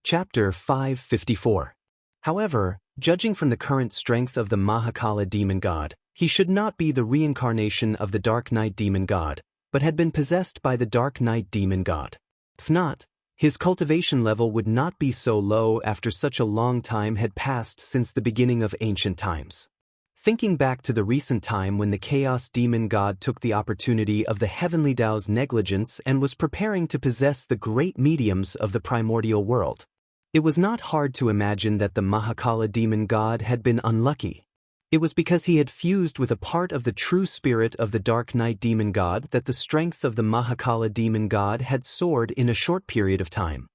Chapter 554. However, judging from the current strength of the Mahakala demon god, he should not be the reincarnation of the Dark Night demon god, but had been possessed by the Dark Night demon god. If not, his cultivation level would not be so low after such a long time had passed since the beginning of ancient times. Thinking back to the recent time when the Chaos demon god took the opportunity of the heavenly Tao's negligence and was preparing to possess the great mediums of the primordial world, it was not hard to imagine that the Mahakala demon god had been unlucky. It was because he had fused with a part of the true spirit of the Dark Night demon god that the strength of the Mahakala demon god had soared in a short period of time.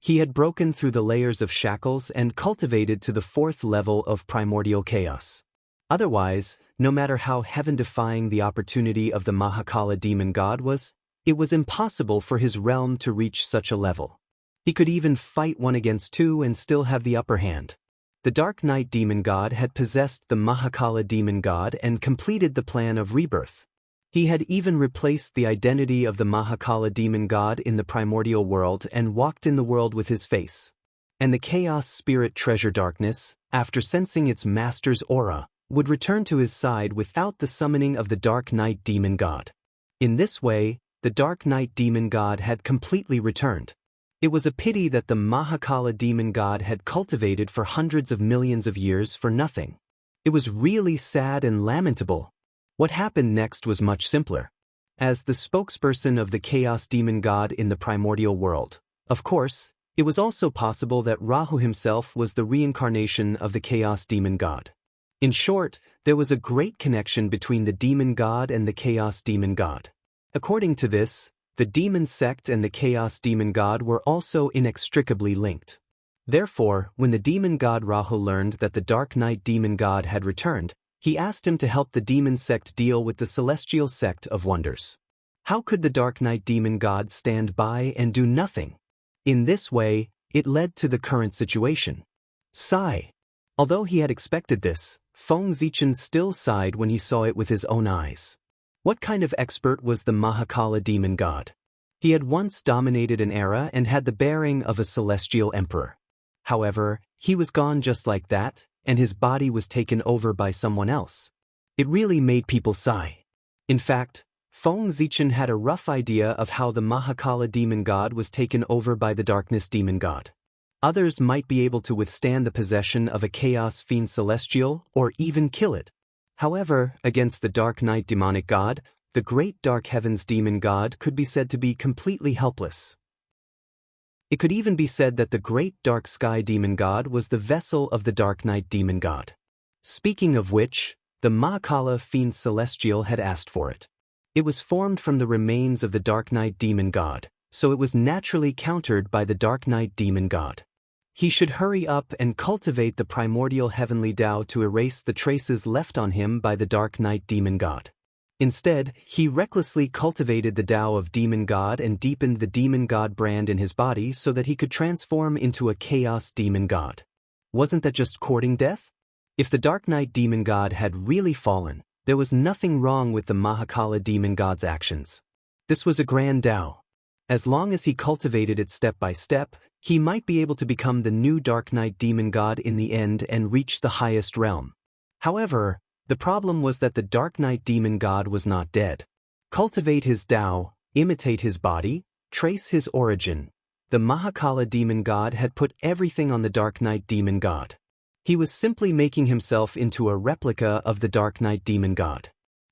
He had broken through the layers of shackles and cultivated to the fourth level of primordial chaos. Otherwise, no matter how heaven-defying the opportunity of the Mahakala demon god was, it was impossible for his realm to reach such a level. He could even fight 1 against 2 and still have the upper hand. The Dark Night demon god had possessed the Mahakala demon god and completed the plan of rebirth. He had even replaced the identity of the Mahakala demon god in the primordial world and walked in the world with his face. And the Chaos Spirit Treasure Darkness, after sensing its master's aura, would return to his side without the summoning of the Dark Night demon god. In this way, the Dark Night demon god had completely returned. It was a pity that the Mahakala demon god had cultivated for hundreds of millions of years for nothing. It was really sad and lamentable. What happened next was much simpler. As the spokesperson of the Chaos demon god in the primordial world, of course, it was also possible that Rahu himself was the reincarnation of the Chaos demon god. In short, there was a great connection between the demon god and the Chaos demon god. According to this, the demon sect and the Chaos demon god were also inextricably linked. Therefore, when the demon god Rahu learned that the Dark Night demon god had returned, he asked him to help the demon sect deal with the celestial sect of wonders. How could the Dark Night demon god stand by and do nothing? In this way, it led to the current situation. Sigh. Although he had expected this, Feng Zichen still sighed when he saw it with his own eyes. What kind of expert was the Mahakala demon god? He had once dominated an era and had the bearing of a celestial emperor. However, he was gone just like that, and his body was taken over by someone else. It really made people sigh. In fact, Feng Zichen had a rough idea of how the Mahakala demon god was taken over by the Darkness demon god. Others might be able to withstand the possession of a Chaos Fiend Celestial or even kill it. However, against the Dark Night demonic god, the Great Dark Heavens demon god could be said to be completely helpless. It could even be said that the Great Dark Sky demon god was the vessel of the Dark Night demon god. Speaking of which, the Mahakala Fiend Celestial had asked for it. It was formed from the remains of the Dark Night demon god, so it was naturally countered by the Dark Night demon god. He should hurry up and cultivate the primordial heavenly Tao to erase the traces left on him by the Dark Night demon god. Instead, he recklessly cultivated the Tao of demon god and deepened the demon god brand in his body so that he could transform into a Chaos demon god. Wasn't that just courting death? If the Dark Night demon god had really fallen, there was nothing wrong with the Mahakala demon god's actions. This was a grand Tao. As long as he cultivated it step by step, he might be able to become the new Dark Night demon god in the end and reach the highest realm. However, the problem was that the Dark Night demon god was not dead. Cultivate his Tao, imitate his body, trace his origin. The Mahakala demon god had put everything on the Dark Night demon god. He was simply making himself into a replica of the Dark Night demon god.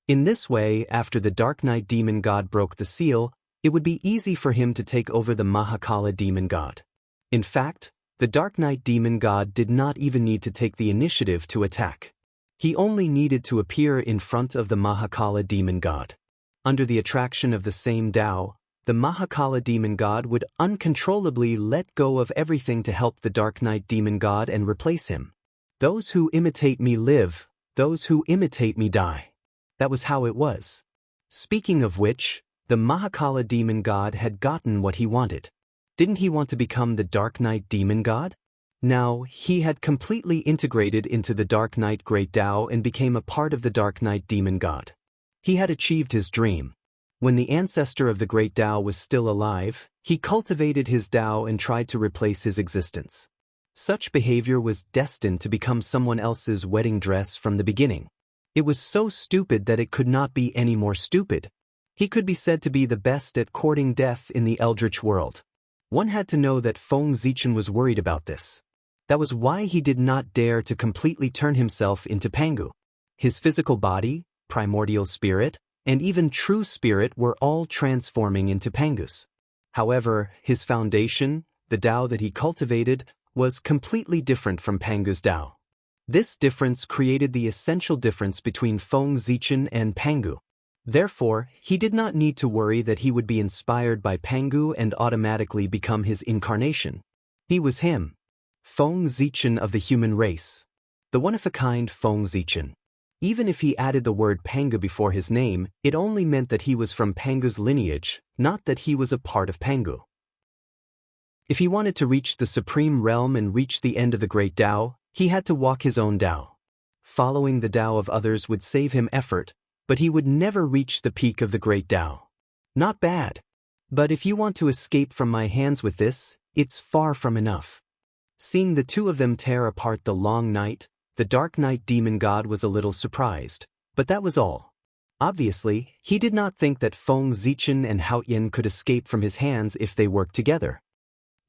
In this way, after the Dark Night demon god broke the seal, it would be easy for him to take over the Mahakala demon god. In fact, the Dark Night demon god did not even need to take the initiative to attack. He only needed to appear in front of the Mahakala demon god. Under the attraction of the same Tao, the Mahakala demon god would uncontrollably let go of everything to help the Dark Night demon god and replace him. Those who imitate me live, those who imitate me die. That was how it was. Speaking of which, the Mahakala demon god had gotten what he wanted. Didn't he want to become the Dark Night demon god? Now, he had completely integrated into the Dark Night Great Tao and became a part of the Dark Night demon god. He had achieved his dream. When the ancestor of the great Tao was still alive, he cultivated his Tao and tried to replace his existence. Such behavior was destined to become someone else's wedding dress from the beginning. It was so stupid that it could not be any more stupid. He could be said to be the best at courting death in the eldritch world. One had to know that Feng Zichen was worried about this. That was why he did not dare to completely turn himself into Pangu. His physical body, primordial spirit, and even true spirit were all transforming into Pangus. However, his foundation, the Tao that he cultivated, was completely different from Pangu's Tao. This difference created the essential difference between Feng Zichen and Pangu. Therefore, he did not need to worry that he would be inspired by Pangu and automatically become his incarnation. He was him. Feng Zichen of the human race. The one-of-a-kind Feng Zichen. Even if he added the word Pangu before his name, it only meant that he was from Pangu's lineage, not that he was a part of Pangu. If he wanted to reach the supreme realm and reach the end of the great Tao, he had to walk his own Tao. Following the Tao of others would save him effort, but he would never reach the peak of the great Tao. Not bad. But if you want to escape from my hands with this, it's far from enough. Seeing the two of them tear apart the long night, the dark night demon god was a little surprised, but that was all. Obviously, he did not think that Feng Zichen and Haoyan could escape from his hands if they worked together.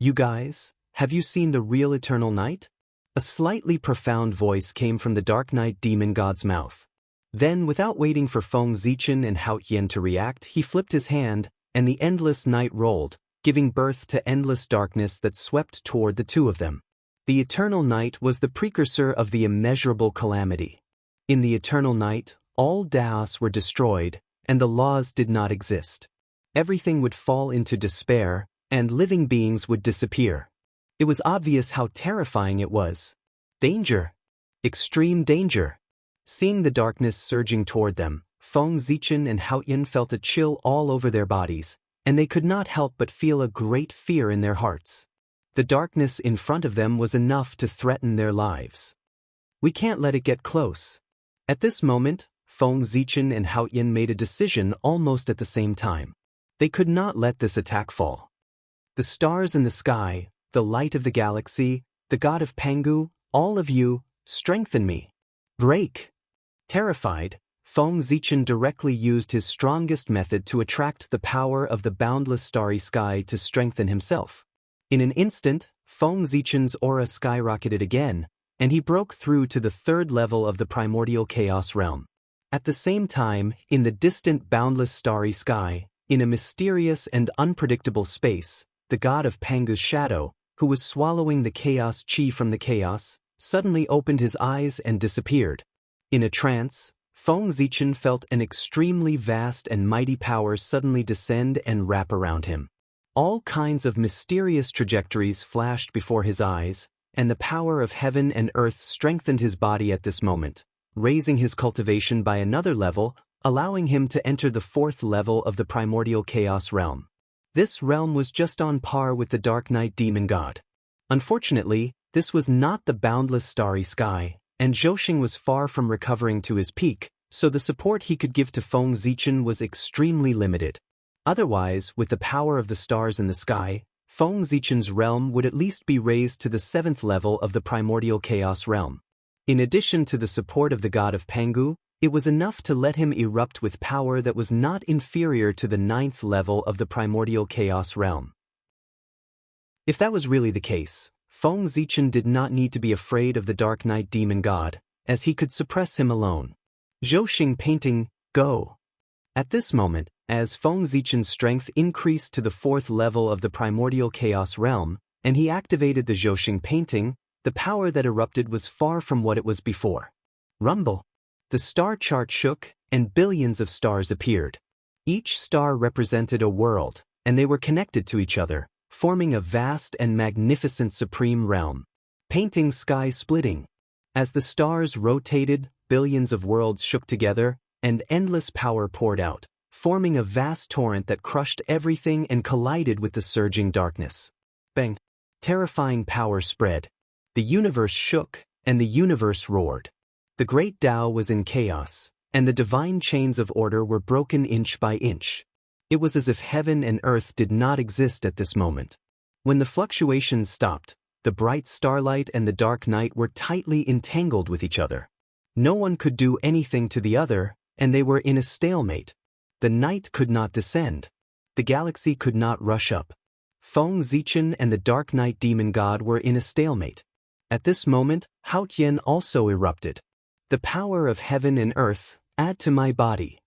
You guys, have you seen the real eternal night? A slightly profound voice came from the dark night demon god's mouth. Then, without waiting for Feng Zichen and Haoyan to react, he flipped his hand, and the endless night rolled, giving birth to endless darkness that swept toward the two of them. The eternal night was the precursor of the immeasurable calamity. In the eternal night, all Taos were destroyed, and the laws did not exist. Everything would fall into despair, and living beings would disappear. It was obvious how terrifying it was. Danger. Extreme danger. Seeing the darkness surging toward them, Feng Zichen and Haoyan felt a chill all over their bodies, and they could not help but feel a great fear in their hearts. The darkness in front of them was enough to threaten their lives. We can't let it get close. At this moment, Feng Zichen and Haoyan made a decision almost at the same time. They could not let this attack fall. The stars in the sky, the light of the galaxy, the god of Pangu, all of you, strengthen me. Break. Terrified, Feng Zichen directly used his strongest method to attract the power of the boundless starry sky to strengthen himself. In an instant, Feng Zichen's aura skyrocketed again, and he broke through to the third level of the primordial chaos realm. At the same time, in the distant boundless starry sky, in a mysterious and unpredictable space, the god of Pangu's shadow, who was swallowing the chaos chi from the chaos, suddenly opened his eyes and disappeared. In a trance, Feng Zichen felt an extremely vast and mighty power suddenly descend and wrap around him. All kinds of mysterious trajectories flashed before his eyes, and the power of heaven and earth strengthened his body at this moment, raising his cultivation by another level, allowing him to enter the fourth level of the primordial chaos realm. This realm was just on par with the Dark Night Demon God. Unfortunately, this was not the boundless starry sky, and Zhouxing was far from recovering to his peak, so the support he could give to Feng Zichen was extremely limited. Otherwise, with the power of the stars in the sky, Feng Zichen's realm would at least be raised to the seventh level of the primordial chaos realm. In addition to the support of the god of Pangu, it was enough to let him erupt with power that was not inferior to the ninth level of the primordial chaos realm. If that was really the case, Feng Zichen did not need to be afraid of the Dark Night Demon God, as he could suppress him alone. Zhouxing painting, go. At this moment, as Feng Zichen's strength increased to the fourth level of the primordial chaos realm, and he activated the Zhouxing painting, the power that erupted was far from what it was before. Rumble. The star chart shook, and billions of stars appeared. Each star represented a world, and they were connected to each other, forming a vast and magnificent supreme realm. Painting sky splitting. As the stars rotated, billions of worlds shook together, and endless power poured out, forming a vast torrent that crushed everything and collided with the surging darkness. Bang! Terrifying power spread. The universe shook, and the universe roared. The great Tao was in chaos, and the divine chains of order were broken inch by inch. It was as if heaven and earth did not exist at this moment. When the fluctuations stopped, the bright starlight and the dark night were tightly entangled with each other. No one could do anything to the other, and they were in a stalemate. The night could not descend. The galaxy could not rush up. Feng Zichen and the Dark Night Demon God were in a stalemate. At this moment, Hao Tian also erupted. The power of heaven and earth, add to my body.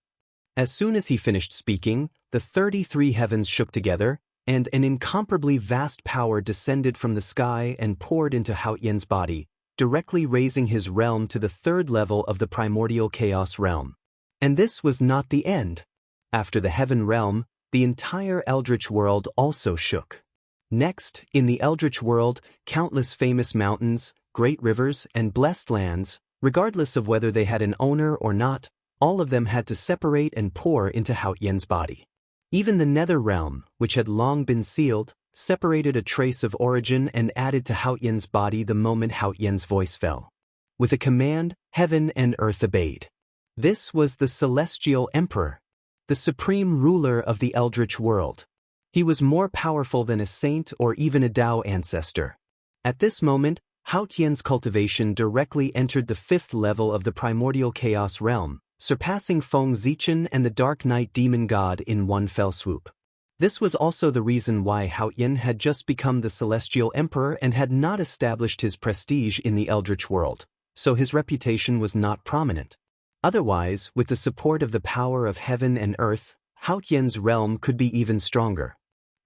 As soon as he finished speaking, the 33 heavens shook together, and an incomparably vast power descended from the sky and poured into Hao Tian's body, directly raising his realm to the third level of the primordial chaos realm. And this was not the end. After the heaven realm, the entire eldritch world also shook. Next, in the eldritch world, countless famous mountains, great rivers, and blessed lands, regardless of whether they had an owner or not, all of them had to separate and pour into Hao Tian's body. Even the nether realm, which had long been sealed, separated a trace of origin and added to Hao Tian's body the moment Hao Tian's voice fell. With a command, heaven and earth obeyed. This was the Celestial Emperor, the supreme ruler of the eldritch world. He was more powerful than a saint or even a Tao ancestor. At this moment, Hao Tian's cultivation directly entered the fifth level of the primordial chaos realm, surpassing Feng Zichen and the Dark Night Demon God in one fell swoop. This was also the reason why Hao Tian had just become the Celestial Emperor and had not established his prestige in the eldritch world, so his reputation was not prominent. Otherwise, with the support of the power of heaven and earth, Hao Tian's realm could be even stronger.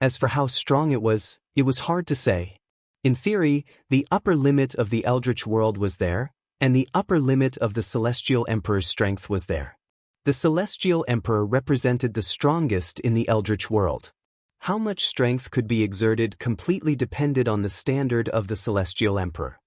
As for how strong it was hard to say. In theory, the upper limit of the eldritch world was there, and the upper limit of the Celestial Emperor's strength was there. The Celestial Emperor represented the strongest in the eldritch world. How much strength could be exerted completely depended on the standard of the Celestial Emperor.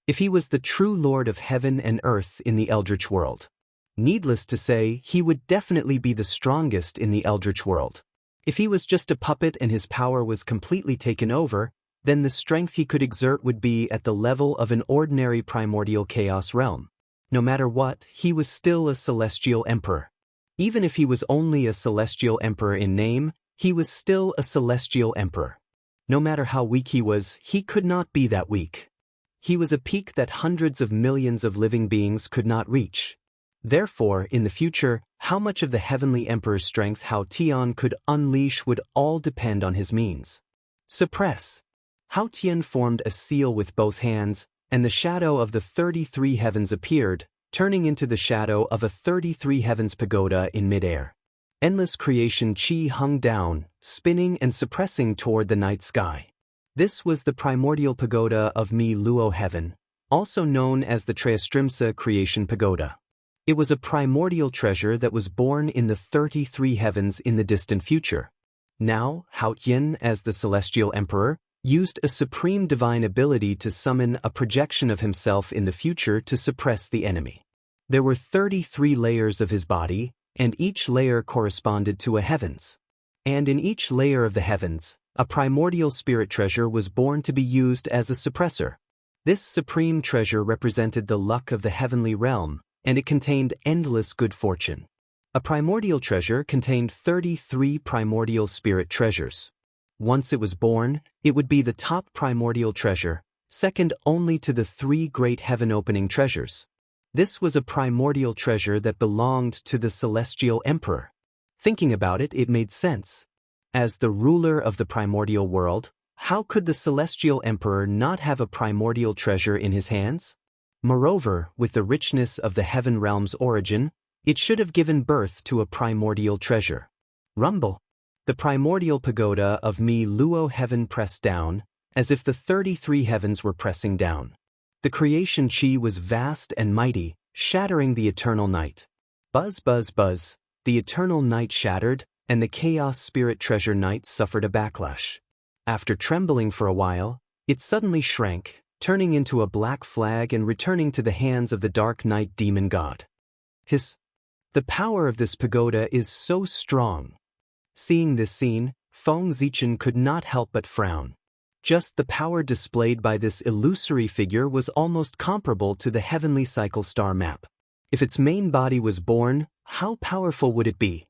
If he was the true Lord of heaven and earth in the eldritch world, needless to say, he would definitely be the strongest in the eldritch world. If he was just a puppet and his power was completely taken over, then the strength he could exert would be at the level of an ordinary primordial chaos realm. No matter what, he was still a Celestial Emperor. Even if he was only a Celestial Emperor in name, he was still a Celestial Emperor. No matter how weak he was, he could not be that weak. He was a peak that hundreds of millions of living beings could not reach. Therefore, in the future, how much of the Heavenly Emperor's strength Hao Tian could unleash would all depend on his means. Suppress. Hao Tian formed a seal with both hands, and the shadow of the 33 heavens appeared, turning into the shadow of a 33 heavens pagoda in midair. Endless creation chi hung down, spinning and suppressing toward the night sky. This was the primordial pagoda of Mi Luo Heaven, also known as the Treastrimsa Creation Pagoda. It was a primordial treasure that was born in the 33 heavens in the distant future. Now, Hao Tian, as the Celestial Emperor, used a supreme divine ability to summon a projection of himself in the future to suppress the enemy. There were 33 layers of his body, and each layer corresponded to a heavens. And in each layer of the heavens, a primordial spirit treasure was born to be used as a suppressor. This supreme treasure represented the luck of the heavenly realm, and it contained endless good fortune. A primordial treasure contained 33 primordial spirit treasures. Once it was born, it would be the top primordial treasure, second only to the 3 great heaven-opening treasures. This was a primordial treasure that belonged to the Celestial Emperor. Thinking about it, it made sense. As the ruler of the primordial world, how could the Celestial Emperor not have a primordial treasure in his hands? Moreover, with the richness of the heaven realm's origin, it should have given birth to a primordial treasure. Rumble. The primordial pagoda of Mi Luo Heaven pressed down, as if the 33 heavens were pressing down. The creation chi was vast and mighty, shattering the eternal night. Buzz, buzz, buzz, the eternal night shattered, and the chaos spirit treasure night suffered a backlash. After trembling for a while, it suddenly shrank, turning into a black flag and returning to the hands of the Dark Night Demon God. The power of this pagoda is so strong. Seeing this scene, Feng Zichen could not help but frown. Just the power displayed by this illusory figure was almost comparable to the heavenly cycle star map. If its main body was born, how powerful would it be?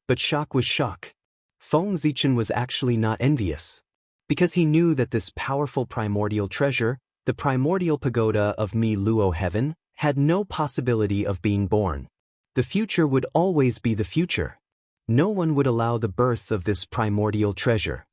But shock was shock. Feng Zichen was actually not envious. Because he knew that this powerful primordial treasure, the primordial pagoda of Mi Luo heaven, had no possibility of being born. The future would always be the future. No one would allow the birth of this primordial treasure.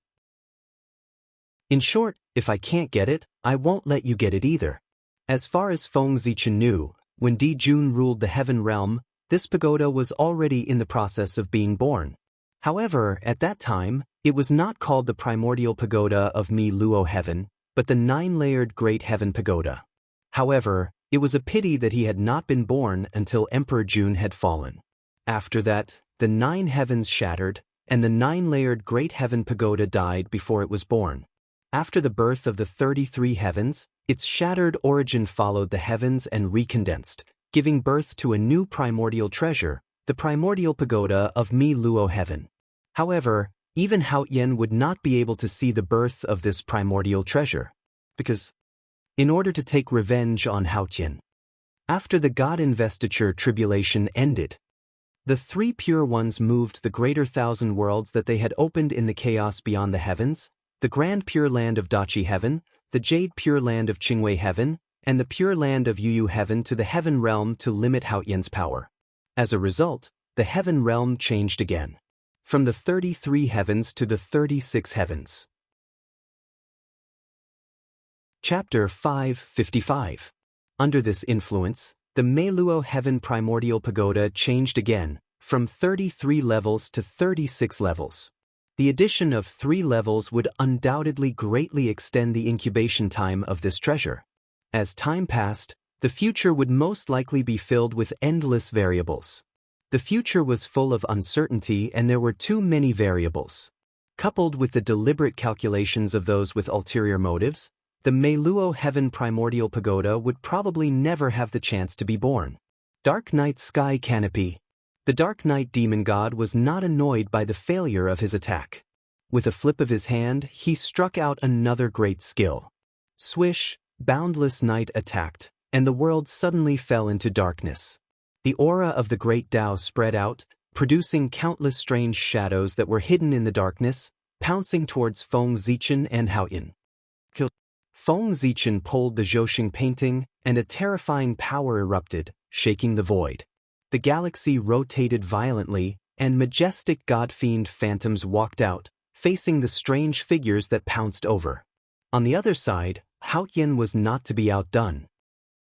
In short, if I can't get it, I won't let you get it either. As far as Feng Zichen knew, when Di Jun ruled the heaven realm, this pagoda was already in the process of being born. However, at that time, it was not called the primordial pagoda of Mi Luo heaven, but the 9-layered Great Heaven Pagoda. However, it was a pity that he had not been born until Emperor Jun had fallen. After that, the 9 heavens shattered, and the 9-layered Great Heaven Pagoda died before it was born. After the birth of the 33 heavens, its shattered origin followed the heavens and recondensed, giving birth to a new primordial treasure, the primordial pagoda of Mi Luo heaven. However, even Hao Yan would not be able to see the birth of this primordial treasure. Because, in order to take revenge on Hao Yan, after the God investiture tribulation ended, the 3 pure ones moved the greater 1,000 worlds that they had opened in the chaos beyond the heavens, the grand pure land of Dachi heaven, the jade pure land of Qingwei heaven, and the pure land of Yuyu heaven to the heaven realm to limit Hao Yan's power. As a result, the heaven realm changed again, from the 33 heavens to the 36 heavens. Chapter 555. Under this influence, the Meiluo Heaven Primordial Pagoda changed again, from 33 levels to 36 levels. The addition of 3 levels would undoubtedly greatly extend the incubation time of this treasure. As time passed, the future would most likely be filled with endless variables. The future was full of uncertainty and there were too many variables. Coupled with the deliberate calculations of those with ulterior motives, the Meiluo Heaven Primordial Pagoda would probably never have the chance to be born. Dark Night Sky Canopy. The Dark Night Demon God was not annoyed by the failure of his attack. With a flip of his hand, he struck out another great skill. Swish, Boundless Night attacked, and the world suddenly fell into darkness. The aura of the great Tao spread out, producing countless strange shadows that were hidden in the darkness, pouncing towards Feng Zichen and Hao Yan. Feng Zichen pulled the Zhouxing painting, and a terrifying power erupted, shaking the void. The galaxy rotated violently, and majestic god-fiend phantoms walked out, facing the strange figures that pounced over. On the other side, Hao Yan was not to be outdone.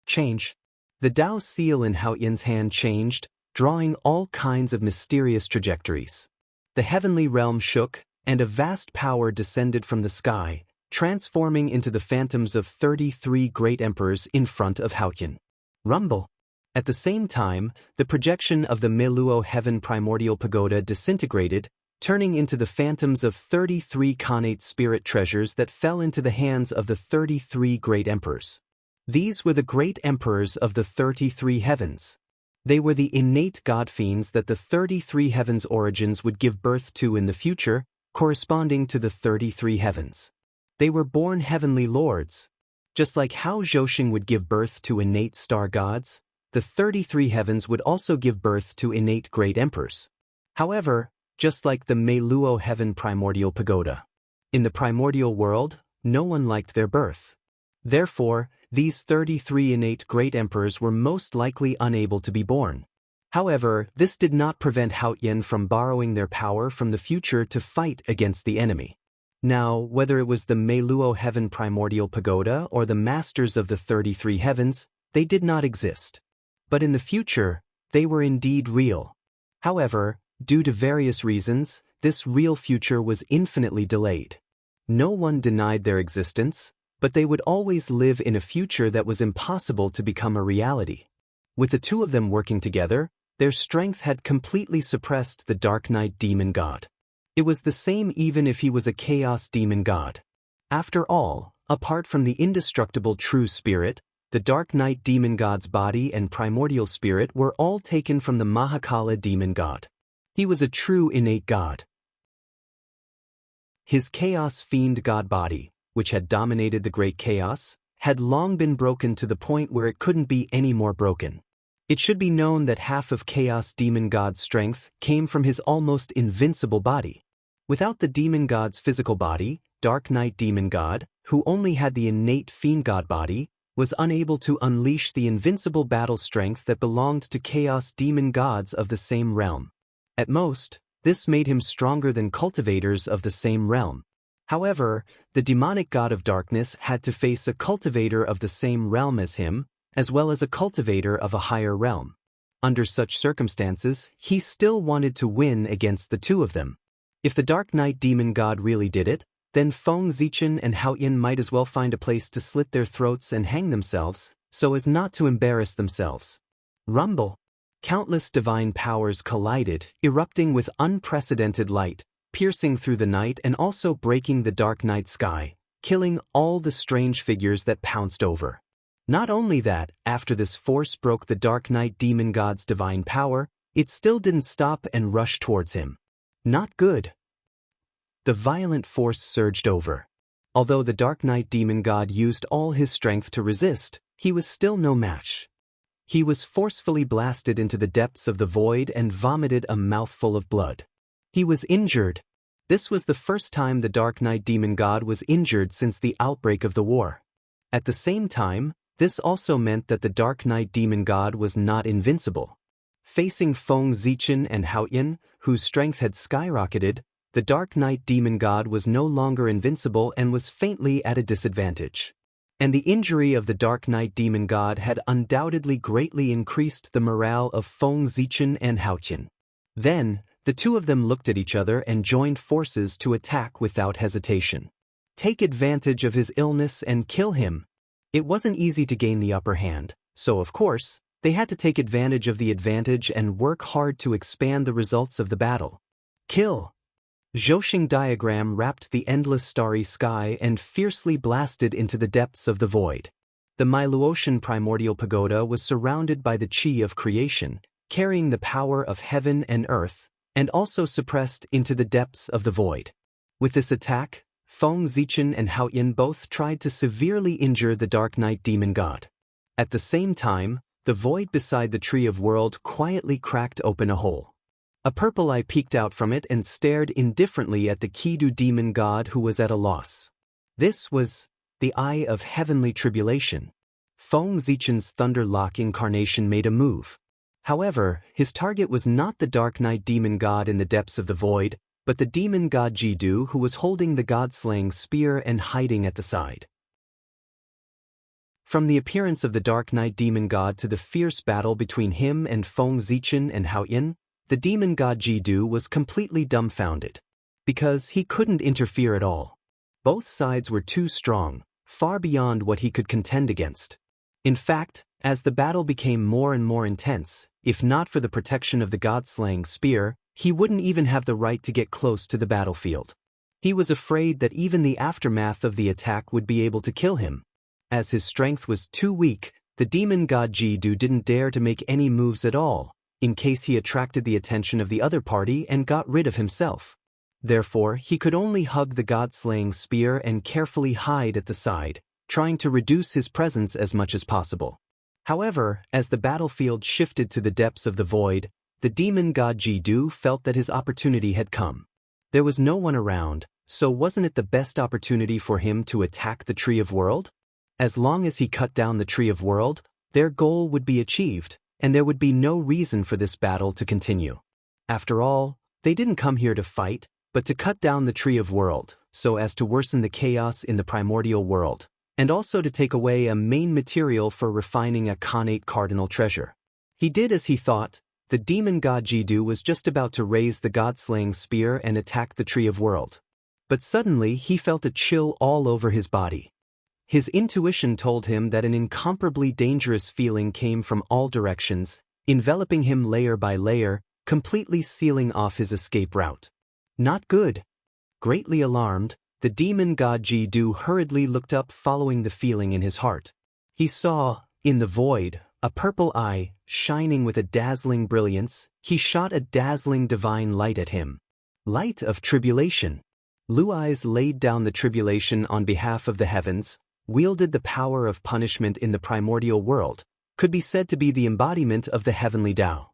Change. The Tao seal in Hao Yan's hand changed, drawing all kinds of mysterious trajectories. The heavenly realm shook, and a vast power descended from the sky, transforming into the phantoms of 33 great emperors in front of Hao Yan. Rumble. At the same time, the projection of the Meiluo Heaven Primordial Pagoda disintegrated, turning into the phantoms of 33 connate spirit treasures that fell into the hands of the 33 great emperors. These were the great emperors of the 33 heavens. They were the innate god-fiends that the 33 heavens' origins would give birth to in the future, corresponding to the 33 heavens. They were born heavenly lords. Just like how Zhouxing would give birth to innate star gods, the 33 heavens would also give birth to innate great emperors. However, just like the Meiluo Heaven Primordial Pagoda, in the primordial world, no one liked their birth. Therefore, these 33 innate great emperors were most likely unable to be born. However, this did not prevent Hao Yan from borrowing their power from the future to fight against the enemy. Now, whether it was the Meiluo Heaven Primordial Pagoda or the Masters of the 33 Heavens, they did not exist. But in the future, they were indeed real. However, due to various reasons, this real future was infinitely delayed. No one denied their existence, but they would always live in a future that was impossible to become a reality. With the two of them working together, their strength had completely suppressed the Dark Night Demon God. It was the same even if he was a Chaos Demon God. After all, apart from the indestructible True Spirit, the Dark Night Demon God's body and primordial spirit were all taken from the Mahakala Demon God. He was a true innate god. His Chaos Fiend God body, which had dominated the Great Chaos, had long been broken to the point where it couldn't be any more broken. It should be known that half of Chaos Demon God's strength came from his almost invincible body. Without the Demon God's physical body, Dark Knight Demon God, who only had the innate Fiend God body, was unable to unleash the invincible battle strength that belonged to Chaos Demon Gods of the same realm. At most, this made him stronger than cultivators of the same realm. However, the demonic god of darkness had to face a cultivator of the same realm as him, as well as a cultivator of a higher realm. Under such circumstances, he still wanted to win against the two of them. If the Dark Knight Demon God really did it, then Feng Zichen and Hao Yin might as well find a place to slit their throats and hang themselves, so as not to embarrass themselves. Rumble! Countless divine powers collided, erupting with unprecedented light, piercing through the night and also breaking the dark night sky, killing all the strange figures that pounced over. Not only that, after this force broke the Dark Knight Demon God's divine power, it still didn't stop and rush towards him. Not good. The violent force surged over. Although the Dark Knight Demon God used all his strength to resist, he was still no match. He was forcefully blasted into the depths of the void and vomited a mouthful of blood. He was injured. This was the first time the Dark Knight Demon God was injured since the outbreak of the war. At the same time, this also meant that the Dark Knight Demon God was not invincible. Facing Feng Zichen and Hao Yin, whose strength had skyrocketed, the Dark Knight Demon God was no longer invincible and was faintly at a disadvantage. And the injury of the Dark Knight Demon God had undoubtedly greatly increased the morale of Feng Zichen and Hao Yin. Then, the two of them looked at each other and joined forces to attack without hesitation. Take advantage of his illness and kill him. It wasn't easy to gain the upper hand, so of course, they had to take advantage of the advantage and work hard to expand the results of the battle. Kill! Zhouxing diagram wrapped the endless starry sky and fiercely blasted into the depths of the void. The Myluotian primordial pagoda was surrounded by the chi of creation, carrying the power of heaven and earth, and also suppressed into the depths of the void. With this attack, Feng Zichen and Hao Yin both tried to severely injure the Dark Knight Demon God. At the same time, the void beside the Tree of World quietly cracked open a hole. A purple eye peeked out from it and stared indifferently at the Kidu Demon God, who was at a loss. This was the Eye of Heavenly Tribulation. Feng Zichen's Thunder Lock incarnation made a move. However, his target was not the Dark Knight Demon God in the depths of the void, but the demon god Jidu, who was holding the god-slaying spear and hiding at the side. From the appearance of the Dark Knight Demon God to the fierce battle between him and Feng Zichen and Hao Yin, the demon god Jidu was completely dumbfounded. Because he couldn't interfere at all. Both sides were too strong, far beyond what he could contend against. In fact, as the battle became more and more intense, if not for the protection of the god-slaying spear, he wouldn't even have the right to get close to the battlefield. He was afraid that even the aftermath of the attack would be able to kill him. As his strength was too weak, the demon god Jidu didn't dare to make any moves at all, in case he attracted the attention of the other party and got rid of himself. Therefore, he could only hug the god-slaying spear and carefully hide at the side, trying to reduce his presence as much as possible. However, as the battlefield shifted to the depths of the void, the demon god Jidu felt that his opportunity had come. There was no one around, so wasn't it the best opportunity for him to attack the Tree of World? As long as he cut down the Tree of World, their goal would be achieved, and there would be no reason for this battle to continue. After all, they didn't come here to fight, but to cut down the Tree of World, so as to worsen the chaos in the primordial world, and also to take away a main material for refining a Khanate cardinal treasure. He did as he thought. The demon god Jidu was just about to raise the god-slaying spear and attack the Tree of World. But suddenly he felt a chill all over his body. His intuition told him that an incomparably dangerous feeling came from all directions, enveloping him layer by layer, completely sealing off his escape route. Not good. Greatly alarmed, the demon god Jidu hurriedly looked up, following the feeling in his heart. He saw, in the void, a purple eye, shining with a dazzling brilliance. He shot a dazzling divine light at him. Light of tribulation. Lu Eyes laid down the tribulation on behalf of the heavens, wielded the power of punishment in the primordial world, could be said to be the embodiment of the heavenly Tao.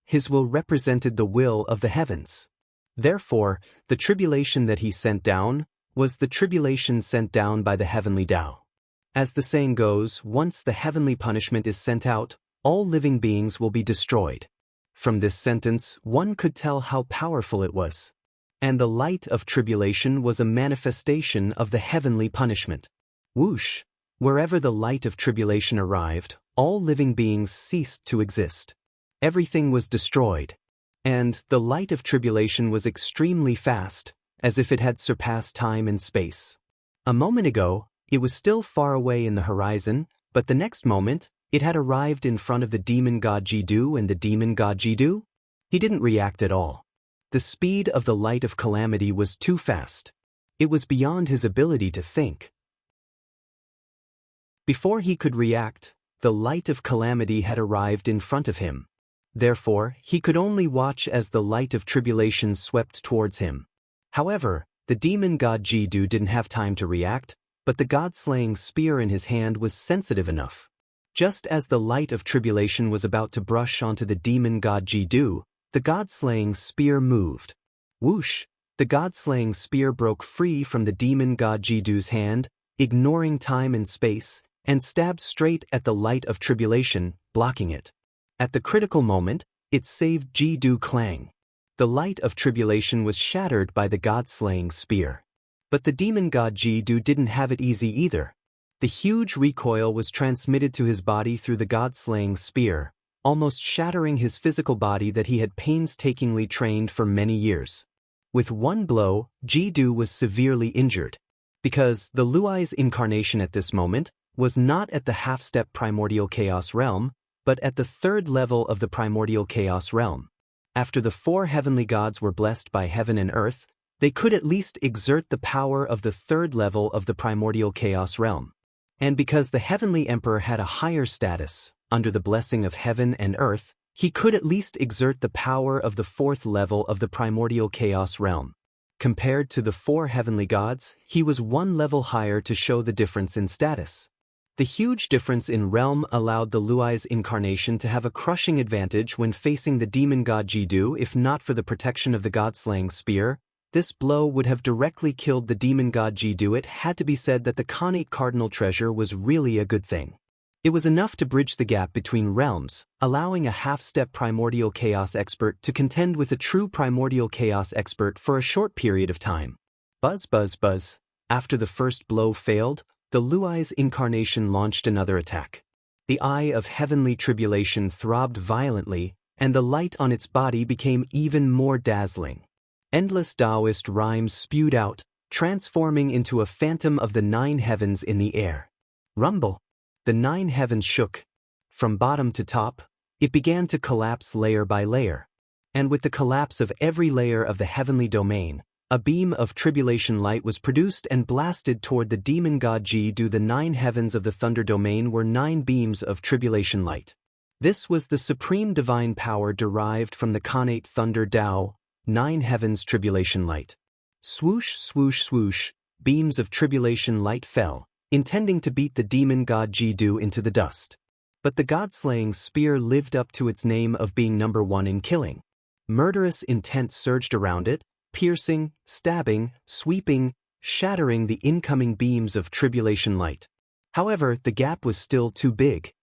His will represented the will of the heavens. Therefore, the tribulation that he sent down was the tribulation sent down by the heavenly Tao. As the saying goes, once the heavenly punishment is sent out, all living beings will be destroyed. From this sentence, one could tell how powerful it was. And the light of tribulation was a manifestation of the heavenly punishment. Whoosh! Wherever the light of tribulation arrived, all living beings ceased to exist. Everything was destroyed. And the light of tribulation was extremely fast, as if it had surpassed time and space. A moment ago, it was still far away in the horizon, but the next moment, it had arrived in front of the demon god Jiddu and the demon god Jiddu. He didn't react at all. The speed of the light of calamity was too fast. It was beyond his ability to think. Before he could react, the light of calamity had arrived in front of him. Therefore, he could only watch as the light of tribulation swept towards him. However, the demon god Jiddu didn't have time to react, but the god-slaying spear in his hand was sensitive enough. Just as the light of tribulation was about to brush onto the demon god Jiddu, the god-slaying spear moved. Whoosh! The god-slaying spear broke free from the demon god Jiddu's hand, ignoring time and space, and stabbed straight at the light of tribulation, blocking it. At the critical moment, it saved Jiddu Clang. The light of tribulation was shattered by the god-slaying spear. But the demon god Jiddu didn't have it easy either. The huge recoil was transmitted to his body through the god-slaying spear, almost shattering his physical body that he had painstakingly trained for many years. With one blow, Jiddu was severely injured. Because the Luai's incarnation at this moment was not at the half-step primordial chaos realm, but at the third level of the primordial chaos realm. After the four heavenly gods were blessed by heaven and earth, they could at least exert the power of the third level of the primordial chaos realm. And because the heavenly emperor had a higher status, under the blessing of heaven and earth, he could at least exert the power of the fourth level of the primordial chaos realm. Compared to the four heavenly gods, he was one level higher to show the difference in status. The huge difference in realm allowed the Luai's incarnation to have a crushing advantage when facing the demon god Jiddu. If not for the protection of the god-slaying spear, this blow would have directly killed the demon god Jiddu. It had to be said that the Khanate Cardinal Treasure was really a good thing. It was enough to bridge the gap between realms, allowing a half-step primordial chaos expert to contend with a true primordial chaos expert for a short period of time. Buzz buzz buzz. After the first blow failed, the Luai's incarnation launched another attack. The eye of heavenly tribulation throbbed violently, and the light on its body became even more dazzling. Endless Taoist rhymes spewed out, transforming into a phantom of the nine heavens in the air. Rumble! The nine heavens shook. From bottom to top, it began to collapse layer by layer. And with the collapse of every layer of the heavenly domain, a beam of tribulation light was produced and blasted toward the demon god Jiddu. The nine heavens of the thunder domain were 9 beams of tribulation light. This was the supreme divine power derived from the Khanate thunder Tao, 9 heavens tribulation light. Swoosh, swoosh, swoosh, beams of tribulation light fell, intending to beat the demon god Jiddu into the dust. But the god-slaying spear lived up to its name of being number 1 in killing. Murderous intent surged around it, piercing, stabbing, sweeping, shattering the incoming beams of tribulation light. However, the gap was still too big.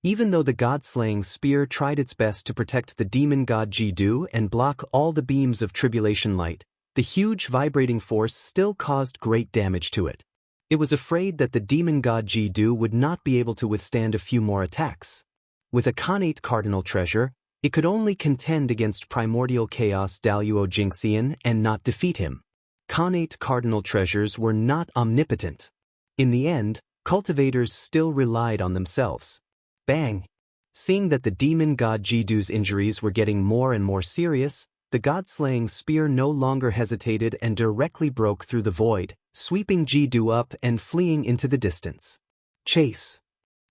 Even though the god-slaying spear tried its best to protect the demon god Jiddu and block all the beams of tribulation light, the huge vibrating force still caused great damage to it. It was afraid that the demon god Jiddu would not be able to withstand a few more attacks. With a Khanate Cardinal Treasure, it could only contend against primordial chaos Daluo Jinxian and not defeat him. Khanate Cardinal Treasures were not omnipotent. In the end, cultivators still relied on themselves. Bang! Seeing that the demon god Jiddu's injuries were getting more and more serious, the god-slaying spear no longer hesitated and directly broke through the void, sweeping Jiddu up and fleeing into the distance. Chase!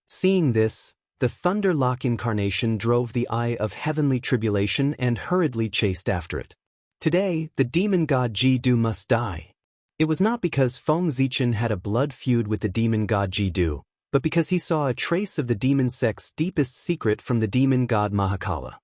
Seeing this, the Thunderlock incarnation drove the eye of heavenly tribulation and hurriedly chased after it. Today, the demon god Jiddu must die. It was not because Feng Zichen had a blood feud with the demon god Jiddu, but because he saw a trace of the demon sect's deepest secret from the demon god Mahakala.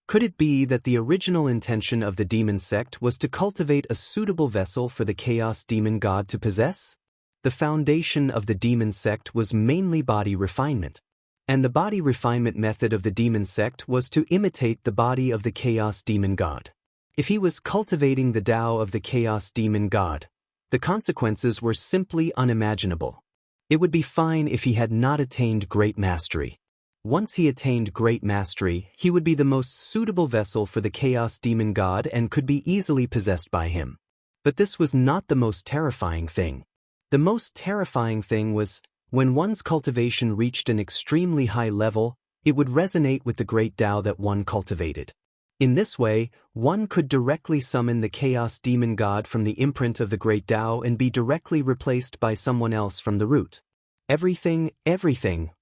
Could it be that the original intention of the demon sect was to cultivate a suitable vessel for the chaos demon god to possess? The foundation of the demon sect was mainly body refinement. And the body refinement method of the demon sect was to imitate the body of the chaos demon god. If he was cultivating the Tao of the chaos demon god, the consequences were simply unimaginable. It would be fine if he had not attained great mastery. Once he attained great mastery, he would be the most suitable vessel for the chaos demon god and could be easily possessed by him. But this was not the most terrifying thing. The most terrifying thing was, when one's cultivation reached an extremely high level, it would resonate with the great Tao that one cultivated. In this way, one could directly summon the chaos demon god from the imprint of the great Tao and be directly replaced by someone else from the root. Everything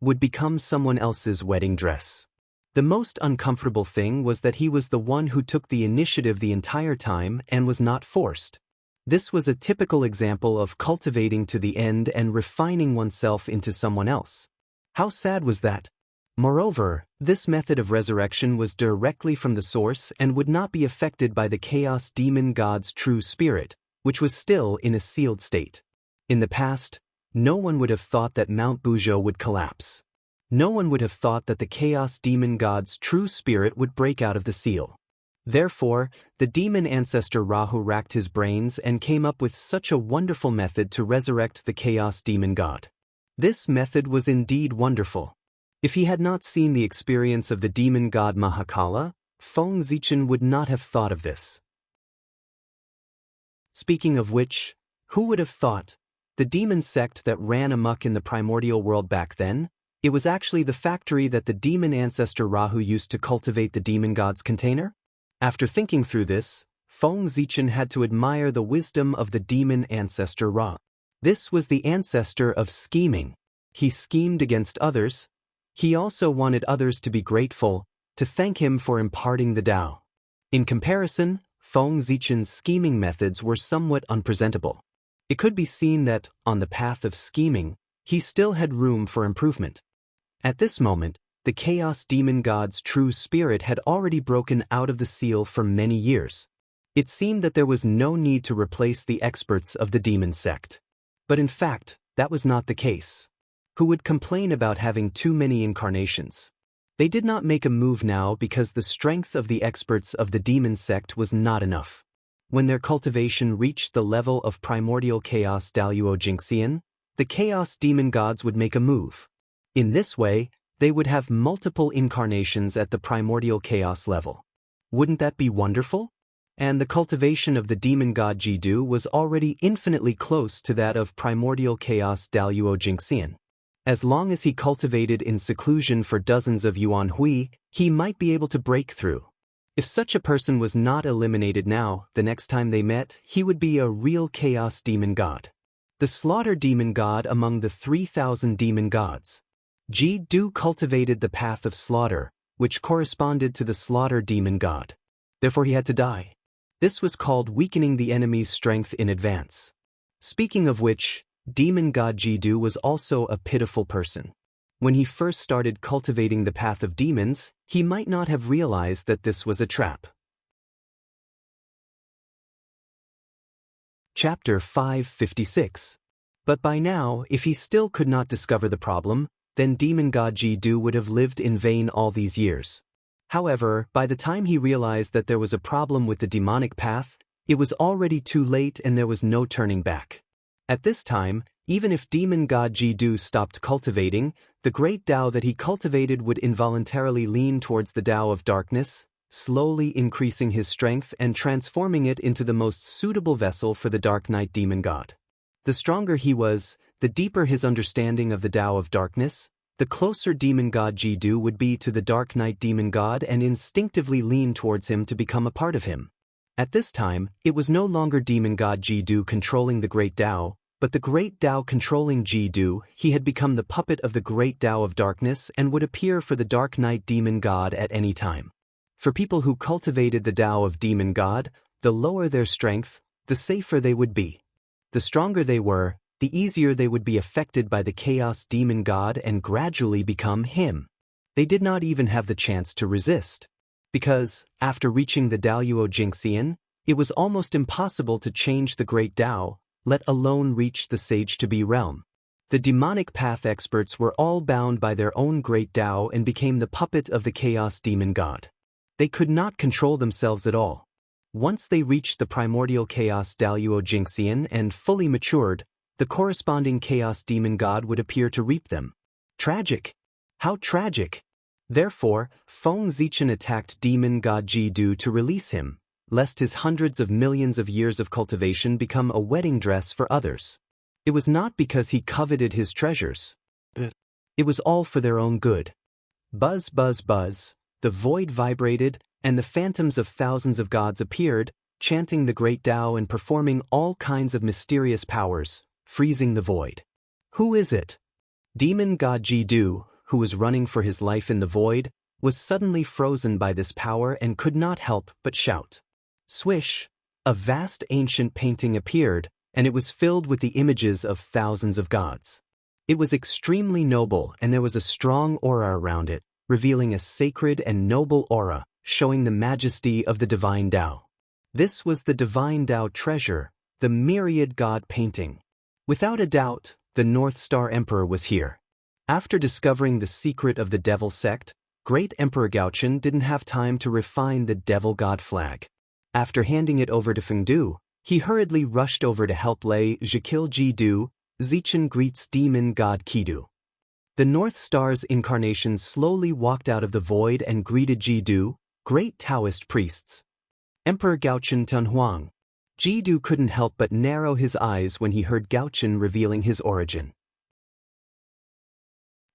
would become someone else's wedding dress. The most uncomfortable thing was that he was the one who took the initiative the entire time and was not forced. This was a typical example of cultivating to the end and refining oneself into someone else. How sad was that? Moreover, this method of resurrection was directly from the source and would not be affected by the chaos demon god's true spirit, which was still in a sealed state. In the past, no one would have thought that Mount Buzhou would collapse. No one would have thought that the chaos demon god's true spirit would break out of the seal. Therefore, the demon ancestor Rahu racked his brains and came up with such a wonderful method to resurrect the chaos demon god. This method was indeed wonderful. If he had not seen the experience of the demon god Mahakala, Feng Zichen would not have thought of this. Speaking of which, who would have thought? The demon sect that ran amok in the primordial world back then, it was actually the factory that the demon ancestor Rahu used to cultivate the demon god's container? After thinking through this, Feng Zichen had to admire the wisdom of the demon ancestor Ra. This was the ancestor of scheming. He schemed against others. He also wanted others to be grateful, to thank him for imparting the Tao. In comparison, Feng Zichen's scheming methods were somewhat unpresentable. It could be seen that, on the path of scheming, he still had room for improvement. At this moment, the chaos demon god's true spirit had already broken out of the seal for many years. It seemed that there was no need to replace the experts of the demon sect. But in fact, that was not the case. Who would complain about having too many incarnations? They did not make a move now because the strength of the experts of the demon sect was not enough. When their cultivation reached the level of primordial chaos Daluo Jingxian, the chaos demon gods would make a move. In this way, they would have multiple incarnations at the primordial chaos level. Wouldn't that be wonderful? And the cultivation of the demon god Jidu was already infinitely close to that of primordial chaos Daluo Jingxian. As long as he cultivated in seclusion for dozens of Yuan Hui, he might be able to break through. If such a person was not eliminated now, the next time they met, he would be a real chaos demon god. The slaughter demon god among the 3,000 demon gods. Ji-Du cultivated the path of slaughter, which corresponded to the slaughter demon god. Therefore he had to die. This was called weakening the enemy's strength in advance. Speaking of which, demon god Ji-Du was also a pitiful person. When he first started cultivating the path of demons, he might not have realized that this was a trap. Chapter 556. But by now, if he still could not discover the problem, then demon god Ji-Du would have lived in vain all these years. However, by the time he realized that there was a problem with the demonic path, it was already too late and there was no turning back. At this time, even if demon god Ji-Du stopped cultivating, the great Tao that he cultivated would involuntarily lean towards the Tao of darkness, slowly increasing his strength and transforming it into the most suitable vessel for the Dark Knight demon god. The stronger he was, the deeper his understanding of the Tao of darkness, the closer demon god Ji-Du would be to the Dark Knight demon god and instinctively lean towards him to become a part of him. At this time, it was no longer demon god Ji-Du controlling the great Tao, but the great Tao controlling Ji-Du. He had become the puppet of the great Tao of darkness and would appear for the Dark Knight demon god at any time. For people who cultivated the Tao of demon god, the lower their strength, the safer they would be. The stronger they were, the easier they would be affected by the chaos demon god and gradually become him. They did not even have the chance to resist. Because, after reaching the Daluo Jingxian, it was almost impossible to change the great Tao, let alone reach the Sage-to-Be realm. The demonic path experts were all bound by their own great Tao and became the puppet of the chaos demon god. They could not control themselves at all. Once they reached the primordial chaos Daluo Jingxian and fully matured, the corresponding chaos demon god would appear to reap them. Tragic! How tragic! Therefore, Feng Zichen attacked demon god Ji-Du to release him, lest his hundreds of millions of years of cultivation become a wedding dress for others. It was not because he coveted his treasures. It was all for their own good. Buzz, buzz, buzz, the void vibrated, and the phantoms of thousands of gods appeared, chanting the great Tao and performing all kinds of mysterious powers, freezing the void. Who is it? Demon god Ji-Du, who was running for his life in the void, was suddenly frozen by this power and could not help but shout. Swish! A vast ancient painting appeared, and it was filled with the images of thousands of gods. It was extremely noble, and there was a strong aura around it, revealing a sacred and noble aura, showing the majesty of the divine Tao. This was the divine Tao treasure, the myriad god painting. Without a doubt, the North Star Emperor was here. After discovering the secret of the devil sect, Great Emperor Gaochen didn't have time to refine the devil god flag. After handing it over to Fengdu, he hurriedly rushed over to help Lei Zhikil Ji-Du. Zichen greets demon god Kidu. The North Star's incarnation slowly walked out of the void and greeted Ji-Du, great Taoist priests. Emperor Gaochen Tunhuang. Ji-Du couldn't help but narrow his eyes when he heard Gaochen revealing his origin.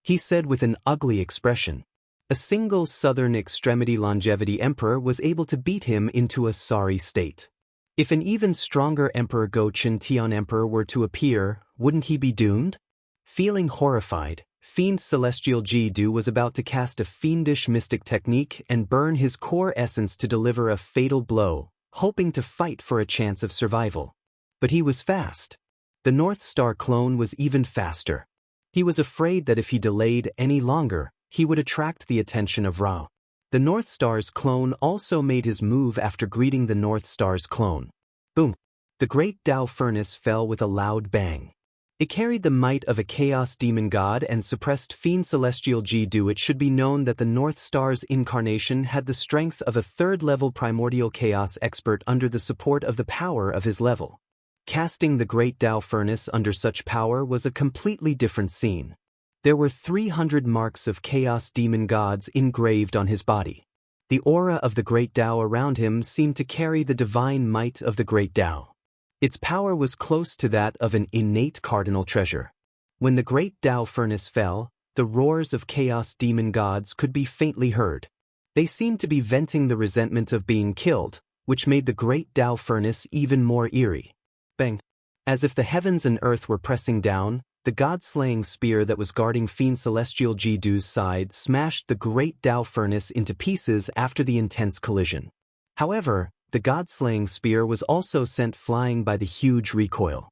He said with an ugly expression, a single southern extremity longevity emperor was able to beat him into a sorry state. If an even stronger Emperor Gaochen Tian Emperor were to appear, wouldn't he be doomed? Feeling horrified, Fiend Celestial Ji-Du was about to cast a fiendish mystic technique and burn his core essence to deliver a fatal blow, hoping to fight for a chance of survival. But he was fast. The North Star clone was even faster. He was afraid that if he delayed any longer, he would attract the attention of Ra. The North Star's clone also made his move after greeting the North Star's clone. Boom! The great Tao furnace fell with a loud bang. It carried the might of a chaos demon god and suppressed Fiend Celestial Ji-Du. It should be known that the North Star's incarnation had the strength of a third-level primordial chaos expert under the support of the power of his level. Casting the great Tao furnace under such power was a completely different scene. There were 300 marks of chaos demon gods engraved on his body. The aura of the great Tao around him seemed to carry the divine might of the great Tao. Its power was close to that of an innate cardinal treasure. When the great Tao furnace fell, the roars of chaos demon gods could be faintly heard. They seemed to be venting the resentment of being killed, which made the great Tao furnace even more eerie. Bang! As if the heavens and earth were pressing down, the god-slaying spear that was guarding Fiend Celestial Ji-Du's side smashed the great Tao furnace into pieces after the intense collision. However, the god-slaying spear was also sent flying by the huge recoil.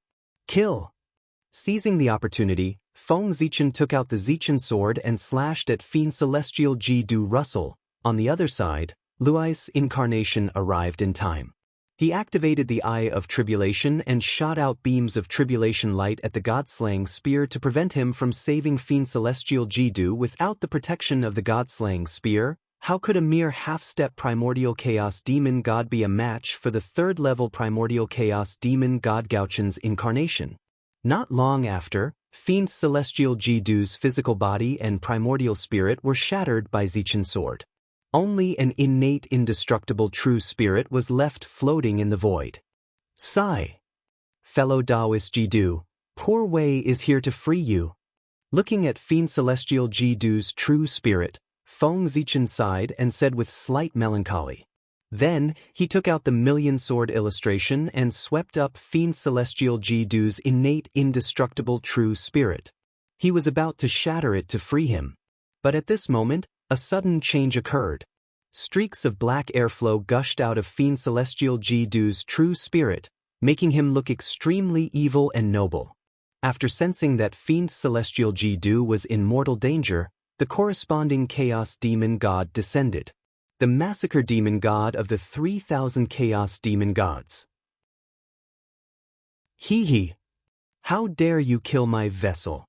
Kill! Seizing the opportunity, Feng Zichen took out the Zichen sword and slashed at Fiend Celestial Ji-Du Russell. On the other side, Luai's incarnation arrived in time. He activated the Eye of Tribulation and shot out beams of tribulation light at the god-slaying spear to prevent him from saving Fiend Celestial Ji-Du. Without the protection of the god-slaying spear, how could a mere half-step primordial chaos demon god be a match for the third-level primordial chaos demon god Gaochen's incarnation? Not long after, Fiend Celestial Ji-Du's physical body and primordial spirit were shattered by Zichen's sword. Only an innate indestructible true spirit was left floating in the void. Sigh. Fellow Taoist Ji-Du, poor Wei is here to free you. Looking at Fiend Celestial Ji-Du's true spirit, Feng Zichen sighed and said with slight melancholy. Then, he took out the million sword illustration and swept up Fiend Celestial Ji-Du's innate indestructible true spirit. He was about to shatter it to free him. But at this moment, a sudden change occurred. Streaks of black airflow gushed out of Fiend Celestial Ji-Du's true spirit, making him look extremely evil and noble. After sensing that Fiend Celestial Ji-do was in mortal danger, the corresponding Chaos Demon God descended. The Massacre Demon God of the 3,000 Chaos Demon Gods. Hee hee! How dare you kill my vessel?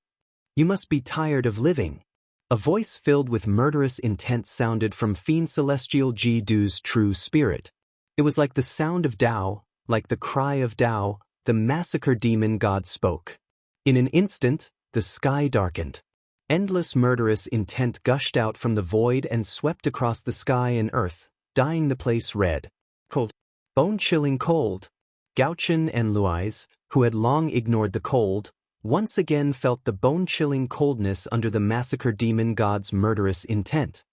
You must be tired of living. A voice filled with murderous intent sounded from Fiend Celestial Ji-do's true spirit. It was like the sound of Tao, like the cry of Tao. The Massacre Demon God spoke. In an instant, the sky darkened. Endless murderous intent gushed out from the void and swept across the sky and earth, dyeing the place red. Cold. Bone-chilling cold. Gao-chen and Luais, who had long ignored the cold, once again felt the bone-chilling coldness under the Massacre Demon God's murderous intent.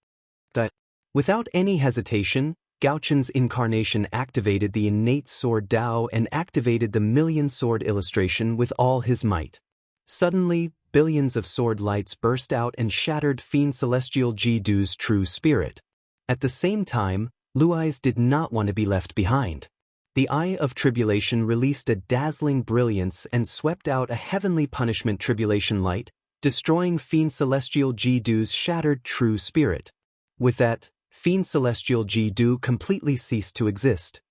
Without any hesitation, Gao-chen's incarnation activated the innate sword Tao and activated the million sword illustration with all his might. Suddenly, billions of sword lights burst out and shattered Fiend Celestial Ji-do's true spirit. At the same time, Luais did not want to be left behind. The Eye of Tribulation released a dazzling brilliance and swept out a heavenly punishment tribulation light, destroying Fiend Celestial Ji-do's shattered true spirit. With that, Fiend Celestial Ji-do completely ceased to exist.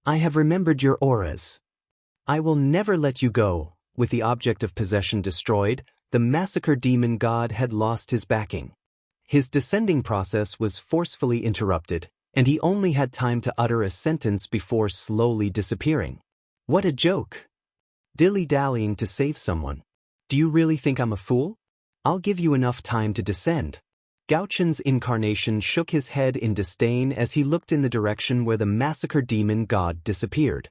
I have remembered your auras. I will never let you go. With the object of possession destroyed, the Massacre Demon God had lost his backing. His descending process was forcefully interrupted, and he only had time to utter a sentence before slowly disappearing. What a joke! Dilly-dallying to save someone. Do you really think I'm a fool? I'll give you enough time to descend. Gao-chen's incarnation shook his head in disdain as he looked in the direction where the Massacre Demon God disappeared.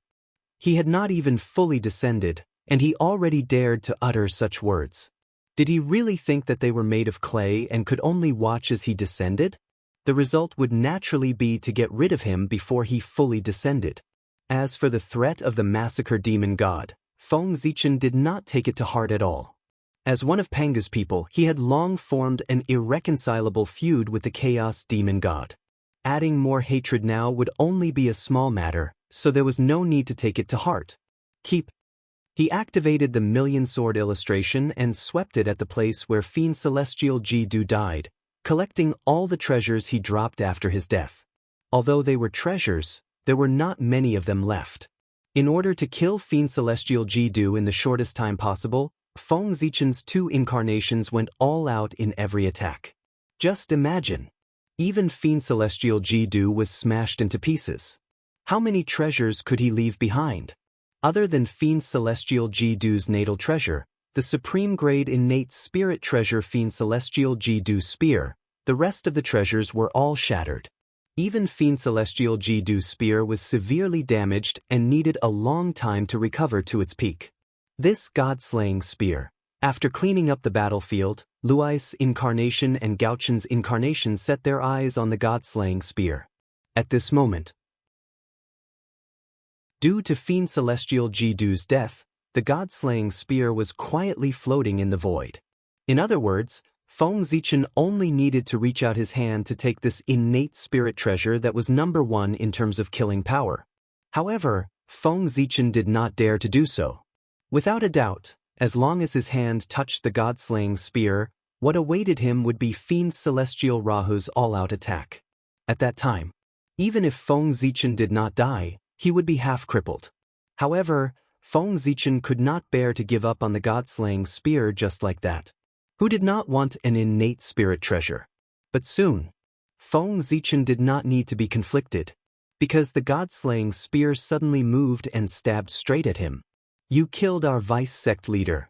He had not even fully descended, and he already dared to utter such words. Did he really think that they were made of clay and could only watch as he descended? The result would naturally be to get rid of him before he fully descended. As for the threat of the Massacre Demon God, Feng Zichen did not take it to heart at all. As one of Panga's people, he had long formed an irreconcilable feud with the Chaos Demon God. Adding more hatred now would only be a small matter, so there was no need to take it to heart. He activated the million sword illustration and swept it at the place where Fiend Celestial Ji-do died, collecting all the treasures he dropped after his death. Although they were treasures, there were not many of them left. In order to kill Fiend Celestial Ji-do in the shortest time possible, Feng Zichen's two incarnations went all out in every attack. Just imagine. Even Fiend Celestial Ji-do was smashed into pieces. How many treasures could he leave behind? Other than Fiend Celestial Ji-do's natal treasure, the supreme grade innate spirit treasure Fiend Celestial Ji-do spear, the rest of the treasures were all shattered. Even Fiend Celestial Ji-do's spear was severely damaged and needed a long time to recover to its peak. This god-slaying spear. After cleaning up the battlefield, Luais' incarnation and Gao-chen's incarnation set their eyes on the god-slaying spear. At this moment, due to Fiend Celestial Ji-do's death, the god-slaying spear was quietly floating in the void. In other words, Feng Zichen only needed to reach out his hand to take this innate spirit treasure that was number one in terms of killing power. However, Feng Zichen did not dare to do so. Without a doubt, as long as his hand touched the god-slaying spear, what awaited him would be Fiend Celestial Rahu's all-out attack. At that time, even if Feng Zichen did not die, he would be half-crippled. However, Feng Zichen could not bear to give up on the god-slaying spear just like that. Who did not want an innate spirit treasure? But soon, Feng Zichen did not need to be conflicted, because the god-slaying spear suddenly moved and stabbed straight at him. You killed our vice sect leader.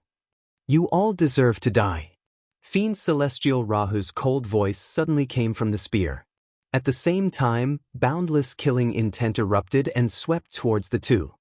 You all deserve to die. Fiend Celestial Rahu's cold voice suddenly came from the spear. At the same time, boundless killing intent erupted and swept towards the two.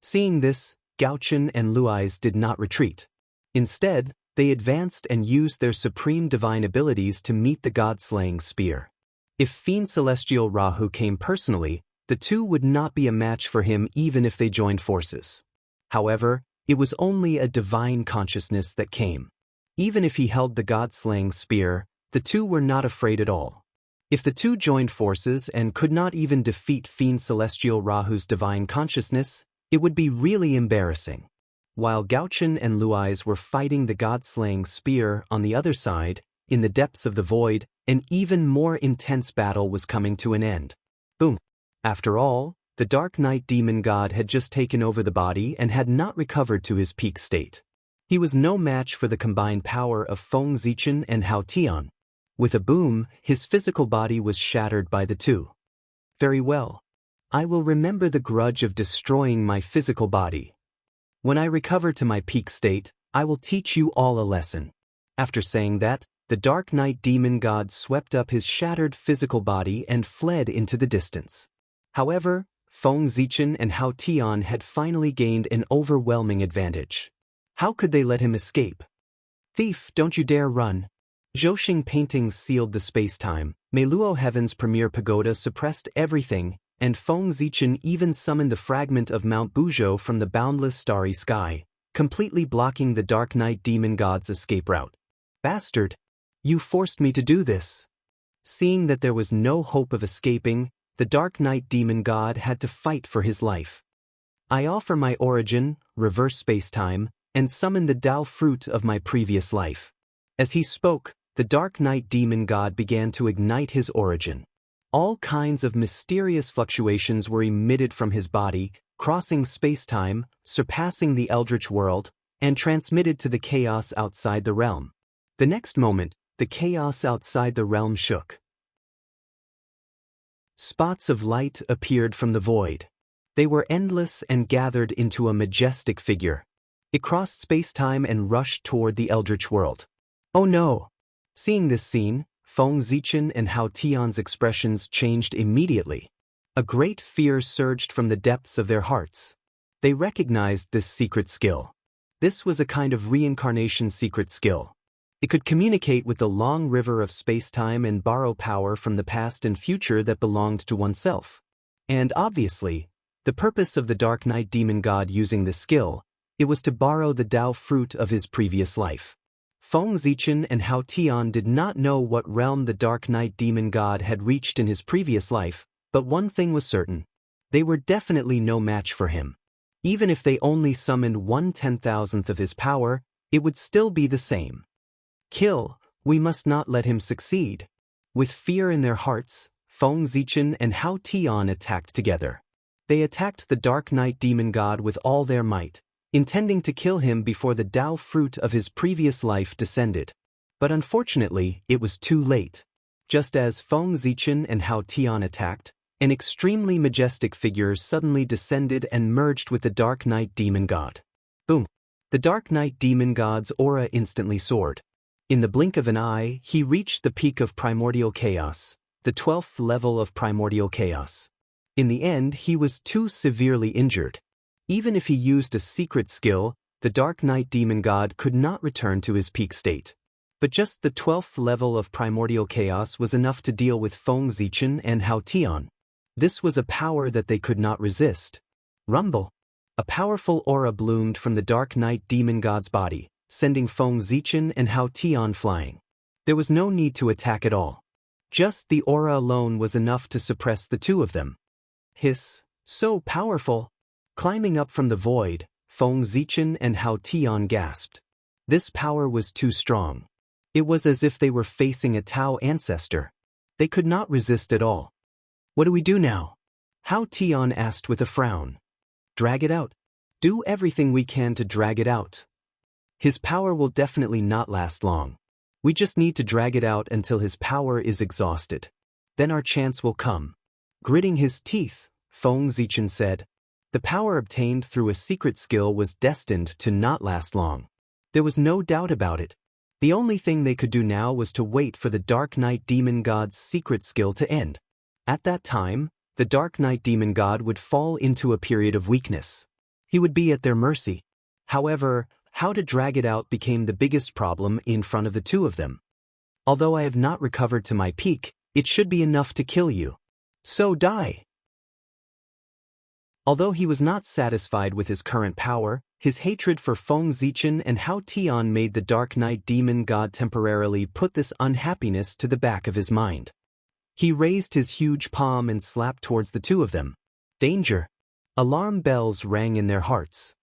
Seeing this, Gao-chen and Luais did not retreat. Instead, they advanced and used their supreme divine abilities to meet the god-slaying spear. If Fiend Celestial Rahu came personally, the two would not be a match for him even if they joined forces. However, it was only a divine consciousness that came. Even if he held the god-slaying spear, the two were not afraid at all. If the two joined forces and could not even defeat Fiend Celestial Rahu's divine consciousness, it would be really embarrassing. While Gaochen and Luais were fighting the god-slaying spear on the other side, in the depths of the void, an even more intense battle was coming to an end. Boom. After all, the Dark Knight demon god had just taken over the body and had not recovered to his peak state. He was no match for the combined power of Feng Zichen and Hao Tian. With a boom, his physical body was shattered by the two. Very well. I will remember the grudge of destroying my physical body. When I recover to my peak state, I will teach you all a lesson. After saying that, the Dark Knight demon god swept up his shattered physical body and fled into the distance. However, Feng Zichen and Hao Tian had finally gained an overwhelming advantage. How could they let him escape? Thief, don't you dare run. Zhouxing paintings sealed the space-time, Meiluo Heaven's premier pagoda suppressed everything, and Feng Zichen even summoned the fragment of Mount Buzhou from the boundless starry sky, completely blocking the Dark Knight demon god's escape route. Bastard! You forced me to do this. Seeing that there was no hope of escaping, the Dark Knight demon god had to fight for his life. I offer my origin, reverse space-time, and summon the Tao fruit of my previous life. As he spoke, the Dark Knight demon god began to ignite his origin. All kinds of mysterious fluctuations were emitted from his body, crossing space-time, surpassing the eldritch world, and transmitted to the chaos outside the realm. The next moment, the chaos outside the realm shook. Spots of light appeared from the void. They were endless and gathered into a majestic figure. It crossed space-time and rushed toward the eldritch world. Oh no! Seeing this scene, Feng Zichen and Hao Tian's expressions changed immediately. A great fear surged from the depths of their hearts. They recognized this secret skill. This was a kind of reincarnation secret skill. It could communicate with the long river of space-time and borrow power from the past and future that belonged to oneself. And obviously, the purpose of the Dark Knight demon god using this skill, it was to borrow the Tao fruit of his previous life. Feng Zichen and Hao Tian did not know what realm the Dark Knight demon god had reached in his previous life, but one thing was certain. They were definitely no match for him. Even if they only summoned 1/10,000th of his power, it would still be the same. Kill, we must not let him succeed. With fear in their hearts, Feng Zichen and Hao Tian attacked together. They attacked the Dark Knight demon god with all their might, intending to kill him before the Tao fruit of his previous life descended. But unfortunately, it was too late. Just as Feng Zichen and Hao Tian attacked, an extremely majestic figure suddenly descended and merged with the Dark Knight demon god. Boom! The Dark Knight demon god's aura instantly soared. In the blink of an eye, he reached the peak of primordial chaos, the 12th level of primordial chaos. In the end, he was too severely injured. Even if he used a secret skill, the Dark Knight demon god could not return to his peak state. But just the 12th level of primordial chaos was enough to deal with Feng Zichen and Hao Tian. This was a power that they could not resist. Rumble! A powerful aura bloomed from the Dark Knight demon god's body, sending Feng Zichen and Hao Tian flying. There was no need to attack at all. Just the aura alone was enough to suppress the two of them. Hiss! So powerful! Climbing up from the void, Feng Zichen and Hao Tian gasped. This power was too strong. It was as if they were facing a Tao ancestor. They could not resist at all. What do we do now? Hao Tian asked with a frown. Drag it out. Do everything we can to drag it out. His power will definitely not last long. We just need to drag it out until his power is exhausted. Then our chance will come. Gritting his teeth, Feng Zichen said. The power obtained through a secret skill was destined to not last long. There was no doubt about it. The only thing they could do now was to wait for the Dark Knight demon god's secret skill to end. At that time, the Dark Knight demon god would fall into a period of weakness. He would be at their mercy. However, how to drag it out became the biggest problem in front of the two of them. Although I have not recovered to my peak, it should be enough to kill you. So die! Although he was not satisfied with his current power, his hatred for Feng Zichen and Hao Tian made the Dark Knight demon god temporarily put this unhappiness to the back of his mind. He raised his huge palm and slapped towards the two of them. Danger! Alarm bells rang in their hearts.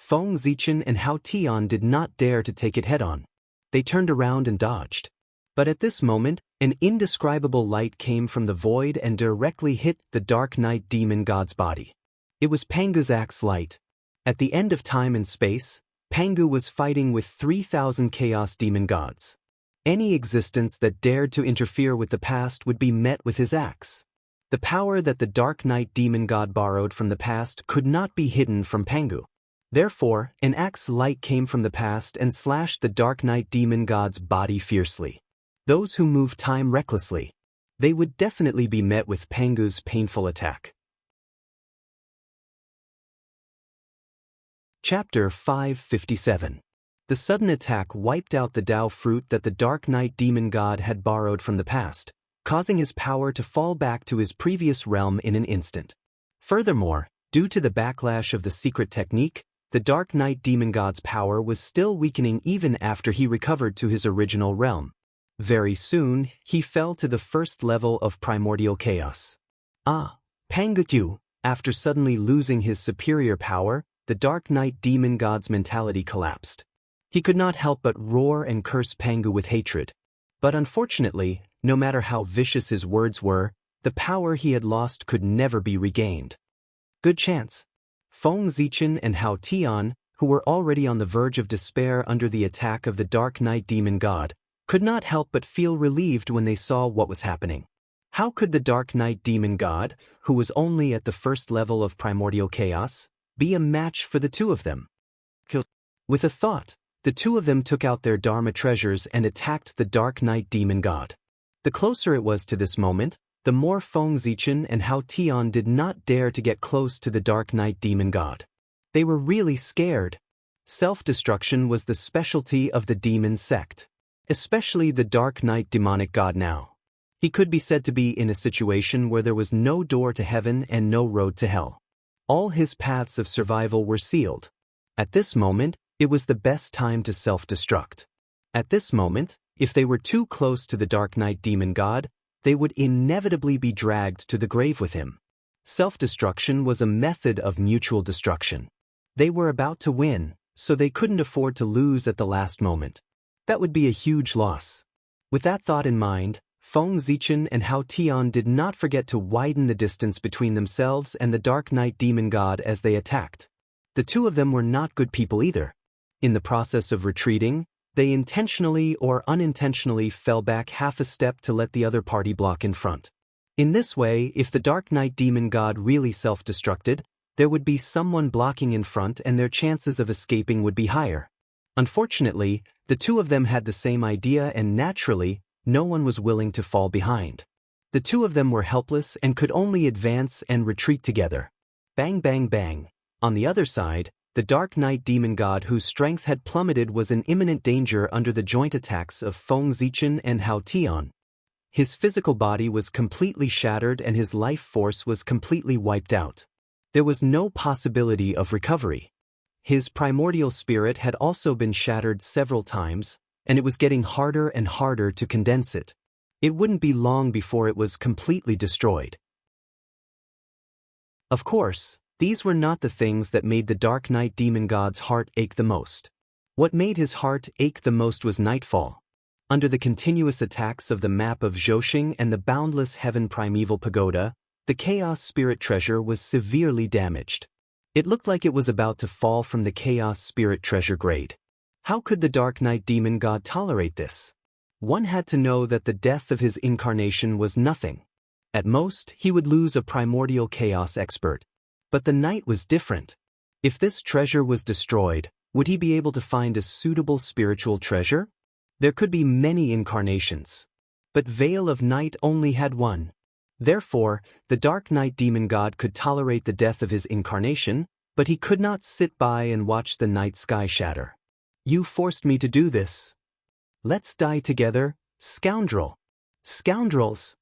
Feng Zichen and Hao Tian did not dare to take it head-on. They turned around and dodged. But at this moment, an indescribable light came from the void and directly hit the Dark Knight demon god's body. It was Pangu's axe light. At the end of time and space, Pangu was fighting with 3,000 chaos demon gods. Any existence that dared to interfere with the past would be met with his axe. The power that the Dark Knight demon god borrowed from the past could not be hidden from Pangu. Therefore, an axe light came from the past and slashed the Dark Knight demon god's body fiercely. Those who move time recklessly, they would definitely be met with Pangu's painful attack. Chapter 557. The sudden attack wiped out the Dao fruit that the Dark Knight demon god had borrowed from the past, causing his power to fall back to his previous realm in an instant. Furthermore, due to the backlash of the secret technique, the Dark Knight demon god's power was still weakening even after he recovered to his original realm. Very soon, he fell to the first level of primordial chaos. Pangu, after suddenly losing his superior power, the Dark Knight demon god's mentality collapsed. He could not help but roar and curse Pangu with hatred. But unfortunately, no matter how vicious his words were, the power he had lost could never be regained. Good chance. Feng Zichen and Hao Tian, who were already on the verge of despair under the attack of the Dark Knight demon god, could not help but feel relieved when they saw what was happening. How could the Dark Knight demon god, who was only at the first level of primordial chaos, be a match for the two of them? With a thought, the two of them took out their Dharma treasures and attacked the Dark Knight demon god. The closer it was to this moment, the more Feng Zichen and Hao Tian did not dare to get close to the Dark Knight demon god. They were really scared. Self-destruction was the specialty of the demon sect. Especially the Dark Knight demonic god now. He could be said to be in a situation where there was no door to heaven and no road to hell. All his paths of survival were sealed. At this moment, it was the best time to self-destruct. At this moment, if they were too close to the Dark Knight demon god, they would inevitably be dragged to the grave with him. Self-destruction was a method of mutual destruction. They were about to win, so they couldn't afford to lose at the last moment. That would be a huge loss. With that thought in mind, Feng Zichen and Hao Tian did not forget to widen the distance between themselves and the Dark Knight demon god as they attacked. The two of them were not good people either. In the process of retreating, they intentionally or unintentionally fell back half a step to let the other party block in front. In this way, if the Dark Knight demon god really self-destructed, there would be someone blocking in front and their chances of escaping would be higher. Unfortunately, the two of them had the same idea and naturally, no one was willing to fall behind. The two of them were helpless and could only advance and retreat together. Bang bang bang. On the other side, the Dark Knight demon god whose strength had plummeted was in imminent danger under the joint attacks of Feng Zichen and Hao Tian. His physical body was completely shattered and his life force was completely wiped out. There was no possibility of recovery. His primordial spirit had also been shattered several times, and it was getting harder and harder to condense it. It wouldn't be long before it was completely destroyed. Of course, these were not the things that made the Dark Knight demon god's heart ache the most. What made his heart ache the most was nightfall. Under the continuous attacks of the map of Zhousing and the boundless heaven primeval pagoda, the Chaos Spirit treasure was severely damaged. It looked like it was about to fall from the Chaos Spirit treasure grade. How could the Dark Knight demon god tolerate this? One had to know that the death of his incarnation was nothing. At most, he would lose a primordial chaos expert. But the night was different. If this treasure was destroyed, would he be able to find a suitable spiritual treasure? There could be many incarnations. But Veil of Night only had one. Therefore, the Dark Knight demon god could tolerate the death of his incarnation, but he could not sit by and watch the night sky shatter. You forced me to do this. Let's die together, scoundrel. Scoundrels!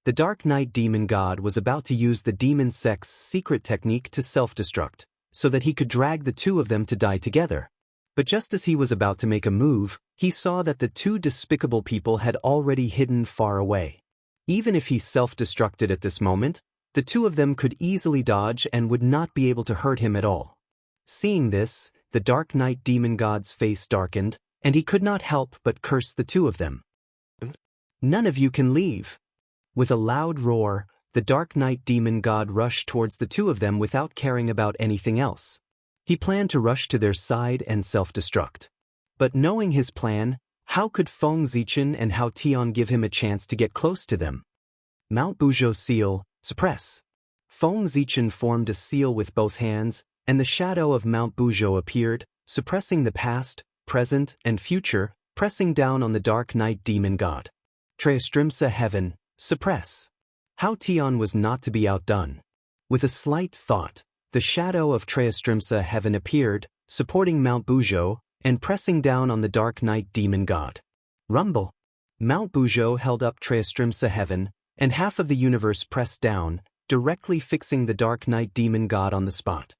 The Dark Knight demon god was about to use the demon sect's secret technique to self-destruct, so that he could drag the two of them to die together. But just as he was about to make a move, he saw that the two despicable people had already hidden far away. Even if he self-destructed at this moment, the two of them could easily dodge and would not be able to hurt him at all. Seeing this, the Dark Knight demon god's face darkened, and he could not help but curse the two of them. "None of you can leave." With a loud roar, the Dark Knight demon god rushed towards the two of them without caring about anything else. He planned to rush to their side and self-destruct. But knowing his plan, how could Feng Zichen and Hao Tian give him a chance to get close to them? Mount Buzhou seal, suppress. Feng Zichen formed a seal with both hands, and the shadow of Mount Buzhou appeared, suppressing the past, present, and future, pressing down on the Dark Knight demon god. Treastrimsa heaven, suppress. Hao Tian was not to be outdone. With a slight thought, the shadow of Treastrimsa heaven appeared, supporting Mount Buzhou, and pressing down on the Dark Knight demon god. Rumble. Mount Buzhou held up Treastrimsa heaven, and half of the universe pressed down, directly fixing the Dark Knight demon god on the spot.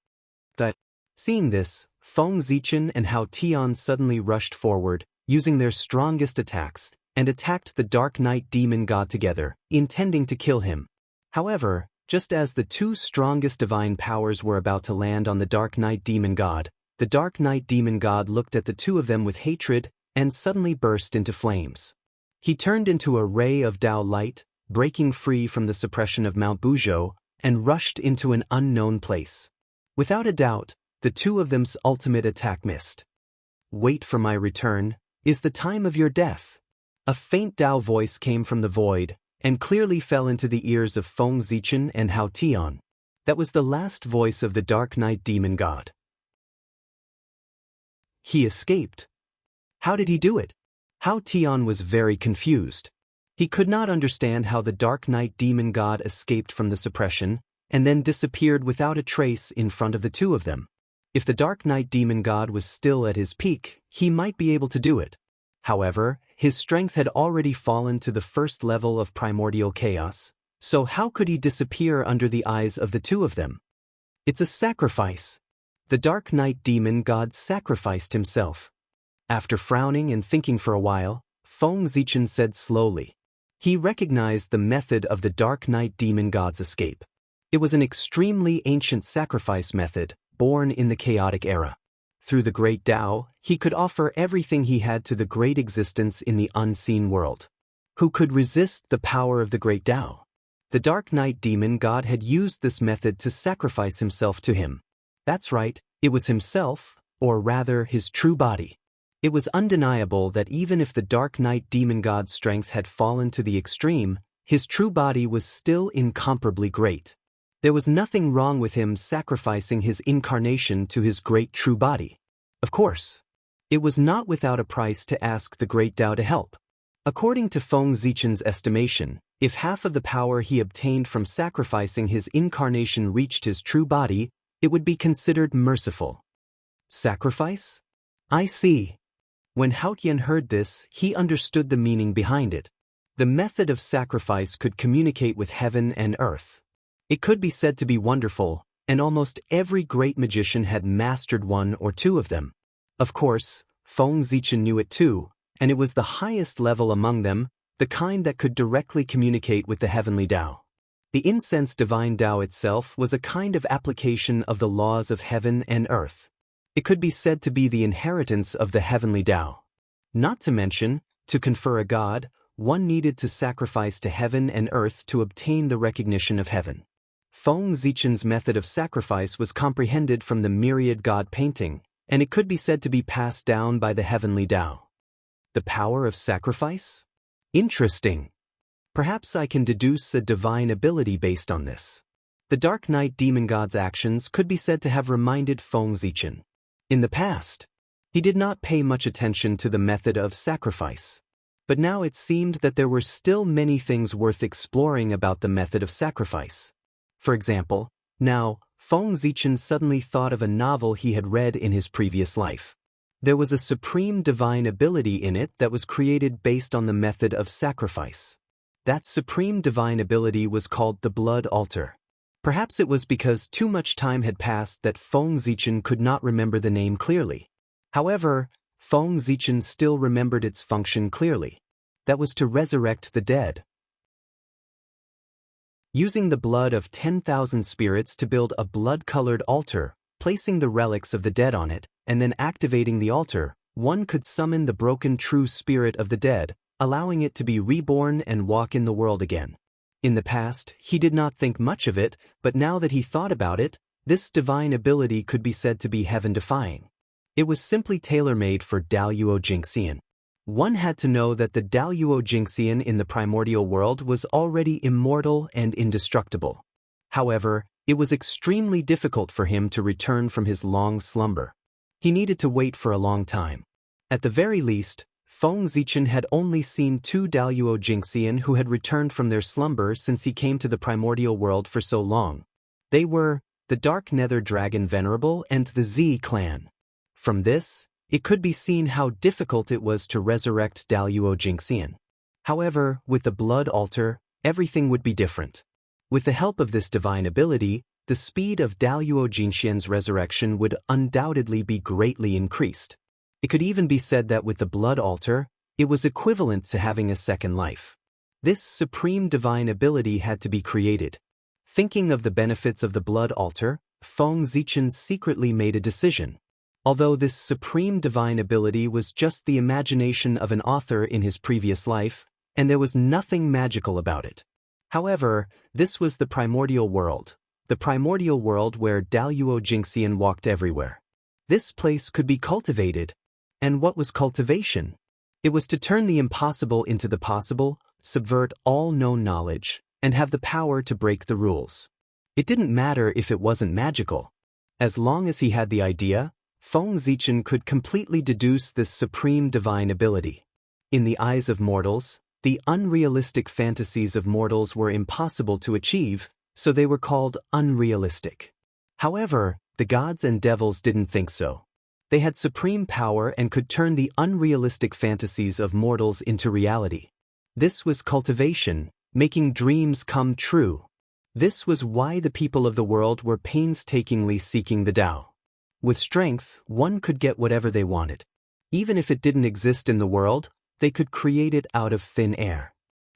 Seeing this, Feng Zichen and Hao Tian suddenly rushed forward, using their strongest attacks, and attacked the Dark Knight demon god together, intending to kill him. However, just as the two strongest divine powers were about to land on the Dark Knight demon god, the Dark Knight demon god looked at the two of them with hatred, and suddenly burst into flames. He turned into a ray of Dao light, breaking free from the suppression of Mount Buzhou, and rushed into an unknown place. Without a doubt, the two of them's ultimate attack missed. "Wait for my return, is the time of your death." A faint Dao voice came from the void, and clearly fell into the ears of Feng Zichen and Hao Tian. That was the last voice of the Dark Knight demon god. He escaped. How did he do it? Hao Tian was very confused. He could not understand how the Dark Knight demon god escaped from the suppression, and then disappeared without a trace in front of the two of them. If the Dark Knight demon god was still at his peak, he might be able to do it. However, his strength had already fallen to the first level of primordial chaos, so how could he disappear under the eyes of the two of them? It's a sacrifice. The Dark Knight demon god sacrificed himself. After frowning and thinking for a while, Feng Zichen said slowly. He recognized the method of the Dark Knight demon god's escape. It was an extremely ancient sacrifice method, born in the chaotic era. Through the great Tao, he could offer everything he had to the great existence in the unseen world. Who could resist the power of the great Tao? The Dark Knight demon god had used this method to sacrifice himself to him. That's right, it was himself, or rather his true body. It was undeniable that even if the Dark Knight demon god's strength had fallen to the extreme, his true body was still incomparably great. There was nothing wrong with him sacrificing his incarnation to his great true body. Of course, it was not without a price to ask the great Tao to help. According to Feng Zichen's estimation, if half of the power he obtained from sacrificing his incarnation reached his true body, it would be considered merciful. Sacrifice? I see. When Hao Tian heard this, he understood the meaning behind it. The method of sacrifice could communicate with heaven and earth. It could be said to be wonderful, and almost every great magician had mastered one or two of them. Of course, Feng Zichen knew it too, and it was the highest level among them, the kind that could directly communicate with the heavenly Tao. The incense divine Tao itself was a kind of application of the laws of heaven and earth. It could be said to be the inheritance of the heavenly Tao. Not to mention, to confer a god, one needed to sacrifice to heaven and earth to obtain the recognition of heaven. Feng Zichen's method of sacrifice was comprehended from the myriad god painting, and it could be said to be passed down by the heavenly Tao. The power of sacrifice? Interesting. Perhaps I can deduce a divine ability based on this. The Dark Knight demon god's actions could be said to have reminded Feng Zichen. In the past, he did not pay much attention to the method of sacrifice. But now it seemed that there were still many things worth exploring about the method of sacrifice. For example, now, Feng Zichen suddenly thought of a novel he had read in his previous life. There was a supreme divine ability in it that was created based on the method of sacrifice. That supreme divine ability was called the Blood Altar. Perhaps it was because too much time had passed that Feng Zichen could not remember the name clearly. However, Feng Zichen still remembered its function clearly. That was to resurrect the dead. Using the blood of 10,000 spirits to build a blood-colored altar, Placing the relics of the dead on it, and then activating the altar, one could summon the broken true spirit of the dead, allowing it to be reborn and walk in the world again. In the past, he did not think much of it, but now that he thought about it, this divine ability could be said to be heaven-defying. It was simply tailor-made for Daluo Jinxian. One had to know that the Daluo Jinxian in the primordial world was already immortal and indestructible. However, it was extremely difficult for him to return from his long slumber. He needed to wait for a long time. At the very least, Feng Zichen had only seen 2 Daluo Jinxian who had returned from their slumber since he came to the primordial world for so long. They were the Dark Nether Dragon Venerable and the Z clan. From this, it could be seen how difficult it was to resurrect Daluo Jinxian. However, with the blood altar, everything would be different. With the help of this divine ability, the speed of Daluo Jinxian's resurrection would undoubtedly be greatly increased. It could even be said that with the blood altar, it was equivalent to having a second life. This supreme divine ability had to be created. Thinking of the benefits of the blood altar, Feng Zichen secretly made a decision. Although this supreme divine ability was just the imagination of an author in his previous life, and there was nothing magical about it. However, this was the primordial world where Daluo Jinxian walked everywhere. This place could be cultivated. And what was cultivation? It was to turn the impossible into the possible, subvert all known knowledge, and have the power to break the rules. It didn't matter if it wasn't magical. As long as he had the idea, Feng Zichen could completely deduce this supreme divine ability. In the eyes of mortals, the unrealistic fantasies of mortals were impossible to achieve, so they were called unrealistic. However, the gods and devils didn't think so. They had supreme power and could turn the unrealistic fantasies of mortals into reality. This was cultivation, making dreams come true. This was why the people of the world were painstakingly seeking the Tao. With strength, one could get whatever they wanted. Even if it didn't exist in the world, they could create it out of thin air.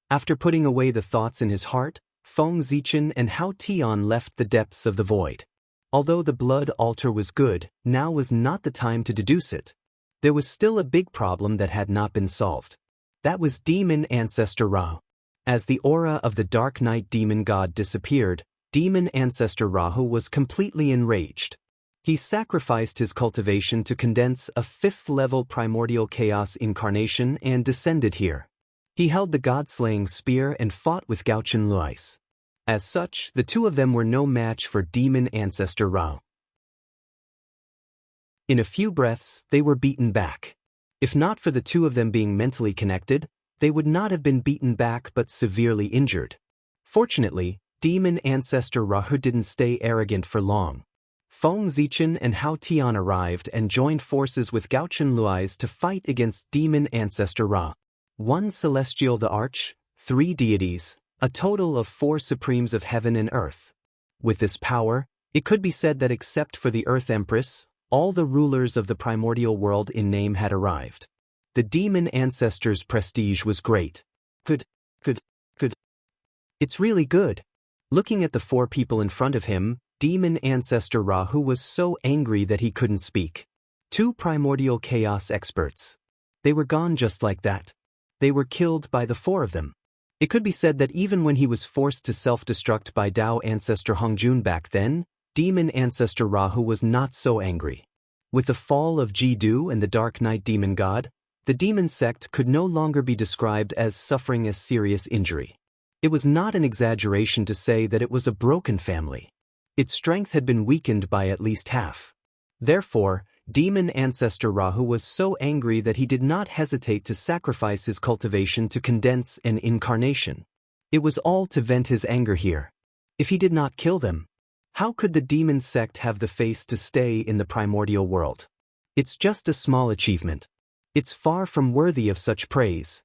After putting away the thoughts in his heart, Feng Zichen and Hao Tian left the depths of the void. Although the blood altar was good, now was not the time to deduce it. There was still a big problem that had not been solved. That was Demon Ancestor Ra. As the aura of the Dark Knight Demon God disappeared, Demon Ancestor Rahu was completely enraged. He sacrificed his cultivation to condense a 5th-level primordial chaos incarnation and descended here. He held the god-slaying spear and fought with Gaochen Luis. As such, the two of them were no match for Demon Ancestor Ra. In a few breaths, they were beaten back. If not for the two of them being mentally connected, they would not have been beaten back but severely injured. Fortunately, Demon Ancestor Rahu didn't stay arrogant for long. Feng Zichen and Hao Tian arrived and joined forces with Gaochen Luis to fight against Demon Ancestor Ra. 1 Celestial the Arch, 3 deities, a total of 4 supremes of heaven and earth. With this power, it could be said that except for the Earth Empress, all the rulers of the primordial world in name had arrived. The demon ancestor's prestige was great. Good. It's really good. Looking at the 4 people in front of him, Demon Ancestor Rahu was so angry that he couldn't speak. 2 primordial chaos experts. They were gone just like that. They were killed by the 4 of them. It could be said that even when he was forced to self-destruct by Dao Ancestor Hongjun back then, Demon Ancestor Rahu was not so angry. With the fall of Jidu and the Dark Knight Demon God, the demon sect could no longer be described as suffering a serious injury. It was not an exaggeration to say that it was a broken family. Its strength had been weakened by at least half. Therefore, Demon Ancestor Rahu was so angry that he did not hesitate to sacrifice his cultivation to condense an incarnation. It was all to vent his anger here. If he did not kill them, how could the demon sect have the face to stay in the primordial world? It's just a small achievement. It's far from worthy of such praise.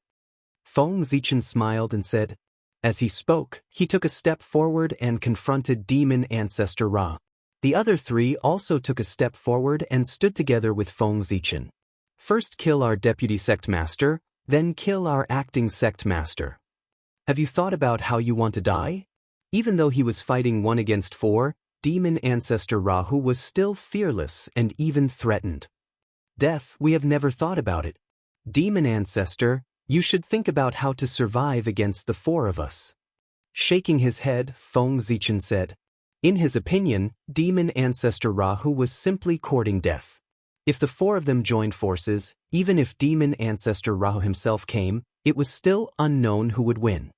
Feng Zichen smiled and said. As he spoke, he took a step forward and confronted Demon Ancestor Ra. The other 3 also took a step forward and stood together with Feng Zichen. First kill our deputy sect master, then kill our acting sect master. Have you thought about how you want to die? Even though he was fighting 1 against 4, demon ancestor Rahu was still fearless and even threatened. Death, we have never thought about it. Demon ancestor, you should think about how to survive against the four of us. Shaking his head, Feng Zichen said. In his opinion, demon ancestor Rahu was simply courting death. If the four of them joined forces, even if demon ancestor Rahu himself came, it was still unknown who would win.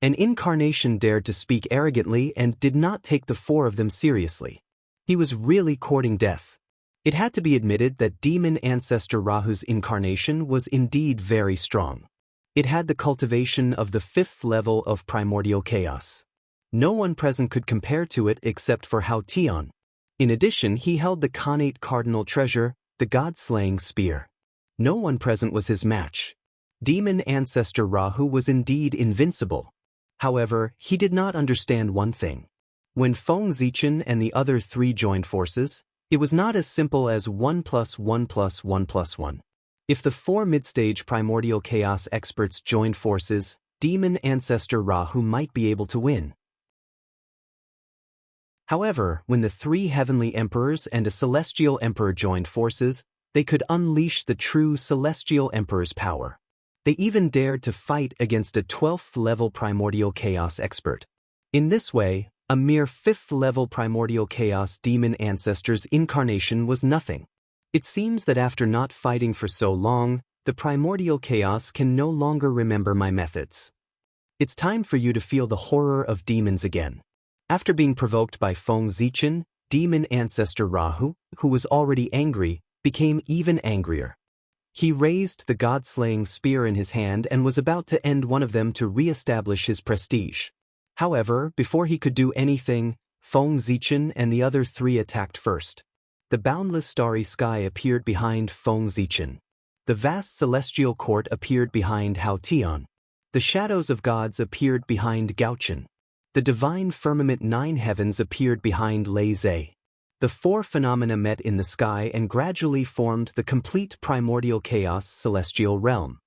An incarnation dared to speak arrogantly and did not take the four of them seriously. He was really courting death. It had to be admitted that demon ancestor Rahu's incarnation was indeed very strong. It had the cultivation of the 5th level of primordial chaos. No one present could compare to it except for Hao Tian. In addition, he held the Khanate cardinal treasure, the god-slaying spear. No one present was his match. Demon ancestor Rahu was indeed invincible. However, he did not understand one thing. When Feng Zichen and the other three joined forces, it was not as simple as 1 + 1 + 1 + 1. If the four mid-stage primordial chaos experts joined forces, demon ancestor Rahu might be able to win. However, when the three heavenly emperors and a celestial emperor joined forces, they could unleash the true celestial emperor's power. They even dared to fight against a 12th-level primordial chaos expert. In this way, a mere 5th-level primordial chaos demon ancestor's incarnation was nothing. It seems that after not fighting for so long, the primordial chaos can no longer remember my methods. It's time for you to feel the horror of demons again. After being provoked by Feng Zichen, demon ancestor Rahu, who was already angry, became even angrier. He raised the god-slaying spear in his hand and was about to end one of them to re-establish his prestige. However, before he could do anything, Feng Zichen and the other three attacked first. The boundless starry sky appeared behind Feng Zichen. The vast celestial court appeared behind Hao Tian. The shadows of gods appeared behind Gaochen. The divine firmament 9 heavens appeared behind Lei Zhe. The four phenomena met in the sky and gradually formed the complete primordial chaos celestial realm.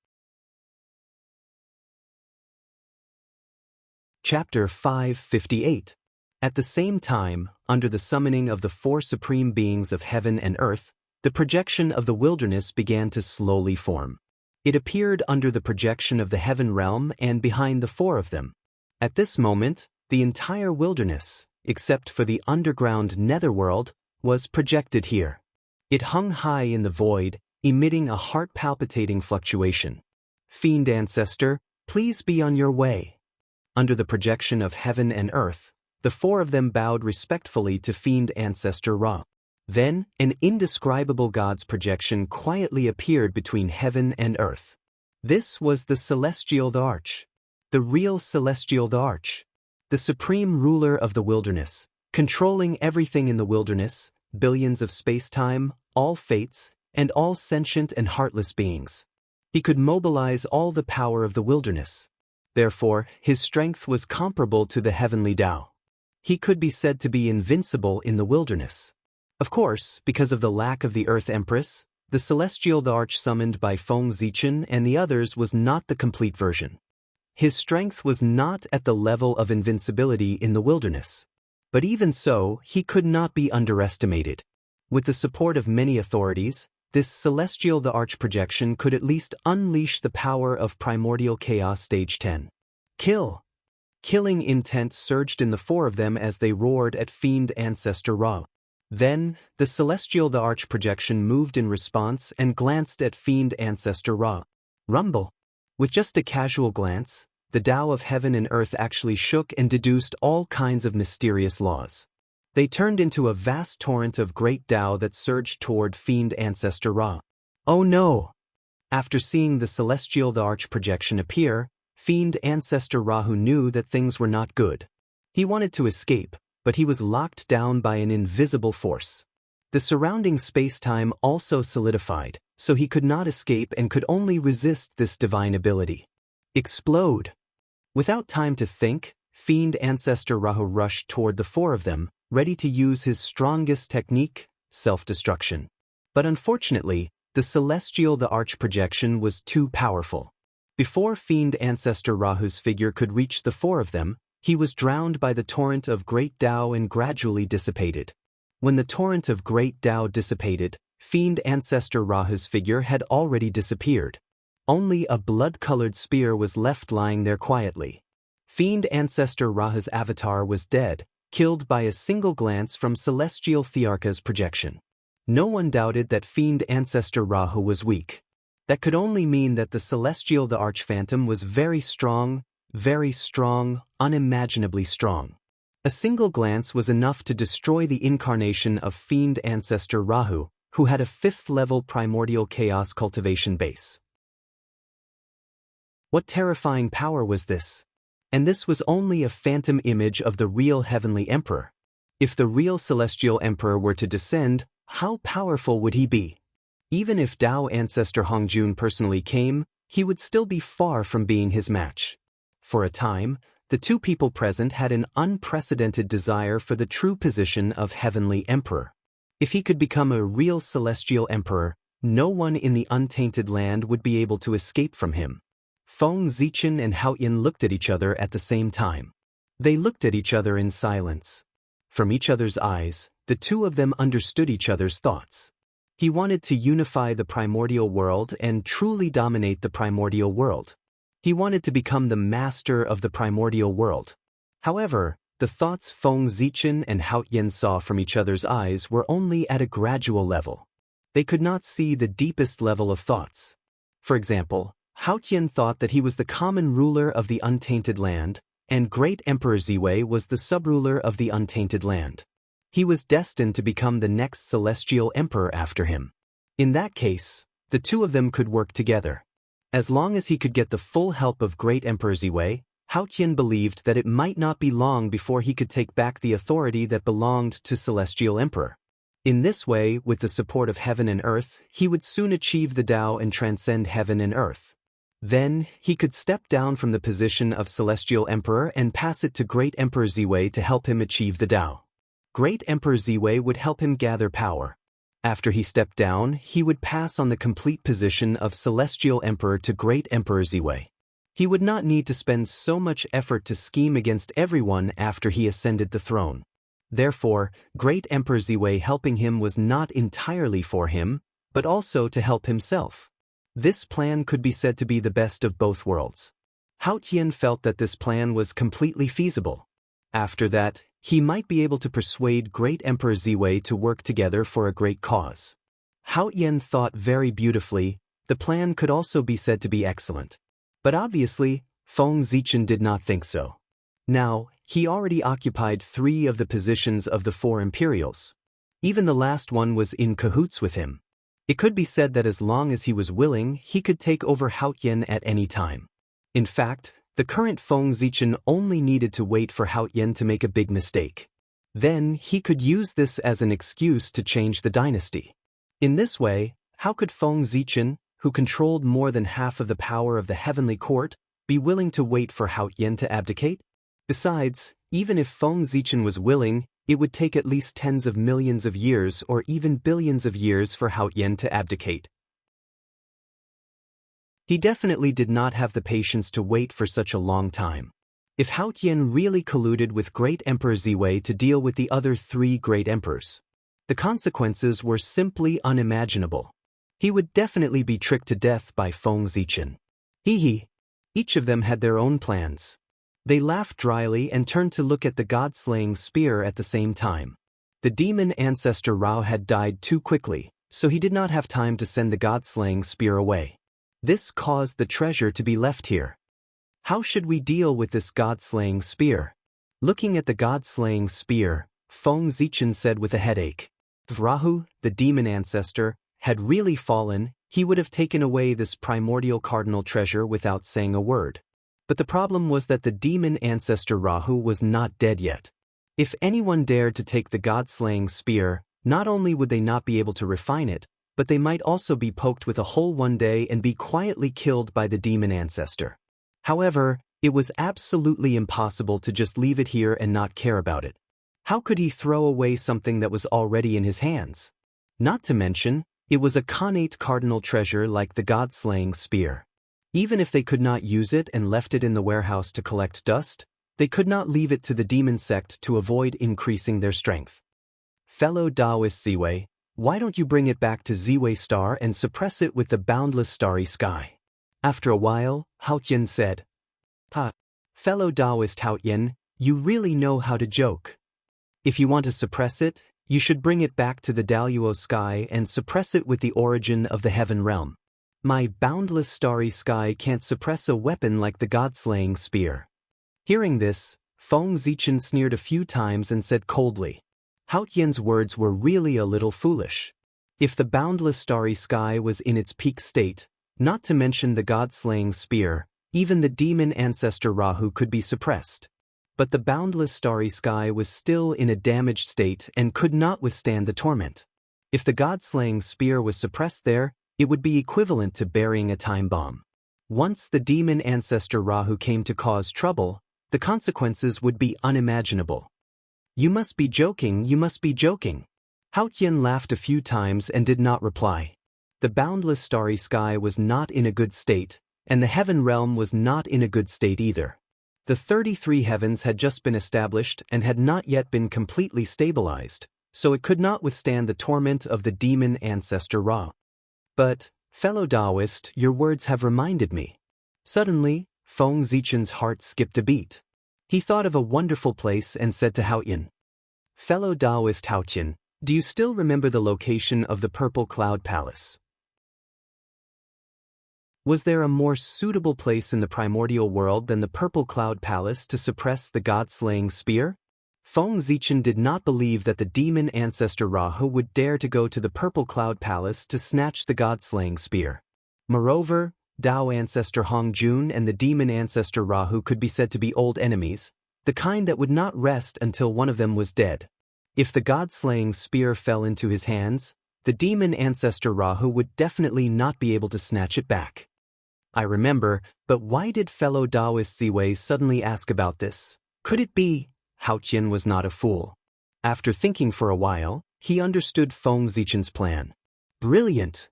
Chapter 558. At the same time, under the summoning of the four supreme beings of heaven and earth, the projection of the wilderness began to slowly form. It appeared under the projection of the heaven realm and behind the four of them. At this moment, the entire wilderness, except for the underground netherworld, was projected here. It hung high in the void, emitting a heart-palpitating fluctuation. Fiend ancestor, please be on your way. Under the projection of heaven and earth, the four of them bowed respectfully to fiend ancestor Ra. Then, an indescribable god's projection quietly appeared between heaven and earth. This was the Celestial the Arch. The real Celestial the Arch. The supreme ruler of the wilderness, controlling everything in the wilderness, billions of space-time, all fates, and all sentient and heartless beings. He could mobilize all the power of the wilderness. Therefore, his strength was comparable to the heavenly Tao. He could be said to be invincible in the wilderness. Of course, because of the lack of the Earth Empress, the Celestial the Arch summoned by Feng Zichen and the others was not the complete version. His strength was not at the level of invincibility in the wilderness. But even so, he could not be underestimated. With the support of many authorities, this Celestial the Arch projection could at least unleash the power of Primordial Chaos Stage 10. Kill! Killing intent surged in the four of them as they roared at Fiend Ancestor Ra. Then, the Celestial the Arch projection moved in response and glanced at Fiend Ancestor Ra. Rumble! With just a casual glance, the Tao of heaven and earth actually shook and deduced all kinds of mysterious laws. They turned into a vast torrent of great Tao that surged toward Fiend Ancestor Ra. Oh no! After seeing the Celestial the Arch projection appear, Fiend Ancestor Rahu knew that things were not good. He wanted to escape, but he was locked down by an invisible force. The surrounding space-time also solidified, so he could not escape and could only resist this divine ability. Explode! Without time to think, Fiend Ancestor Rahu rushed toward the four of them, ready to use his strongest technique, self-destruction. But unfortunately, the Celestial the Arch projection was too powerful. Before Fiend Ancestor Rahu's figure could reach the four of them, He was drowned by the torrent of great Tao and gradually dissipated. When the torrent of great Tao dissipated, fiend ancestor Rahu's figure had already disappeared. Only a blood-colored spear was left lying there quietly. Fiend ancestor Rahu's avatar was dead, killed by a single glance from celestial Thearka's projection. No one doubted that fiend ancestor Rahu was weak. That could only mean that the celestial the Archphantom was very strong, unimaginably strong. A single glance was enough to destroy the incarnation of fiend ancestor Rahu, who had a 5th-level primordial chaos cultivation base. What terrifying power was this? And this was only a phantom image of the real heavenly emperor. If the real celestial emperor were to descend, how powerful would he be? Even if Tao ancestor Hongjun personally came, he would still be far from being his match. For a time, the two people present had an unprecedented desire for the true position of heavenly emperor. If he could become a real celestial emperor, no one in the untainted land would be able to escape from him. Feng Zichen and Hao Yin looked at each other at the same time. They looked at each other in silence. From each other's eyes, the two of them understood each other's thoughts. He wanted to unify the primordial world and truly dominate the primordial world. He wanted to become the master of the primordial world. However, the thoughts Feng Zichen and Hao Yin saw from each other's eyes were only at a gradual level. They could not see the deepest level of thoughts. For example, Hao Yin thought that he was the common ruler of the untainted land, and Great Emperor Ziwei was the subruler of the untainted land. He was destined to become the next celestial emperor after him. In that case, the two of them could work together. As long as he could get the full help of Great Emperor Ziwei, Hao Qian believed that it might not be long before he could take back the authority that belonged to Celestial Emperor. In this way, with the support of heaven and earth, he would soon achieve the Tao and transcend heaven and earth. Then, he could step down from the position of Celestial Emperor and pass it to Great Emperor Ziwei to help him achieve the Tao. Great Emperor Ziwei would help him gather power. After he stepped down, he would pass on the complete position of Celestial Emperor to Great Emperor Ziwei. He would not need to spend so much effort to scheme against everyone after he ascended the throne. Therefore, Great Emperor Ziwei helping him was not entirely for him, but also to help himself. This plan could be said to be the best of both worlds. Hao Qian felt that this plan was completely feasible. After that, he might be able to persuade Great Emperor Ziwei to work together for a great cause. Hao Qian thought very beautifully. The plan could also be said to be excellent. But obviously, Feng Zichen did not think so. Now, he already occupied 3 of the positions of the 4 Imperials. Even the last one was in cahoots with him. It could be said that as long as he was willing, he could take over Hao Qian at any time. In fact, the current Feng Zichen only needed to wait for Hao Qian to make a big mistake. Then, he could use this as an excuse to change the dynasty. In this way, how could Feng Zichen, who controlled more than half of the power of the heavenly court, be willing to wait for Hao Qian to abdicate? Besides, even if Feng Zichen was willing, it would take at least tens of millions of years or even billions of years for Hao Qian to abdicate. He definitely did not have the patience to wait for such a long time. If Hao Qian really colluded with Great Emperor Ziwei to deal with the other 3 great emperors, the consequences were simply unimaginable. He would definitely be tricked to death by Feng Zichen. Each of them had their own plans. They laughed dryly and turned to look at the god-slaying spear at the same time. The demon ancestor Rao had died too quickly, so he did not have time to send the god-slaying spear away. This caused the treasure to be left here. How should we deal with this god-slaying spear? Looking at the god-slaying spear, Feng Zichen said with a headache. If Rahu, the demon ancestor, had really fallen, he would have taken away this primordial cardinal treasure without saying a word. But the problem was that the demon ancestor Rahu was not dead yet. If anyone dared to take the god-slaying spear, not only would they not be able to refine it, but they might also be poked with a hole one day and be quietly killed by the demon ancestor. However, it was absolutely impossible to just leave it here and not care about it. How could he throw away something that was already in his hands? Not to mention, it was a connate cardinal treasure like the god-slaying spear. Even if they could not use it and left it in the warehouse to collect dust, They could not leave it to the demon sect to avoid increasing their strength. Fellow Taoist Ziwei, why don't you bring it back to Ziwei Star and suppress it with the boundless starry sky? After a while, Haotian said. Fellow Taoist Haotian, you really know how to joke. If you want to suppress it, you should bring it back to the Daluo sky and suppress it with the origin of the heaven realm. My boundless starry sky can't suppress a weapon like the god-slaying spear. Hearing this, Feng Zichen sneered a few times and said coldly. Haotian's words were really a little foolish. If the boundless starry sky was in its peak state, not to mention the god-slaying spear, even the demon ancestor Rahu could be suppressed. But the boundless starry sky was still in a damaged state and could not withstand the torment. If the god-slaying spear was suppressed there, it would be equivalent to burying a time bomb. Once the demon ancestor Rahu came to cause trouble, the consequences would be unimaginable. You must be joking, you must be joking. Haotian laughed a few times and did not reply. The boundless starry sky was not in a good state, and the heaven realm was not in a good state either. The 33 heavens had just been established and had not yet been completely stabilized, so it could not withstand the torment of the demon ancestor Ra. But, fellow Taoist, your words have reminded me. Suddenly, Feng Zichen's heart skipped a beat. He thought of a wonderful place and said to Haotian, Fellow Taoist Haotian, do you still remember the location of the Purple Cloud Palace? Was there a more suitable place in the primordial world than the Purple Cloud Palace to suppress the god-slaying spear? Feng Zichen did not believe that the demon ancestor Rahu would dare to go to the Purple Cloud Palace to snatch the god-slaying spear. Moreover, Dao ancestor Hongjun and the demon ancestor Rahu could be said to be old enemies, the kind that would not rest until one of them was dead. If the god-slaying spear fell into his hands, the demon ancestor Rahu would definitely not be able to snatch it back. I remember, but why did fellow Taoist Ziwei suddenly ask about this? Could it be? Haotian was not a fool. After thinking for a while, he understood Feng Zichen's plan. Brilliant!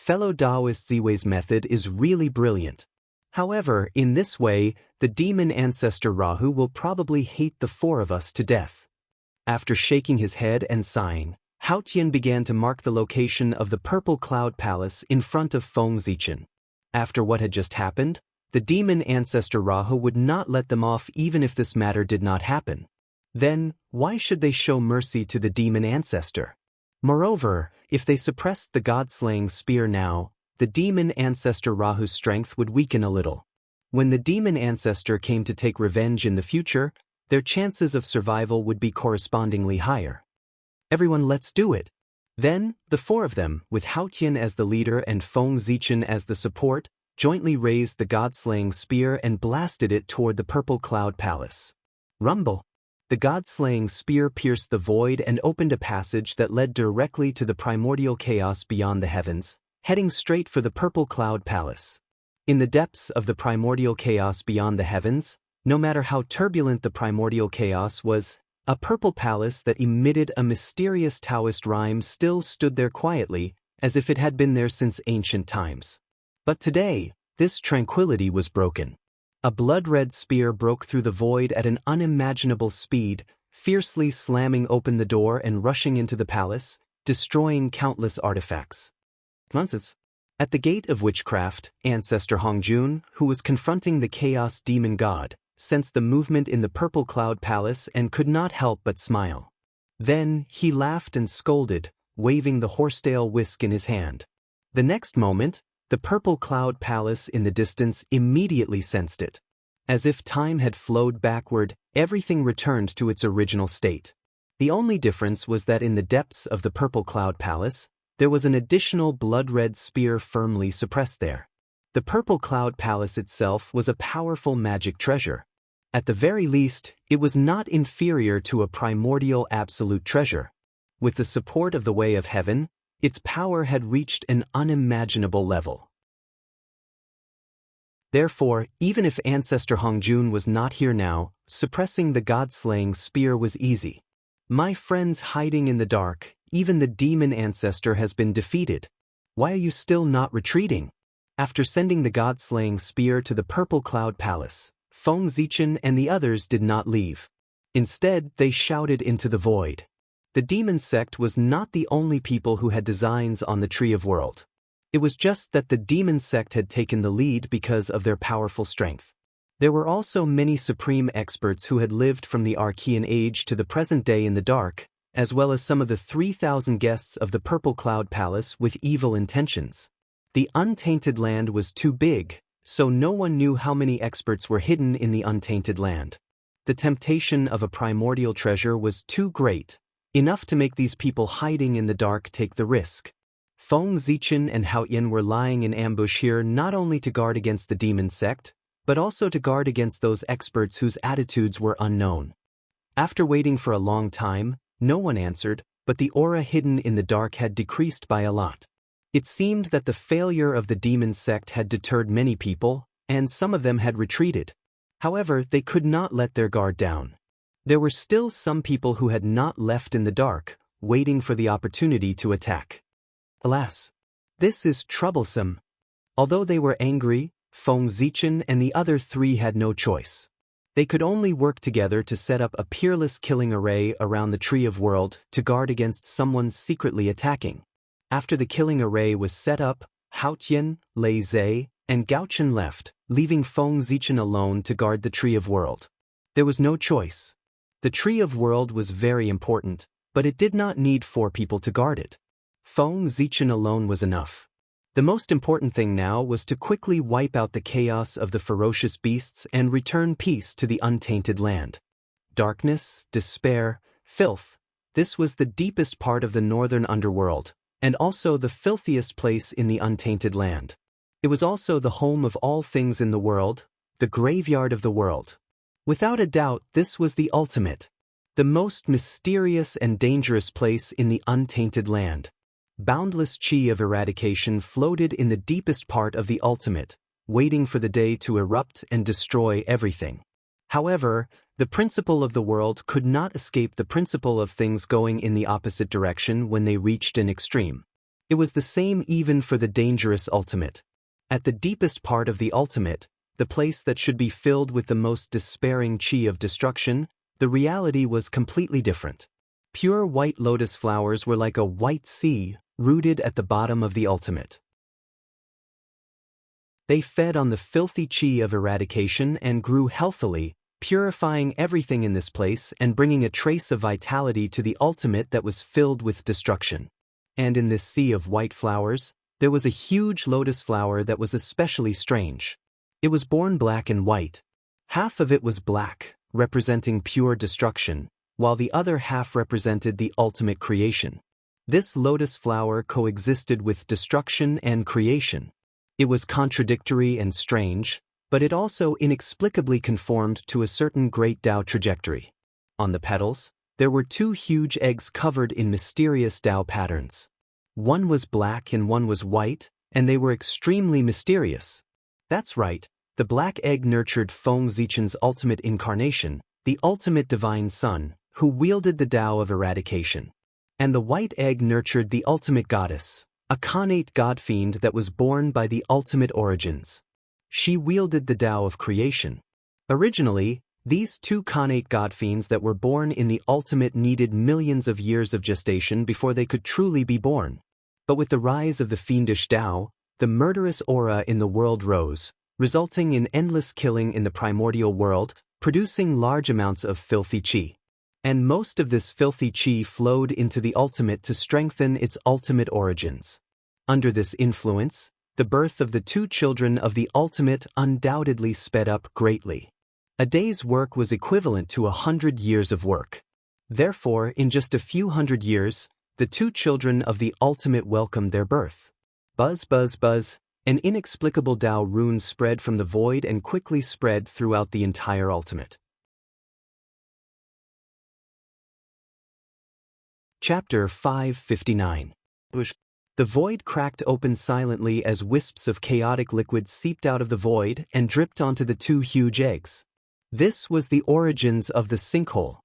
Fellow Taoist Ziwei's method is really brilliant. However, in this way, the demon ancestor Rahu will probably hate the four of us to death. After shaking his head and sighing, Haotian began to mark the location of the Purple Cloud Palace in front of Feng Zichen. After what had just happened, the demon ancestor Rahu would not let them off even if this matter did not happen. Then, why should they show mercy to the demon ancestor? Moreover, if they suppressed the god-slaying spear now, the demon ancestor Rahu's strength would weaken a little. When the demon ancestor came to take revenge in the future, their chances of survival would be correspondingly higher. Everyone, let's do it. Then, the four of them, with Haotian as the leader and Feng Zichen as the support, jointly raised the god-slaying spear and blasted it toward the Purple Cloud Palace. Rumble! The god-slaying spear pierced the void and opened a passage that led directly to the primordial chaos beyond the heavens, heading straight for the Purple Cloud Palace. In the depths of the primordial chaos beyond the heavens, no matter how turbulent the primordial chaos was, a purple palace that emitted a mysterious Taoist rhyme still stood there quietly, as if it had been there since ancient times. But today, this tranquility was broken. A blood-red spear broke through the void at an unimaginable speed, fiercely slamming open the door and rushing into the palace, destroying countless artifacts. Nonsense. At the gate of witchcraft, Ancestor Hongjun, who was confronting the chaos demon god, sensed the movement in the Purple Cloud Palace and could not help but smile. Then, he laughed and scolded, waving the horsetail whisk in his hand. The next moment, the Purple Cloud Palace in the distance immediately sensed it. As if time had flowed backward, everything returned to its original state. The only difference was that in the depths of the Purple Cloud Palace, there was an additional blood-red spear firmly suppressed there. The Purple Cloud Palace itself was a powerful magic treasure. At the very least, it was not inferior to a primordial absolute treasure. With the support of the Way of Heaven, its power had reached an unimaginable level. Therefore, even if Ancestor Hongjun was not here now, suppressing the god-slaying spear was easy. My friends hiding in the dark, even the demon ancestor has been defeated. Why are you still not retreating? After sending the god-slaying spear to the Purple Cloud Palace, Feng Zichen and the others did not leave. Instead, they shouted into the void. The demon sect was not the only people who had designs on the Tree of World. It was just that the demon sect had taken the lead because of their powerful strength. There were also many supreme experts who had lived from the Archean Age to the present day in the dark, as well as some of the 3,000 guests of the Purple Cloud Palace with evil intentions. The untainted land was too big, so no one knew how many experts were hidden in the untainted land. The temptation of a primordial treasure was too great, enough to make these people hiding in the dark take the risk. Feng Zichen and Haoyan were lying in ambush here not only to guard against the demon sect, but also to guard against those experts whose attitudes were unknown. After waiting for a long time, no one answered, but the aura hidden in the dark had decreased by a lot. It seemed that the failure of the demon sect had deterred many people, and some of them had retreated. However, they could not let their guard down. There were still some people who had not left in the dark, waiting for the opportunity to attack. Alas, this is troublesome. Although they were angry, Feng Zichen and the other three had no choice. They could only work together to set up a peerless killing array around the Tree of World to guard against someone secretly attacking. After the killing array was set up, Haotian, Lei Zhe, and Gaochen left, leaving Feng Zichen alone to guard the Tree of World. There was no choice. The Tree of World was very important, but it did not need 4 people to guard it. Feng Zichen alone was enough. The most important thing now was to quickly wipe out the chaos of the ferocious beasts and return peace to the untainted land. Darkness, despair, filth. This was the deepest part of the northern underworld, and also the filthiest place in the untainted land. It was also the home of all things in the world, the graveyard of the world. Without a doubt, this was the ultimate, the most mysterious and dangerous place in the untainted land. Boundless chi of eradication floated in the deepest part of the ultimate, waiting for the day to erupt and destroy everything. However, the principle of the world could not escape the principle of things going in the opposite direction when they reached an extreme. It was the same even for the dangerous ultimate. At the deepest part of the ultimate, the place that should be filled with the most despairing chi of destruction, the reality was completely different. Pure white lotus flowers were like a white sea, rooted at the bottom of the ultimate. They fed on the filthy chi of eradication and grew healthily, purifying everything in this place and bringing a trace of vitality to the ultimate that was filled with destruction. And in this sea of white flowers, there was a huge lotus flower that was especially strange. It was born black and white. Half of it was black, representing pure destruction, while the other half represented the ultimate creation. This lotus flower coexisted with destruction and creation. It was contradictory and strange, but it also inexplicably conformed to a certain great Tao trajectory. On the petals, there were 2 huge eggs covered in mysterious Tao patterns. One was black and one was white, and they were extremely mysterious. That's right, the black egg nurtured Feng Zichen's ultimate incarnation, the ultimate divine son, who wielded the Tao of eradication. And the white egg nurtured the ultimate goddess, a connate god-fiend that was born by the ultimate origins. She wielded the Tao of creation. Originally, these 2 connate god-fiends that were born in the ultimate needed millions of years of gestation before they could truly be born. But with the rise of the fiendish Tao, the murderous aura in the world rose, resulting in endless killing in the primordial world, producing large amounts of filthy chi. And most of this filthy chi flowed into the ultimate to strengthen its ultimate origins. Under this influence, the birth of the 2 children of the ultimate undoubtedly sped up greatly. A day's work was equivalent to 100 years of work. Therefore, in just a few hundred years, the 2 children of the ultimate welcomed their birth. Buzz, buzz, buzz, an inexplicable Tao rune spread from the void and quickly spread throughout the entire ultimate. Chapter 559. The void cracked open silently as wisps of chaotic liquid seeped out of the void and dripped onto the 2 huge eggs. This was the origins of the sinkhole.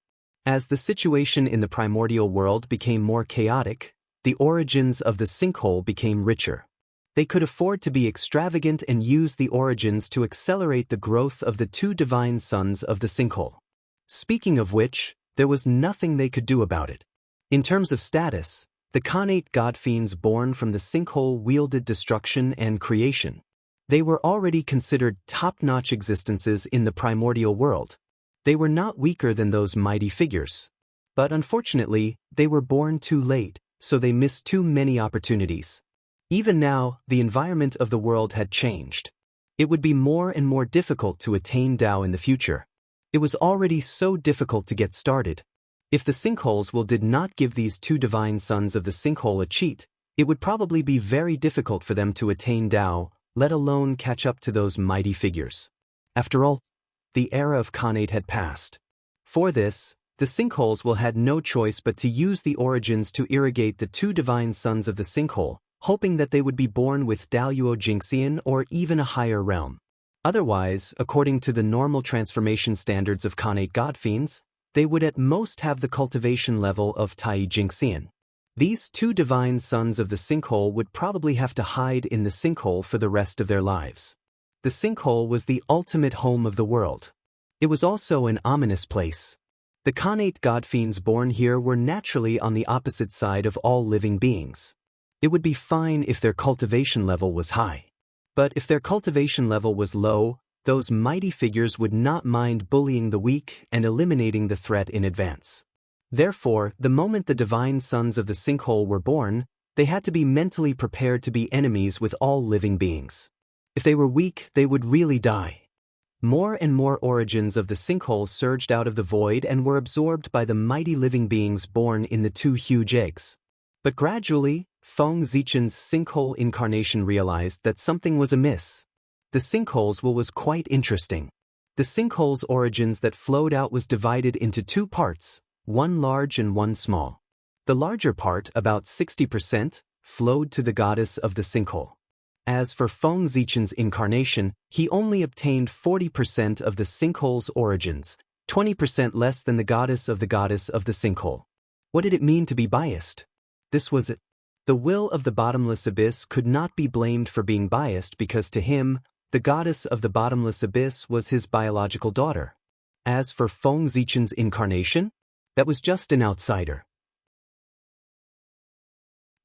As the situation in the primordial world became more chaotic, the origins of the sinkhole became richer. They could afford to be extravagant and use the origins to accelerate the growth of the two divine sons of the sinkhole. Speaking of which, there was nothing they could do about it. In terms of status, the Khanate godfiends born from the sinkhole wielded destruction and creation. They were already considered top-notch existences in the primordial world. They were not weaker than those mighty figures. But unfortunately, they were born too late, so they missed too many opportunities. Even now, the environment of the world had changed. It would be more and more difficult to attain Tao in the future. It was already so difficult to get started. If the sinkholes did not give these two divine sons of the sinkhole a cheat, it would probably be very difficult for them to attain Tao, let alone catch up to those mighty figures. After all, the era of Khanate had passed. For this, the sinkholes had no choice but to use the origins to irrigate the two divine sons of the sinkhole, hoping that they would be born with Daluo Jingxian or even a higher realm. Otherwise, according to the normal transformation standards of Khanate godfiends, they would at most have the cultivation level of Tai Jingxian. These two divine sons of the sinkhole would probably have to hide in the sinkhole for the rest of their lives. The sinkhole was the ultimate home of the world. It was also an ominous place. The Khanate godfiends born here were naturally on the opposite side of all living beings. It would be fine if their cultivation level was high. But if their cultivation level was low, those mighty figures would not mind bullying the weak and eliminating the threat in advance. Therefore, the moment the divine sons of the sinkhole were born, they had to be mentally prepared to be enemies with all living beings. If they were weak, they would really die. More and more origins of the sinkhole surged out of the void and were absorbed by the mighty living beings born in the two huge eggs. But gradually, Feng Zichen's sinkhole incarnation realized that something was amiss. The sinkholes was quite interesting. The sinkhole's origins that flowed out was divided into two parts, one large and one small. The larger part, about 60%, flowed to the goddess of the sinkhole. As for Feng Zichen's incarnation, he only obtained 40% of the sinkhole's origins, 20% less than the goddess of the sinkhole. What did it mean to be biased? This was it. The will of the bottomless abyss could not be blamed for being biased because to him, the goddess of the bottomless abyss was his biological daughter. As for Feng Zichen's incarnation, that was just an outsider.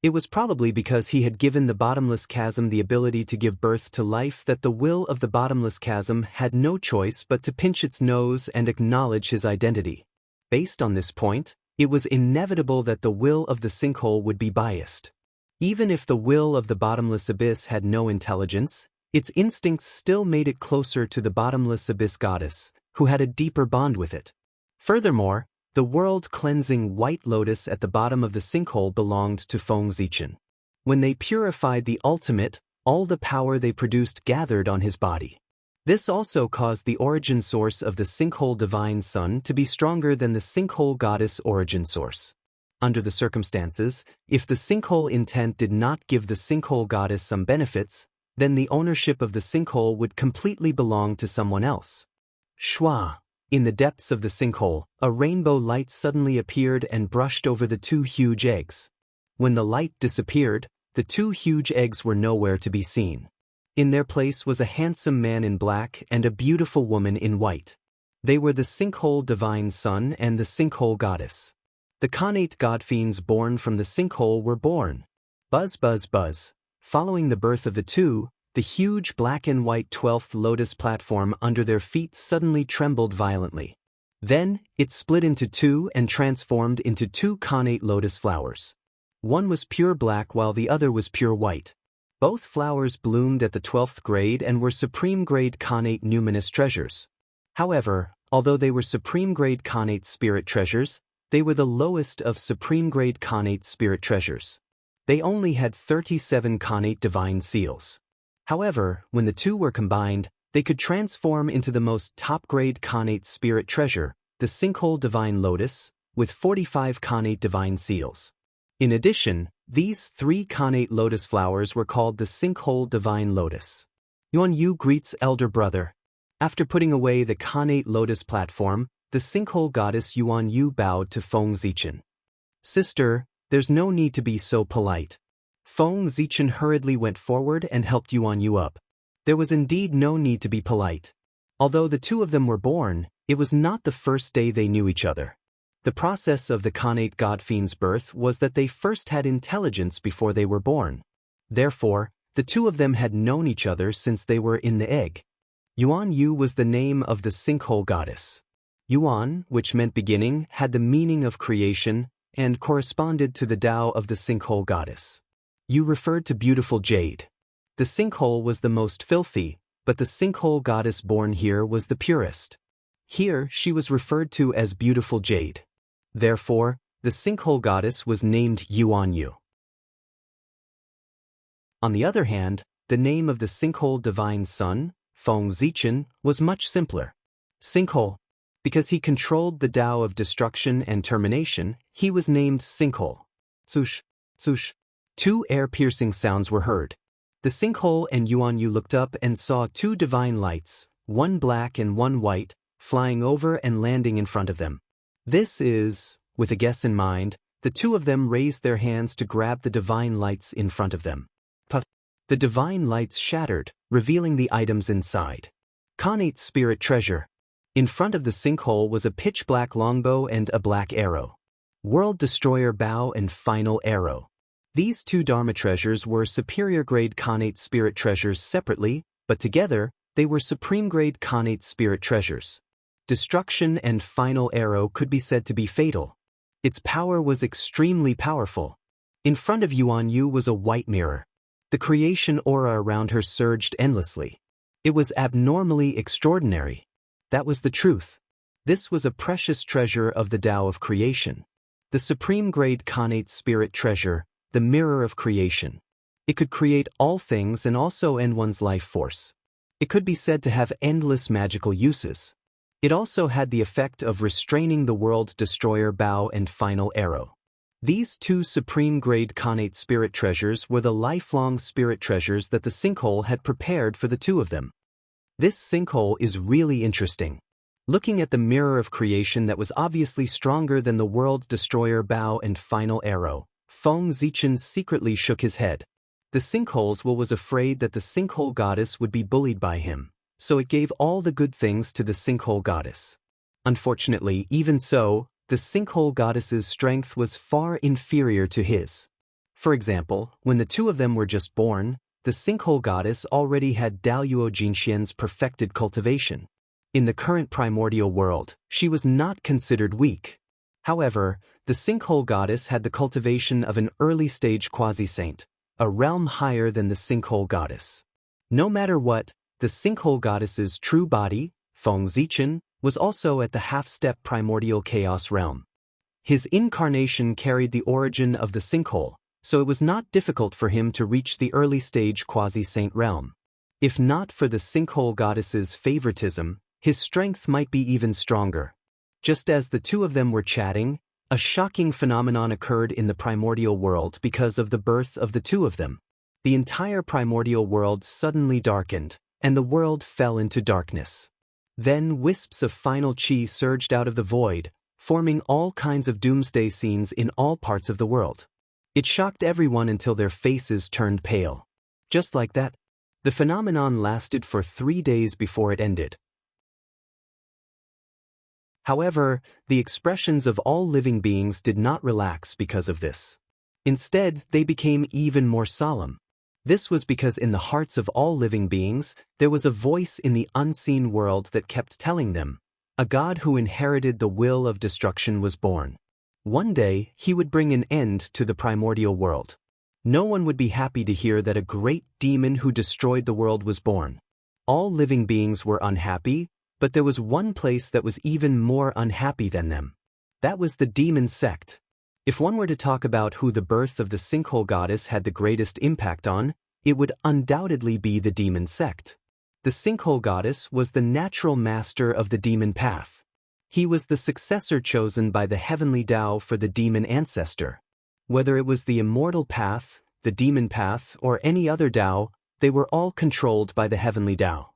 It was probably because he had given the bottomless chasm the ability to give birth to life that the will of the bottomless chasm had no choice but to pinch its nose and acknowledge his identity. Based on this point, it was inevitable that the will of the sinkhole would be biased. Even if the will of the bottomless abyss had no intelligence, its instincts still made it closer to the bottomless abyss goddess, who had a deeper bond with it. Furthermore, the world-cleansing white lotus at the bottom of the sinkhole belonged to Feng Zichen. When they purified the ultimate, all the power they produced gathered on his body. This also caused the origin source of the sinkhole divine son to be stronger than the sinkhole goddess origin source. Under the circumstances, if the sinkhole intent did not give the sinkhole goddess some benefits, then the ownership of the sinkhole would completely belong to someone else. Shwa. In the depths of the sinkhole, a rainbow light suddenly appeared and brushed over the two huge eggs. When the light disappeared, the two huge eggs were nowhere to be seen. In their place was a handsome man in black and a beautiful woman in white. They were the sinkhole divine son and the sinkhole goddess. The Khanate godfiends born from the sinkhole were born. Buzz buzz buzz. Following the birth of the two, the huge black and white 12th lotus platform under their feet suddenly trembled violently. Then, it split into two and transformed into two Khanate lotus flowers. One was pure black while the other was pure white. Both flowers bloomed at the 12th grade and were supreme-grade Khanate numinous treasures. However, although they were supreme-grade Khanate spirit treasures, they were the lowest of supreme-grade Khanate spirit treasures. They only had 37 Khanate divine seals. However, when the two were combined, they could transform into the most top-grade Khanate spirit treasure, the sinkhole divine lotus, with 45 Khanate divine seals. In addition, these three Khanate lotus flowers were called the sinkhole divine lotus. Yuan Yu greets elder brother. After putting away the Khanate lotus platform, the sinkhole goddess Yuan Yu bowed to Feng Zichen. Sister, there's no need to be so polite. Feng Zichen hurriedly went forward and helped Yuan Yu up. There was indeed no need to be polite. Although the two of them were born, it was not the first day they knew each other. The process of the Khanate God Fiend's birth was that they first had intelligence before they were born. Therefore, the two of them had known each other since they were in the egg. Yuan Yu was the name of the sinkhole goddess. Yuan, which meant beginning, had the meaning of creation and corresponded to the Tao of the sinkhole goddess. Yu referred to beautiful jade. The sinkhole was the most filthy, but the sinkhole goddess born here was the purest. Here she was referred to as beautiful jade. Therefore, the sinkhole goddess was named Yuan Yu. On the other hand, the name of the sinkhole divine son, Feng Zichen, was much simpler. Sinkhole. Because he controlled the Tao of destruction and termination, he was named Sinkhole. Sush, sush. Two air-piercing sounds were heard. The sinkhole and Yuan Yu looked up and saw two divine lights, one black and one white, flying over and landing in front of them. This is, with a guess in mind, the two of them raised their hands to grab the divine lights in front of them. Puff. The divine lights shattered, revealing the items inside. Khanate's spirit treasure. In front of the sinkhole was a pitch-black longbow and a black arrow. World Destroyer bow and final arrow. These two Dharma treasures were superior-grade Khanate spirit treasures separately, but together, they were supreme-grade Khanate spirit treasures. Destruction and final arrow could be said to be fatal. Its power was extremely powerful. In front of Yuan Yu was a white mirror. The creation aura around her surged endlessly. It was abnormally extraordinary. That was the truth. This was a precious treasure of the Tao of creation. The supreme-grade Khanate spirit treasure, the mirror of creation. It could create all things and also end one's life force. It could be said to have endless magical uses. It also had the effect of restraining the world destroyer bow and final arrow. These two supreme-grade Khanate spirit treasures were the lifelong spirit treasures that the sinkhole had prepared for the two of them. This sinkhole is really interesting. Looking at the mirror of creation that was obviously stronger than the world destroyer bow and final arrow, Feng Zichen secretly shook his head. The sinkholes was afraid that the sinkhole goddess would be bullied by him, so it gave all the good things to the sinkhole goddess. Unfortunately, even so, the sinkhole goddess's strength was far inferior to his. For example, when the two of them were just born, the sinkhole goddess already had Daluo Jinxian's perfected cultivation. In the current primordial world, she was not considered weak. However, the sinkhole goddess had the cultivation of an early-stage quasi-saint, a realm higher than the sinkhole goddess. No matter what, the sinkhole goddess's true body, Feng Zichen, was also at the half-step primordial chaos realm. His incarnation carried the origin of the sinkhole, so it was not difficult for him to reach the early-stage quasi-saint realm. If not for the sinkhole goddess's favoritism, his strength might be even stronger. Just as the two of them were chatting, a shocking phenomenon occurred in the primordial world because of the birth of the two of them. The entire primordial world suddenly darkened, and the world fell into darkness. Then wisps of final chi surged out of the void, forming all kinds of doomsday scenes in all parts of the world. It shocked everyone until their faces turned pale. Just like that, the phenomenon lasted for 3 days before it ended. However, the expressions of all living beings did not relax because of this. Instead, they became even more solemn. This was because in the hearts of all living beings, there was a voice in the unseen world that kept telling them, a god who inherited the will of destruction was born. One day, he would bring an end to the primordial world. No one would be happy to hear that a great demon who destroyed the world was born. All living beings were unhappy, but there was one place that was even more unhappy than them. That was the demon sect. If one were to talk about who the birth of the sinkhole goddess had the greatest impact on, it would undoubtedly be the demon sect. The sinkhole goddess was the natural master of the demon path. He was the successor chosen by the heavenly Tao for the demon ancestor. Whether it was the immortal path, the demon path, or any other Tao, they were all controlled by the heavenly Tao.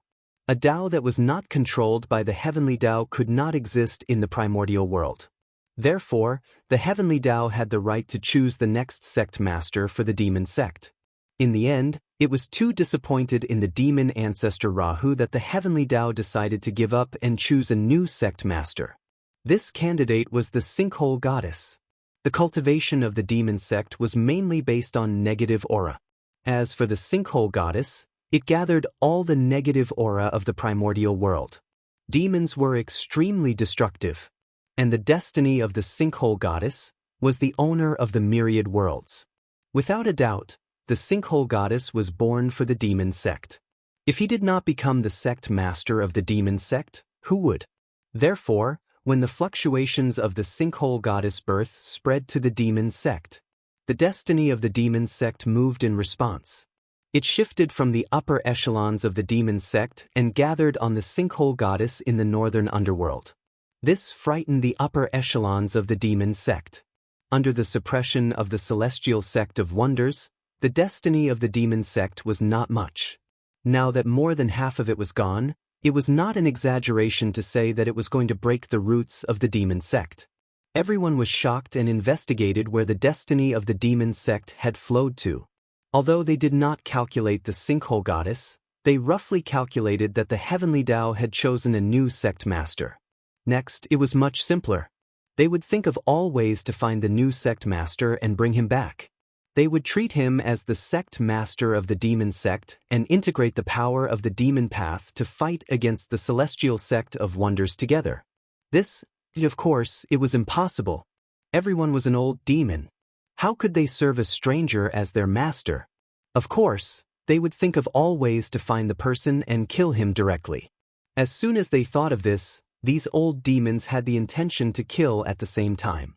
A Tao that was not controlled by the heavenly Tao could not exist in the primordial world. Therefore, the heavenly Tao had the right to choose the next sect master for the demon sect. In the end, it was too disappointed in the demon ancestor Rahu that the heavenly Tao decided to give up and choose a new sect master. This candidate was the sinkhole goddess. The cultivation of the demon sect was mainly based on negative aura. As for the sinkhole goddess, it gathered all the negative aura of the primordial world. Demons were extremely destructive, and the destiny of the sinkhole goddess was the owner of the myriad worlds. Without a doubt, the sinkhole goddess was born for the demon sect. If he did not become the sect master of the demon sect, who would? Therefore, when the fluctuations of the sinkhole goddess birth spread to the demon sect, the destiny of the demon sect moved in response. It shifted from the upper echelons of the demon sect and gathered on the sinkhole goddess in the northern underworld. This frightened the upper echelons of the demon sect. Under the suppression of the celestial sect of wonders, the destiny of the demon sect was not much. Now that more than half of it was gone, it was not an exaggeration to say that it was going to break the roots of the demon sect. Everyone was shocked and investigated where the destiny of the demon sect had flowed to. Although they did not calculate the sinkhole goddess, they roughly calculated that the heavenly Tao had chosen a new sect master. Next, it was much simpler. They would think of all ways to find the new sect master and bring him back. They would treat him as the sect master of the demon sect and integrate the power of the demon path to fight against the celestial sect of wonders together. This, of course, it was impossible. Everyone was an old demon. How could they serve a stranger as their master? Of course, they would think of all ways to find the person and kill him directly. As soon as they thought of this, these old demons had the intention to kill at the same time.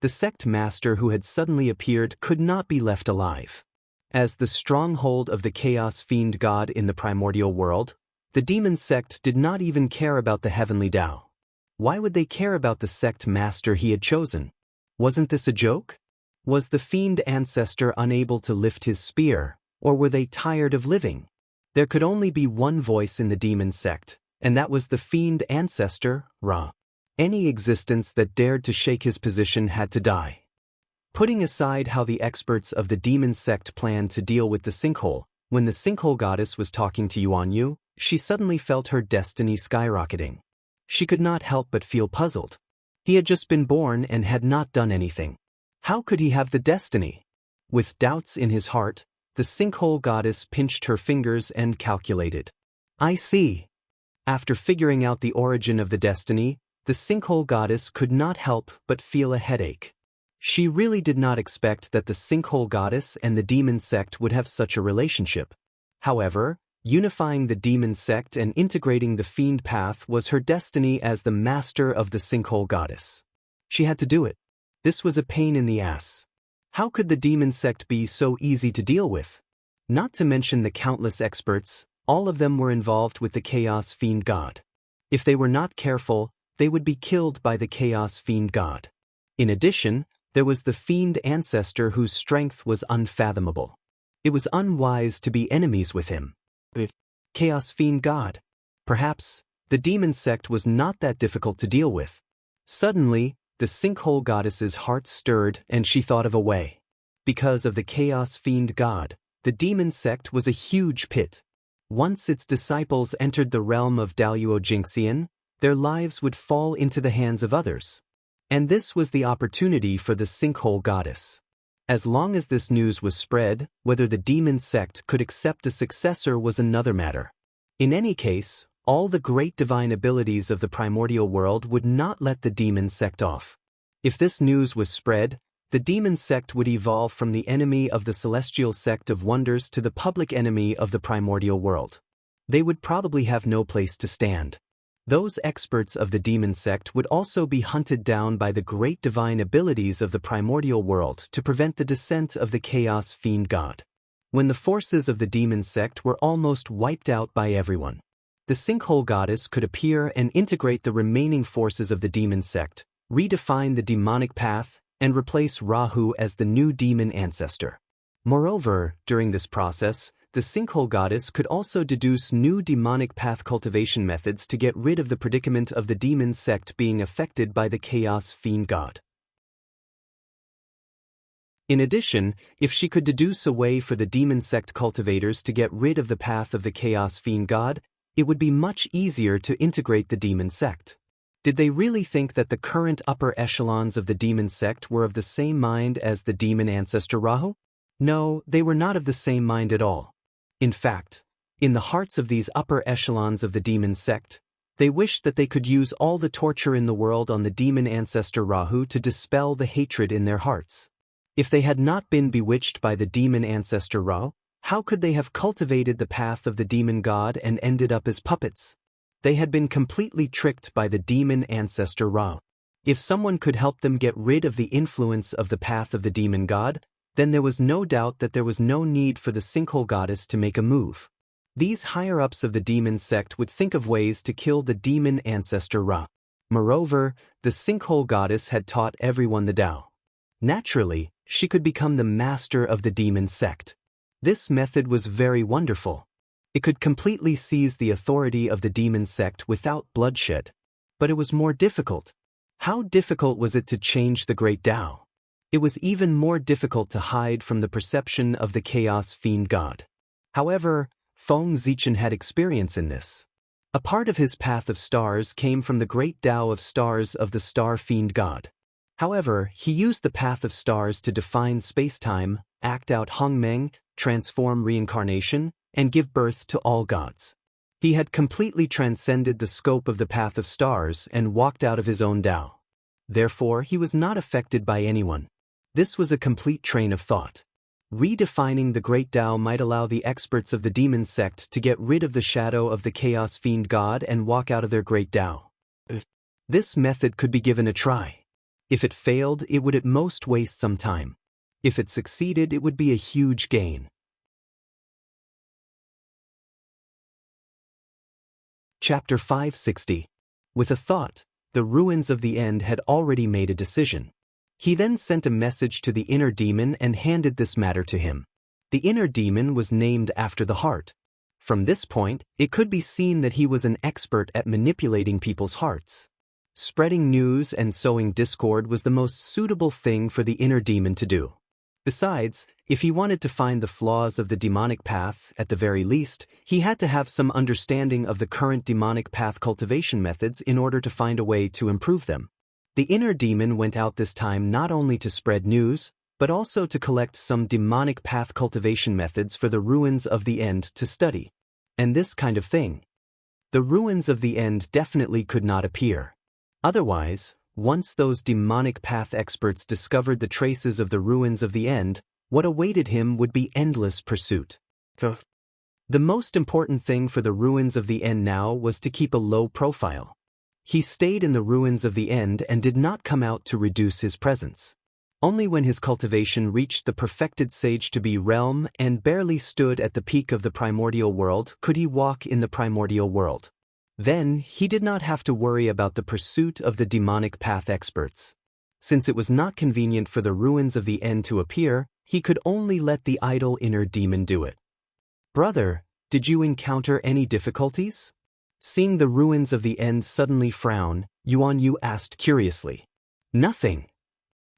The sect master who had suddenly appeared could not be left alive. As the stronghold of the chaos fiend god in the primordial world, the demon sect did not even care about the heavenly Tao. Why would they care about the sect master he had chosen? Wasn't this a joke? Was the fiend ancestor unable to lift his spear, or were they tired of living? There could only be one voice in the demon sect, and that was the fiend ancestor, Ra. Any existence that dared to shake his position had to die. Putting aside how the experts of the demon sect planned to deal with the sinkhole, when the sinkhole goddess was talking to Yuan Yu, she suddenly felt her destiny skyrocketing. She could not help but feel puzzled. He had just been born and had not done anything. How could he have the destiny? With doubts in his heart, the sinkhole goddess pinched her fingers and calculated. I see. After figuring out the origin of the destiny, the sinkhole goddess could not help but feel a headache. She really did not expect that the sinkhole goddess and the demon sect would have such a relationship. However, unifying the demon sect and integrating the fiend path was her destiny as the master of the sinkhole goddess. She had to do it. This was a pain in the ass. How could the demon sect be so easy to deal with? Not to mention the countless experts, all of them were involved with the chaos fiend god. If they were not careful, they would be killed by the chaos fiend god. In addition, there was the fiend ancestor whose strength was unfathomable. It was unwise to be enemies with him. Chaos fiend god. Perhaps, the demon sect was not that difficult to deal with. Suddenly, the sinkhole goddess's heart stirred and she thought of a way. Because of the chaos fiend god, the demon sect was a huge pit. Once its disciples entered the realm of Daluo Jinxian, their lives would fall into the hands of others. And this was the opportunity for the sinkhole goddess. As long as this news was spread, whether the demon sect could accept a successor was another matter. In any case, all the great divine abilities of the primordial world would not let the demon sect off. If this news was spread, the demon sect would evolve from the enemy of the celestial sect of wonders to the public enemy of the primordial world. They would probably have no place to stand. Those experts of the demon sect would also be hunted down by the great divine abilities of the primordial world to prevent the descent of the chaos fiend god. When the forces of the demon sect were almost wiped out by everyone, the sinkhole goddess could appear and integrate the remaining forces of the demon sect, redefine the demonic path, and replace Rahu as the new demon ancestor. Moreover, during this process, the sinkhole goddess could also deduce new demonic path cultivation methods to get rid of the predicament of the demon sect being affected by the chaos fiend god. In addition, if she could deduce a way for the demon sect cultivators to get rid of the path of the chaos fiend god, it would be much easier to integrate the demon sect. Did they really think that the current upper echelons of the demon sect were of the same mind as the demon ancestor Rahu? No, they were not of the same mind at all. In fact, in the hearts of these upper echelons of the demon sect, they wished that they could use all the torture in the world on the demon ancestor Rahu to dispel the hatred in their hearts. If they had not been bewitched by the demon ancestor Ra, how could they have cultivated the path of the demon god and ended up as puppets? They had been completely tricked by the demon ancestor Ra. If someone could help them get rid of the influence of the path of the demon god, then there was no doubt that there was no need for the sinkhole goddess to make a move. These higher-ups of the demon sect would think of ways to kill the demon ancestor Ra. Moreover, the sinkhole goddess had taught everyone the Tao. Naturally, she could become the master of the demon sect. This method was very wonderful. It could completely seize the authority of the demon sect without bloodshed. But it was more difficult. How difficult was it to change the great Tao? It was even more difficult to hide from the perception of the chaos fiend god. However, Feng Zichen had experience in this. A part of his path of stars came from the great Tao of stars of the star fiend god. However, he used the path of stars to define space-time, act out Hongmeng, transform reincarnation, and give birth to all gods. He had completely transcended the scope of the path of stars and walked out of his own Tao. Therefore, he was not affected by anyone. This was a complete train of thought. Redefining the great Tao might allow the experts of the demon sect to get rid of the shadow of the chaos fiend god and walk out of their great Tao. This method could be given a try. If it failed, it would at most waste some time. If it succeeded, it would be a huge gain. Chapter 560. With a thought, the ruins of the end had already made a decision. He then sent a message to the inner demon and handed this matter to him. The inner demon was named after the heart. From this point, it could be seen that he was an expert at manipulating people's hearts. Spreading news and sowing discord was the most suitable thing for the inner demon to do. Besides, if he wanted to find the flaws of the demonic path, at the very least, he had to have some understanding of the current demonic path cultivation methods in order to find a way to improve them. The inner demon went out this time not only to spread news, but also to collect some demonic path cultivation methods for the ruins of the end to study. And this kind of thing. The ruins of the end definitely could not appear. Otherwise, once those demonic path experts discovered the traces of the ruins of the end, what awaited him would be endless pursuit. The most important thing for the ruins of the end now was to keep a low profile. He stayed in the ruins of the end and did not come out to reduce his presence. Only when his cultivation reached the perfected sage-to-be realm and barely stood at the peak of the primordial world could he walk in the primordial world. Then, he did not have to worry about the pursuit of the demonic path experts. Since it was not convenient for the ruins of the end to appear, he could only let the idle inner demon do it. Brother, did you encounter any difficulties? Seeing the ruins of the end suddenly frown, Yuan Yu asked curiously. Nothing.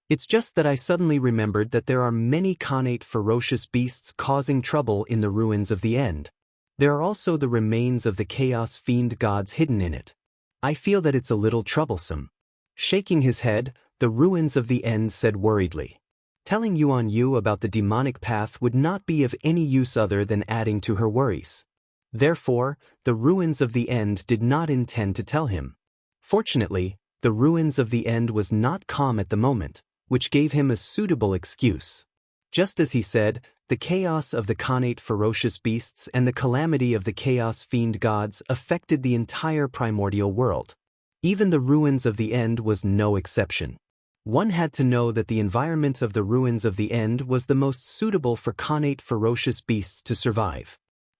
It's just that I suddenly remembered that there are many connate ferocious beasts causing trouble in the ruins of the end. There are also the remains of the chaos fiend gods hidden in it. I feel that it's a little troublesome. Shaking his head, the ruins of the end said worriedly. Telling Yuan Yu about the demonic path would not be of any use other than adding to her worries. Therefore, the ruins of the end did not intend to tell him. Fortunately, the ruins of the end was not calm at the moment, which gave him a suitable excuse. Just as he said, the chaos of the connate ferocious beasts and the calamity of the chaos fiend gods affected the entire primordial world. Even the ruins of the end was no exception. One had to know that the environment of the ruins of the end was the most suitable for connate ferocious beasts to survive.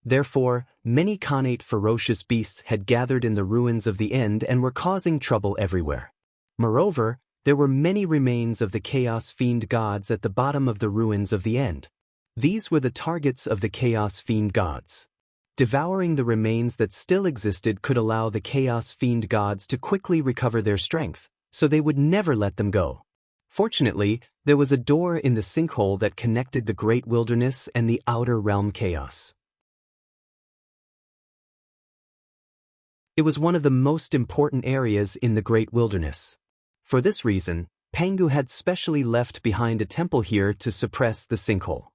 Therefore, many connate ferocious beasts had gathered in the ruins of the end and were causing trouble everywhere. Moreover, there were many remains of the chaos fiend gods at the bottom of the ruins of the end. These were the targets of the Chaos Fiend gods. Devouring the remains that still existed could allow the Chaos Fiend gods to quickly recover their strength, so they would never let them go. Fortunately, there was a door in the sinkhole that connected the Great Wilderness and the Outer Realm Chaos. It was one of the most important areas in the Great Wilderness. For this reason, Pangu had specially left behind a temple here to suppress the sinkhole.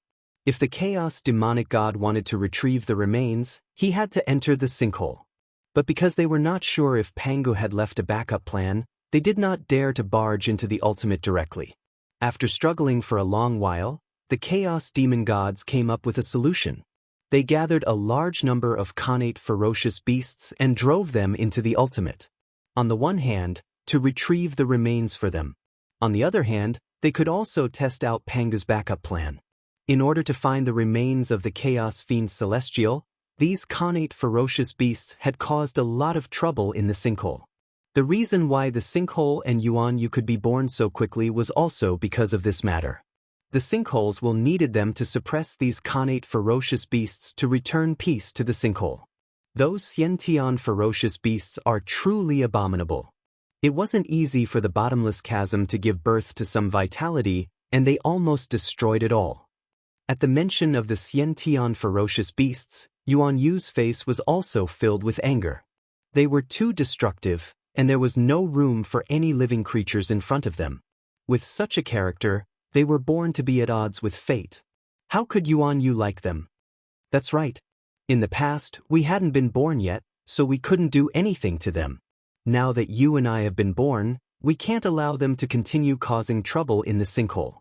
If the Chaos Demonic God wanted to retrieve the remains, he had to enter the sinkhole. But because they were not sure if Pangu had left a backup plan, they did not dare to barge into the ultimate directly. After struggling for a long while, the Chaos Demon Gods came up with a solution. They gathered a large number of connate ferocious beasts and drove them into the ultimate. On the one hand, to retrieve the remains for them. On the other hand, they could also test out Pangu's backup plan. In order to find the remains of the Chaos Fiend Celestial, these connate ferocious beasts had caused a lot of trouble in the sinkhole. The reason why the sinkhole and Yuan Yu could be born so quickly was also because of this matter. The sinkholes will needed them to suppress these connate ferocious beasts to return peace to the sinkhole. Those Xiantian ferocious beasts are truly abominable. It wasn't easy for the bottomless chasm to give birth to some vitality, and they almost destroyed it all. At the mention of the Xiantian ferocious beasts, Yuan Yu's face was also filled with anger. They were too destructive, and there was no room for any living creatures in front of them. With such a character, they were born to be at odds with fate. How could Yuan Yu like them? That's right. In the past, we hadn't been born yet, so we couldn't do anything to them. Now that you and I have been born, we can't allow them to continue causing trouble in the sinkhole.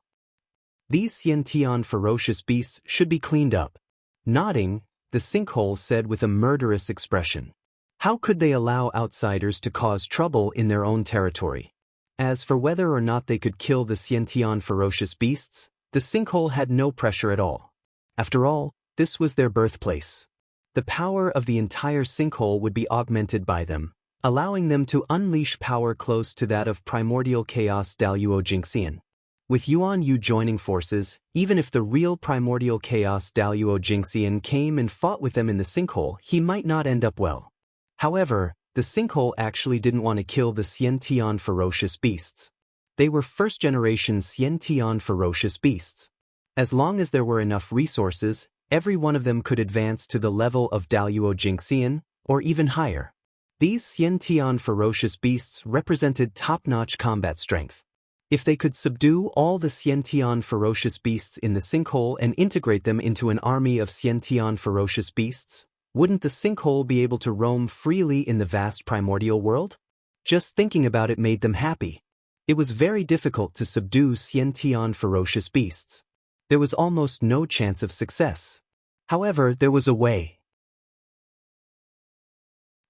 These Xiantian ferocious beasts should be cleaned up. Nodding, the sinkhole said with a murderous expression. How could they allow outsiders to cause trouble in their own territory? As for whether or not they could kill the Xiantian ferocious beasts, the sinkhole had no pressure at all. After all, this was their birthplace. The power of the entire sinkhole would be augmented by them, allowing them to unleash power close to that of primordial chaos Daluo Jingxian. With Yuan Yu joining forces, even if the real primordial chaos Daluo Jingxian came and fought with them in the sinkhole, he might not end up well. However, the sinkhole actually didn't want to kill the Xiantian ferocious beasts. They were first-generation Xiantian ferocious beasts. As long as there were enough resources, every one of them could advance to the level of Daluo Jingxian, or even higher. These Xiantian ferocious beasts represented top-notch combat strength. If they could subdue all the Xiantian ferocious beasts in the sinkhole and integrate them into an army of Xiantian ferocious beasts, wouldn't the sinkhole be able to roam freely in the vast primordial world? Just thinking about it made them happy. It was very difficult to subdue Xiantian ferocious beasts. There was almost no chance of success. However, there was a way.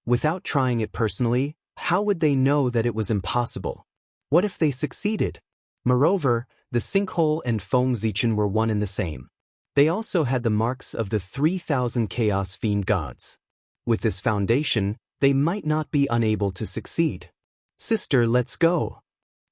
Without trying it personally, how would they know that it was impossible? What if they succeeded? Moreover, the sinkhole and Feng Zichen were one and the same. They also had the marks of the 3,000 Chaos Fiend gods. With this foundation, they might not be unable to succeed. Sister, let's go.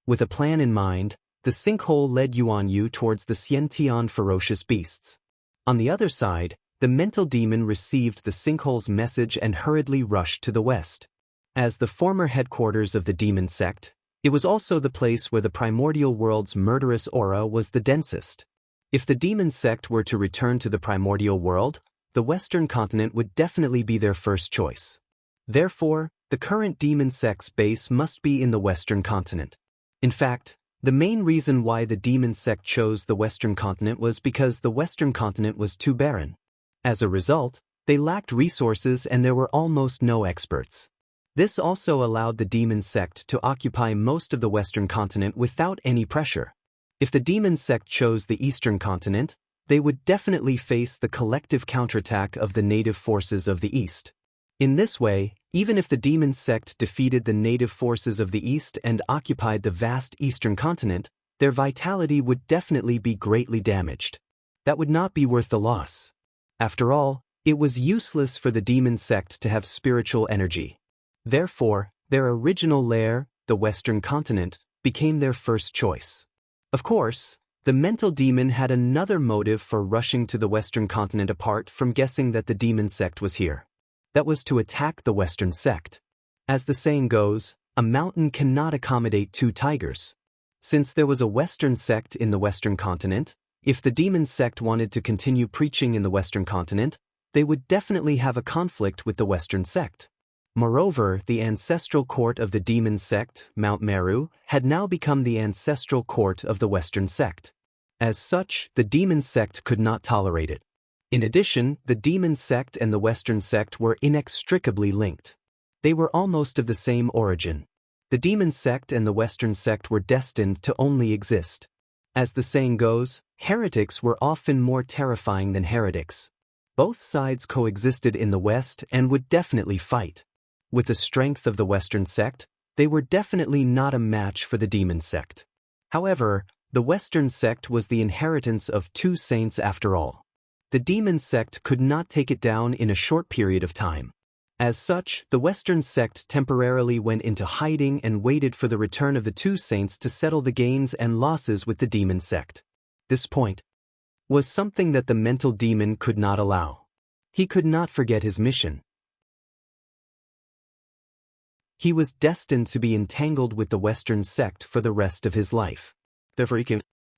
With a plan in mind, the sinkhole led Yuan Yu towards the Xiantian ferocious beasts. On the other side, the mental demon received the sinkhole's message and hurriedly rushed to the west. As the former headquarters of the demon sect, it was also the place where the primordial world's murderous aura was the densest. If the demon sect were to return to the primordial world, the western continent would definitely be their first choice. Therefore, the current demon sect's base must be in the western continent. In fact, the main reason why the demon sect chose the western continent was because the western continent was too barren. As a result, they lacked resources and there were almost no experts. This also allowed the demon sect to occupy most of the western continent without any pressure. If the demon sect chose the eastern continent, they would definitely face the collective counterattack of the native forces of the east. In this way, even if the demon sect defeated the native forces of the east and occupied the vast eastern continent, their vitality would definitely be greatly damaged. That would not be worth the loss. After all, it was useless for the demon sect to have spiritual energy. Therefore, their original lair, the western continent, became their first choice. Of course, The mental demon had another motive for rushing to the Western continent apart from guessing that the demon sect was here. That was to attack the Western sect. As the saying goes, a mountain cannot accommodate two tigers. Since there was a Western sect in the Western continent, if the demon sect wanted to continue preaching in the Western continent, they would definitely have a conflict with the Western sect. Moreover, the ancestral court of the demon sect, Mount Meru, had now become the ancestral court of the Western sect. As such, the demon sect could not tolerate it. In addition, the demon sect and the Western sect were inextricably linked. They were almost of the same origin. The demon sect and the Western sect were destined to only exist. As the saying goes, heretics were often more terrifying than heretics. Both sides coexisted in the West and would definitely fight. With the strength of the Western sect, they were definitely not a match for the demon sect. However, the Western sect was the inheritance of two saints after all. The demon sect could not take it down in a short period of time. As such, the Western sect temporarily went into hiding and waited for the return of the two saints to settle the gains and losses with the demon sect. This point was something that the mental demon could not allow. He could not forget his mission. He was destined to be entangled with the Western sect for the rest of his life. Therefore,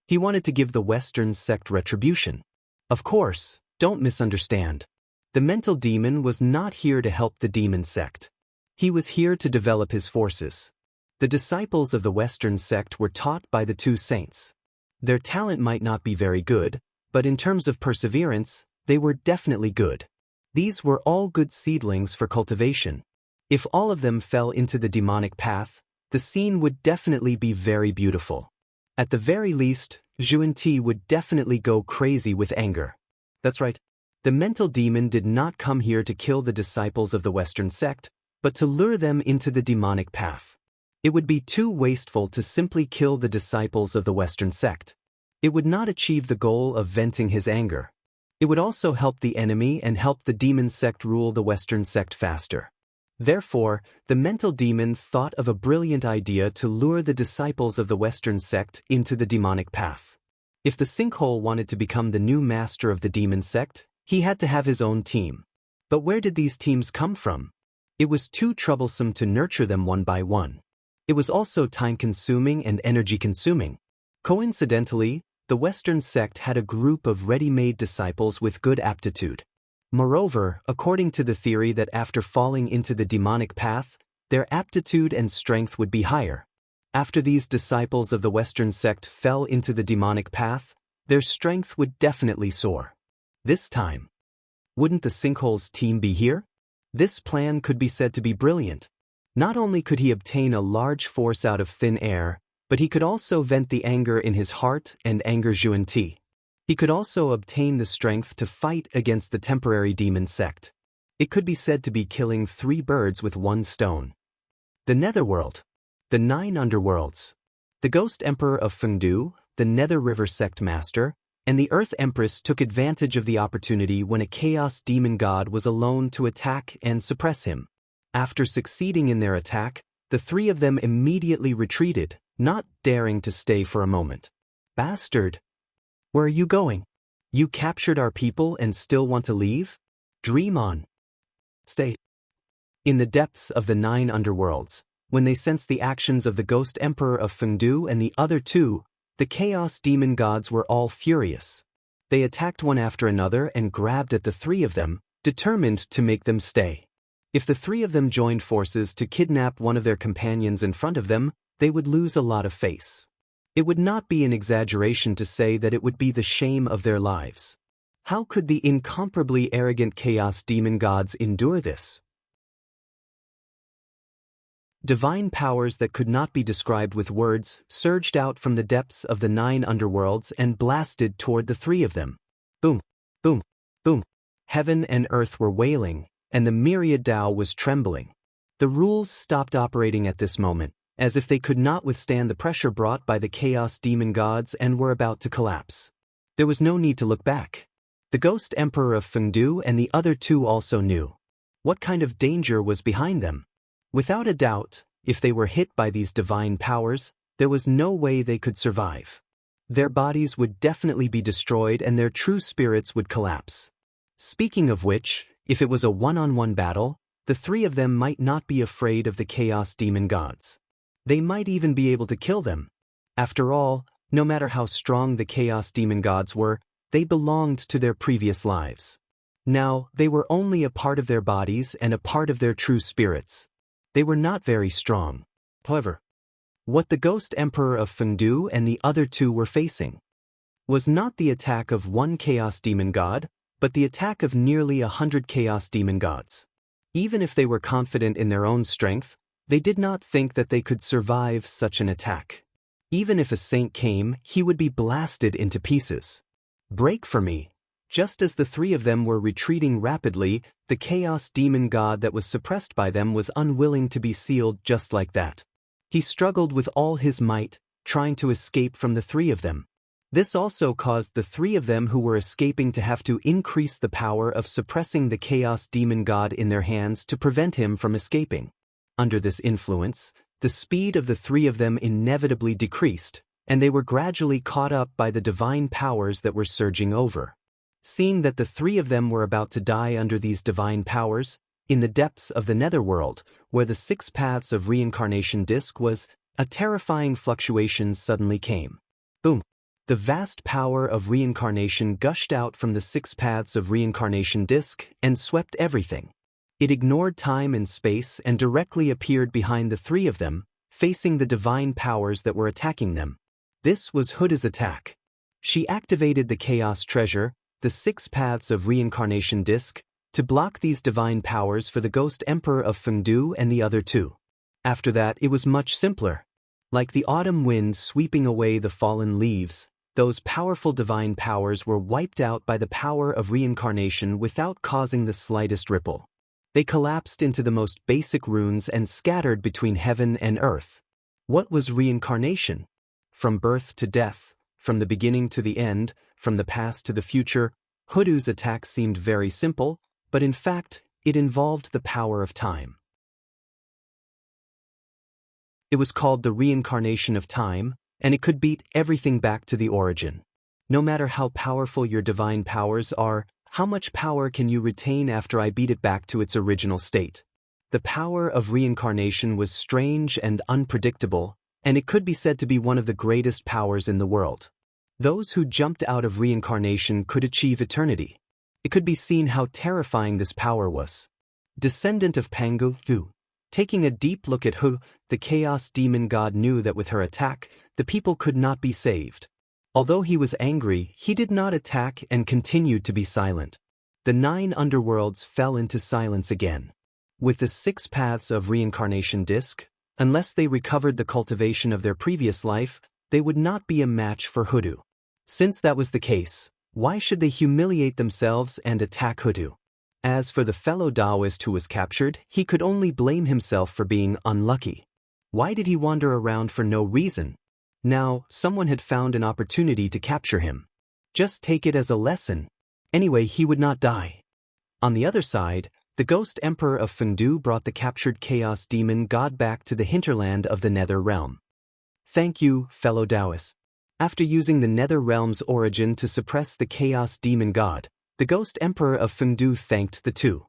he wanted to give the Western sect retribution. Of course, don't misunderstand. The mental demon was not here to help the demon sect. He was here to develop his forces. The disciples of the Western sect were taught by the two saints. Their talent might not be very good, but in terms of perseverance, they were definitely good. These were all good seedlings for cultivation. If all of them fell into the demonic path, the scene would definitely be very beautiful. At the very least, Xuanti would definitely go crazy with anger. That's right. The mental demon did not come here to kill the disciples of the Western sect, but to lure them into the demonic path. It would be too wasteful to simply kill the disciples of the Western sect. It would not achieve the goal of venting his anger. It would also help the enemy and help the demon sect rule the Western sect faster. Therefore, the mental demon thought of a brilliant idea to lure the disciples of the Western sect into the demonic path. If the sinkhole wanted to become the new master of the demon sect, he had to have his own team. But where did these teams come from? It was too troublesome to nurture them one by one. It was also time-consuming and energy-consuming. Coincidentally, the Western sect had a group of ready-made disciples with good aptitude. Moreover, according to the theory that after falling into the demonic path, their aptitude and strength would be higher. After these disciples of the Western sect fell into the demonic path, their strength would definitely soar. This time, wouldn't the sinkhole's team be here? This plan could be said to be brilliant. Not only could he obtain a large force out of thin air, but he could also vent the anger in his heart and anger Xuanti. He could also obtain the strength to fight against the temporary demon sect. It could be said to be killing 3 birds with 1 stone. The Netherworld. The 9 underworlds. The Ghost Emperor of Fengdu, the Nether River Sect Master, and the Earth Empress took advantage of the opportunity when a Chaos Demon God was alone to attack and suppress him. After succeeding in their attack, the 3 of them immediately retreated, not daring to stay for a moment. Bastard! Where are you going? You captured our people and still want to leave? Dream on. Stay. In the depths of the 9 underworlds, when they sensed the actions of the Ghost Emperor of Fengdu and the other 2, the Chaos Demon Gods were all furious. They attacked one after another and grabbed at the 3 of them, determined to make them stay. If the 3 of them joined forces to kidnap one of their companions in front of them, they would lose a lot of face. It would not be an exaggeration to say that it would be the shame of their lives. How could the incomparably arrogant Chaos Demon Gods endure this? Divine powers that could not be described with words surged out from the depths of the 9 underworlds and blasted toward the 3 of them. Boom, boom, boom. Heaven and earth were wailing, and the myriad Tao was trembling. The rules stopped operating at this moment, as if they could not withstand the pressure brought by the Chaos Demon Gods and were about to collapse. There was no need to look back. The Ghost Emperor of Fengdu and the other 2 also knew what kind of danger was behind them. Without a doubt, if they were hit by these divine powers, there was no way they could survive. Their bodies would definitely be destroyed and their true spirits would collapse. Speaking of which, if it was a one-on-one battle, the three of them might not be afraid of the Chaos Demon Gods. They might even be able to kill them. After all, no matter how strong the Chaos Demon Gods were, they belonged to their previous lives. Now, they were only a part of their bodies and a part of their true spirits. They were not very strong. However, what the Ghost Emperor of Fengdu and the other two were facing was not the attack of one Chaos Demon God, but the attack of nearly 100 Chaos Demon Gods. Even if they were confident in their own strength, they did not think that they could survive such an attack. Even if a saint came, he would be blasted into pieces. Break for me. Just as the three of them were retreating rapidly, the Chaos Demon God that was suppressed by them was unwilling to be sealed just like that. He struggled with all his might, trying to escape from the three of them. This also caused the three of them who were escaping to have to increase the power of suppressing the Chaos Demon God in their hands to prevent him from escaping. Under this influence, the speed of the three of them inevitably decreased, and they were gradually caught up by the divine powers that were surging over. Seeing that the three of them were about to die under these divine powers, in the depths of the netherworld, where the 6 paths of reincarnation disk was, a terrifying fluctuation suddenly came. Boom! The vast power of reincarnation gushed out from the 6 paths of reincarnation disk and swept everything. It ignored time and space and directly appeared behind the three of them, facing the divine powers that were attacking them. This was Huda's attack. She activated the Chaos Treasure, the 6 paths of reincarnation disk, to block these divine powers for the Ghost Emperor of Fengdu and the other two. After that, it was much simpler. Like the autumn wind sweeping away the fallen leaves, those powerful divine powers were wiped out by the power of reincarnation without causing the slightest ripple. They collapsed into the most basic runes and scattered between heaven and earth. What was reincarnation? From birth to death, from the beginning to the end, from the past to the future, Huda's attack seemed very simple, but in fact, it involved the power of time. It was called the reincarnation of time, and it could beat everything back to the origin. No matter how powerful your divine powers are, how much power can you retain after I beat it back to its original state? The power of reincarnation was strange and unpredictable, and it could be said to be one of the greatest powers in the world. Those who jumped out of reincarnation could achieve eternity. It could be seen how terrifying this power was. Descendant of Pangu, Hu. Taking a deep look at Hu, the Chaos Demon God knew that with her attack, the people could not be saved. Although he was angry, he did not attack and continued to be silent. The 9 underworlds fell into silence again. With the 6 paths of reincarnation disk, unless they recovered the cultivation of their previous life, they would not be a match for Hudu. Since that was the case, why should they humiliate themselves and attack Hudu? As for the fellow Taoist who was captured, he could only blame himself for being unlucky. Why did he wander around for no reason? Now, someone had found an opportunity to capture him. Just take it as a lesson. Anyway, he would not die. On the other side, the Ghost Emperor of Fengdu brought the captured Chaos Demon God back to the hinterland of the Nether Realm. Thank you, fellow Taoists. After using the Nether Realm's origin to suppress the Chaos Demon God, the Ghost Emperor of Fengdu thanked the two.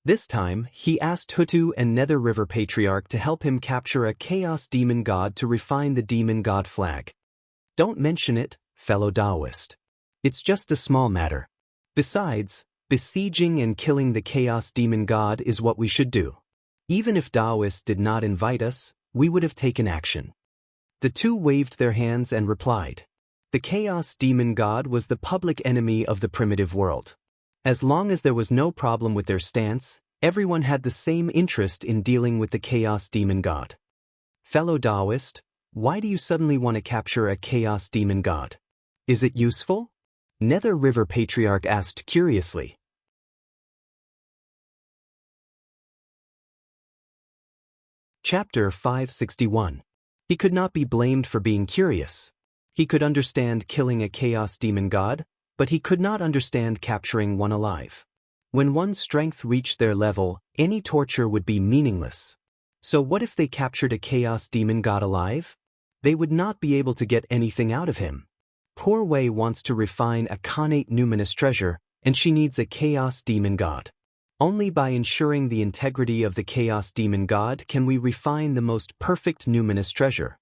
This time, he asked Hutu and Nether River Patriarch to help him capture a Chaos Demon God to refine the Demon God flag. Don't mention it, fellow Taoist. It's just a small matter. Besides, besieging and killing the Chaos Demon God is what we should do. Even if Taoists did not invite us, we would have taken action. The two waved their hands and replied. The Chaos Demon God was the public enemy of the primitive world. As long as there was no problem with their stance, everyone had the same interest in dealing with the Chaos Demon God. Fellow Taoist, why do you suddenly want to capture a Chaos Demon God? Is it useful? Nether River Patriarch asked curiously. Chapter 561. He could not be blamed for being curious. He could understand killing a Chaos Demon God, but he could not understand capturing one alive. When one's strength reached their level, any torture would be meaningless. So what if they captured a Chaos Demon God alive? They would not be able to get anything out of him. poor Wei wants to refine a Khanate numinous treasure, and she needs a Chaos Demon God. Only by ensuring the integrity of the Chaos Demon God can we refine the most perfect numinous treasure.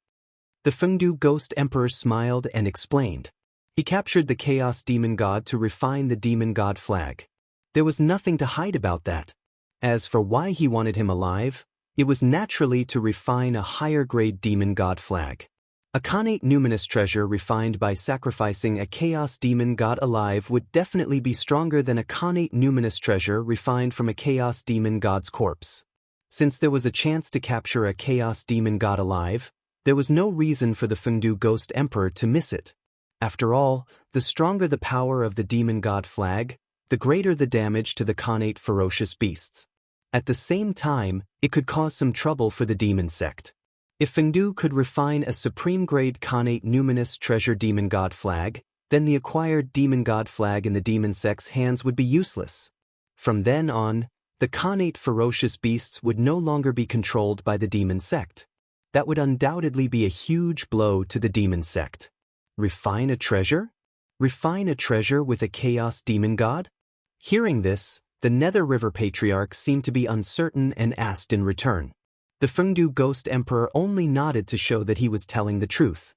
The Fengdu Ghost Emperor smiled and explained. He captured the Chaos Demon God to refine the Demon God flag. There was nothing to hide about that. As for why he wanted him alive, it was naturally to refine a higher-grade Demon God flag. A Khanate numinous treasure refined by sacrificing a Chaos Demon God alive would definitely be stronger than a Khanate numinous treasure refined from a Chaos Demon God's corpse. Since there was a chance to capture a Chaos Demon God alive, there was no reason for the Fengdu Ghost Emperor to miss it. After all, the stronger the power of the Demon God flag, the greater the damage to the Khanate ferocious beasts. At the same time, it could cause some trouble for the demon sect. If Fengdu could refine a supreme-grade Khanate numinous treasure Demon God flag, then the acquired Demon God flag in the demon sect's hands would be useless. From then on, the Khanate ferocious beasts would no longer be controlled by the demon sect. That would undoubtedly be a huge blow to the demon sect. Refine a treasure? Refine a treasure with a Chaos Demon God? Hearing this, the Nether River Patriarch seemed to be uncertain and asked in return. The Fengdu Ghost Emperor only nodded to show that he was telling the truth.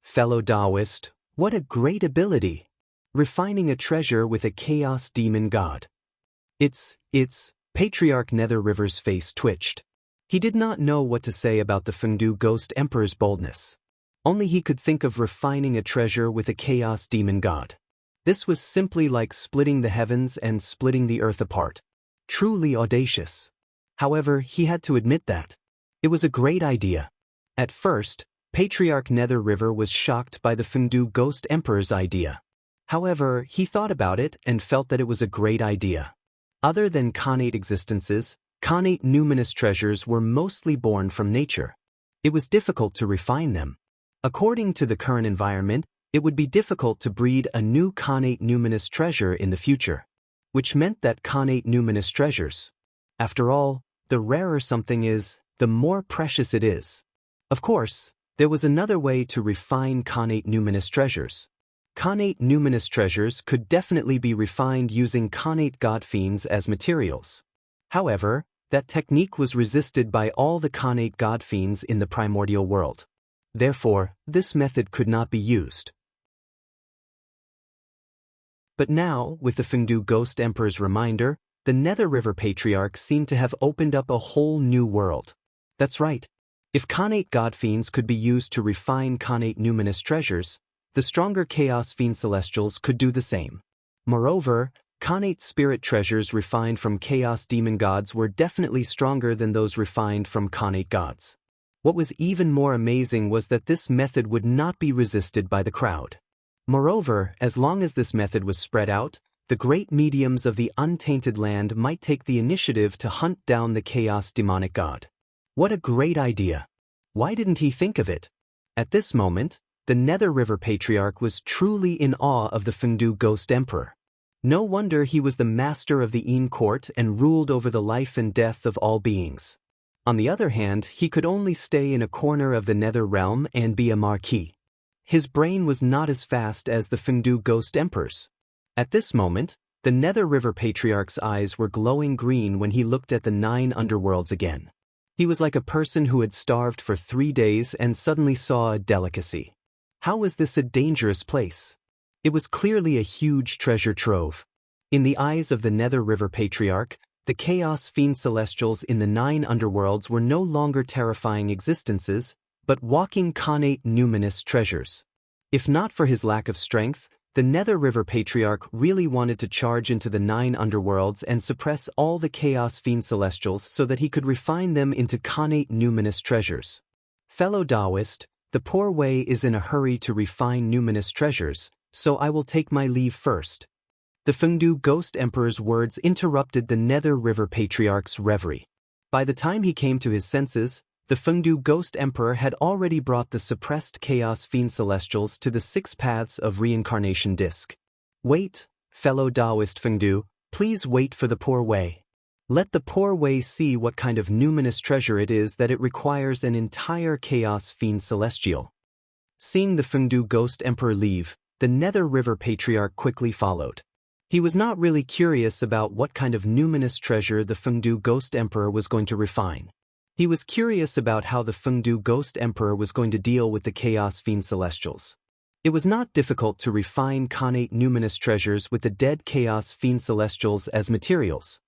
Fellow Taoist, what a great ability! Refining a treasure with a Chaos Demon God. It's, Patriarch Nether River's face twitched. He did not know what to say about the Fengdu Ghost Emperor's boldness. Only he could think of refining a treasure with a Chaos Demon God. This was simply like splitting the heavens and splitting the earth apart. Truly audacious. However, he had to admit that. It was a great idea. At first, Patriarch Nether River was shocked by the Fengdu Ghost Emperor's idea. However, he thought about it and felt that it was a great idea. Other than Khanate existences, Khanate numinous treasures were mostly born from nature. It was difficult to refine them. According to the current environment, it would be difficult to breed a new Khanate numinous treasure in the future. Which meant that Khanate numinous treasures. After all, the rarer something is, the more precious it is. Of course, there was another way to refine Khanate numinous treasures. Khanate numinous treasures could definitely be refined using Khanate god fiends as materials. However, that technique was resisted by all the Khanate god fiends in the primordial world. Therefore, this method could not be used. But now, with the Fengdu Ghost Emperor's reminder, the Nether River Patriarch seemed to have opened up a whole new world. That's right. If Khanate god fiends could be used to refine Khanate numinous treasures, the stronger Chaos Fiend Celestials could do the same. Moreover, Khanate spirit treasures refined from Chaos Demon Gods were definitely stronger than those refined from Khanate gods. What was even more amazing was that this method would not be resisted by the crowd. Moreover, as long as this method was spread out, the great mediums of the untainted land might take the initiative to hunt down the Chaos Demonic God. What a great idea! Why didn't he think of it? At this moment, the Nether River Patriarch was truly in awe of the Fengdu Ghost Emperor. No wonder he was the master of the Een Court and ruled over the life and death of all beings. On the other hand, he could only stay in a corner of the Nether Realm and be a marquis. His brain was not as fast as the Fengdu Ghost Emperor's. At this moment, the Nether River Patriarch's eyes were glowing green when he looked at the 9 underworlds again. He was like a person who had starved for 3 days and suddenly saw a delicacy. How was this a dangerous place? It was clearly a huge treasure trove. In the eyes of the Nether River Patriarch, the Chaos Fiend Celestials in the 9 underworlds were no longer terrifying existences, but walking Khanate numinous treasures. If not for his lack of strength, the Nether River Patriarch really wanted to charge into the 9 underworlds and suppress all the Chaos Fiend Celestials so that he could refine them into Khanate numinous treasures. Fellow Taoist, the poor Wei is in a hurry to refine numinous treasures, so I will take my leave first. The Fengdu Ghost Emperor's words interrupted the Nether River Patriarch's reverie. By the time he came to his senses, the Fengdu Ghost Emperor had already brought the suppressed Chaos Fiend Celestials to the 6 paths of reincarnation disc. Wait, fellow Taoist Fengdu, please wait for the poor Wei. Let the poor Wei see what kind of numinous treasure it is that it requires an entire Chaos Fiend Celestial. Seeing the Fengdu Ghost Emperor leave, the Nether River Patriarch quickly followed. He was not really curious about what kind of numinous treasure the Fengdu Ghost Emperor was going to refine. He was curious about how the Fengdu Ghost Emperor was going to deal with the Chaos Fiend Celestials. It was not difficult to refine connate numinous treasures with the dead Chaos Fiend Celestials as materials.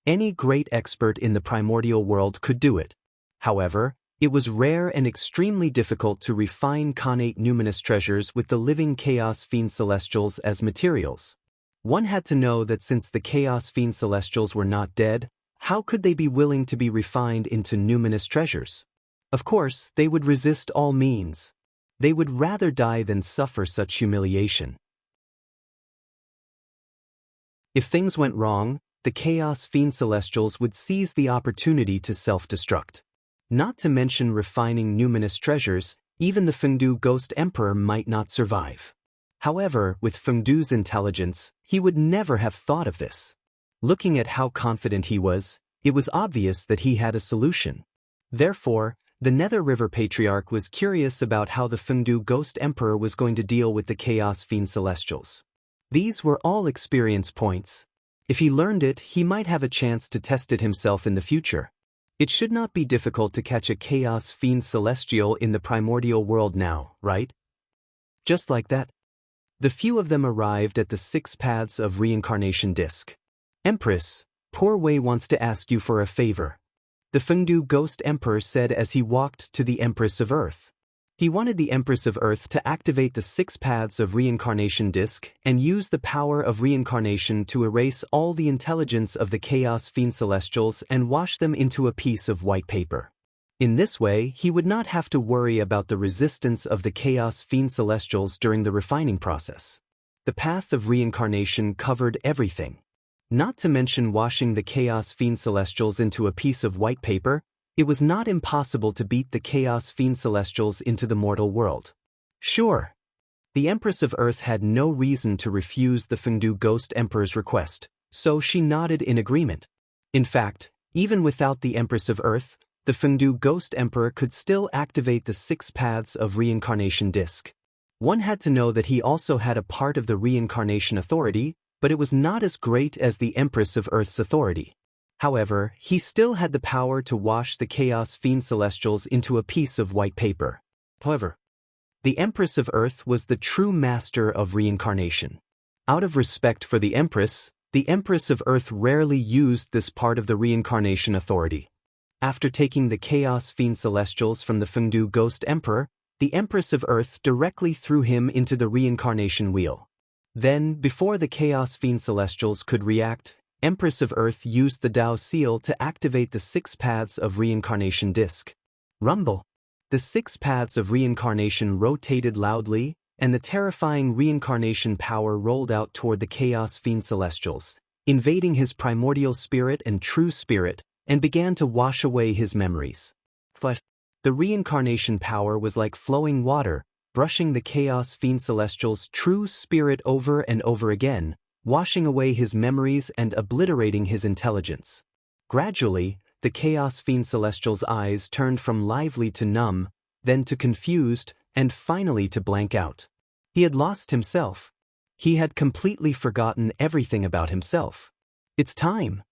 Any great expert in the primordial world could do it. However, it was rare and extremely difficult to refine connate numinous treasures with the living Chaos Fiend Celestials as materials. One had to know that since the Chaos Fiend Celestials were not dead, how could they be willing to be refined into numinous treasures? Of course, they would resist all means. They would rather die than suffer such humiliation. If things went wrong, the Chaos Fiend Celestials would seize the opportunity to self-destruct. Not to mention refining numinous treasures, even the Fengdu Ghost Emperor might not survive. However, with Fengdu's intelligence, he would never have thought of this. Looking at how confident he was, it was obvious that he had a solution. Therefore, the Nether River Patriarch was curious about how the Fengdu Ghost Emperor was going to deal with the Chaos Fiend Celestials. These were all experience points. If he learned it, he might have a chance to test it himself in the future. It should not be difficult to catch a Chaos Fiend Celestial in the primordial world now, right? Just like that. The few of them arrived at the 6 paths of reincarnation disc. Empress, Poor Wei wants to ask you for a favor. The Fengdu Ghost Emperor said as he walked to the Empress of Earth. He wanted the Empress of Earth to activate the 6 paths of reincarnation disc and use the power of reincarnation to erase all the intelligence of the Chaos Fiend Celestials and wash them into a piece of white paper. In this way, he would not have to worry about the resistance of the Chaos Fiend Celestials during the refining process. The path of reincarnation covered everything. Not to mention washing the Chaos Fiend Celestials into a piece of white paper, it was not impossible to beat the Chaos Fiend Celestials into the mortal world. Sure. The Empress of Earth had no reason to refuse the Fengdu Ghost Emperor's request, so she nodded in agreement. In fact, even without the Empress of Earth, the Fengdu Ghost Emperor could still activate the 6 paths of reincarnation disc. One had to know that he also had a part of the reincarnation authority, but it was not as great as the Empress of Earth's authority. However, he still had the power to wash the Chaos Fiend Celestials into a piece of white paper. However, the Empress of Earth was the true master of reincarnation. Out of respect for the Empress of Earth rarely used this part of the reincarnation authority. After taking the Chaos Fiend Celestials from the Fengdu Ghost Emperor, the Empress of Earth directly threw him into the reincarnation wheel. Then, before the Chaos Fiend Celestials could react, Empress of Earth used the Tao Seal to activate the 6 paths of reincarnation disc. Rumble! The 6 paths of reincarnation rotated loudly, and the terrifying reincarnation power rolled out toward the Chaos Fiend Celestials, invading his primordial spirit and true spirit, and began to wash away his memories. But the reincarnation power was like flowing water, brushing the Chaos Fiend Celestial's true spirit over and over again, washing away his memories and obliterating his intelligence. Gradually, the Chaos Fiend Celestial's eyes turned from lively to numb, then to confused, and finally to blank out. He had lost himself. He had completely forgotten everything about himself. It's time.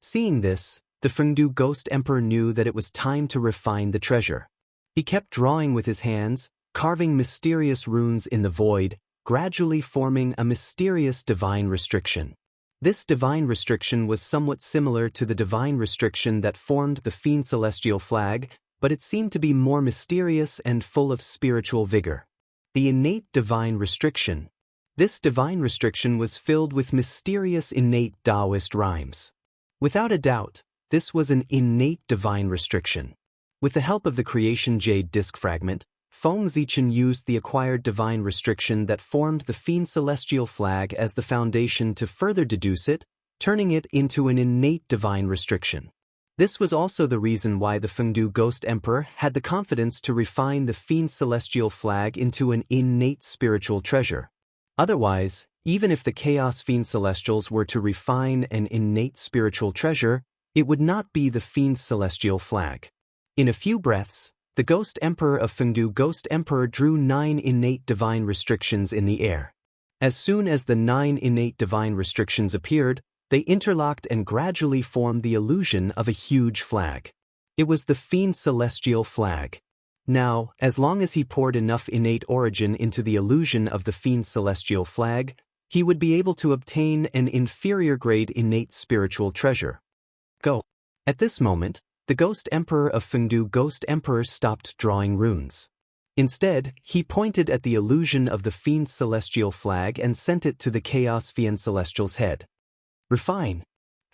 Seeing this, the Fengdu Ghost Emperor knew that it was time to refine the treasure. He kept drawing with his hands, carving mysterious runes in the void, gradually forming a mysterious divine restriction. This divine restriction was somewhat similar to the divine restriction that formed the Fiend Celestial flag, but it seemed to be more mysterious and full of spiritual vigor. The innate divine restriction. This divine restriction was filled with mysterious innate Taoist rhymes. Without a doubt, this was an innate divine restriction. With the help of the creation jade disc fragment, Feng Zichen used the acquired divine restriction that formed the Fiend Celestial flag as the foundation to further deduce it, turning it into an innate divine restriction. This was also the reason why the Fengdu Ghost Emperor had the confidence to refine the Fiend Celestial flag into an innate spiritual treasure. Otherwise, even if the Chaos Fiend Celestials were to refine an innate spiritual treasure, it would not be the Fiend Celestial flag. In a few breaths, The Ghost Emperor of Fengdu Ghost Emperor drew 9 innate divine restrictions in the air. As soon as the 9 innate divine restrictions appeared, they interlocked and gradually formed the illusion of a huge flag. It was the Fiend's celestial flag. Now, as long as he poured enough innate origin into the illusion of the Fiend's celestial flag, he would be able to obtain an inferior grade innate spiritual treasure. Go. At this moment, the Ghost Emperor of Fengdu Ghost Emperor stopped drawing runes. Instead, he pointed at the illusion of the Fiend's celestial flag and sent it to the Chaos Fiend Celestial's head. Refine.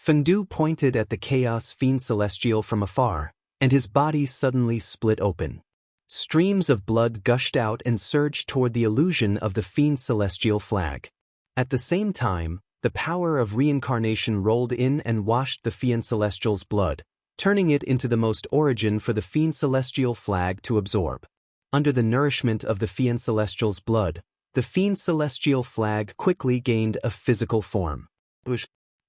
Fengdu pointed at the Chaos Fiend Celestial from afar, and his body suddenly split open. Streams of blood gushed out and surged toward the illusion of the Fiend Celestial flag. At the same time, the power of reincarnation rolled in and washed the Fiend Celestial's blood, turning it into the most origin for the Fiend Celestial flag to absorb. Under the nourishment of the Fiend Celestial's blood, the Fiend Celestial flag quickly gained a physical form.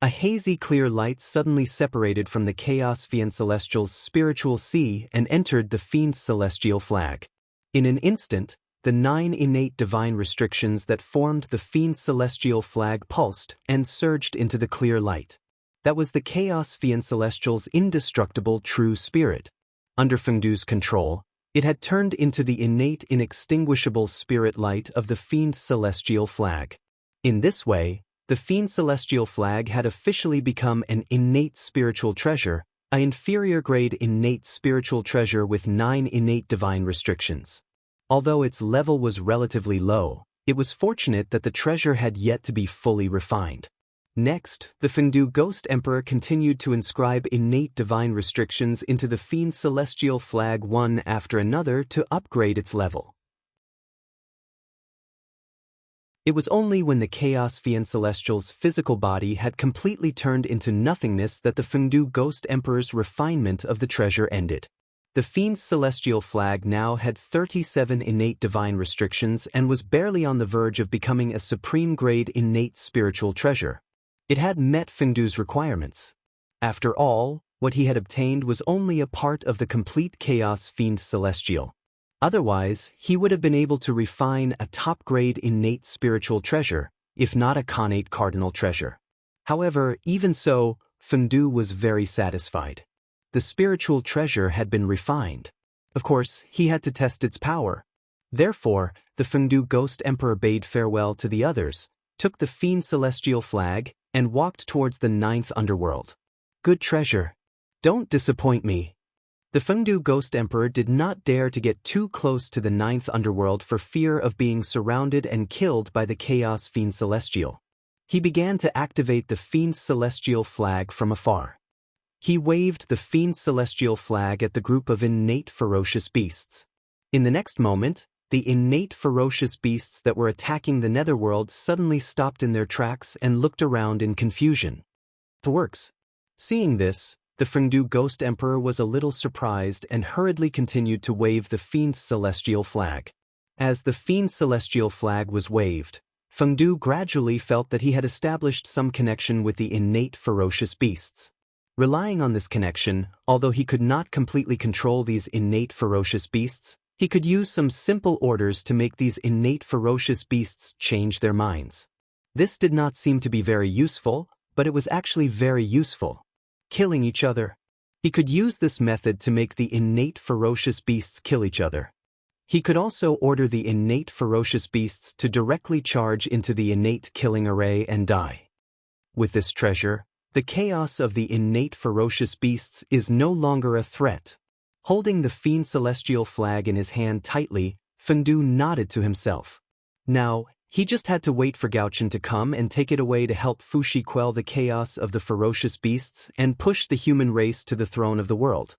A hazy clear light suddenly separated from the Chaos Fiend Celestial's spiritual sea and entered the Fiend's celestial flag. In an instant, the 9 innate divine restrictions that formed the Fiend's celestial flag pulsed and surged into the clear light. That was the Chaos Fiend Celestial's indestructible true spirit. Under Fengdu's control, it had turned into the innate inextinguishable spirit light of the Fiend's celestial flag. In this way, the Fiend's celestial flag had officially become an innate spiritual treasure, an inferior grade innate spiritual treasure with 9 innate divine restrictions. Although its level was relatively low, it was fortunate that the treasure had yet to be fully refined. Next, the Fengdu Ghost Emperor continued to inscribe innate divine restrictions into the Fiend's celestial flag one after another to upgrade its level. It was only when the Chaos Fiend Celestial's physical body had completely turned into nothingness that the Fengdu Ghost Emperor's refinement of the treasure ended. The Fiend's celestial flag now had 37 innate divine restrictions and was barely on the verge of becoming a supreme grade innate spiritual treasure. It had met Fengdu's requirements. After all, what he had obtained was only a part of the complete Chaos Fiend Celestial. Otherwise, he would have been able to refine a top-grade innate spiritual treasure, if not a connate cardinal treasure. However, even so, Fengdu was very satisfied. The spiritual treasure had been refined. Of course, he had to test its power. Therefore, the Fengdu Ghost Emperor bade farewell to the others, took the Fiend Celestial flag, and walked towards the 9th underworld. Good treasure. Don't disappoint me. The Fengdu Ghost Emperor did not dare to get too close to the 9th underworld for fear of being surrounded and killed by the Chaos Fiend Celestial. He began to activate the Fiend's celestial flag from afar. He waved the Fiend's celestial flag at the group of innate ferocious beasts. In the next moment, the innate ferocious beasts that were attacking the netherworld suddenly stopped in their tracks and looked around in confusion. It works. Seeing this, the Fengdu Ghost Emperor was a little surprised and hurriedly continued to wave the Fiend's celestial flag. As the Fiend's celestial flag was waved, Fengdu gradually felt that he had established some connection with the innate ferocious beasts. Relying on this connection, although he could not completely control these innate ferocious beasts, he could use some simple orders to make these innate ferocious beasts change their minds. This did not seem to be very useful, but it was actually very useful. Killing each other. He could use this method to make the innate ferocious beasts kill each other. He could also order the innate ferocious beasts to directly charge into the innate killing array and die. With this treasure, the chaos of the innate ferocious beasts is no longer a threat. Holding the Fiend Celestial flag in his hand tightly, Fengdu nodded to himself. Now, he just had to wait for Gaochen to come and take it away to help Fushi quell the chaos of the ferocious beasts and push the human race to the throne of the world.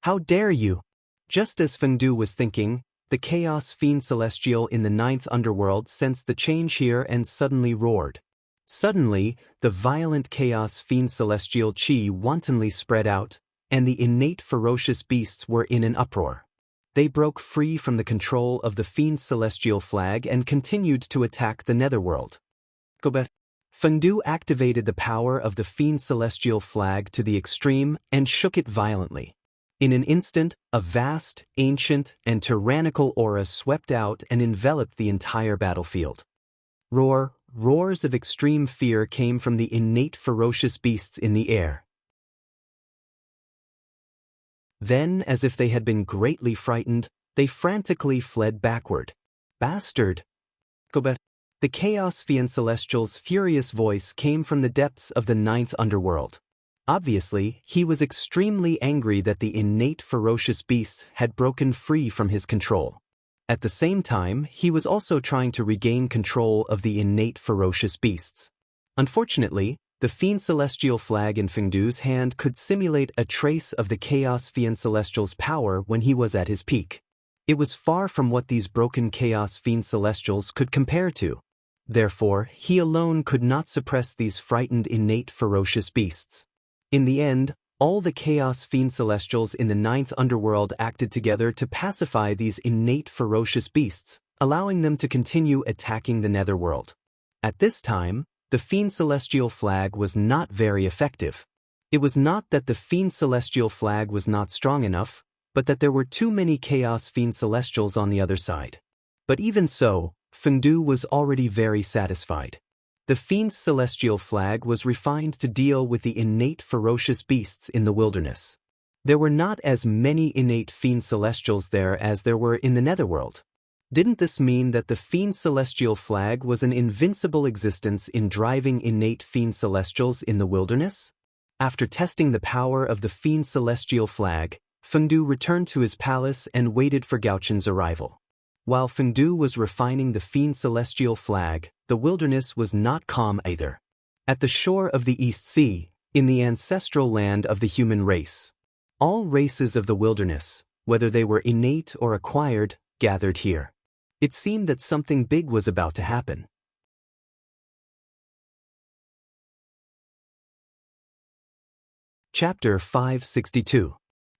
How dare you! Just as Fengdu was thinking, the Chaos Fiend Celestial in the 9th underworld sensed the change here and suddenly roared. Suddenly, the violent Chaos Fiend Celestial chi wantonly spread out, and the innate ferocious beasts were in an uproar. They broke free from the control of the Fiend Celestial flag and continued to attack the netherworld. Fengdu activated the power of the Fiend Celestial flag to the extreme and shook it violently. In an instant, a vast, ancient, and tyrannical aura swept out and enveloped the entire battlefield. Roars of extreme fear came from the innate ferocious beasts in the air. Then, as if they had been greatly frightened, they frantically fled backward. Bastard! Go. The Chaos Fiend Celestial's furious voice came from the depths of the ninth underworld. Obviously, he was extremely angry that the innate ferocious beasts had broken free from his control. At the same time, he was also trying to regain control of the innate ferocious beasts. Unfortunately, the Fiend Celestial flag in Fengdu's hand could simulate a trace of the Chaos Fiend Celestial's power when he was at his peak. It was far from what these broken Chaos Fiend Celestials could compare to. Therefore, he alone could not suppress these frightened innate ferocious beasts. In the end, all the Chaos Fiend Celestials in the ninth underworld acted together to pacify these innate ferocious beasts, allowing them to continue attacking the netherworld. At this time, the Fiend Celestial flag was not very effective. It was not that the Fiend Celestial flag was not strong enough, but that there were too many Chaos Fiend Celestials on the other side. But even so, Fengdu was already very satisfied. The Fiend's celestial flag was refined to deal with the innate ferocious beasts in the wilderness. There were not as many innate Fiend Celestials there as there were in the netherworld. Didn't this mean that the Fiend Celestial flag was an invincible existence in driving innate Fiend Celestials in the wilderness? After testing the power of the Fiend Celestial flag, Fengdu returned to his palace and waited for Gaochun's arrival. While Fengdu was refining the Fiend Celestial flag, the wilderness was not calm either. At the shore of the East Sea, in the ancestral land of the human race, all races of the wilderness, whether they were innate or acquired, gathered here. It seemed that something big was about to happen. Chapter 562.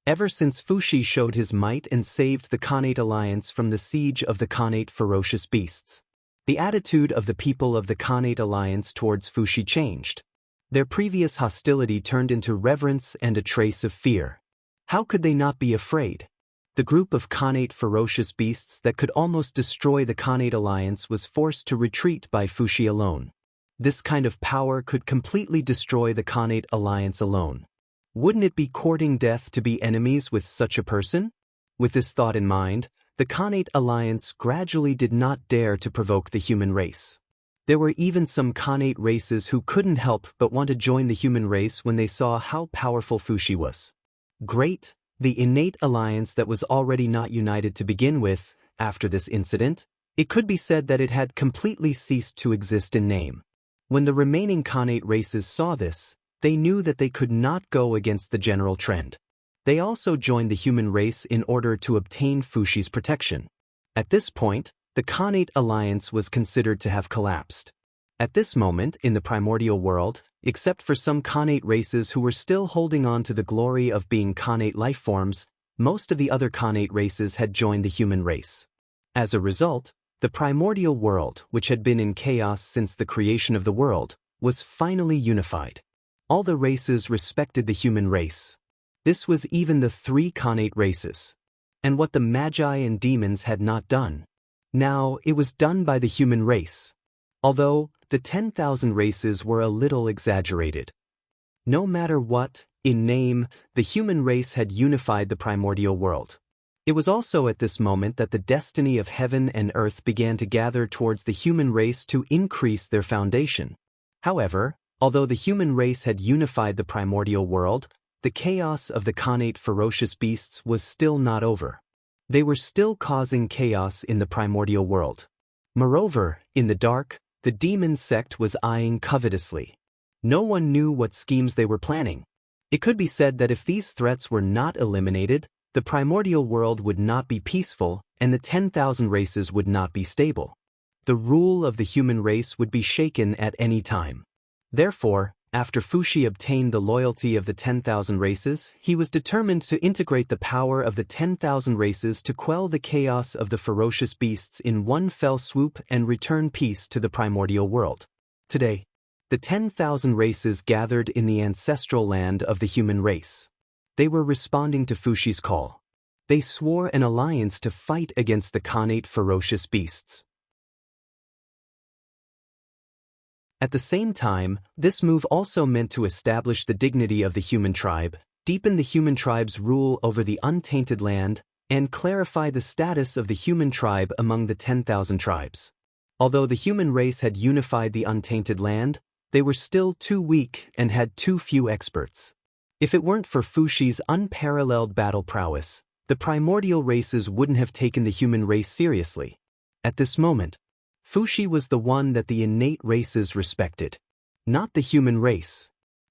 Ever since Fuxi showed his might and saved the Khanate Alliance from the siege of the Khanate ferocious beasts, the attitude of the people of the Khanate Alliance towards Fuxi changed. Their previous hostility turned into reverence and a trace of fear. How could they not be afraid? The group of Khanate ferocious beasts that could almost destroy the Khanate Alliance was forced to retreat by Fuxi alone. This kind of power could completely destroy the Khanate Alliance alone. Wouldn't it be courting death to be enemies with such a person? With this thought in mind, the Khanate Alliance gradually did not dare to provoke the human race. There were even some Khanate races who couldn't help but want to join the human race when they saw how powerful Fuxi was. Great, the innate alliance that was already not united to begin with, after this incident, it could be said that it had completely ceased to exist in name. When the remaining Khanate races saw this, they knew that they could not go against the general trend. They also joined the human race in order to obtain Fuxi's protection. At this point, the Khanate alliance was considered to have collapsed. At this moment in the primordial world, except for some Khanate races who were still holding on to the glory of being Khanate lifeforms, most of the other Khanate races had joined the human race. As a result, the primordial world, which had been in chaos since the creation of the world, was finally unified. All the races respected the human race. This was even the three Khanate races. And what the Magi and demons had not done. Now it was done by the human race. Although, the 10,000 races were a little exaggerated. No matter what, in name, the human race had unified the primordial world. It was also at this moment that the destiny of heaven and earth began to gather towards the human race to increase their foundation. However, although the human race had unified the primordial world, the chaos of the Khanate ferocious beasts was still not over. They were still causing chaos in the primordial world. Moreover, in the dark, the demon sect was eyeing covetously. No one knew what schemes they were planning. It could be said that if these threats were not eliminated, the primordial world would not be peaceful and the 10,000 races would not be stable. The rule of the human race would be shaken at any time. Therefore, after Fuxi obtained the loyalty of the 10,000 races, he was determined to integrate the power of the 10,000 races to quell the chaos of the ferocious beasts in one fell swoop and return peace to the primordial world. Today, the 10,000 races gathered in the ancestral land of the human race. They were responding to Fushi's call. They swore an alliance to fight against the Khanate ferocious beasts. At the same time, this move also meant to establish the dignity of the human tribe, deepen the human tribe's rule over the untainted land, and clarify the status of the human tribe among the 10,000 tribes. Although the human race had unified the untainted land, they were still too weak and had too few experts. If it weren't for Fushi's unparalleled battle prowess, the primordial races wouldn't have taken the human race seriously. At this moment, Fushi was the one that the innate races respected, not the human race.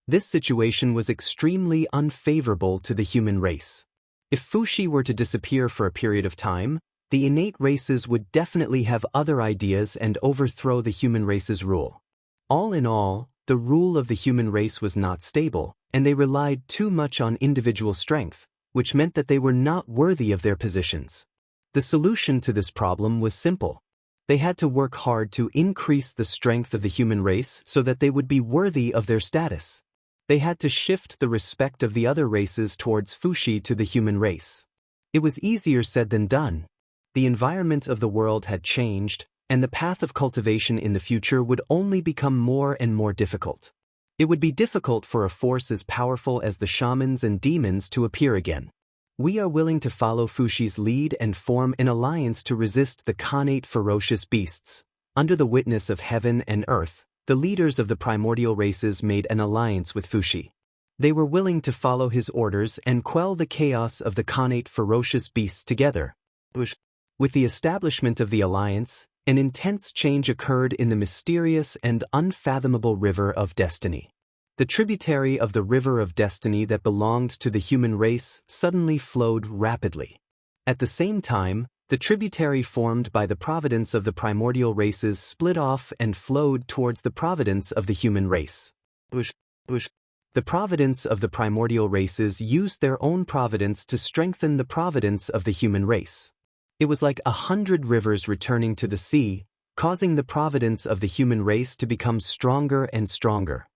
This situation was extremely unfavorable to the human race. If Fushi were to disappear for a period of time, the innate races would definitely have other ideas and overthrow the human race's rule. All in all, the rule of the human race was not stable, and they relied too much on individual strength, which meant that they were not worthy of their positions. The solution to this problem was simple. They had to work hard to increase the strength of the human race so that they would be worthy of their status. They had to shift the respect of the other races towards Fushi to the human race. It was easier said than done. The environment of the world had changed, and the path of cultivation in the future would only become more and more difficult. It would be difficult for a force as powerful as the shamans and demons to appear again. We are willing to follow Fushi's lead and form an alliance to resist the Khanate ferocious beasts. Under the witness of heaven and earth, the leaders of the primordial races made an alliance with Fushi. They were willing to follow his orders and quell the chaos of the Khanate ferocious beasts together. With the establishment of the alliance, an intense change occurred in the mysterious and unfathomable River of Destiny. The tributary of the River of Destiny that belonged to the human race suddenly flowed rapidly. At the same time, the tributary formed by the providence of the primordial races split off and flowed towards the providence of the human race. The providence of the primordial races used their own providence to strengthen the providence of the human race. It was like 100 rivers returning to the sea, causing the providence of the human race to become stronger and stronger.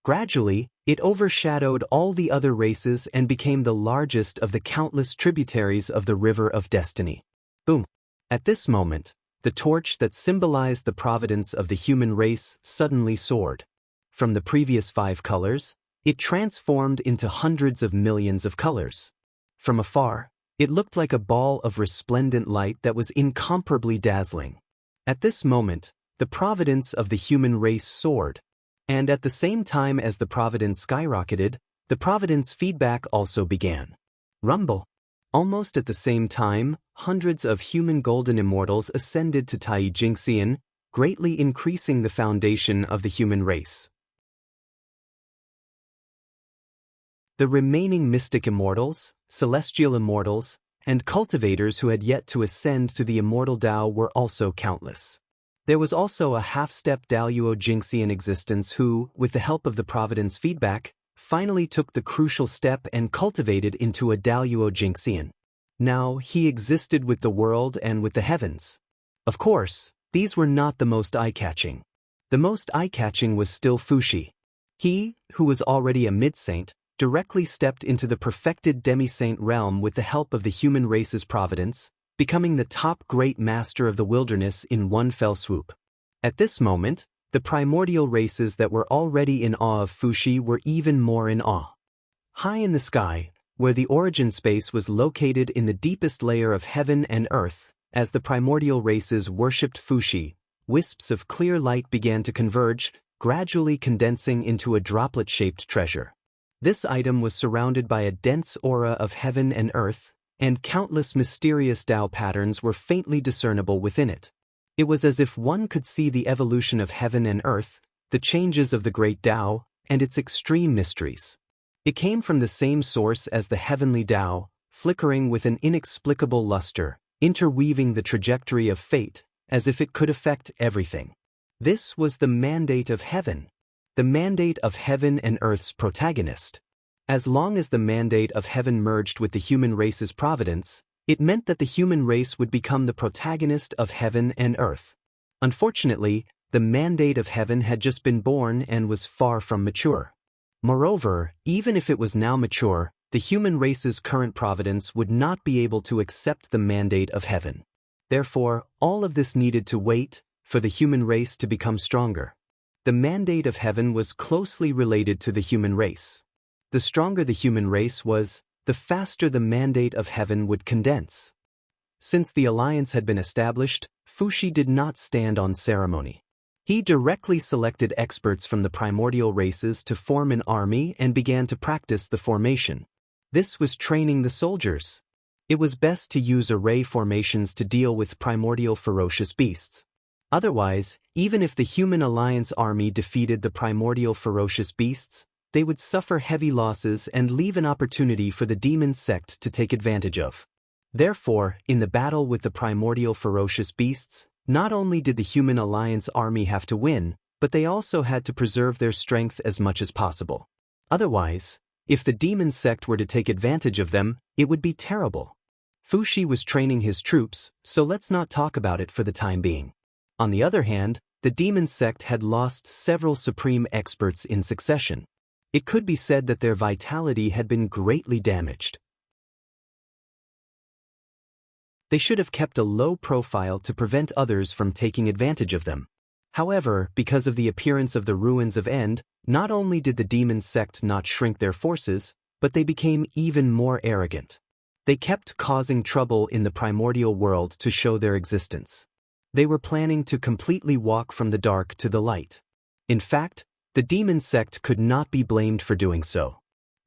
Gradually, it overshadowed all the other races and became the largest of the countless tributaries of the River of Destiny. Boom! At this moment, the torch that symbolized the providence of the human race suddenly soared. From the previous 5 colors, it transformed into hundreds of millions of colors. From afar, it looked like a ball of resplendent light that was incomparably dazzling. At this moment, the providence of the human race soared, and at the same time as the providence skyrocketed, the providence feedback also began. Rumble! Almost at the same time, hundreds of human golden immortals ascended to Tai Jingxian, greatly increasing the foundation of the human race. The remaining mystic immortals, celestial immortals, and cultivators who had yet to ascend to the immortal Tao were also countless. There was also a half-step Daluo Jingxian existence who, with the help of the providence feedback, finally took the crucial step and cultivated into a Daluo Jingxian. Now he existed with the world and with the heavens. Of course, these were not the most eye-catching. The most eye-catching was still Fushi. He, who was already a mid-saint, directly stepped into the perfected demi-saint realm with the help of the human race's providence, becoming the top great master of the wilderness in one fell swoop. At this moment, the primordial races that were already in awe of Fushi were even more in awe. High in the sky, where the origin space was located in the deepest layer of heaven and earth, as the primordial races worshipped Fushi, wisps of clear light began to converge, gradually condensing into a droplet-shaped treasure. This item was surrounded by a dense aura of heaven and earth, and countless mysterious Tao patterns were faintly discernible within it. It was as if one could see the evolution of heaven and earth, the changes of the great Tao, and its extreme mysteries. It came from the same source as the heavenly Tao, flickering with an inexplicable luster, interweaving the trajectory of fate, as if it could affect everything. This was the mandate of heaven. The mandate of heaven and earth's protagonist. As long as the mandate of heaven merged with the human race's providence, it meant that the human race would become the protagonist of heaven and earth. Unfortunately, the mandate of heaven had just been born and was far from mature. Moreover, even if it was now mature, the human race's current providence would not be able to accept the mandate of heaven. Therefore, all of this needed to wait for the human race to become stronger. The mandate of heaven was closely related to the human race. The stronger the human race was, the faster the mandate of heaven would condense. Since the alliance had been established, Fuxi did not stand on ceremony. He directly selected experts from the primordial races to form an army and began to practice the formation. This was training the soldiers. It was best to use array formations to deal with primordial ferocious beasts. Otherwise, even if the human alliance army defeated the primordial ferocious beasts, they would suffer heavy losses and leave an opportunity for the demon sect to take advantage of. Therefore, in the battle with the primordial ferocious beasts, not only did the human alliance army have to win, but they also had to preserve their strength as much as possible. Otherwise, if the demon sect were to take advantage of them, it would be terrible. Fuxi was training his troops, so let's not talk about it for the time being. On the other hand, the demon sect had lost several supreme experts in succession. It could be said that their vitality had been greatly damaged. They should have kept a low profile to prevent others from taking advantage of them. However, because of the appearance of the ruins of End, not only did the demon sect not shrink their forces, but they became even more arrogant. They kept causing trouble in the primordial world to show their existence. They were planning to completely walk from the dark to the light. In fact, the demon sect could not be blamed for doing so.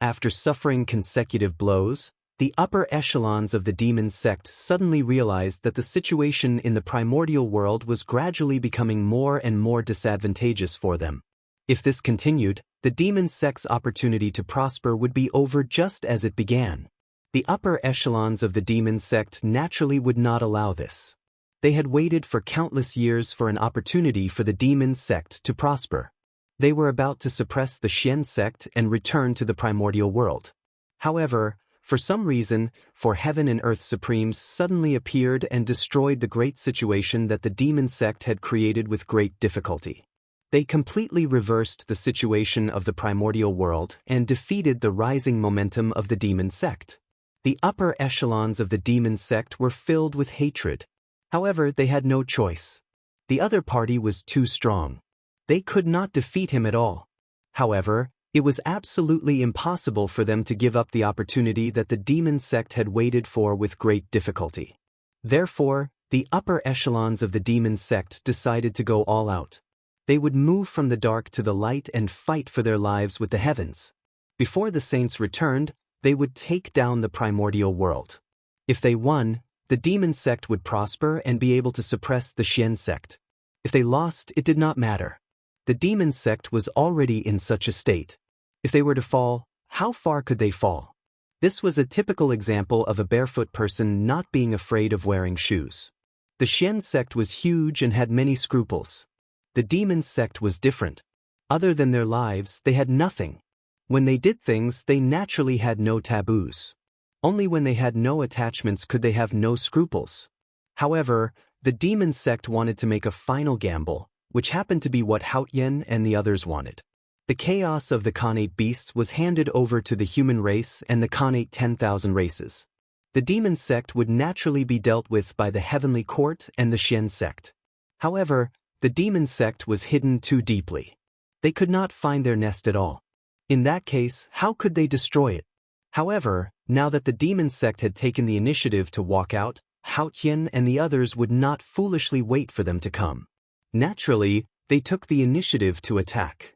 After suffering consecutive blows, the upper echelons of the demon sect suddenly realized that the situation in the primordial world was gradually becoming more and more disadvantageous for them. If this continued, the demon sect's opportunity to prosper would be over just as it began. The upper echelons of the demon sect naturally would not allow this. They had waited for countless years for an opportunity for the demon sect to prosper. They were about to suppress the Xian sect and return to the primordial world. However, for some reason, heaven and earth supremes suddenly appeared and destroyed the great situation that the demon sect had created with great difficulty. They completely reversed the situation of the primordial world and defeated the rising momentum of the demon sect. The upper echelons of the demon sect were filled with hatred. However, they had no choice. The other party was too strong. They could not defeat him at all. However, it was absolutely impossible for them to give up the opportunity that the demon sect had waited for with great difficulty. Therefore, the upper echelons of the demon sect decided to go all out. They would move from the dark to the light and fight for their lives with the heavens. Before the saints returned, they would take down the primordial world. If they won, the demon sect would prosper and be able to suppress the Xian sect. If they lost, it did not matter. The demon sect was already in such a state. If they were to fall, how far could they fall? This was a typical example of a barefoot person not being afraid of wearing shoes. The Xian sect was huge and had many scruples. The demon sect was different. Other than their lives, they had nothing. When they did things, they naturally had no taboos. Only when they had no attachments could they have no scruples. However, the demon sect wanted to make a final gamble, which happened to be what Haotian and the others wanted. The chaos of the Khanate beasts was handed over to the human race and the Khanate 10,000 races. The demon sect would naturally be dealt with by the heavenly court and the Xian sect. However, the demon sect was hidden too deeply. They could not find their nest at all. In that case, how could they destroy it? However, now that the demon sect had taken the initiative to walk out, Haotian and the others would not foolishly wait for them to come. Naturally, they took the initiative to attack.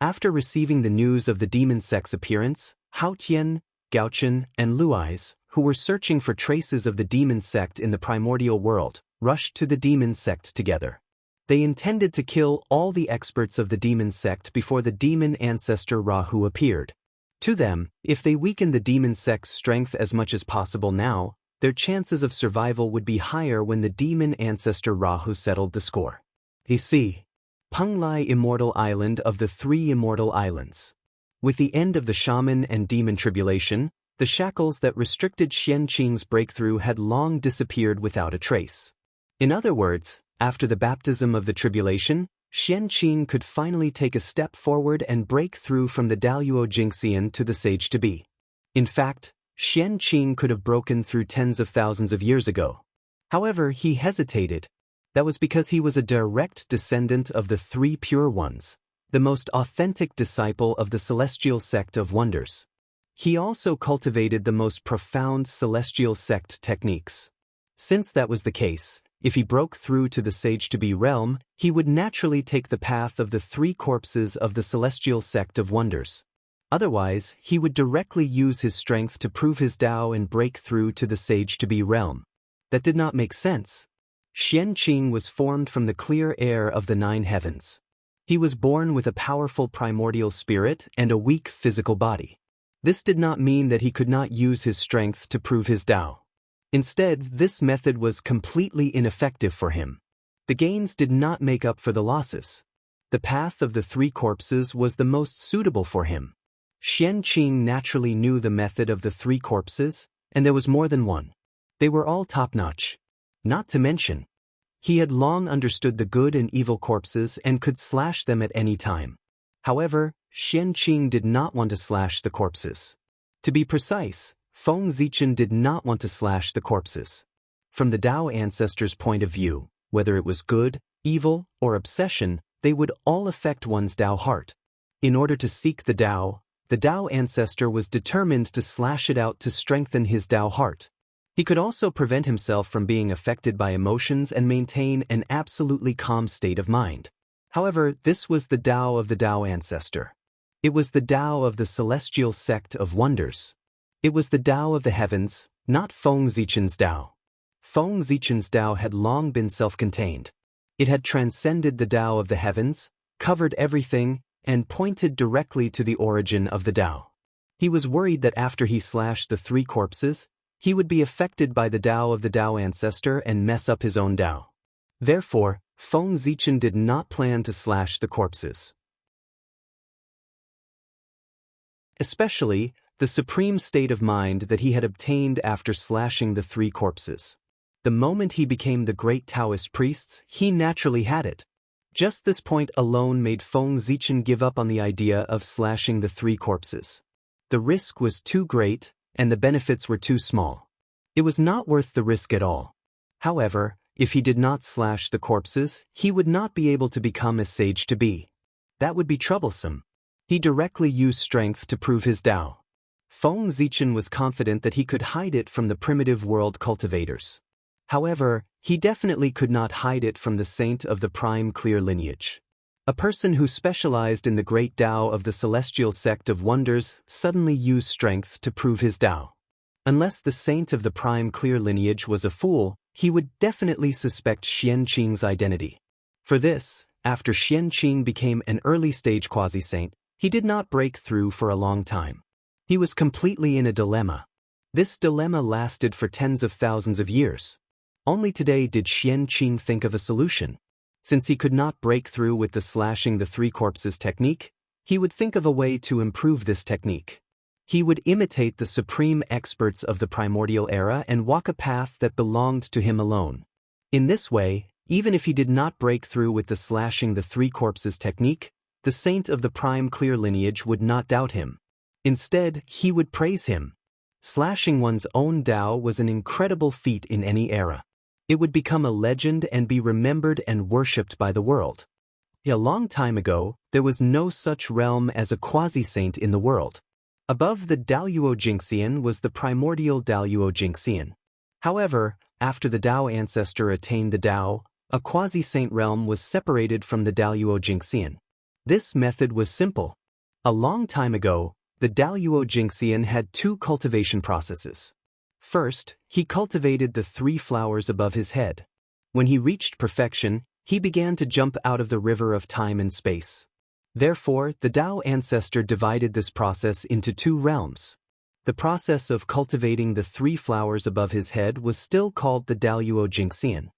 After receiving the news of the demon sect's appearance, Haotian, Gaochen, and Luais, who were searching for traces of the demon sect in the primordial world, rushed to the demon sect together. They intended to kill all the experts of the demon sect before the demon ancestor Rahu appeared. To them, if they weakened the demon sect's strength as much as possible now, their chances of survival would be higher when the demon ancestor Rahu settled the score. E.C. Penglai Immortal Island of the Three Immortal Islands. With the end of the shaman and demon tribulation, the shackles that restricted Xian Qing's breakthrough had long disappeared without a trace. In other words, after the baptism of the tribulation, Xianqing could finally take a step forward and break through from the Daluo Jingxian to the sage-to-be. In fact, Xianqing could have broken through tens of thousands of years ago. However, he hesitated. That was because he was a direct descendant of the Three Pure Ones, the most authentic disciple of the celestial sect of wonders. He also cultivated the most profound celestial sect techniques. Since that was the case, if he broke through to the sage-to-be realm, he would naturally take the path of the three corpses of the celestial sect of wonders. Otherwise, he would directly use his strength to prove his Tao and break through to the sage-to-be realm. That did not make sense. Xianqing was formed from the clear air of the 9 heavens. He was born with a powerful primordial spirit and a weak physical body. This did not mean that he could not use his strength to prove his Tao. Instead, this method was completely ineffective for him. The gains did not make up for the losses. The path of the three corpses was the most suitable for him. Xianqing naturally knew the method of the three corpses, and there was more than one. They were all top-notch. Not to mention, he had long understood the good and evil corpses and could slash them at any time. However, Xianqing did not want to slash the corpses. To be precise, Feng Zichen did not want to slash the corpses. From the Tao ancestors' point of view, whether it was good, evil, or obsession, they would all affect one's Tao heart. In order to seek the Tao ancestor was determined to slash it out to strengthen his Tao heart. He could also prevent himself from being affected by emotions and maintain an absolutely calm state of mind. However, this was the Tao of the Tao ancestor. It was the Tao of the celestial sect of wonders. It was the Tao of the heavens, not Feng Zichen's Tao. Feng Zichen's Tao had long been self-contained. It had transcended the Tao of the heavens, covered everything, and pointed directly to the origin of the Tao. He was worried that after he slashed the three corpses, he would be affected by the Tao of the Tao ancestor and mess up his own Tao. Therefore, Feng Zichen did not plan to slash the corpses. Especially, the supreme state of mind that he had obtained after slashing the three corpses. The moment he became the great Taoist priests, he naturally had it. Just this point alone made Feng Zichen give up on the idea of slashing the three corpses. The risk was too great, and the benefits were too small. It was not worth the risk at all. However, if he did not slash the corpses, he would not be able to become a sage-to-be. That would be troublesome. He directly used strength to prove his Tao. Feng Zichen was confident that he could hide it from the primitive world cultivators. However, he definitely could not hide it from the saint of the prime clear lineage. A person who specialized in the great Tao of the celestial sect of wonders suddenly used strength to prove his Tao. Unless the saint of the prime clear lineage was a fool, he would definitely suspect Xianqing's identity. For this, after Xianqing became an early-stage quasi-saint, he did not break through for a long time. He was completely in a dilemma. This dilemma lasted for tens of thousands of years. Only today did Xianqing think of a solution. Since he could not break through with the slashing the three corpses technique, he would think of a way to improve this technique. He would imitate the supreme experts of the primordial era and walk a path that belonged to him alone. In this way, even if he did not break through with the slashing the three corpses technique, the saint of the prime clear lineage would not doubt him. Instead, he would praise him. Slashing one's own Tao was an incredible feat in any era. It would become a legend and be remembered and worshipped by the world. A long time ago, there was no such realm as a quasi-saint in the world. Above the Daluo Jingxian was the primordial Daluo Jingxian. However, after the Tao ancestor attained the Tao, a quasi-saint realm was separated from the Daluo Jingxian. This method was simple. A long time ago, the Daluo Jingxian had two cultivation processes. First, he cultivated the three flowers above his head. When he reached perfection, he began to jump out of the river of time and space. Therefore, the Tao ancestor divided this process into two realms. The process of cultivating the three flowers above his head was still called the Daluo Jingxian.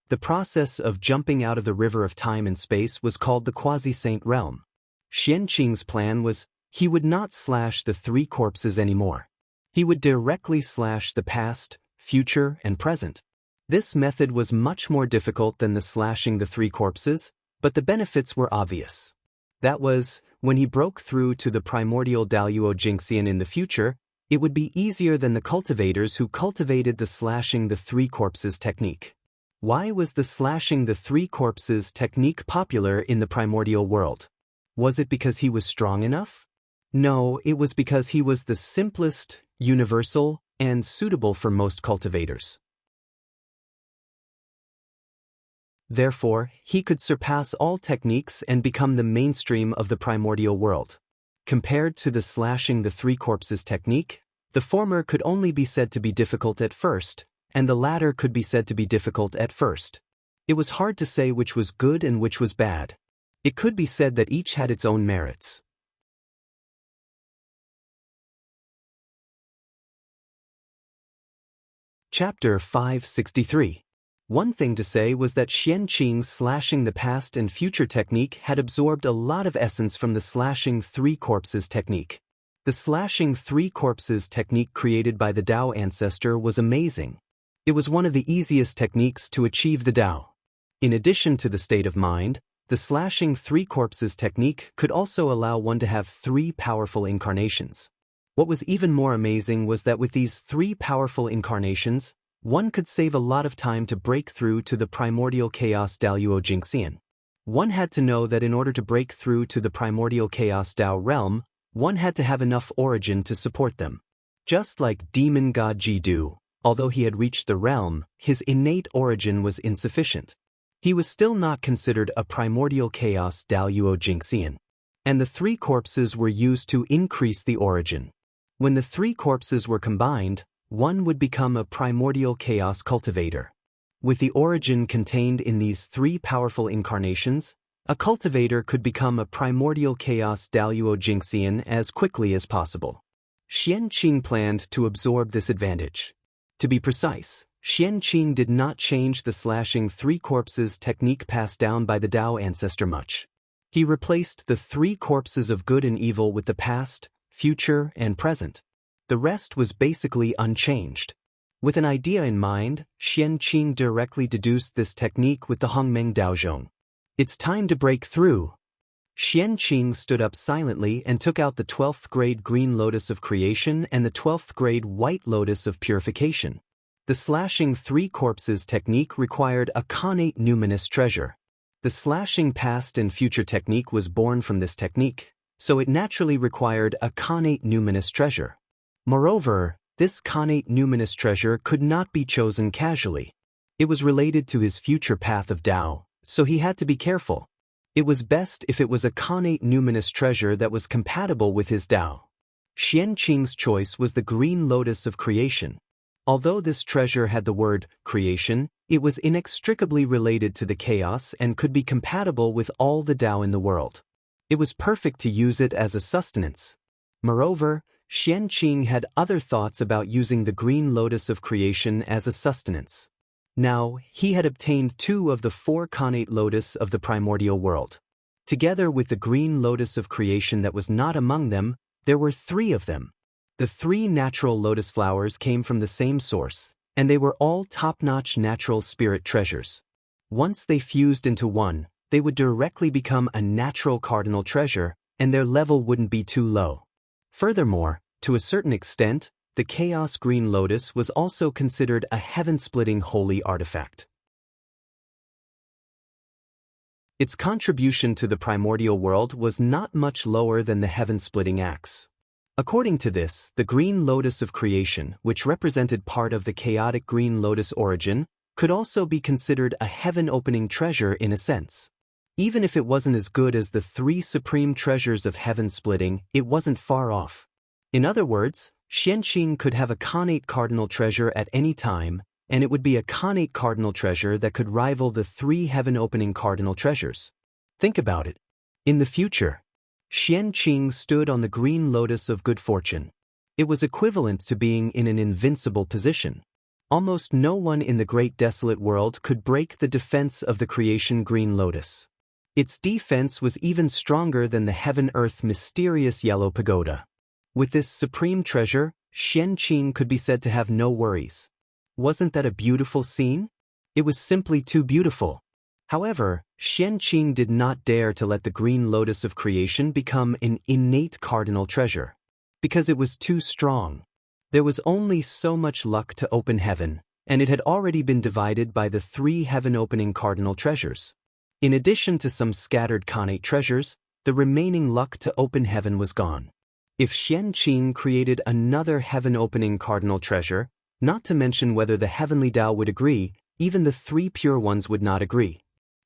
The process of jumping out of the river of time and space was called the quasi-saint realm. Xianqing's plan was, he would not slash the three corpses anymore. He would directly slash the past, future, and present. This method was much more difficult than the slashing the three corpses, But the benefits were obvious. That was, when he broke through to the primordial Daluo Jinxian in the future, it would be easier than the cultivators who cultivated the slashing the three corpses technique. Why was the slashing the three corpses technique popular in the primordial world? Was it because he was strong enough? No, it was because he was the simplest, universal, and suitable for most cultivators. Therefore, he could surpass all techniques and become the mainstream of the primordial world. Compared to the slashing the three corpses technique, the former could only be said to be difficult at first, and the latter could be said to be difficult at first. It was hard to say which was good and which was bad. It could be said that each had its own merits. Chapter 563. One thing to say was that Xianqing's slashing the past and future technique had absorbed a lot of essence from the slashing three corpses technique. The slashing three corpses technique created by the Tao ancestor was amazing. It was one of the easiest techniques to achieve the Tao. In addition to the state of mind, the slashing three corpses technique could also allow one to have three powerful incarnations. What was even more amazing was that with these three powerful incarnations, one could save a lot of time to break through to the primordial chaos Daluo Jinxian. One had to know that in order to break through to the primordial chaos Tao realm, one had to have enough origin to support them. Just like demon god Jidu, although he had reached the realm, his innate origin was insufficient. He was still not considered a primordial chaos Daluo Jinxian. And the three corpses were used to increase the origin. When the three corpses were combined, one would become a primordial chaos cultivator. With the origin contained in these three powerful incarnations, a cultivator could become a primordial chaos Daluo Jinxian as quickly as possible. Xianqing planned to absorb this advantage. To be precise, Xianqing did not change the slashing three corpses technique passed down by the Tao ancestor much. He replaced the three corpses of good and evil with the past, future, and present. The rest was basically unchanged. With an idea in mind, Xianqing directly deduced this technique with the Hongmeng Daozhong. It's time to break through. Xianqing stood up silently and took out the 12th grade green lotus of creation and the 12th grade white lotus of purification. The slashing three corpses technique required a connate numinous treasure. The slashing past and future technique was born from this technique, so it naturally required a connate numinous treasure. Moreover, this connate numinous treasure could not be chosen casually. It was related to his future path of Tao, so he had to be careful. It was best if it was a connate numinous treasure that was compatible with his Tao. Xianqing's choice was the green lotus of creation. Although this treasure had the word creation, it was inextricably related to the chaos and could be compatible with all the Tao in the world. It was perfect to use it as a sustenance. Moreover, Xianqing had other thoughts about using the green lotus of creation as a sustenance. Now, he had obtained 2 of the 4 connate lotus of the primordial world. Together with the green lotus of creation that was not among them, there were 3 of them. The 3 natural lotus flowers came from the same source, and they were all top-notch natural spirit treasures. Once they fused into one, they would directly become a natural cardinal treasure, and their level wouldn't be too low. Furthermore, to a certain extent, the Chaos Green Lotus was also considered a heaven-splitting holy artifact. Its contribution to the primordial world was not much lower than the heaven-splitting axe. According to this, the Green Lotus of Creation, which represented part of the chaotic Green Lotus origin, could also be considered a heaven-opening treasure in a sense. Even if it wasn't as good as the 3 supreme treasures of heaven-splitting, it wasn't far off. In other words, Xianqing could have a connate cardinal treasure at any time, and it would be a connate cardinal treasure that could rival the 3 heaven-opening cardinal treasures. Think about it. In the future, Xianqing stood on the green lotus of good fortune. It was equivalent to being in an invincible position. Almost no one in the great desolate world could break the defense of the creation green lotus. Its defense was even stronger than the heaven-earth mysterious yellow pagoda. With this supreme treasure, Xianqing could be said to have no worries. Wasn't that a beautiful scene? It was simply too beautiful. However, Xianqing did not dare to let the green lotus of creation become an innate cardinal treasure, because it was too strong. There was only so much luck to open heaven, and it had already been divided by the 3 heaven-opening cardinal treasures. In addition to some scattered connate treasures, the remaining luck to open heaven was gone. If Xianqing created another heaven-opening cardinal treasure, not to mention whether the heavenly Tao would agree, even the 3 pure ones would not agree.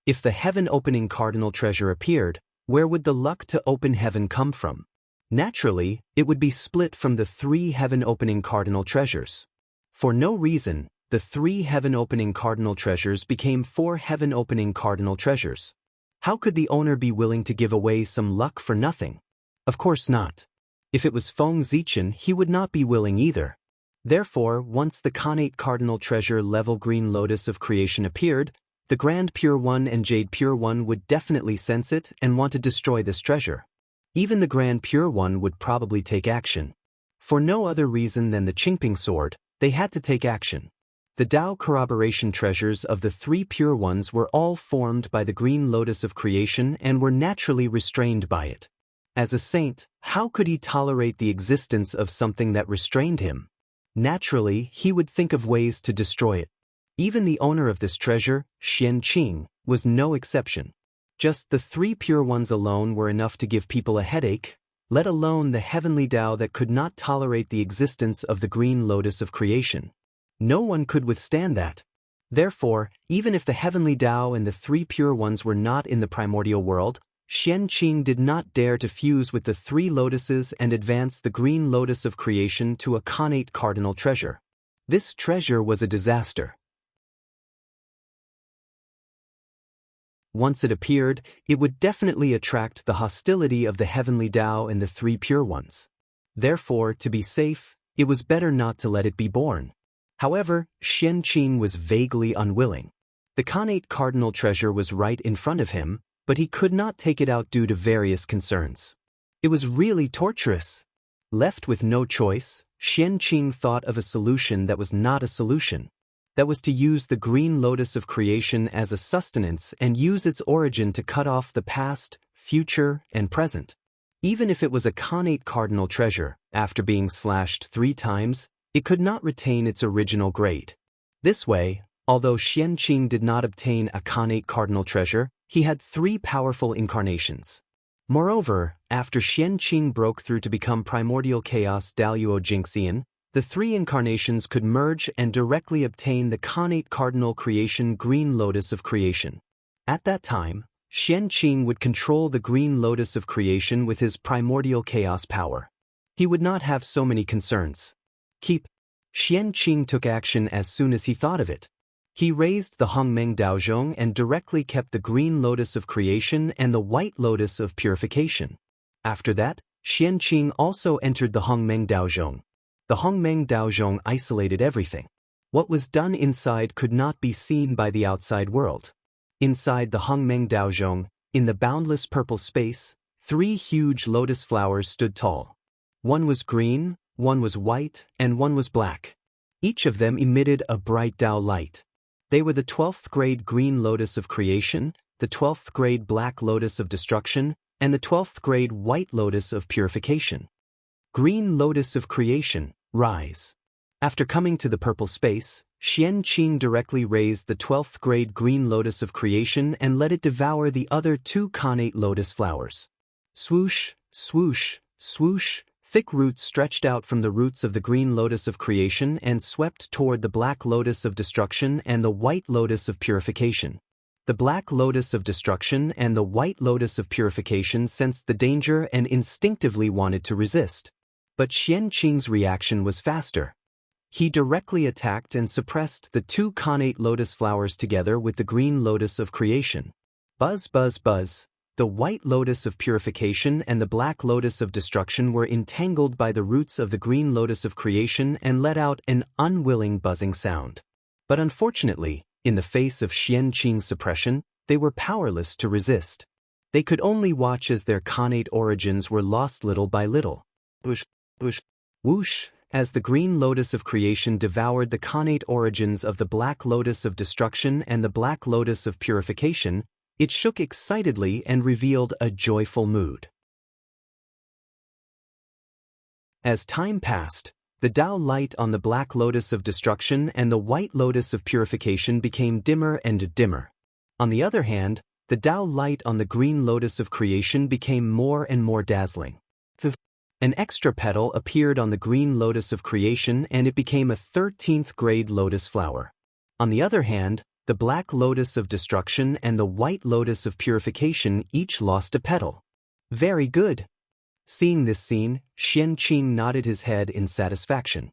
If the heaven-opening cardinal treasure appeared, where would the luck to open heaven come from? Naturally, it would be split from the 3 heaven-opening cardinal treasures. For no reason, the 3 heaven-opening cardinal treasures became 4 heaven-opening cardinal treasures. How could the owner be willing to give away some luck for nothing? Of course not. If it was Feng Zichen, he would not be willing either. Therefore, once the connate cardinal treasure level green lotus of creation appeared, the Grand Pure One and Jade Pure One would definitely sense it and want to destroy this treasure. Even the Grand Pure One would probably take action. For no other reason than the Qingping sword, they had to take action. The Tao corroboration treasures of the 3 pure ones were all formed by the green lotus of creation and were naturally restrained by it. As a saint, how could he tolerate the existence of something that restrained him? Naturally, he would think of ways to destroy it. Even the owner of this treasure, Xianqing, was no exception. Just the 3 pure ones alone were enough to give people a headache, let alone the heavenly Tao that could not tolerate the existence of the green lotus of creation. No one could withstand that. Therefore, even if the heavenly Tao and the 3 pure ones were not in the primordial world, Xianqing did not dare to fuse with the 3 lotuses and advance the green lotus of creation to a connate cardinal treasure. This treasure was a disaster. Once it appeared, it would definitely attract the hostility of the heavenly Tao and the 3 pure ones. Therefore, to be safe, it was better not to let it be born. However, Xianqing was vaguely unwilling. The connate cardinal treasure was right in front of him, but he could not take it out due to various concerns. It was really torturous. Left with no choice, Xianqing thought of a solution that was not a solution. That was to use the green lotus of creation as a sustenance and use its origin to cut off the past, future, and present. Even if it was a connate cardinal treasure, after being slashed 3 times, it could not retain its original grade. This way, although Xianqing did not obtain a connate cardinal treasure, he had 3 powerful incarnations. Moreover, after Xianqing broke through to become primordial chaos Daluo Jingxian, the 3 incarnations could merge and directly obtain the connate cardinal creation green lotus of creation. At that time, Xianqing would control the green lotus of creation with his primordial chaos power. He would not have so many concerns. Xianqing took action as soon as he thought of it. He raised the Hongmeng Daozhong and directly kept the green lotus of creation and the white lotus of purification. After that, Xianqing also entered the Hongmeng Daozhong. The Hongmeng Daozhong isolated everything. What was done inside could not be seen by the outside world. Inside the Hongmeng Daozhong, in the boundless purple space, 3 huge lotus flowers stood tall. One was green, one was white, and one was black. Each of them emitted a bright Tao light. They were the 12th grade green lotus of creation, the 12th grade black lotus of destruction, and the 12th grade white lotus of purification. Green lotus of creation, rise. After coming to the purple space, Xianqing directly raised the 12th grade green lotus of creation and let it devour the other 2 connate lotus flowers. Swoosh, swoosh, swoosh, thick roots stretched out from the roots of the green lotus of creation and swept toward the black lotus of destruction and the white lotus of purification. The black lotus of destruction and the white lotus of purification sensed the danger and instinctively wanted to resist. But Xianqing's reaction was faster. He directly attacked and suppressed the 2 connate lotus flowers together with the green lotus of creation. Buzz, buzz, buzz. The white lotus of purification and the black lotus of destruction were entangled by the roots of the green lotus of creation and let out an unwilling buzzing sound. But unfortunately, in the face of Xianqing's suppression, they were powerless to resist. They could only watch as their connate origins were lost little by little. Whoosh, whoosh, whoosh, As the green lotus of creation devoured the connate origins of the black lotus of destruction and the black lotus of purification, it shook excitedly and revealed a joyful mood. As time passed, the Tao light on the black lotus of destruction and the white lotus of purification became dimmer and dimmer. On the other hand, the Tao light on the green lotus of creation became more and more dazzling. An extra petal appeared on the green lotus of creation and it became a 13th grade lotus flower. On the other hand, the black lotus of destruction and the white lotus of purification each lost a petal. Very good. Seeing this scene, Xianqing nodded his head in satisfaction.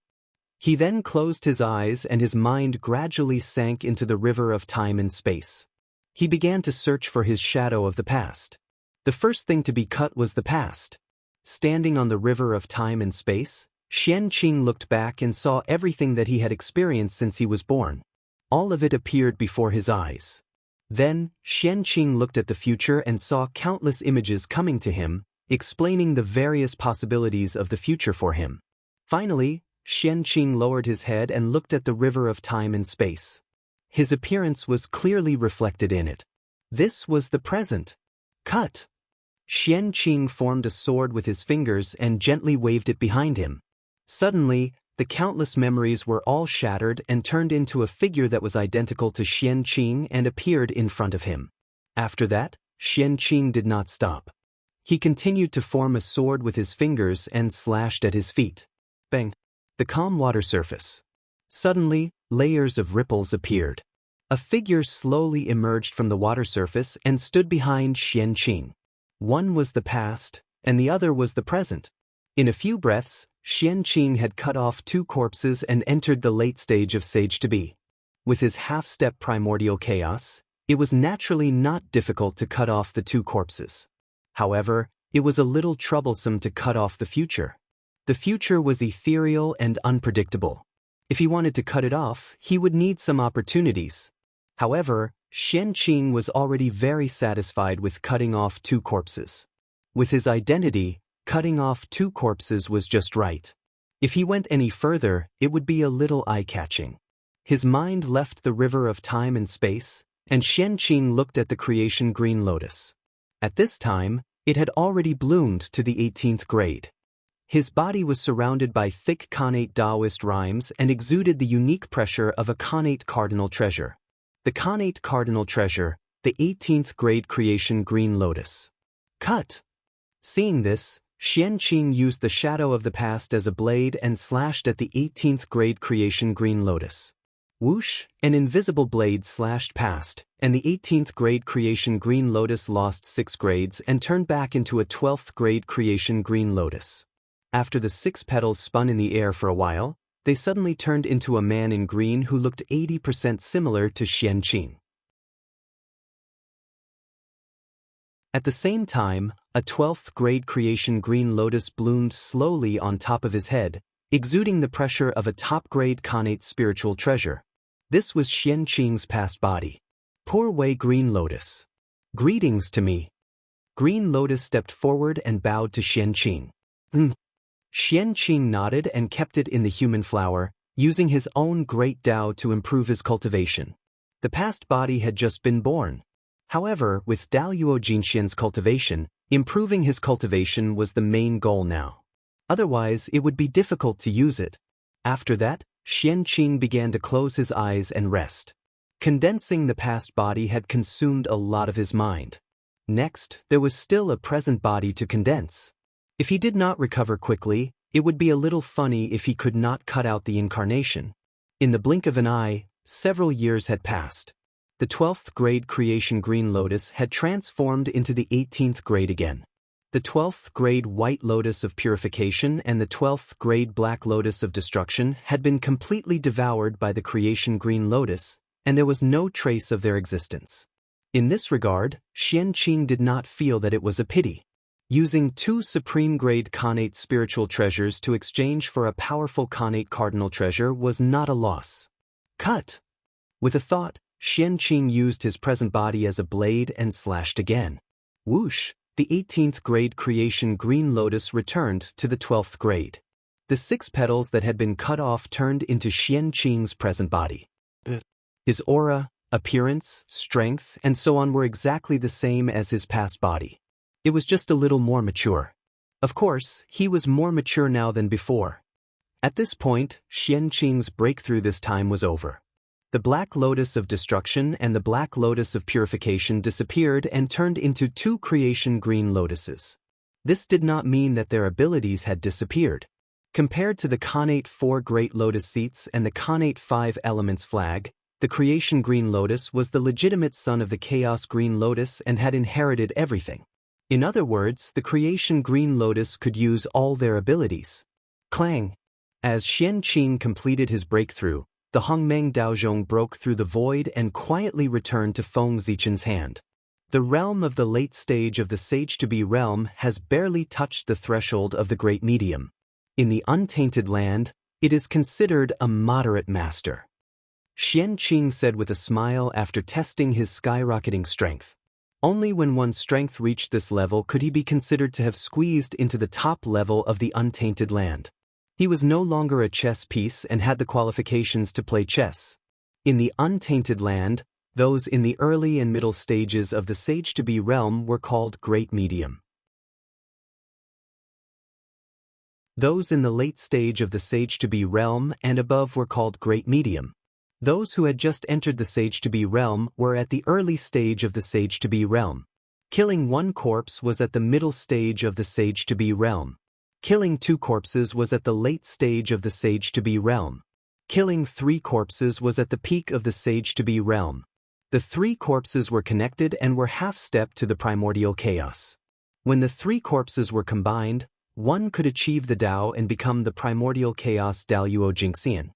He then closed his eyes and his mind gradually sank into the river of time and space. He began to search for his shadow of the past. The first thing to be cut was the past. Standing on the river of time and space, Xianqing looked back and saw everything that he had experienced since he was born. All of it appeared before his eyes. Then, Xianqing looked at the future and saw countless images coming to him, explaining the various possibilities of the future for him. Finally, Xianqing lowered his head and looked at the river of time and space. His appearance was clearly reflected in it. This was the present. Cut. Xianqing formed a sword with his fingers and gently waved it behind him. Suddenly, the countless memories were all shattered and turned into a figure that was identical to Xianqing and appeared in front of him. After that, Xianqing did not stop. He continued to form a sword with his fingers and slashed at his feet. Bang! The calm water surface. Suddenly, layers of ripples appeared. A figure slowly emerged from the water surface and stood behind Xianqing. One was the past, and the other was the present. In a few breaths, Xianqing had cut off 2 corpses and entered the late stage of sage-to-be. With his half-step primordial chaos, it was naturally not difficult to cut off the 2 corpses. However, it was a little troublesome to cut off the future. The future was ethereal and unpredictable. If he wanted to cut it off, he would need some opportunities. However, Xianqing was already very satisfied with cutting off 2 corpses. With his identity, cutting off 2 corpses was just right. If he went any further, it would be a little eye-catching. His mind left the river of time and space, and Xianqing looked at the creation green lotus. At this time, it had already bloomed to the 18th grade. His body was surrounded by thick connate Taoist rhymes and exuded the unique pressure of a connate cardinal treasure. The connate cardinal treasure, the 18th grade creation green lotus. Cut! Seeing this, Xianqing used the shadow of the past as a blade and slashed at the 18th grade creation green lotus. Whoosh! An invisible blade slashed past, and the 18th grade creation green lotus lost 6 grades and turned back into a 12th grade creation green lotus. After the 6 petals spun in the air for a while, they suddenly turned into a man in green who looked 80% similar to Xianqing. At the same time, a 12th grade creation green lotus bloomed slowly on top of his head, exuding the pressure of a top-grade connate spiritual treasure. This was Xianqing's past body. Poor way green lotus. Greetings to me. Green lotus stepped forward and bowed to Xianqing. Xianqing nodded and kept it in the human flower, using his own great Tao to improve his cultivation. The past body had just been born. However, with Daoyuo Jinxian's cultivation, improving his cultivation was the main goal now. Otherwise, it would be difficult to use it. After that, Xianqing began to close his eyes and rest. Condensing the past body had consumed a lot of his mind. Next, there was still a present body to condense. If he did not recover quickly, it would be a little funny if he could not cut out the incarnation. In the blink of an eye, several years had passed. The 12th grade creation green lotus had transformed into the 18th grade again. The 12th grade white lotus of purification and the 12th grade black lotus of destruction had been completely devoured by the creation green lotus, and there was no trace of their existence. In this regard, Xianqing did not feel that it was a pity. Using 2 supreme grade connate spiritual treasures to exchange for a powerful connate cardinal treasure was not a loss. Cut! With a thought, Xianqing used his present body as a blade and slashed again. Whoosh! The 18th grade creation green lotus returned to the 12th grade. The 6 petals that had been cut off turned into Xian Qing's present body. His aura, appearance, strength, and so on were exactly the same as his past body. It was just a little more mature. Of course, he was more mature now than before. At this point, Xian Qing's breakthrough this time was over. The Black Lotus of Destruction and the Black Lotus of Purification disappeared and turned into 2 creation green lotuses. This did not mean that their abilities had disappeared. Compared to the Khanate 4 Great Lotus seats and the Khanate 5 Elements flag, the Creation Green Lotus was the legitimate son of the Chaos Green Lotus and had inherited everything. In other words, the Creation Green Lotus could use all their abilities. Clang! As Xian Qing completed his breakthrough, the Hongmeng Daozhong broke through the void and quietly returned to Feng Zichen's hand. The realm of the late stage of the Sage-to-be realm has barely touched the threshold of the Great Medium. In the Untainted Land, it is considered a moderate master. Xian Qing said with a smile after testing his skyrocketing strength. Only when one's strength reached this level could he be considered to have squeezed into the top level of the Untainted Land. He was no longer a chess piece and had the qualifications to play chess. In the Untainted Land, those in the early and middle stages of the Sage-to-be realm were called Great Medium. Those in the late stage of the Sage-to-be realm and above were called Great Medium. Those who had just entered the Sage-to-be realm were at the early stage of the Sage-to-be realm. Killing 1 corpse was at the middle stage of the Sage-to-be realm. Killing 2 corpses was at the late stage of the Sage-to-be realm. Killing 3 corpses was at the peak of the Sage-to-be realm. The 3 corpses were connected and were half-step to the primordial chaos. When the 3 corpses were combined, one could achieve the Tao and become the primordial chaos Daluo Jingxian.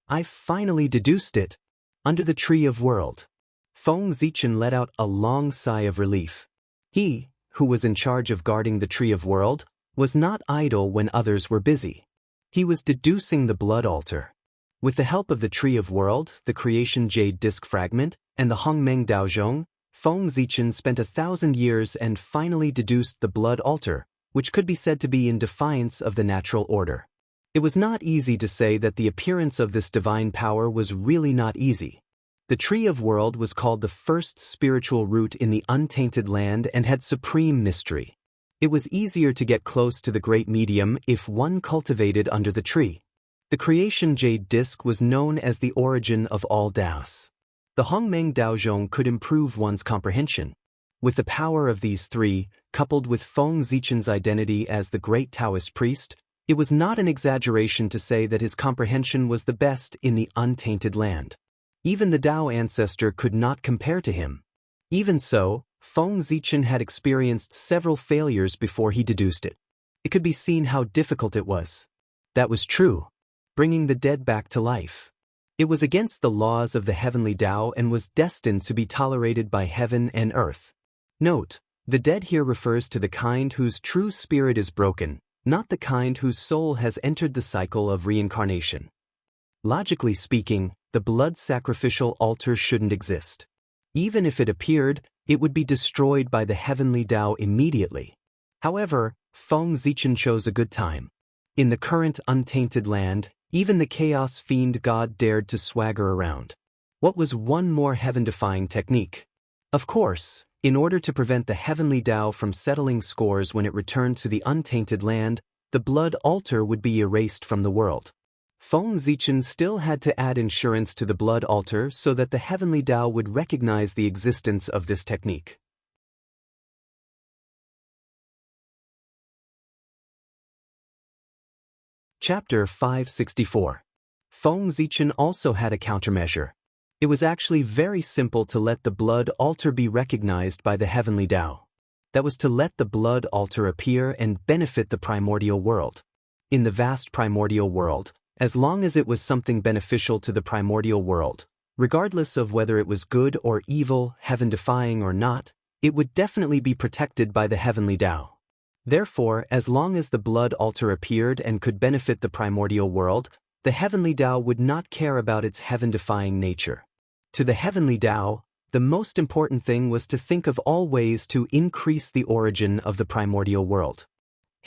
I finally deduced it. Under the Tree of World. Feng Zichen let out a long sigh of relief. He, who was in charge of guarding the Tree of World, was not idle when others were busy. He was deducing the blood altar. With the help of the Tree of World, the Creation Jade Disc Fragment, and the Hongmeng Daozhong, Feng Zichen spent 1,000 years and finally deduced the blood altar, which could be said to be in defiance of the natural order. It was not easy to say that the appearance of this divine power was really not easy. The Tree of World was called the first spiritual root in the Untainted Land and had supreme mystery. It was easier to get close to the Great Medium if one cultivated under the tree. The Creation Jade Disc was known as the origin of all Daos. The Hongmeng Daozhong could improve one's comprehension. With the power of these 3, coupled with Feng Zichen's identity as the great Taoist priest, it was not an exaggeration to say that his comprehension was the best in the Untainted Land. Even the Tao ancestor could not compare to him. Even so, Feng Zichen had experienced several failures before he deduced it. It could be seen how difficult it was. That was true. Bringing the dead back to life. It was against the laws of the heavenly Tao and was destined to be tolerated by heaven and earth. Note, the dead here refers to the kind whose true spirit is broken, not the kind whose soul has entered the cycle of reincarnation. Logically speaking, the blood sacrificial altar shouldn't exist. Even if it appeared, it would be destroyed by the heavenly Tao immediately. However, Feng Zichen chose a good time. In the current Untainted Land, even the Chaos Fiend God dared to swagger around. What was one more heaven-defying technique? Of course, in order to prevent the heavenly Tao from settling scores when it returned to the Untainted Land, the blood altar would be erased from the world. Feng Zichen still had to add insurance to the blood altar so that the heavenly Tao would recognize the existence of this technique. Chapter 564. Feng Zichen also had a countermeasure. It was actually very simple to let the blood altar be recognized by the heavenly Tao. That was to let the blood altar appear and benefit the primordial world. In the vast primordial world, as long as it was something beneficial to the primordial world, regardless of whether it was good or evil, heaven-defying or not, it would definitely be protected by the heavenly Tao. Therefore, as long as the blood altar appeared and could benefit the primordial world, the heavenly Tao would not care about its heaven-defying nature. To the heavenly Tao, the most important thing was to think of all ways to increase the origin of the primordial world.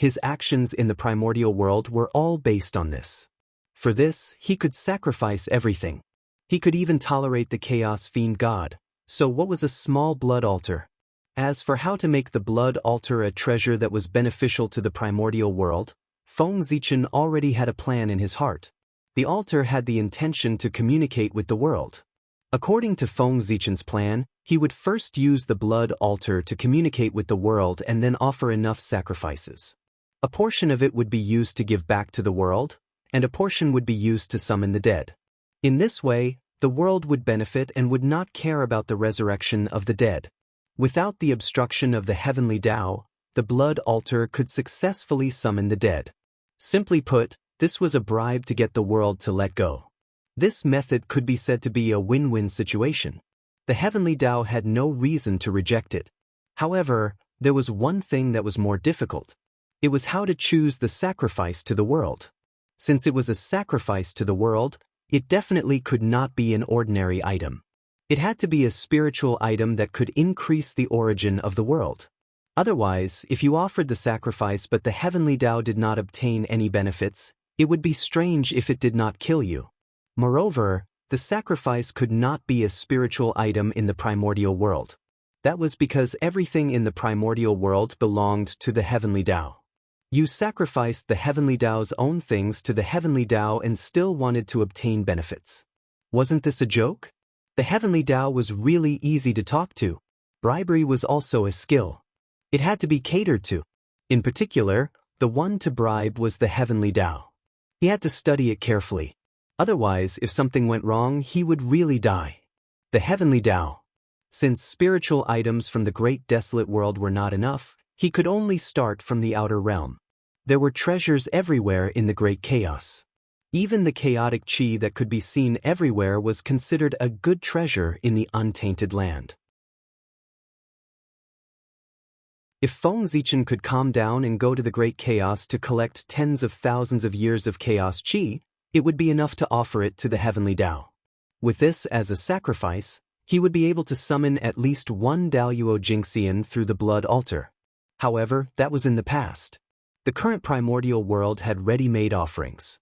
His actions in the primordial world were all based on this. For this, he could sacrifice everything. He could even tolerate the chaos fiend god. So what was a small blood altar? As for how to make the blood altar a treasure that was beneficial to the primordial world, Feng Zichen already had a plan in his heart. The altar had the intention to communicate with the world. According to Feng Zichen's plan, he would first use the blood altar to communicate with the world and then offer enough sacrifices. A portion of it would be used to give back to the world, and a portion would be used to summon the dead. In this way, the world would benefit and would not care about the resurrection of the dead. Without the obstruction of the heavenly Tao, the blood altar could successfully summon the dead. Simply put, this was a bribe to get the world to let go. This method could be said to be a win-win situation. The heavenly Tao had no reason to reject it. However, there was one thing that was more difficult. It was how to choose the sacrifice to the world. Since it was a sacrifice to the world, it definitely could not be an ordinary item. It had to be a spiritual item that could increase the origin of the world. Otherwise, if you offered the sacrifice but the heavenly Tao did not obtain any benefits, it would be strange if it did not kill you. Moreover, the sacrifice could not be a spiritual item in the primordial world. That was because everything in the primordial world belonged to the heavenly Tao. You sacrificed the heavenly Tao's own things to the heavenly Tao and still wanted to obtain benefits. Wasn't this a joke? The heavenly Tao was really easy to talk to. Bribery was also a skill. It had to be catered to. In particular, the one to bribe was the heavenly Tao. He had to study it carefully. Otherwise, if something went wrong, he would really die. The heavenly Tao. Since spiritual items from the great desolate world were not enough, he could only start from the outer realm. There were treasures everywhere in the great chaos. Even the chaotic chi that could be seen everywhere was considered a good treasure in the untainted land. If Feng Zichen could calm down and go to the great chaos to collect tens of thousands of years of chaos chi, it would be enough to offer it to the heavenly Tao. With this as a sacrifice, he would be able to summon at least one Daluo Jingxian through the blood altar. However, that was in the past. The current primordial world had ready-made offerings.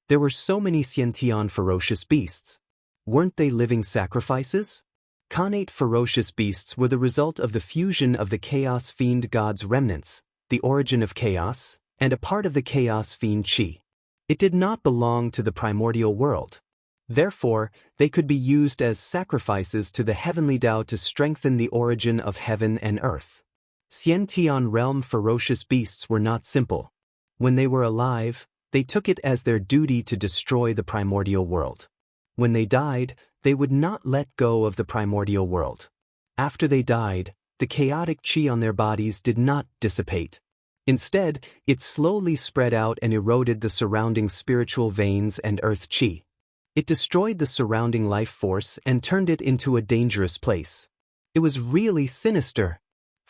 There were so many Xiantian ferocious beasts. Weren't they living sacrifices? Connate ferocious beasts were the result of the fusion of the Chaos Fiend God's remnants, the origin of chaos, and a part of the Chaos Fiend Chi. It did not belong to the primordial world. Therefore, they could be used as sacrifices to the heavenly Tao to strengthen the origin of heaven and earth. Xiantian realm ferocious beasts were not simple. When they were alive, they took it as their duty to destroy the primordial world. When they died, they would not let go of the primordial world. After they died, the chaotic chi on their bodies did not dissipate. Instead, it slowly spread out and eroded the surrounding spiritual veins and earth chi. It destroyed the surrounding life force and turned it into a dangerous place. It was really sinister.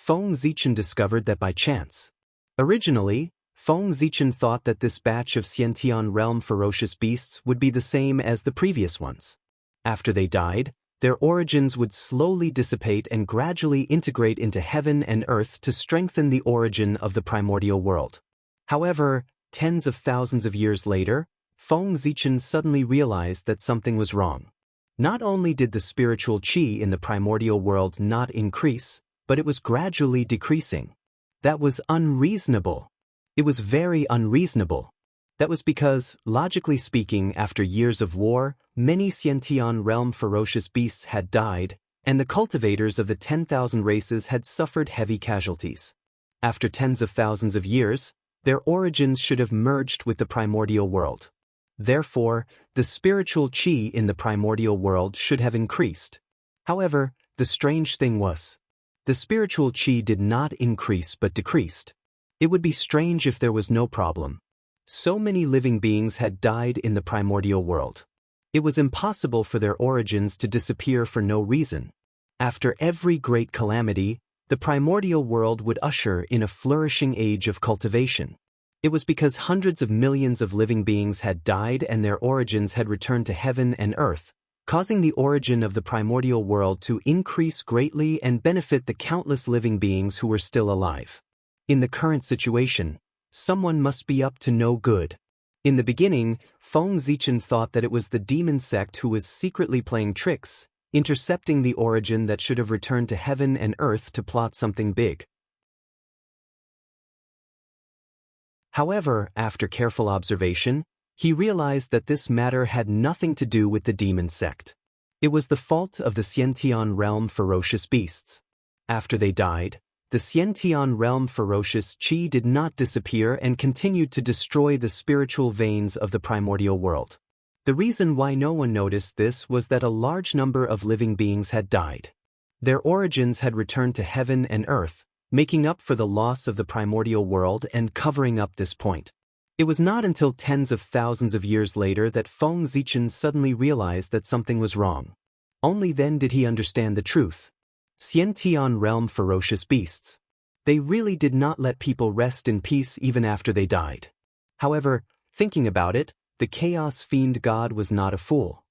Feng Zichen discovered that by chance. Originally, Feng Zichen thought that this batch of Xiantian realm ferocious beasts would be the same as the previous ones. After they died, their origins would slowly dissipate and gradually integrate into heaven and earth to strengthen the origin of the primordial world. However, tens of thousands of years later, Feng Zichen suddenly realized that something was wrong. Not only did the spiritual chi in the primordial world not increase, but it was gradually decreasing. That was unreasonable. It was very unreasonable. That was because, logically speaking, after years of war, many Xiantian realm ferocious beasts had died, and the cultivators of the 10,000 races had suffered heavy casualties. After tens of thousands of years, their origins should have merged with the primordial world. Therefore, the spiritual chi in the primordial world should have increased. However, the strange thing was, the spiritual chi did not increase but decreased. It would be strange if there was no problem. So many living beings had died in the primordial world. It was impossible for their origins to disappear for no reason. After every great calamity, the primordial world would usher in a flourishing age of cultivation. It was because hundreds of millions of living beings had died and their origins had returned to heaven and earth, causing the origin of the primordial world to increase greatly and benefit the countless living beings who were still alive. In the current situation, Someone must be up to no good. In the beginning, Feng Zichen thought that it was the demon sect who was secretly playing tricks, intercepting the origin that should have returned to heaven and earth to plot something big. However, after careful observation, he realized that this matter had nothing to do with the demon sect. It was the fault of the Xiantian realm ferocious beasts. After they died, the Xiantian realm ferocious qi did not disappear and continued to destroy the spiritual veins of the primordial world. The reason why no one noticed this was that a large number of living beings had died. Their origins had returned to heaven and earth, making up for the loss of the primordial world and covering up this point. It was not until tens of thousands of years later that Feng Zichen suddenly realized that something was wrong. Only then did he understand the truth. Xiantian realm ferocious beasts. They really did not let people rest in peace even after they died. However, thinking about it, the chaos fiend god was not a fool.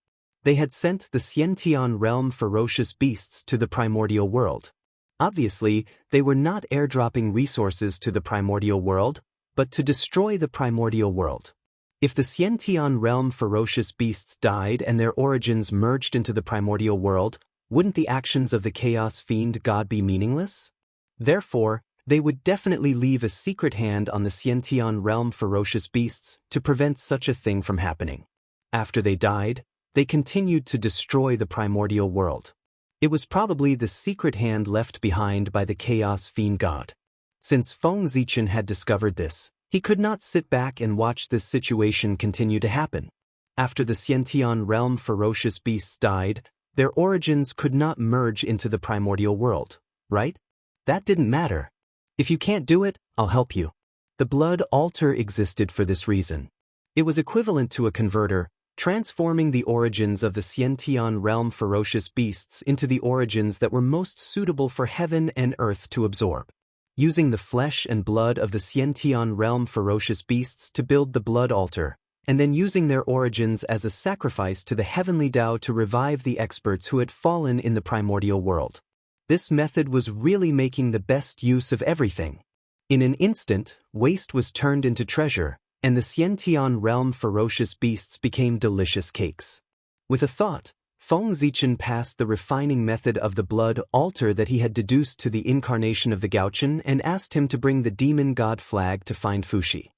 They had sent the Xiantian realm ferocious beasts to the primordial world. Obviously, they were not airdropping resources to the primordial world, but to destroy the primordial world. If the Xiantian realm ferocious beasts died and their origins merged into the primordial world, wouldn't the actions of the chaos fiend god be meaningless? Therefore, they would definitely leave a secret hand on the Xiantian realm ferocious beasts to prevent such a thing from happening. After they died, they continued to destroy the primordial world. It was probably the secret hand left behind by the chaos fiend god. Since Feng Zichen had discovered this, he could not sit back and watch this situation continue to happen. After the Xiantian realm ferocious beasts died, their origins could not merge into the primordial world, right? That didn't matter. If you can't do it, I'll help you. The blood altar existed for this reason. It was equivalent to a converter, transforming the origins of the Xiantian realm ferocious beasts into the origins that were most suitable for heaven and earth to absorb. Using the flesh and blood of the Xiantian realm ferocious beasts to build the blood altar, and then using their origins as a sacrifice to the heavenly Tao to revive the experts who had fallen in the primordial world. This method was really making the best use of everything. In an instant, waste was turned into treasure, and the Xiantian realm ferocious beasts became delicious cakes. With a thought, Feng Zichen passed the refining method of the blood altar that he had deduced to the incarnation of the Gaochen and asked him to bring the demon god flag to find Fuxi.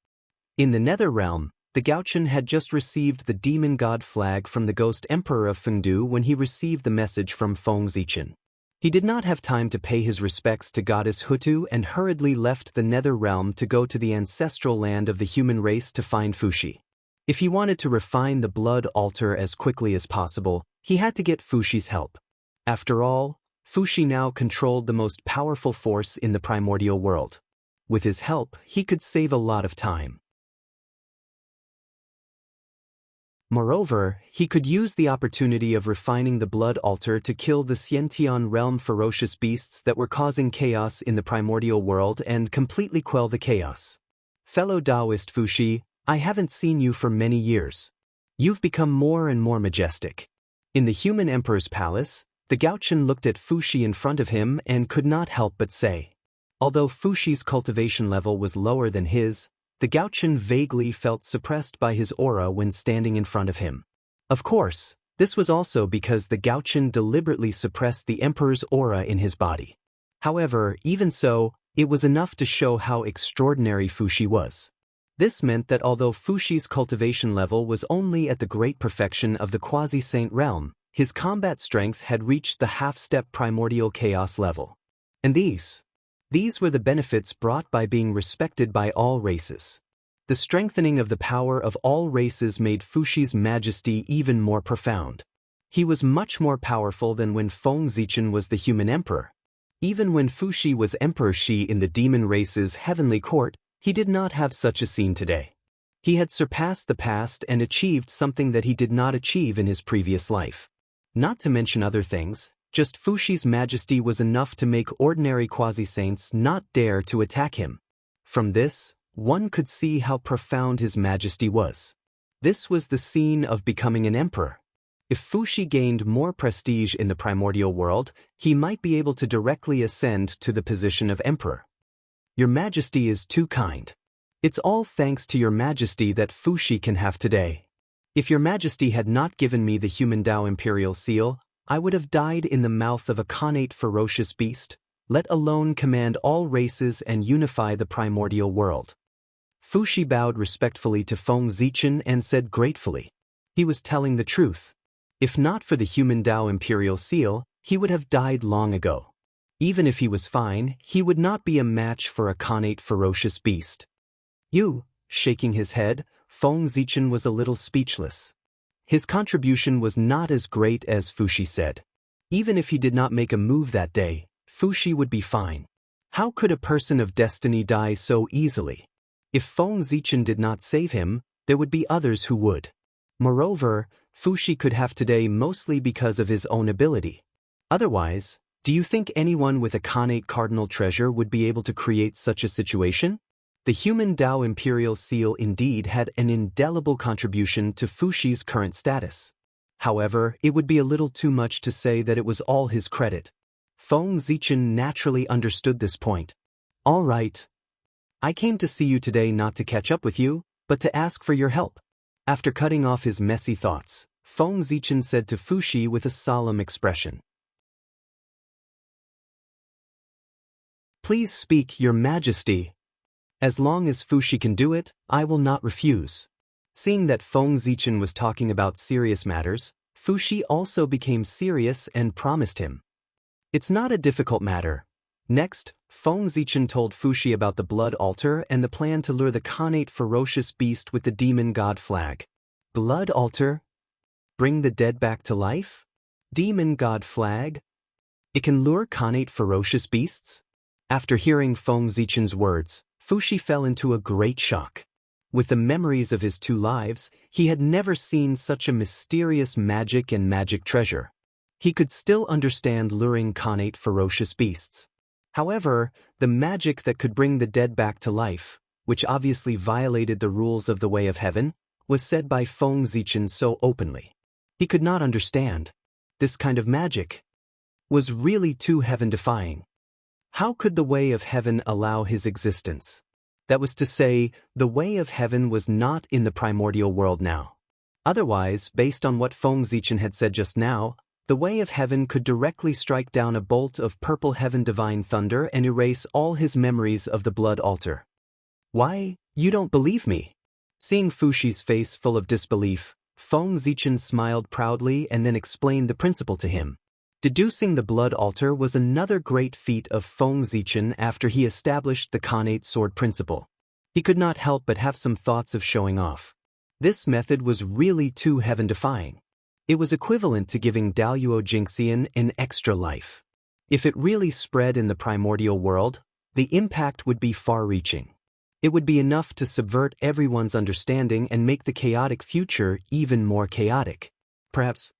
In the nether realm, the Gaochen had just received the demon god flag from the ghost emperor of Fengdu when he received the message from Feng Zichen. He did not have time to pay his respects to goddess Hutu and hurriedly left the nether realm to go to the ancestral land of the human race to find Fuxi. If he wanted to refine the blood altar as quickly as possible, he had to get Fuxi's help. After all, Fuxi now controlled the most powerful force in the primordial world. With his help, he could save a lot of time. Moreover, he could use the opportunity of refining the blood altar to kill the Xiantian realm ferocious beasts that were causing chaos in the primordial world and completely quell the chaos. Fellow Taoist Fuxi, I haven't seen you for many years. You've become more and more majestic. In the human emperor's palace, the Gaochen looked at Fuxi in front of him and could not help but say. Although Fuxi's cultivation level was lower than his, the Gaochen vaguely felt suppressed by his aura when standing in front of him. Of course, this was also because the Gaochen deliberately suppressed the emperor's aura in his body. However, even so, it was enough to show how extraordinary Fuxi was. This meant that although Fuxi's cultivation level was only at the great perfection of the quasi-saint realm, his combat strength had reached the half-step primordial chaos level. And these were the benefits brought by being respected by all races. The strengthening of the power of all races made Fuxi's majesty even more profound. He was much more powerful than when Feng Zichen was the human emperor. Even when Fuxi was Emperor Shi in the demon race's heavenly court, he did not have such a scene today. He had surpassed the past and achieved something that he did not achieve in his previous life. Not to mention other things, just Fuxi's majesty was enough to make ordinary quasi-saints not dare to attack him. From this, one could see how profound his majesty was. This was the scene of becoming an emperor. If Fuxi gained more prestige in the primordial world, he might be able to directly ascend to the position of emperor. Your Majesty is too kind. It's all thanks to your majesty that Fushi can have today. If your majesty had not given me the human Tao imperial seal, I would have died in the mouth of a connate ferocious beast, let alone command all races and unify the primordial world. Fushi bowed respectfully to Feng Zichen and said gratefully. He was telling the truth. If not for the human Tao imperial seal, he would have died long ago. Even if he was fine, he would not be a match for a connate ferocious beast. You, shaking his head, Feng Zichen was a little speechless. His contribution was not as great as Fushi said. Even if he did not make a move that day, Fushi would be fine. How could a person of destiny die so easily? If Feng Zichen did not save him, there would be others who would. Moreover, Fushi could have today mostly because of his own ability. Otherwise, do you think anyone with a connate cardinal treasure would be able to create such a situation? The human Tao imperial seal indeed had an indelible contribution to Fushi's current status. However, it would be a little too much to say that it was all his credit. Feng Zichen naturally understood this point. All right. I came to see you today not to catch up with you, but to ask for your help. After cutting off his messy thoughts, Feng Zichen said to Fushi with a solemn expression. Please speak, Your Majesty. As long as Fushi can do it, I will not refuse. Seeing that Feng Zichen was talking about serious matters, Fushi also became serious and promised him. It's not a difficult matter. Next, Feng Zichen told Fushi about the blood altar and the plan to lure the connate ferocious beast with the demon god flag. Blood altar? Bring the dead back to life? Demon god flag? It can lure connate ferocious beasts? After hearing Feng Zichen's words, Fushi fell into a great shock. With the memories of his 2 lives, he had never seen such a mysterious magic and magic treasure. He could still understand luring connate ferocious beasts. However, the magic that could bring the dead back to life, which obviously violated the rules of the way of heaven, was said by Feng Zichen so openly. He could not understand. This kind of magic was really too heaven-defying. How could the way of heaven allow his existence? That was to say, the way of heaven was not in the primordial world now. Otherwise, based on what Feng Zichen had said just now, the way of heaven could directly strike down a bolt of purple heaven divine thunder and erase all his memories of the blood altar. Why, you don't believe me? Seeing Fushi's face full of disbelief, Feng Zichen smiled proudly and then explained the principle to him. Deducing the blood altar was another great feat of Feng Zichen after he established the connate sword principle. He could not help but have some thoughts of showing off. This method was really too heaven-defying. It was equivalent to giving Daluo Jinxian an extra life. If it really spread in the primordial world, the impact would be far-reaching. It would be enough to subvert everyone's understanding and make the chaotic future even more chaotic. Perhaps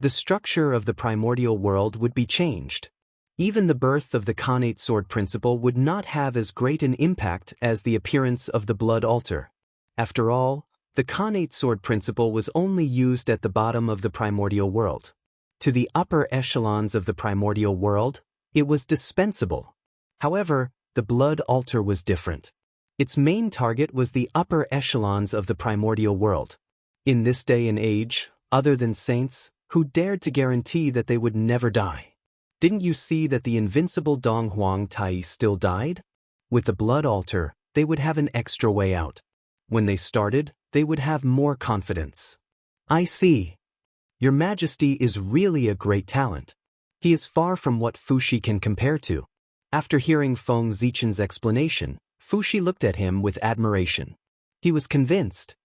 the structure of the primordial world would be changed. Even the birth of the connate sword principle would not have as great an impact as the appearance of the blood altar. After all, the connate sword principle was only used at the bottom of the primordial world. To the upper echelons of the primordial world, it was dispensable. However, the blood altar was different. Its main target was the upper echelons of the primordial world. In this day and age, other than saints, who dared to guarantee that they would never die? Didn't you see that the invincible Dong Huang Tai still died? With the blood altar, they would have an extra way out. When they started, they would have more confidence. I see. Your Majesty is really a great talent. He is far from what Fushi can compare to. After hearing Feng Zichen's explanation, Fushi looked at him with admiration. He was convinced.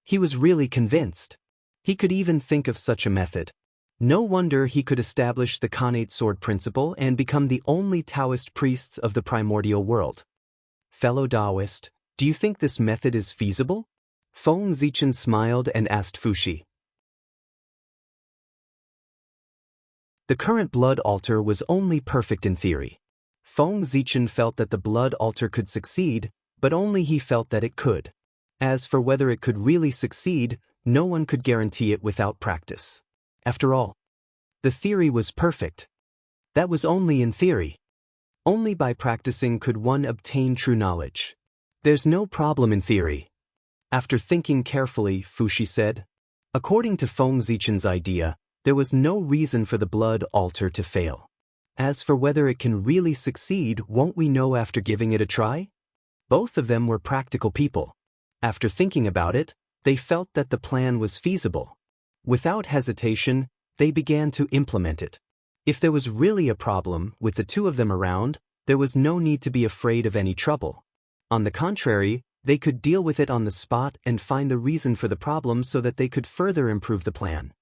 He was really convinced. He could even think of such a method. No wonder he could establish the connate sword principle and become the only Taoist priests of the primordial world. Fellow Taoist, do you think this method is feasible? Feng Zichen smiled and asked Fushi. The current blood altar was only perfect in theory. Feng Zichen felt that the blood altar could succeed, but only he felt that it could. As for whether it could really succeed, no one could guarantee it without practice. After all, the theory was perfect. That was only in theory. Only by practicing could one obtain true knowledge. There's no problem in theory. After thinking carefully, Fushi said. According to Feng Zichen's idea, there was no reason for the blood altar to fail. As for whether it can really succeed, won't we know after giving it a try? Both of them were practical people. After thinking about it, they felt that the plan was feasible. Without hesitation, they began to implement it. If there was really a problem with the two of them around, there was no need to be afraid of any trouble. On the contrary, they could deal with it on the spot and find the reason for the problem so that they could further improve the plan.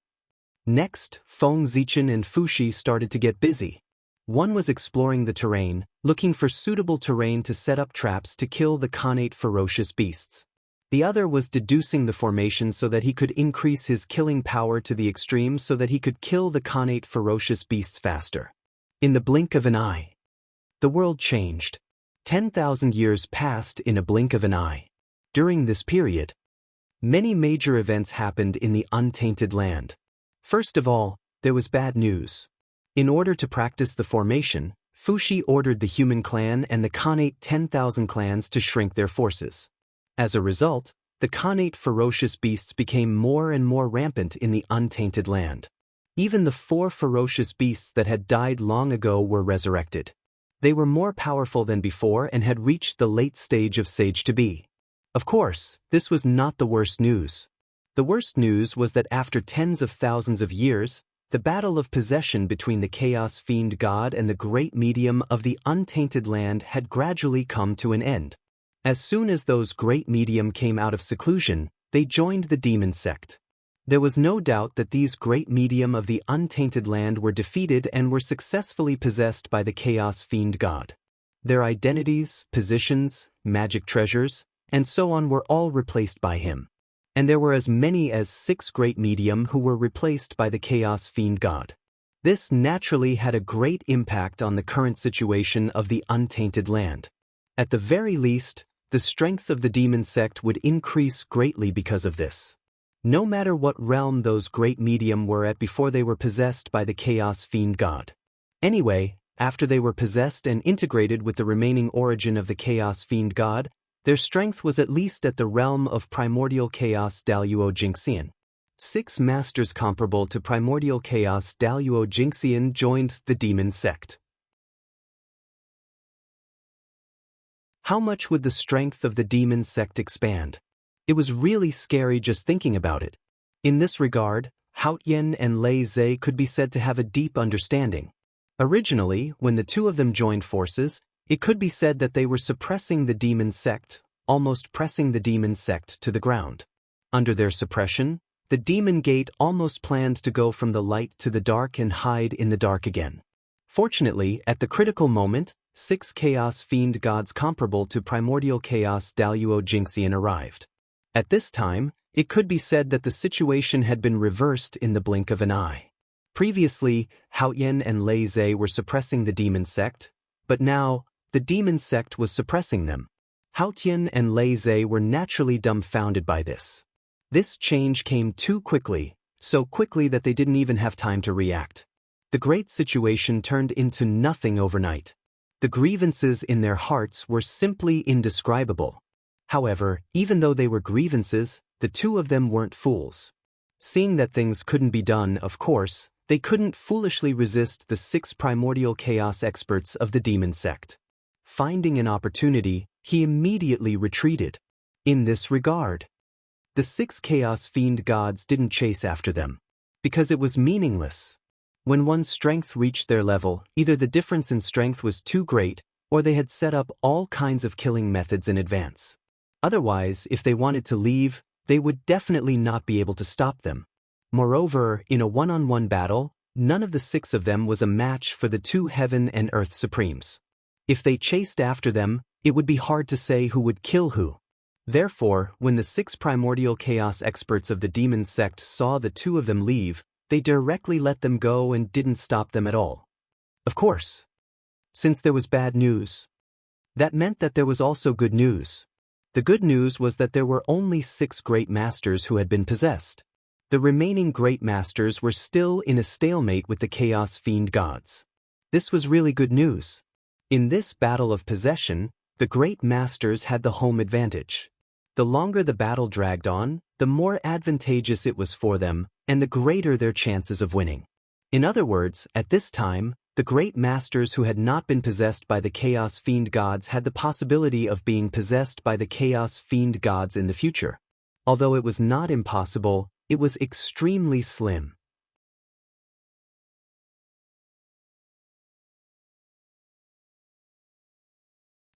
Next, Feng Zichen and Fushi started to get busy. One was exploring the terrain, looking for suitable terrain to set up traps to kill the Khanate ferocious beasts. The other was deducing the formation so that he could increase his killing power to the extreme so that he could kill the Khanate ferocious beasts faster. In the blink of an eye, the world changed. 10,000 years passed in a blink of an eye. During this period, many major events happened in the untainted land. First of all, there was bad news. In order to practice the formation, Fushi ordered the human clan and the Khanate 10,000 clans to shrink their forces. As a result, the Khanate ferocious beasts became more and more rampant in the untainted land. Even the 4 ferocious beasts that had died long ago were resurrected. They were more powerful than before and had reached the late stage of sage-to-be. Of course, this was not the worst news. The worst news was that after tens of thousands of years, the battle of possession between the Chaos Fiend God and the Great Medium of the untainted land had gradually come to an end. As soon as those Great Medium came out of seclusion, they joined the demon sect. There was no doubt that these Great Medium of the untainted land were defeated and were successfully possessed by the Chaos Fiend God. Their identities, positions, magic treasures, and so on were all replaced by him. And there were as many as 6 Great Medium who were replaced by the Chaos Fiend God. This naturally had a great impact on the current situation of the untainted land. At the very least, the strength of the demon sect would increase greatly because of this. No matter what realm those Great Medium were at before they were possessed by the Chaos Fiend God. Anyway, after they were possessed and integrated with the remaining origin of the Chaos Fiend God, their strength was at least at the realm of Primordial Chaos Daluo Jinxian. 6 masters comparable to Primordial Chaos Daluo Jinxian joined the demon sect. How much would the strength of the demon sect expand? It was really scary just thinking about it. In this regard, Haotian and Lei Zhe could be said to have a deep understanding. Originally, when the two of them joined forces, it could be said that they were suppressing the demon sect, almost pressing the demon sect to the ground. Under their suppression, the demon gate almost planned to go from the light to the dark and hide in the dark again. Fortunately, at the critical moment, 6 Chaos Fiend gods comparable to Primordial Chaos Daluo Jinxian arrived. At this time, it could be said that the situation had been reversed in the blink of an eye. Previously, Haotian and Lei Zhe were suppressing the demon sect, but now, the demon sect was suppressing them. Haotian and Lei Zhe were naturally dumbfounded by this. This change came too quickly, so quickly that they didn't even have time to react. The great situation turned into nothing overnight. The grievances in their hearts were simply indescribable. However, even though they were grievances, the two of them weren't fools. Seeing that things couldn't be done, of course, they couldn't foolishly resist the 6 primordial chaos experts of the demon sect. Finding an opportunity, he immediately retreated. In this regard, the 6 chaos fiend gods didn't chase after them, because it was meaningless. When one's strength reached their level, either the difference in strength was too great, or they had set up all kinds of killing methods in advance. Otherwise, if they wanted to leave, they would definitely not be able to stop them. Moreover, in a one-on-one battle, none of the 6 of them was a match for the 2 heaven and earth supremes. If they chased after them, it would be hard to say who would kill who. Therefore, when the 6 primordial chaos experts of the demon sect saw the 2 of them leave, they directly let them go and didn't stop them at all. Of course, since there was bad news, that meant that there was also good news. The good news was that there were only 6 great masters who had been possessed. The remaining great masters were still in a stalemate with the chaos fiend gods. This was really good news. In this battle of possession, the great masters had the home advantage. The longer the battle dragged on, the more advantageous it was for them, and the greater their chances of winning. In other words, at this time, the great masters who had not been possessed by the Chaos Fiend gods had the possibility of being possessed by the Chaos Fiend gods in the future. Although it was not impossible, it was extremely slim.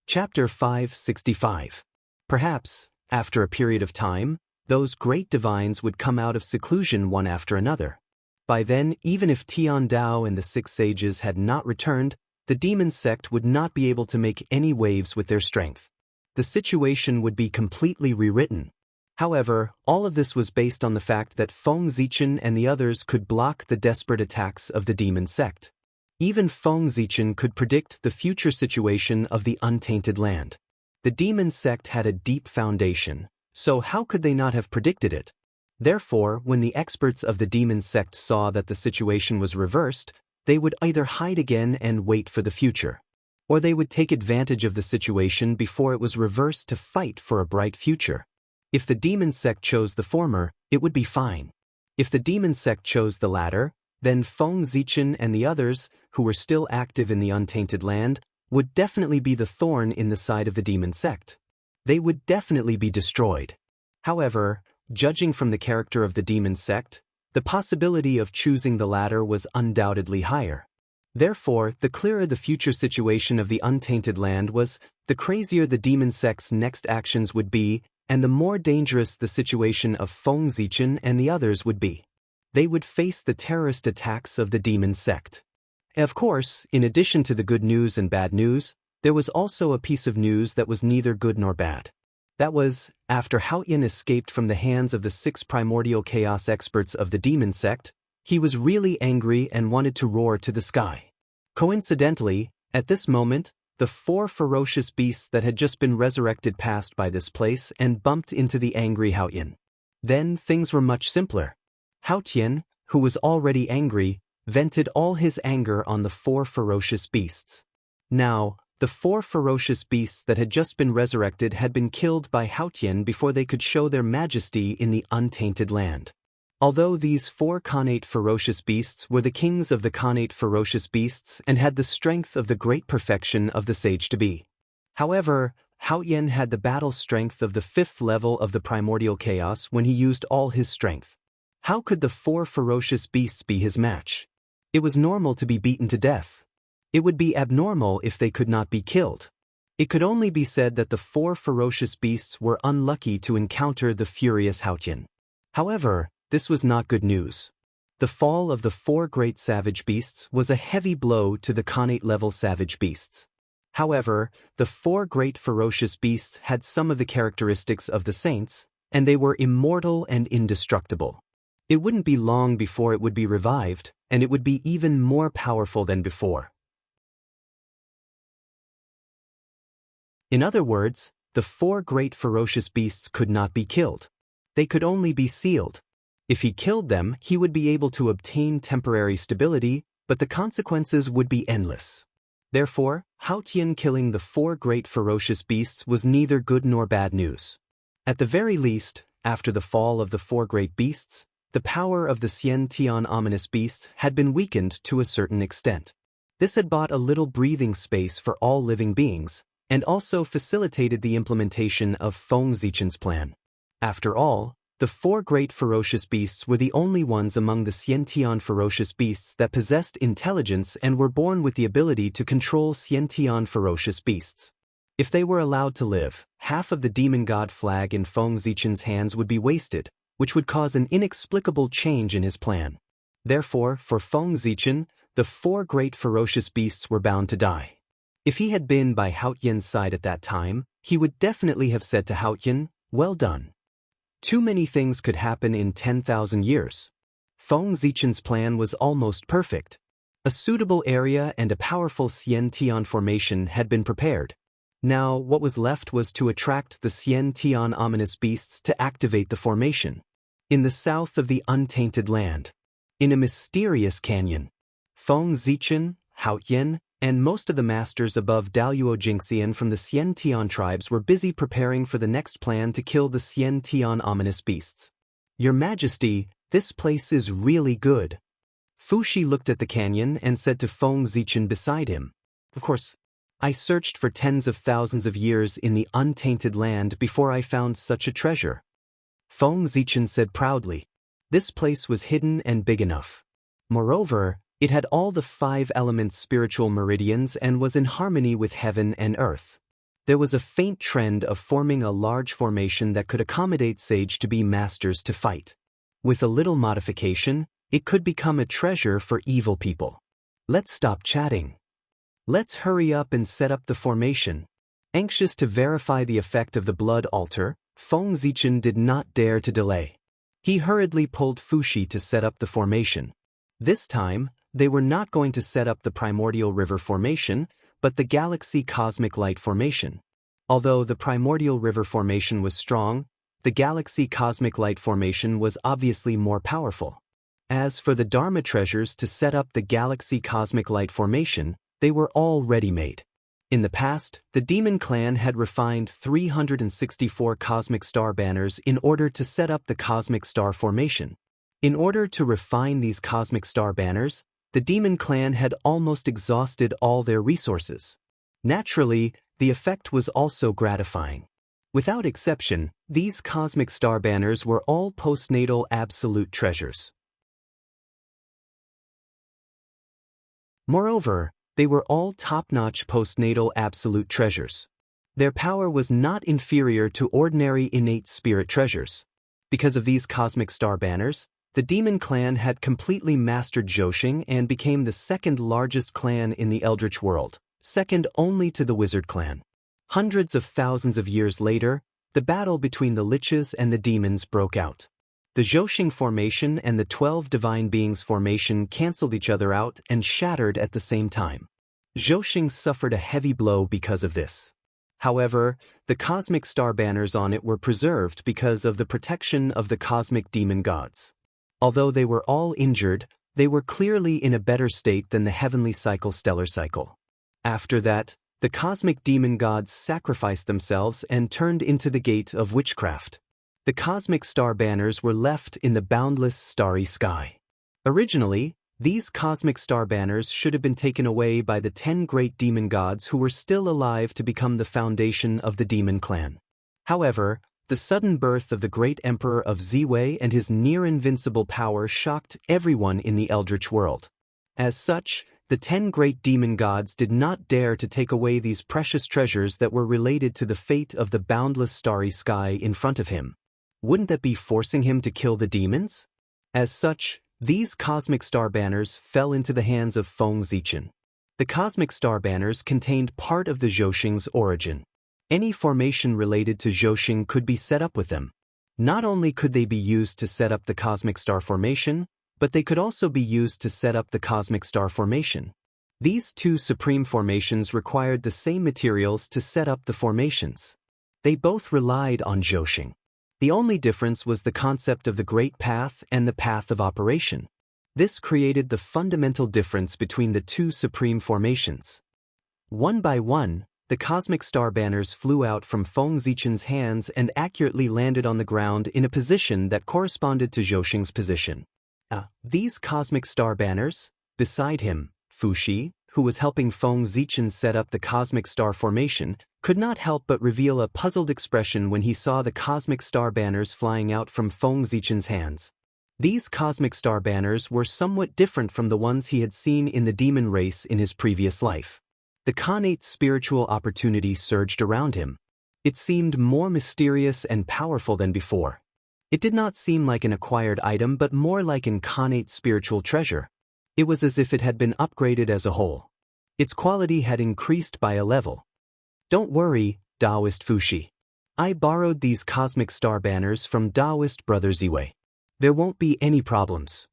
Chapter 565. Perhaps, after a period of time, those great divines would come out of seclusion one after another. By then, even if Tian Dao and the 6 sages had not returned, the demon sect would not be able to make any waves with their strength. The situation would be completely rewritten. However, all of this was based on the fact that Feng Zichen and the others could block the desperate attacks of the demon sect. Even Feng Zichen could predict the future situation of the untainted land. The demon sect had a deep foundation, so how could they not have predicted it? Therefore, when the experts of the demon sect saw that the situation was reversed, they would either hide again and wait for the future, or they would take advantage of the situation before it was reversed to fight for a bright future. If the demon sect chose the former, it would be fine. If the demon sect chose the latter, then Feng Zichen and the others, who were still active in the untainted land, would definitely be the thorn in the side of the demon sect. They would definitely be destroyed. However, judging from the character of the demon sect, the possibility of choosing the latter was undoubtedly higher. Therefore, the clearer the future situation of the untainted land was, the crazier the demon sect's next actions would be, and the more dangerous the situation of Feng Zichen and the others would be. They would face the terrorist attacks of the demon sect. Of course, in addition to the good news and bad news, there was also a piece of news that was neither good nor bad. That was, after Hao Yin escaped from the hands of the 6 primordial chaos experts of the demon sect, he was really angry and wanted to roar to the sky. Coincidentally, at this moment, the 4 ferocious beasts that had just been resurrected passed by this place and bumped into the angry Hao Yin. Then things were much simpler. Hao Tian, who was already angry, vented all his anger on the 4 ferocious beasts. Now, the 4 ferocious beasts that had just been resurrected had been killed by Hao Tian before they could show their majesty in the untainted land. Although these 4 Khanate ferocious beasts were the kings of the Khanate ferocious beasts and had the strength of the great perfection of the sage-to-be. However, Hao Yin had the battle strength of the 5th level of the primordial chaos when he used all his strength. How could the 4 ferocious beasts be his match? It was normal to be beaten to death. It would be abnormal if they could not be killed. It could only be said that the 4 ferocious beasts were unlucky to encounter the furious Hao Tian. However, this was not good news. The fall of the 4 great savage beasts was a heavy blow to the Khanate-level savage beasts. However, the 4 great ferocious beasts had some of the characteristics of the saints, and they were immortal and indestructible. It wouldn't be long before it would be revived, and it would be even more powerful than before. In other words, the 4 great ferocious beasts could not be killed. They could only be sealed. If he killed them, he would be able to obtain temporary stability, but the consequences would be endless. Therefore, Hao Tian killing the 4 great ferocious beasts was neither good nor bad news. At the very least, after the fall of the 4 great beasts, the power of the Xian Tian ominous beasts had been weakened to a certain extent. This had bought a little breathing space for all living beings, and also facilitated the implementation of Feng Zichen's plan. After all, the 4 great ferocious beasts were the only ones among the Xian Tian ferocious beasts that possessed intelligence and were born with the ability to control Xian Tian ferocious beasts. If they were allowed to live, half of the demon god flag in Feng Zichen's hands would be wasted, which would cause an inexplicable change in his plan. Therefore, for Feng Zichen, the 4 great ferocious beasts were bound to die. If he had been by Hao Yin's side at that time, he would definitely have said to Hao Yin, "Well done." Too many things could happen in 10,000 years. Feng Zichen's plan was almost perfect. A suitable area and a powerful Xian Tian formation had been prepared. Now, what was left was to attract the Xian Tian ominous beasts to activate the formation. In the south of the untainted land, in a mysterious canyon, Feng Zichen, Hao Yin, and most of the masters above Daluo Jingxian from the Xian Tian tribes were busy preparing for the next plan to kill the Xian Tian ominous beasts. "Your Majesty, this place is really good." Fu Shi looked at the canyon and said to Feng Zichen beside him, "Of course, I searched for tens of thousands of years in the untainted land before I found such a treasure." Feng Zichen said proudly, "This place was hidden and big enough. Moreover, it had all the 5 elements' spiritual meridians and was in harmony with heaven and earth. There was a faint trend of forming a large formation that could accommodate sage to be masters to fight. With a little modification, it could become a treasure for evil people. Let's stop chatting. Let's hurry up and set up the formation." Anxious to verify the effect of the blood altar, Feng Zichen did not dare to delay. He hurriedly pulled Fu Shi to set up the formation. This time, they were not going to set up the primordial river formation, but the galaxy cosmic light formation. Although the primordial river formation was strong, the galaxy cosmic light formation was obviously more powerful. As for the Dharma treasures to set up the galaxy cosmic light formation, they were all ready-made. In the past, the demon clan had refined 364 cosmic star banners in order to set up the cosmic star formation. In order to refine these cosmic star banners, the demon clan had almost exhausted all their resources. Naturally, the effect was also gratifying. Without exception, these cosmic star banners were all postnatal absolute treasures. Moreover, they were all top-notch postnatal absolute treasures. Their power was not inferior to ordinary innate spirit treasures. Because of these cosmic star banners, the demon clan had completely mastered Zhouxing and became the second largest clan in the Eldritch world, second only to the wizard clan. Hundreds of thousands of years later, the battle between the liches and the demons broke out. The Zhouxing formation and the 12 divine beings formation cancelled each other out and shattered at the same time. Zhouxing suffered a heavy blow because of this. However, the cosmic star banners on it were preserved because of the protection of the cosmic demon gods. Although they were all injured, they were clearly in a better state than the heavenly cycle stellar cycle. After that, the cosmic demon gods sacrificed themselves and turned into the gate of witchcraft. The cosmic star banners were left in the boundless starry sky. Originally, these cosmic star banners should have been taken away by the 10 great demon gods who were still alive to become the foundation of the demon clan. However, the sudden birth of the great emperor of Ziwei and his near-invincible power shocked everyone in the Eldritch world. As such, the 10 great demon gods did not dare to take away these precious treasures that were related to the fate of the boundless starry sky in front of him. Wouldn't that be forcing him to kill the demons? As such, these cosmic star banners fell into the hands of Feng Zichen. The cosmic star banners contained part of the Zhouxing's origin. Any formation related to Zhouxing could be set up with them. Not only could they be used to set up the cosmic star formation, but they could also be used to set up the cosmic star formation. These 2 supreme formations required the same materials to set up the formations. They both relied on Zhouxing. The only difference was the concept of the Great Path and the Path of Operation. This created the fundamental difference between the 2 supreme formations. One by one, the cosmic star banners flew out from Feng Zichen's hands and accurately landed on the ground in a position that corresponded to Zhouxing's position. These cosmic star banners, beside him, Fu Shi, who was helping Feng Zichen set up the cosmic star formation, could not help but reveal a puzzled expression when he saw the cosmic star banners flying out from Feng Zichen's hands. These cosmic star banners were somewhat different from the ones he had seen in the demon race in his previous life. The connate spiritual opportunity surged around him. It seemed more mysterious and powerful than before. It did not seem like an acquired item but more like an connate spiritual treasure. It was as if it had been upgraded as a whole. Its quality had increased by a level. Don't worry, Taoist Fu Shi. I borrowed these cosmic star banners from Taoist brother Ziwei. There won't be any problems.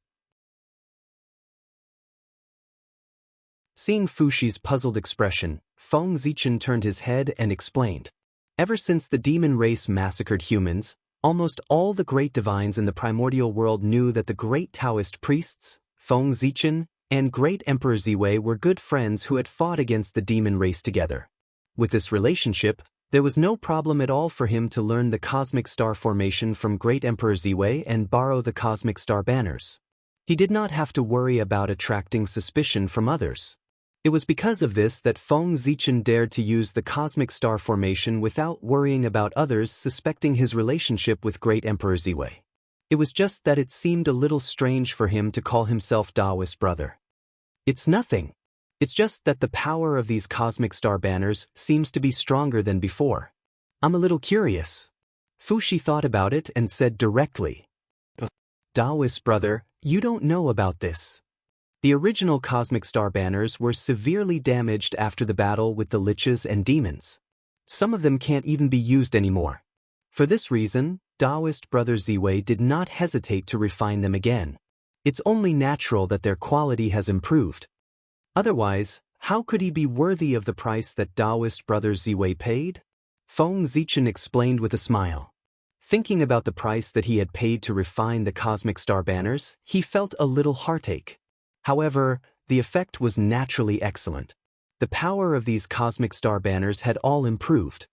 Seeing Fu Shi's puzzled expression, Feng Zichen turned his head and explained. Ever since the demon race massacred humans, almost all the great divines in the primordial world knew that the great Taoist priests, Feng Zichen, and Great Emperor Ziwei were good friends who had fought against the demon race together. With this relationship, there was no problem at all for him to learn the cosmic star formation from Great Emperor Ziwei and borrow the cosmic star banners. He did not have to worry about attracting suspicion from others. It was because of this that Feng Zichen dared to use the cosmic star formation without worrying about others suspecting his relationship with Great Emperor Ziwei. It was just that it seemed a little strange for him to call himself Daoist brother. It's nothing. It's just that the power of these cosmic star banners seems to be stronger than before. I'm a little curious. Fuxi thought about it and said directly, Daoist brother, you don't know about this. The original cosmic star banners were severely damaged after the battle with the liches and demons. Some of them can't even be used anymore. For this reason, Daoist brother Ziwei did not hesitate to refine them again. It's only natural that their quality has improved. Otherwise, how could he be worthy of the price that Daoist brother Ziwei paid? Feng Zichen explained with a smile. Thinking about the price that he had paid to refine the cosmic star banners, he felt a little heartache. However, the effect was naturally excellent. The power of these cosmic star banners had all improved.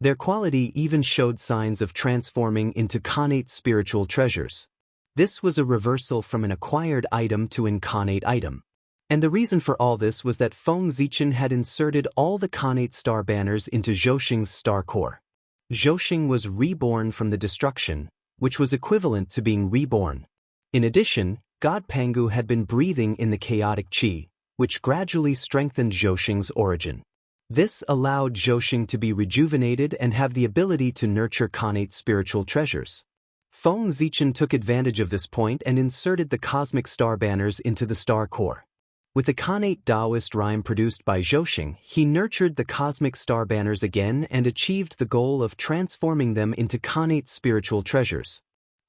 Their quality even showed signs of transforming into connate spiritual treasures. This was a reversal from an acquired item to an connate item. And the reason for all this was that Feng Zichen had inserted all the connate star banners into Zhouxing's star core. Zhouxing was reborn from the destruction, which was equivalent to being reborn. In addition, God Pangu had been breathing in the chaotic qi, which gradually strengthened Zhouxing's origin. This allowed Zhouxing to be rejuvenated and have the ability to nurture connate spiritual treasures. Feng Zichen took advantage of this point and inserted the cosmic star banners into the star core. With the connate Taoist rhyme produced by Zhouxing, he nurtured the cosmic star banners again and achieved the goal of transforming them into connate spiritual treasures.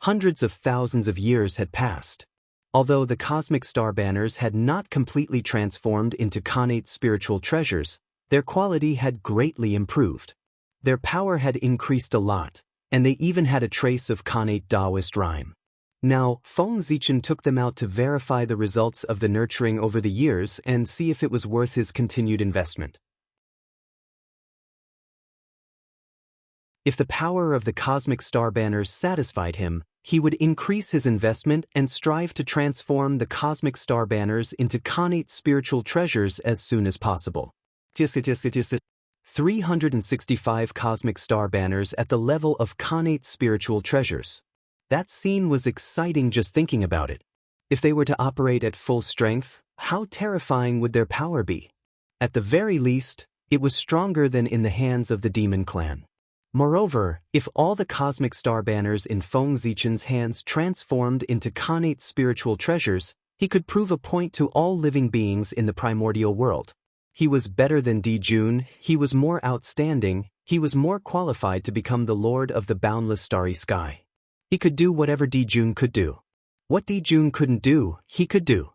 Hundreds of thousands of years had passed. Although the cosmic star banners had not completely transformed into connate spiritual treasures, their quality had greatly improved. Their power had increased a lot, and they even had a trace of connate Taoist rhyme. Now, Feng Zichen took them out to verify the results of the nurturing over the years and see if it was worth his continued investment. If the power of the cosmic star banners satisfied him, he would increase his investment and strive to transform the cosmic star banners into connate spiritual treasures as soon as possible. 365 cosmic star banners at the level of connate spiritual treasures. That scene was exciting just thinking about it. If they were to operate at full strength, how terrifying would their power be? At the very least, it was stronger than in the hands of the demon clan. Moreover, if all the cosmic star banners in Feng Zichen's hands transformed into connate spiritual treasures, he could prove a point to all living beings in the primordial world. He was better than Di Jun, he was more outstanding, he was more qualified to become the lord of the boundless starry sky. He could do whatever Di Jun could do. What Di Jun couldn't do, he could do.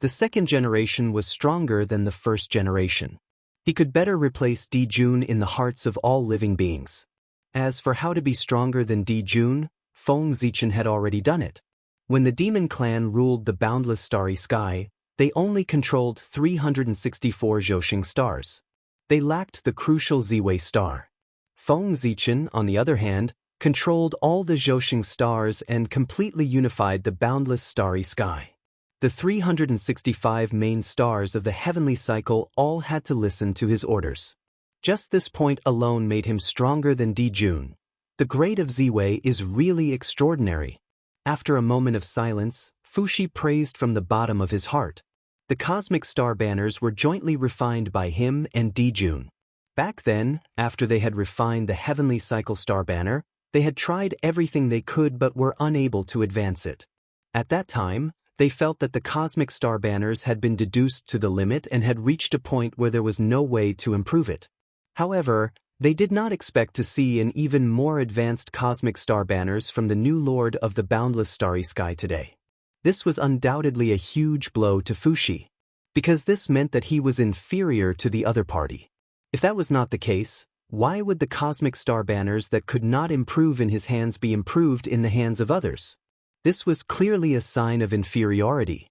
The second generation was stronger than the first generation. He could better replace Di Jun in the hearts of all living beings. As for how to be stronger than Di Jun, Feng Zichen had already done it. When the demon clan ruled the boundless starry sky, they only controlled 364 Zhouxing stars. They lacked the crucial Ziwei star. Feng Zichen, on the other hand, controlled all the Zhouxing stars and completely unified the boundless starry sky. The 365 main stars of the heavenly cycle all had to listen to his orders. Just this point alone made him stronger than Di Jun. The grade of Ziwei is really extraordinary. After a moment of silence, Fuxi praised from the bottom of his heart. The cosmic star banners were jointly refined by him and Di Jun. Back then, after they had refined the heavenly cycle star banner, they had tried everything they could but were unable to advance it. At that time, they felt that the cosmic star banners had been deduced to the limit and had reached a point where there was no way to improve it. However, they did not expect to see an even more advanced cosmic star banners from the new lord of the boundless starry sky today. This was undoubtedly a huge blow to Fuxi, because this meant that he was inferior to the other party. If that was not the case, why would the cosmic star banners that could not improve in his hands be improved in the hands of others? This was clearly a sign of inferiority.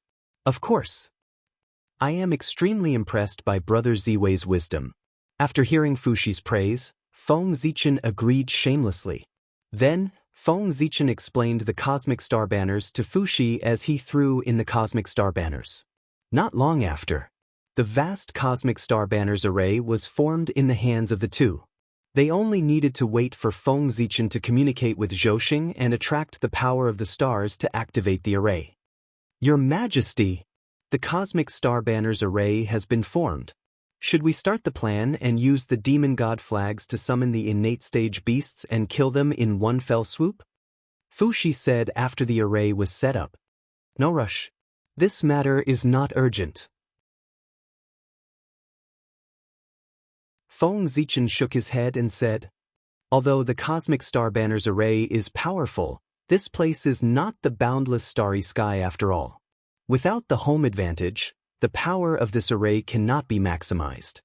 Of course. I am extremely impressed by Brother Ziwei's wisdom. After hearing Fuxi's praise, Feng Zichen agreed shamelessly. Then, Feng Zichen explained the cosmic star banners to Fuxi as he threw in the cosmic star banners. Not long after, the vast cosmic star banners array was formed in the hands of the two. They only needed to wait for Feng Zichen to communicate with Zhouxing and attract the power of the stars to activate the array. Your Majesty, the cosmic star banners array has been formed. Should we start the plan and use the demon god flags to summon the innate stage beasts and kill them in one fell swoop? Fuxi said after the array was set up. No rush. This matter is not urgent. Feng Zichen shook his head and said, although the cosmic star banners array is powerful, this place is not the boundless starry sky after all. Without the home advantage, the power of this array cannot be maximized.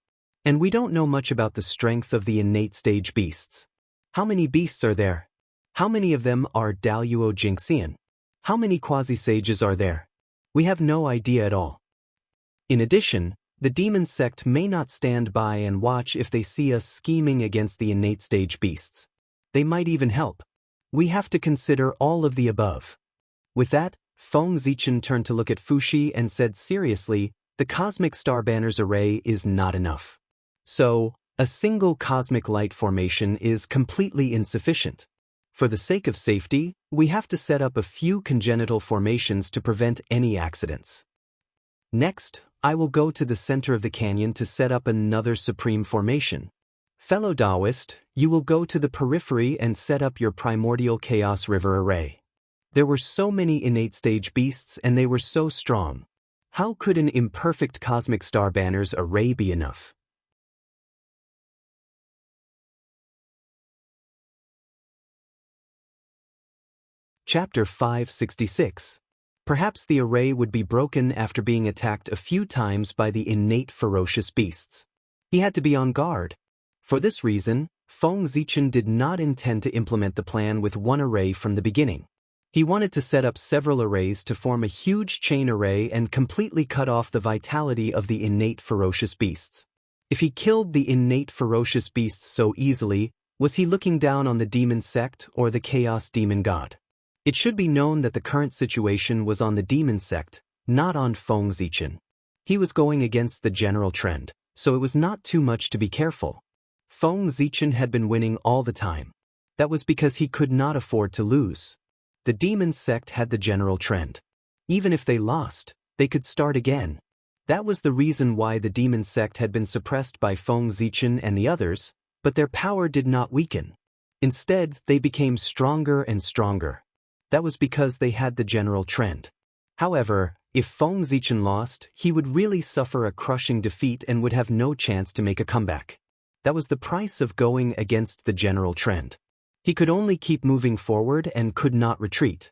And we don't know much about the strength of the innate stage beasts. How many beasts are there? How many of them are Daluo Jinxian? How many quasi-sages are there? We have no idea at all. In addition, the demon sect may not stand by and watch if they see us scheming against the innate stage beasts. They might even help. We have to consider all of the above. With that, Feng Zichen turned to look at Fuxi and said seriously, the cosmic star banners array is not enough. So, a single cosmic light formation is completely insufficient. For the sake of safety, we have to set up a few congenital formations to prevent any accidents. Next, I will go to the center of the canyon to set up another supreme formation. Fellow Taoist, you will go to the periphery and set up your primordial chaos river array. There were so many innate stage beasts and they were so strong. How could an imperfect cosmic star banners array be enough? Chapter 566. Perhaps the array would be broken after being attacked a few times by the innate ferocious beasts. He had to be on guard. For this reason, Feng Zichen did not intend to implement the plan with one array from the beginning. He wanted to set up several arrays to form a huge chain array and completely cut off the vitality of the innate ferocious beasts. If he killed the innate ferocious beasts so easily, was he looking down on the demon sect or the chaos demon god? It should be known that the current situation was on the demon sect, not on Feng Zichen. He was going against the general trend, so it was not too much to be careful. Feng Zichen had been winning all the time. That was because he could not afford to lose. The demon sect had the general trend. Even if they lost, they could start again. That was the reason why the demon sect had been suppressed by Feng Zichen and the others, but their power did not weaken. Instead, they became stronger and stronger. That was because they had the general trend. However, if Feng Zichen lost, he would really suffer a crushing defeat and would have no chance to make a comeback. That was the price of going against the general trend. He could only keep moving forward and could not retreat.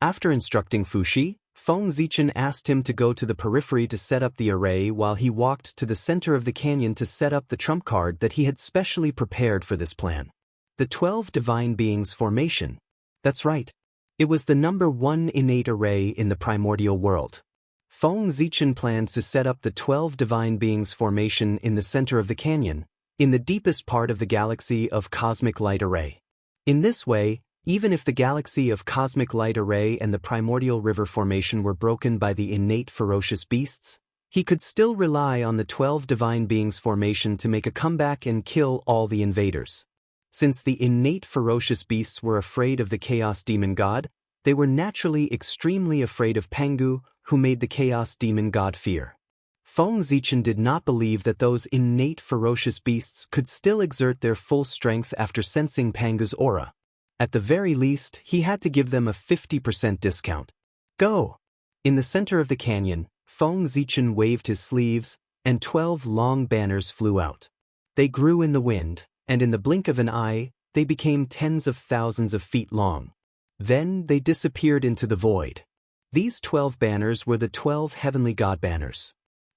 After instructing Fuxi, Feng Zichen asked him to go to the periphery to set up the array while he walked to the center of the canyon to set up the trump card that he had specially prepared for this plan. The 12 Divine Beings formation. That's right. It was the number 1 innate array in the primordial world. Feng Zichen planned to set up the 12 Divine Beings formation in the center of the canyon, in the deepest part of the galaxy of Cosmic Light Array. In this way, even if the galaxy of Cosmic Light Array and the primordial river formation were broken by the innate ferocious beasts, he could still rely on the 12 Divine Beings formation to make a comeback and kill all the invaders. Since the innate ferocious beasts were afraid of the Chaos Demon God, they were naturally extremely afraid of Pangu, who made the Chaos Demon God fear. Feng Zichen did not believe that those innate ferocious beasts could still exert their full strength after sensing Pangu's aura. At the very least, he had to give them a 50% discount. Go! In the center of the canyon, Feng Zichen waved his sleeves, and 12 long banners flew out. They grew in the wind, and in the blink of an eye, they became tens of thousands of feet long. Then they disappeared into the void. These 12 banners were the 12 heavenly god banners.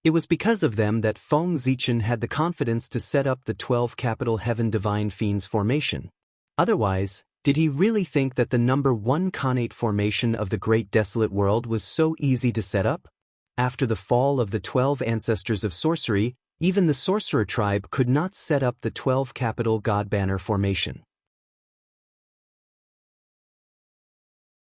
It was because of them that Feng Zichen had the confidence to set up the 12 capital heaven divine fiends formation. Otherwise, did he really think that the number 1 connate formation of the great desolate world was so easy to set up? After the fall of the 12 ancestors of sorcery, even the sorcerer tribe could not set up the 12 capital god banner formation.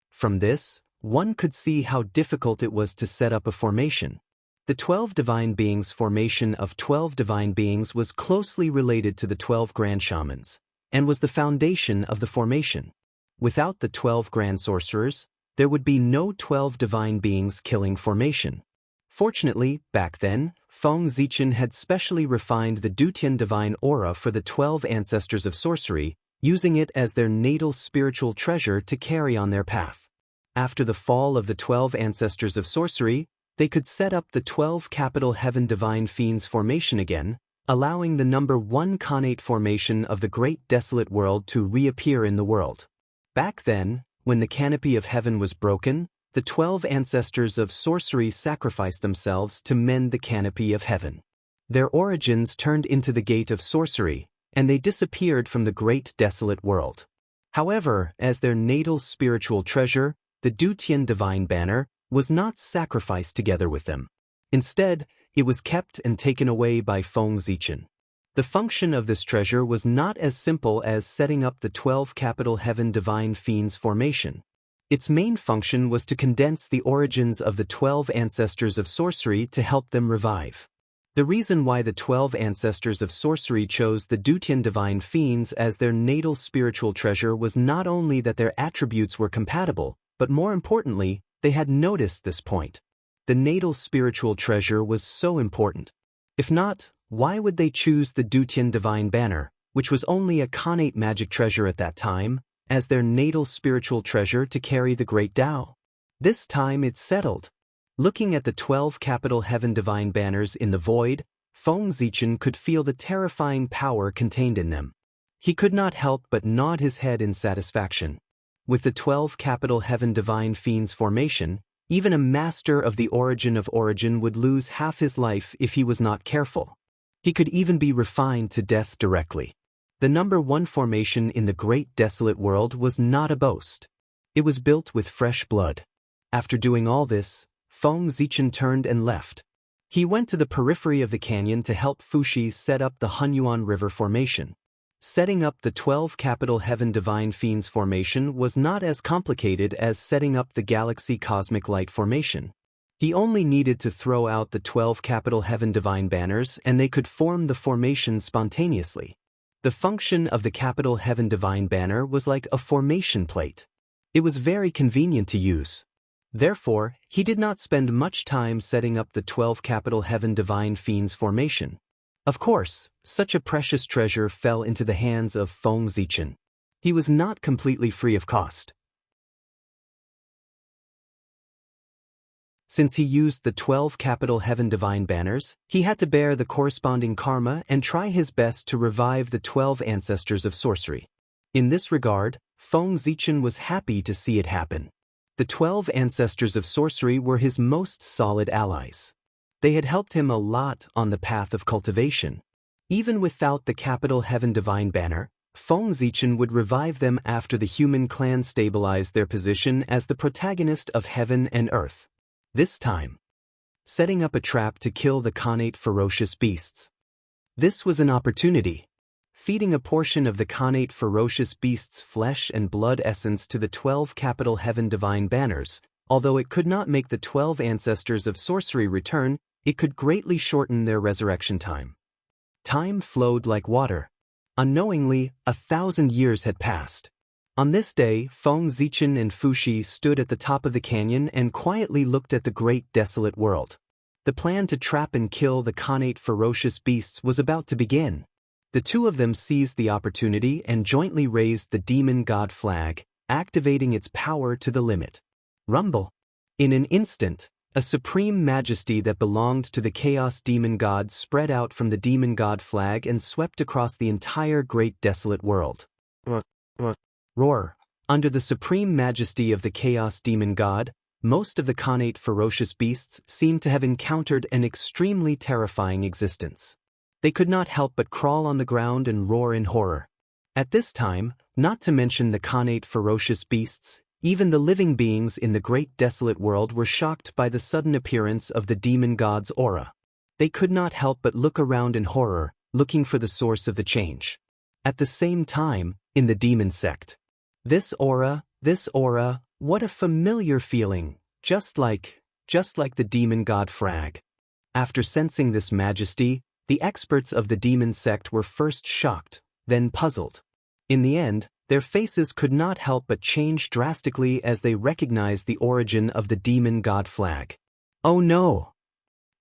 From this, one could see how difficult it was to set up a formation. The 12 divine beings formation of 12 divine beings was closely related to the 12 grand shamans, and was the foundation of the formation. Without the 12 grand sorcerers, there would be no 12 divine beings killing formation. Fortunately, back then, Feng Zichen had specially refined the Dutian divine aura for the 12 ancestors of sorcery, using it as their natal spiritual treasure to carry on their path. After the fall of the 12 ancestors of sorcery, they could set up the 12 capital heaven divine fiends formation again, allowing the number 1 Khanate formation of the great desolate world to reappear in the world. Back then, when the canopy of heaven was broken, the 12 ancestors of sorcery sacrificed themselves to mend the canopy of heaven. Their origins turned into the gate of sorcery, and they disappeared from the great desolate world. However, as their natal spiritual treasure, the Dutian divine banner was not sacrificed together with them. Instead, it was kept and taken away by Feng Zichen. The function of this treasure was not as simple as setting up the 12 capital heaven divine fiends formation. Its main function was to condense the origins of the 12 ancestors of sorcery to help them revive. The reason why the 12 ancestors of sorcery chose the Dutian divine fiends as their natal spiritual treasure was not only that their attributes were compatible, but more importantly, they had noticed this point. The natal spiritual treasure was so important. If not, why would they choose the Dutian divine banner, which was only a Khanate magic treasure at that time, as their natal spiritual treasure to carry the great Tao? This time it's settled. Looking at the 12 capital heaven divine banners in the void, Feng Zichen could feel the terrifying power contained in them. He could not help but nod his head in satisfaction. With the 12 capital heaven divine fiends formation, even a master of the origin would lose half his life if he was not careful. He could even be refined to death directly. The number 1 formation in the great desolate world was not a boast. It was built with fresh blood. After doing all this, Feng Zichen turned and left. He went to the periphery of the canyon to help Fushi set up the Hunyuan River formation. Setting up the 12 capital heaven divine fiends formation was not as complicated as setting up the galaxy cosmic light formation. He only needed to throw out the 12 capital heaven divine banners and they could form the formation spontaneously. The function of the capital heaven divine banner was like a formation plate. It was very convenient to use. Therefore, he did not spend much time setting up the 12 capital heaven divine fiends formation. Of course, such a precious treasure fell into the hands of Feng Zichen. He was not completely free of cost. Since he used the 12 capital heaven divine banners, he had to bear the corresponding karma and try his best to revive the 12 ancestors of sorcery. In this regard, Feng Zichen was happy to see it happen. The 12 ancestors of sorcery were his most solid allies. They had helped him a lot on the path of cultivation. Even without the capital heaven divine banner, Feng Zichen would revive them after the human clan stabilized their position as the protagonist of heaven and earth. This time, setting up a trap to kill the Khanate ferocious beasts. This was an opportunity. Feeding a portion of the Khanate ferocious beasts' flesh and blood essence to the 12 capital heaven divine banners, although it could not make the 12 ancestors of sorcery return, it could greatly shorten their resurrection time. Time flowed like water. Unknowingly, 1,000 years had passed. On this day, Feng Zichen and Fushi stood at the top of the canyon and quietly looked at the great desolate world. The plan to trap and kill the Khanate ferocious beasts was about to begin. The two of them seized the opportunity and jointly raised the demon god flag, activating its power to the limit. Rumble. In an instant, a supreme majesty that belonged to the chaos demon god spread out from the demon god flag and swept across the entire great desolate world. Roar. Under the supreme majesty of the chaos demon god, most of the Khanate ferocious beasts seemed to have encountered an extremely terrifying existence. They could not help but crawl on the ground and roar in horror. At this time, not to mention the Khanate ferocious beasts, Even the living beings in the great desolate world were shocked by the sudden appearance of the demon god's aura. They could not help but look around in horror, looking for the source of the change. At the same time, in the demon sect. This aura, what a familiar feeling, just like the demon god Frag. After sensing this majesty, the experts of the demon sect were first shocked, then puzzled. In the end, their faces could not help but change drastically as they recognized the origin of the demon god flag. Oh no!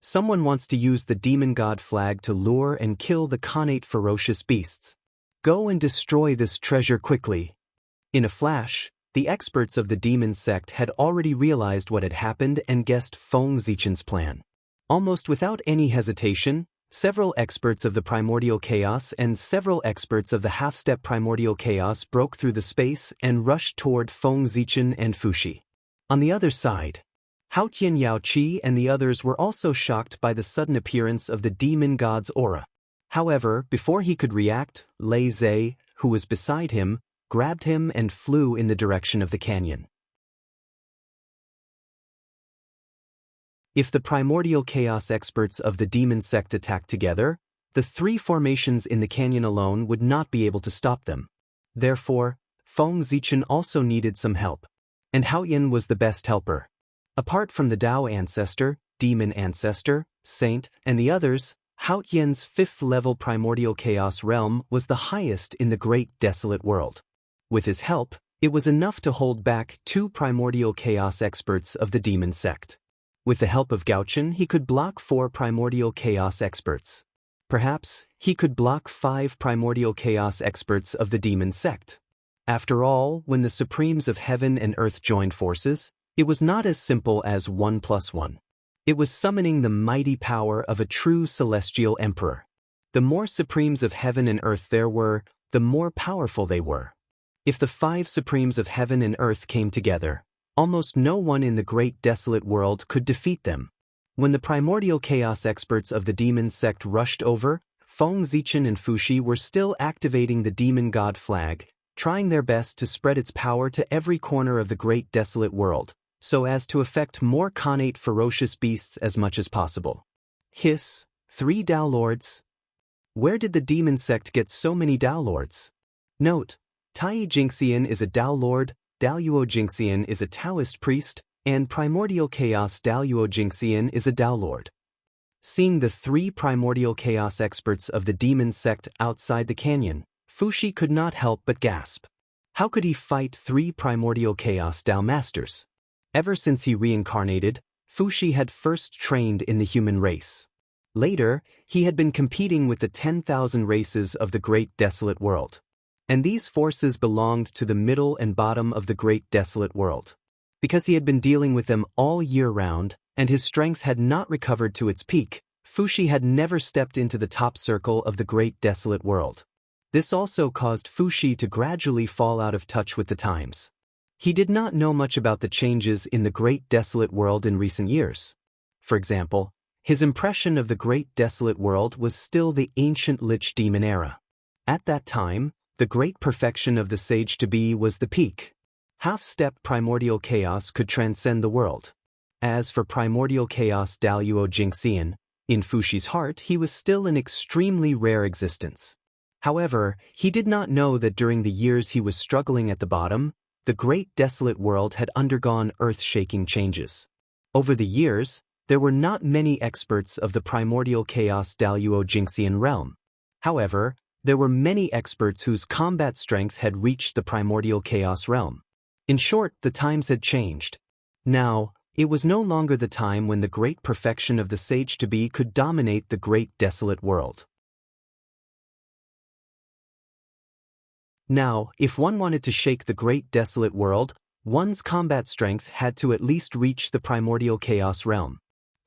Someone wants to use the demon god flag to lure and kill the Khanate ferocious beasts. Go and destroy this treasure quickly. In a flash, the experts of the demon sect had already realized what had happened and guessed Feng Zichen's plan. Almost without any hesitation, several experts of the primordial chaos and several experts of the half-step primordial chaos broke through the space and rushed toward Feng Zichen and Fuxi. On the other side, Haotian Yaoqi and the others were also shocked by the sudden appearance of the demon god's aura. However, before he could react, Lei Zhe, who was beside him, grabbed him and flew in the direction of the canyon. If the primordial chaos experts of the demon sect attacked together, the three formations in the canyon alone would not be able to stop them. Therefore, Feng Zichen also needed some help. And Haoyan was the best helper. Apart from the Dao ancestor, demon ancestor, saint, and the others, Haoyan's fifth-level primordial chaos realm was the highest in the great desolate world. With his help, it was enough to hold back 2 primordial chaos experts of the demon sect. With the help of Gaochen, he could block 4 primordial chaos experts. Perhaps, he could block 5 primordial chaos experts of the demon sect. After all, when the supremes of heaven and earth joined forces, it was not as simple as 1 + 1. It was summoning the mighty power of a true celestial emperor. The more supremes of heaven and earth there were, the more powerful they were. If the 5 supremes of heaven and earth came together, almost no one in the great desolate world could defeat them. When the primordial chaos experts of the demon sect rushed over, Feng Zichen and Fuxi were still activating the demon god flag, trying their best to spread its power to every corner of the great desolate world, so as to affect more Khanate ferocious beasts as much as possible. Hiss, 3 Dao Lords? Where did the demon sect get so many Dao Lords? Note, Tai Jingxian is a Dao Lord, Daoyuo Jingxian is a Taoist priest, and Primordial Chaos Daoyuo Jingxian is a Dao Lord. Seeing the 3 primordial chaos experts of the demon sect outside the canyon, Fuxi could not help but gasp. How could he fight 3 primordial chaos Dao masters? Ever since he reincarnated, Fuxi had first trained in the human race. Later, he had been competing with the 10,000 races of the great desolate world. And these forces belonged to the middle and bottom of the great desolate world. Because he had been dealing with them all year round, and his strength had not recovered to its peak, Fuxi had never stepped into the top circle of the great desolate world. This also caused Fuxi to gradually fall out of touch with the times. He did not know much about the changes in the great desolate world in recent years. For example, his impression of the great desolate world was still the ancient Lich Demon era. At that time, the great perfection of the sage-to-be was the peak. Half-step primordial chaos could transcend the world. As for primordial chaos Daoyuo Jingxian, in Fuxi's heart he was still an extremely rare existence. However, he did not know that during the years he was struggling at the bottom, the great desolate world had undergone earth-shaking changes. Over the years, there were not many experts of the primordial chaos Daoyuo Jingxian realm. However, there were many experts whose combat strength had reached the primordial chaos realm. In short, the times had changed. Now, it was no longer the time when the great perfection of the sage-to-be could dominate the great desolate world. Now, if one wanted to shake the great desolate world, one's combat strength had to at least reach the primordial chaos realm.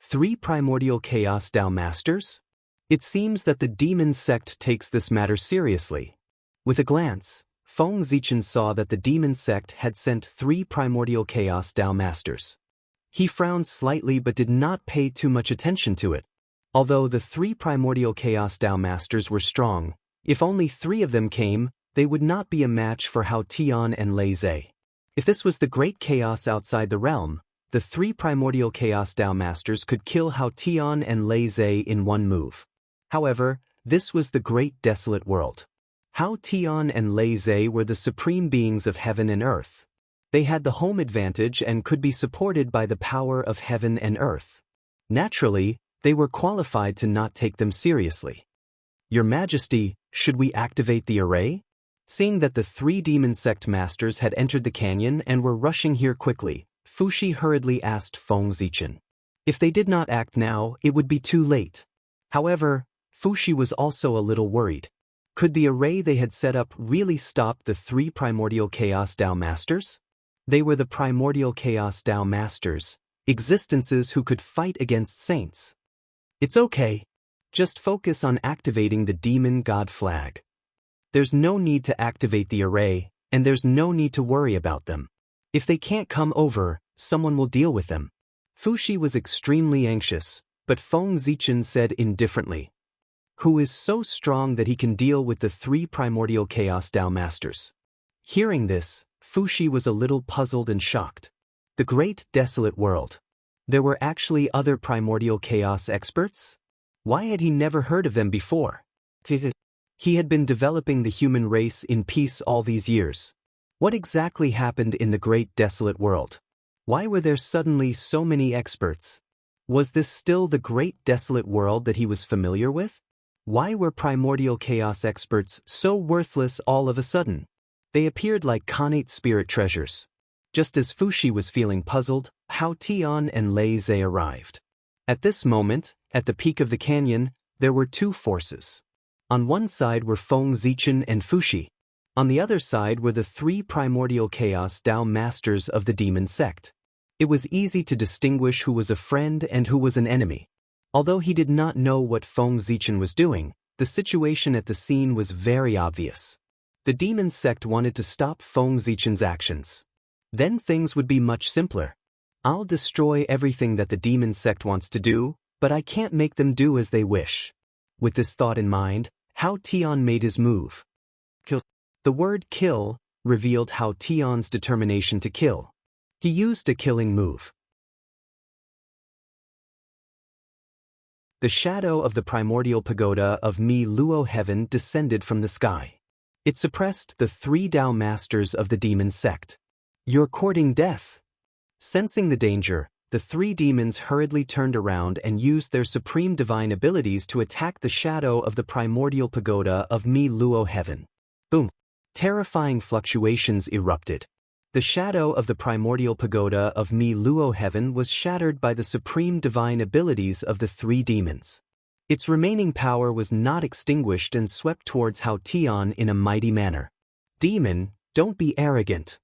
3 primordial chaos Dao masters? It seems that the demon sect takes this matter seriously. With a glance, Feng Zichen saw that the demon sect had sent 3 primordial chaos Dao masters. He frowned slightly but did not pay too much attention to it. Although the 3 primordial chaos Dao masters were strong, if only 3 of them came, they would not be a match for Hao Tian and Lei Zhe. If this was the great chaos outside the realm, the three primordial chaos Tao masters could kill Hao Tian and Lei Zhe in one move. However, this was the great desolate world. Hao Tian and Lei Zhe were the supreme beings of heaven and earth. They had the home advantage and could be supported by the power of heaven and earth. Naturally, they were qualified to not take them seriously. Your Majesty, should we activate the array? Seeing that the three demon sect masters had entered the canyon and were rushing here quickly, Fuxi hurriedly asked Feng Zichen. If they did not act now, it would be too late. However, Fuxi was also a little worried. Could the array they had set up really stop the three primordial chaos Tao masters? They were the primordial chaos Tao masters, existences who could fight against saints. It's okay. Just focus on activating the demon god flag. There's no need to activate the array, and there's no need to worry about them. If they can't come over, someone will deal with them. Fuxi was extremely anxious, but Feng Zichen said indifferently. Who is so strong that he can deal with the three primordial chaos Tao masters? Hearing this, Fuxi was a little puzzled and shocked. The great desolate world. There were actually other primordial chaos experts? Why had he never heard of them before? He had been developing the human race in peace all these years. What exactly happened in the great desolate world? Why were there suddenly so many experts? Was this still the great desolate world that he was familiar with? Why were primordial chaos experts so worthless all of a sudden? They appeared like connate spirit treasures. Just as Fuxi was feeling puzzled, Hao Tian and Lei Zhe arrived. At this moment, at the peak of the canyon, there were two forces. On one side were Feng Zichen and Fuxi. On the other side were the three primordial chaos Tao masters of the demon sect. It was easy to distinguish who was a friend and who was an enemy. Although he did not know what Feng Zichen was doing, the situation at the scene was very obvious. The demon sect wanted to stop Feng Zichen's actions. Then things would be much simpler. I'll destroy everything that the demon sect wants to do, but I can't make them do as they wish. With this thought in mind, Hao Tian made his move. Kill. The word kill revealed Hao Tian's determination to kill. He used a killing move. The shadow of the primordial pagoda of Mi Luo heaven descended from the sky. It suppressed the three Tao masters of the demon sect. You're courting death. Sensing the danger, the three demons hurriedly turned around and used their supreme divine abilities to attack the shadow of the primordial pagoda of Mi Luo heaven. Boom! Terrifying fluctuations erupted. The shadow of the primordial pagoda of Mi Luo heaven was shattered by the supreme divine abilities of the three demons. Its remaining power was not extinguished and swept towards Hao Tian in a mighty manner. Demon, don't be arrogant.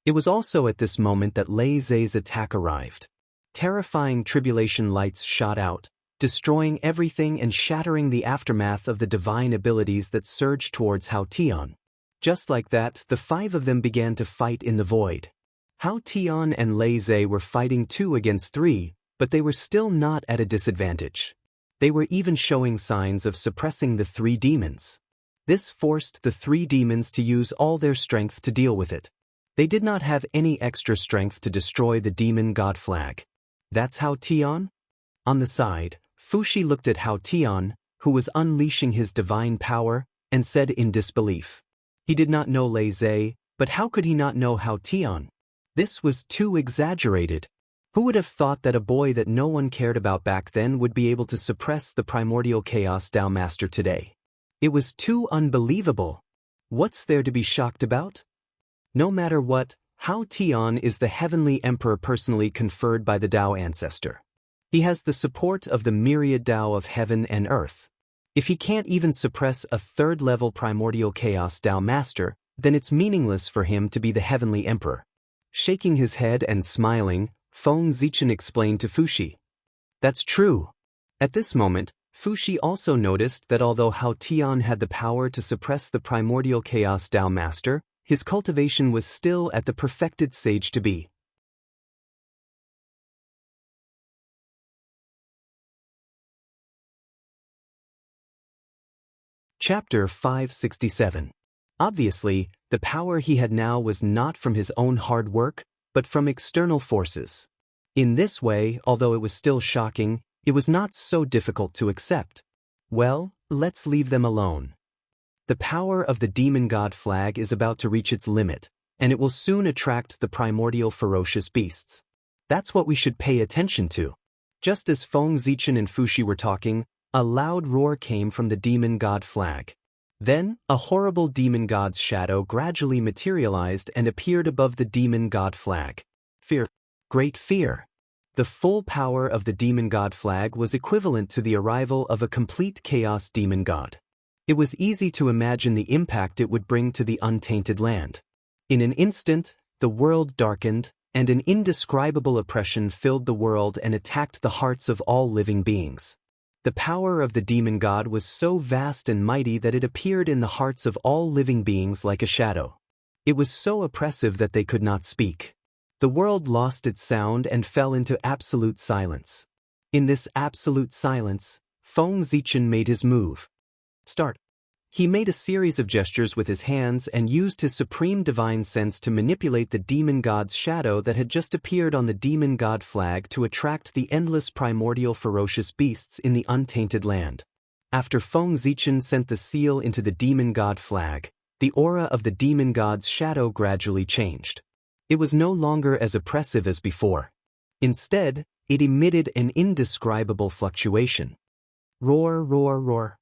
It was also at this moment that Lei Zhe's attack arrived. Terrifying tribulation lights shot out, destroying everything and shattering the aftermath of the divine abilities that surged towards Hao Tian. Just like that, the five of them began to fight in the void. Hao Tian and Lei Zhe were fighting 2 against 3, but they were still not at a disadvantage. They were even showing signs of suppressing the 3 demons. This forced the 3 demons to use all their strength to deal with it. They did not have any extra strength to destroy the demon god flag. That's Hao Tian? On the side, Fuxi looked at Hao Tian, who was unleashing his divine power, and said in disbelief. He did not know Lei Zhe, but how could he not know Hao Tian? This was too exaggerated. Who would have thought that a boy that no one cared about back then would be able to suppress the primordial chaos Tao master today? It was too unbelievable. What's there to be shocked about? No matter what, Hao Tian is the heavenly emperor personally conferred by the Tao ancestor. He has the support of the myriad Tao of heaven and earth. If he can't even suppress a 3rd-level primordial chaos Tao master, then it's meaningless for him to be the heavenly emperor. Shaking his head and smiling, Feng Zichen explained to Fuxi. That's true. At this moment, Fuxi also noticed that although Hao Tian had the power to suppress the primordial chaos Tao master, his cultivation was still at the perfected stage to be. Chapter 567. Obviously, the power he had now was not from his own hard work, but from external forces. In this way, although it was still shocking, it was not so difficult to accept. Well, let's leave them alone. The power of the demon god flag is about to reach its limit, and it will soon attract the primordial ferocious beasts. That's what we should pay attention to. Just as Feng Zichen and Fushi were talking, a loud roar came from the demon god flag. Then, a horrible demon god's shadow gradually materialized and appeared above the demon god flag. Fear. Great fear. The full power of the demon god flag was equivalent to the arrival of a complete chaos demon god. It was easy to imagine the impact it would bring to the untainted land. In an instant, the world darkened, and an indescribable oppression filled the world and attacked the hearts of all living beings. The power of the demon god was so vast and mighty that it appeared in the hearts of all living beings like a shadow. It was so oppressive that they could not speak. The world lost its sound and fell into absolute silence. In this absolute silence, Feng Zichen made his move. Start. He made a series of gestures with his hands and used his supreme divine sense to manipulate the demon god's shadow that had just appeared on the demon god flag to attract the endless primordial ferocious beasts in the untainted land. After Feng Zichen sent the seal into the demon god flag, the aura of the demon god's shadow gradually changed. It was no longer as oppressive as before. Instead, it emitted an indescribable fluctuation. Roar, roar, roar.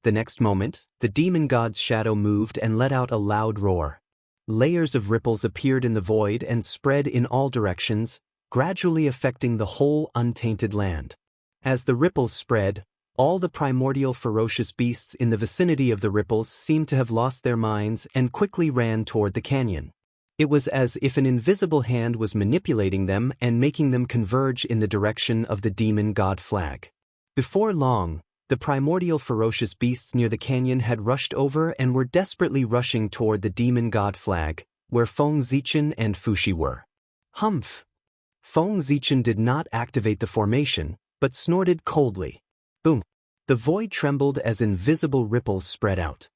The next moment, the demon god's shadow moved and let out a loud roar. Layers of ripples appeared in the void and spread in all directions, gradually affecting the whole untainted land. As the ripples spread, all the primordial ferocious beasts in the vicinity of the ripples seemed to have lost their minds and quickly ran toward the canyon. It was as if an invisible hand was manipulating them and making them converge in the direction of the demon god flag. Before long, the primordial ferocious beasts near the canyon had rushed over and were desperately rushing toward the demon god flag, where Feng Zichen and Fushi were. Humph! Feng Zichen did not activate the formation, but snorted coldly. Boom! The void trembled as invisible ripples spread out.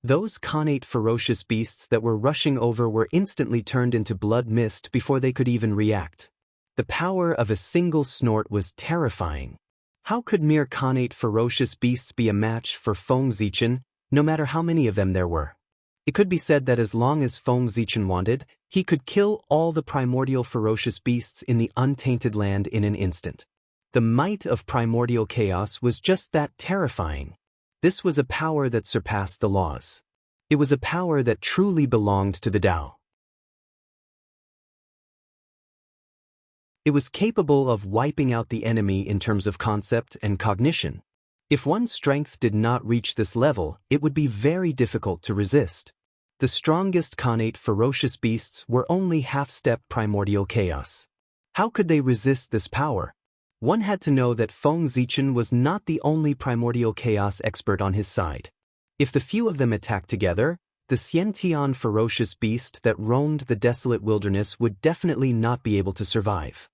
Those connate ferocious beasts that were rushing over were instantly turned into blood mist before they could even react. The power of a single snort was terrifying. How could mere connate ferocious beasts be a match for Feng Zichen, no matter how many of them there were? It could be said that as long as Feng Zichen wanted, he could kill all the primordial ferocious beasts in the untainted land in an instant. The might of primordial chaos was just that terrifying. This was a power that surpassed the laws. It was a power that truly belonged to the Tao. It was capable of wiping out the enemy in terms of concept and cognition. If one's strength did not reach this level, it would be very difficult to resist. The strongest connate ferocious beasts were only half-step primordial chaos. How could they resist this power? One had to know that Feng Zichen was not the only primordial chaos expert on his side. If the few of them attacked together, the Xiantian ferocious beast that roamed the desolate wilderness would definitely not be able to survive.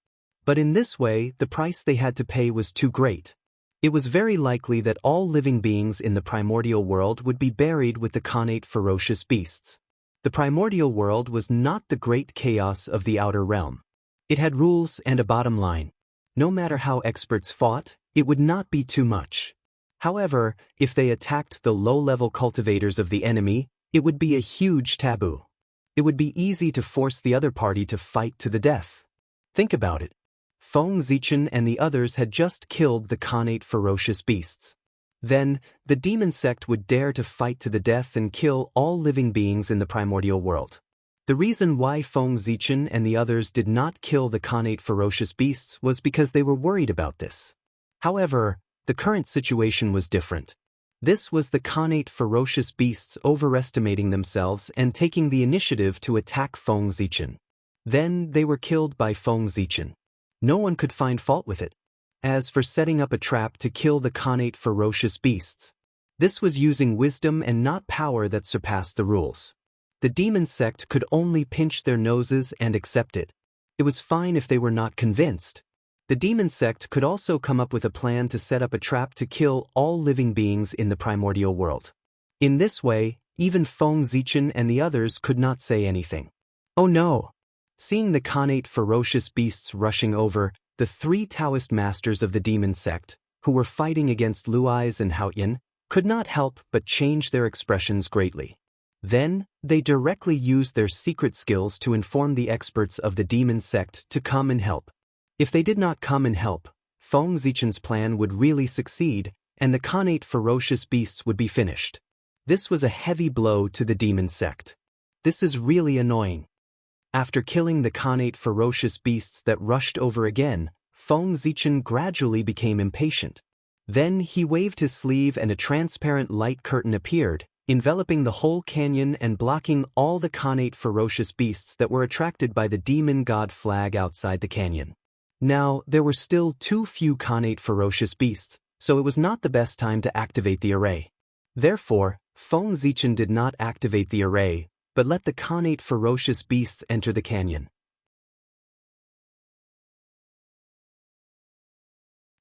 But in this way, the price they had to pay was too great. It was very likely that all living beings in the primordial world would be buried with the connate ferocious beasts. The primordial world was not the great chaos of the outer realm. It had rules and a bottom line. No matter how experts fought, it would not be too much. However, if they attacked the low-level cultivators of the enemy, it would be a huge taboo. It would be easy to force the other party to fight to the death. Think about it. Feng Zichen and the others had just killed the connate ferocious beasts. Then, the demon sect would dare to fight to the death and kill all living beings in the primordial world. The reason why Feng Zichen and the others did not kill the connate ferocious beasts was because they were worried about this. However, the current situation was different. This was the connate ferocious beasts overestimating themselves and taking the initiative to attack Feng Zichen. Then they were killed by Feng Zichen. No one could find fault with it. As for setting up a trap to kill the connate ferocious beasts, this was using wisdom and not power that surpassed the rules. The demon sect could only pinch their noses and accept it. It was fine if they were not convinced. The demon sect could also come up with a plan to set up a trap to kill all living beings in the primordial world. In this way, Even Feng Zichen and the others could not say anything. Oh no! Seeing the Khanate ferocious beasts rushing over, the three Taoist masters of the demon sect, who were fighting against Luais and Haoyan, could not help but change their expressions greatly. Then, they directly used their secret skills to inform the experts of the demon sect to come and help. If they did not come and help, Feng Zichen's plan would really succeed, and the Khanate ferocious beasts would be finished. This was a heavy blow to the demon sect. This is really annoying. After killing the Khanate ferocious beasts that rushed over again, Feng Zichen gradually became impatient. Then he waved his sleeve and a transparent light curtain appeared, enveloping the whole canyon and blocking all the Khanate ferocious beasts that were attracted by the demon god flag outside the canyon. Now, there were still too few Khanate ferocious beasts, so it was not the best time to activate the array. Therefore, Feng Zichen did not activate the array, but let the Khanate ferocious beasts enter the canyon.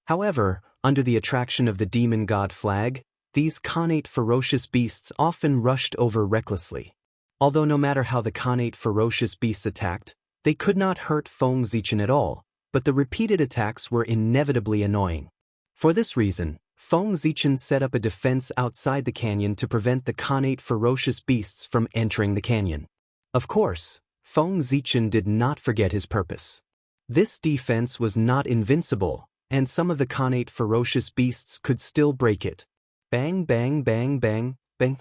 However, under the attraction of the demon god flag, these Khanate ferocious beasts often rushed over recklessly. Although no matter how the Khanate ferocious beasts attacked, they could not hurt Feng Zichen at all, but the repeated attacks were inevitably annoying. For this reason, Feng Zichen set up a defense outside the canyon to prevent the Khanate ferocious beasts from entering the canyon. Of course, Feng Zichen did not forget his purpose. This defense was not invincible, and some of the Khanate ferocious beasts could still break it. Bang bang bang bang bang.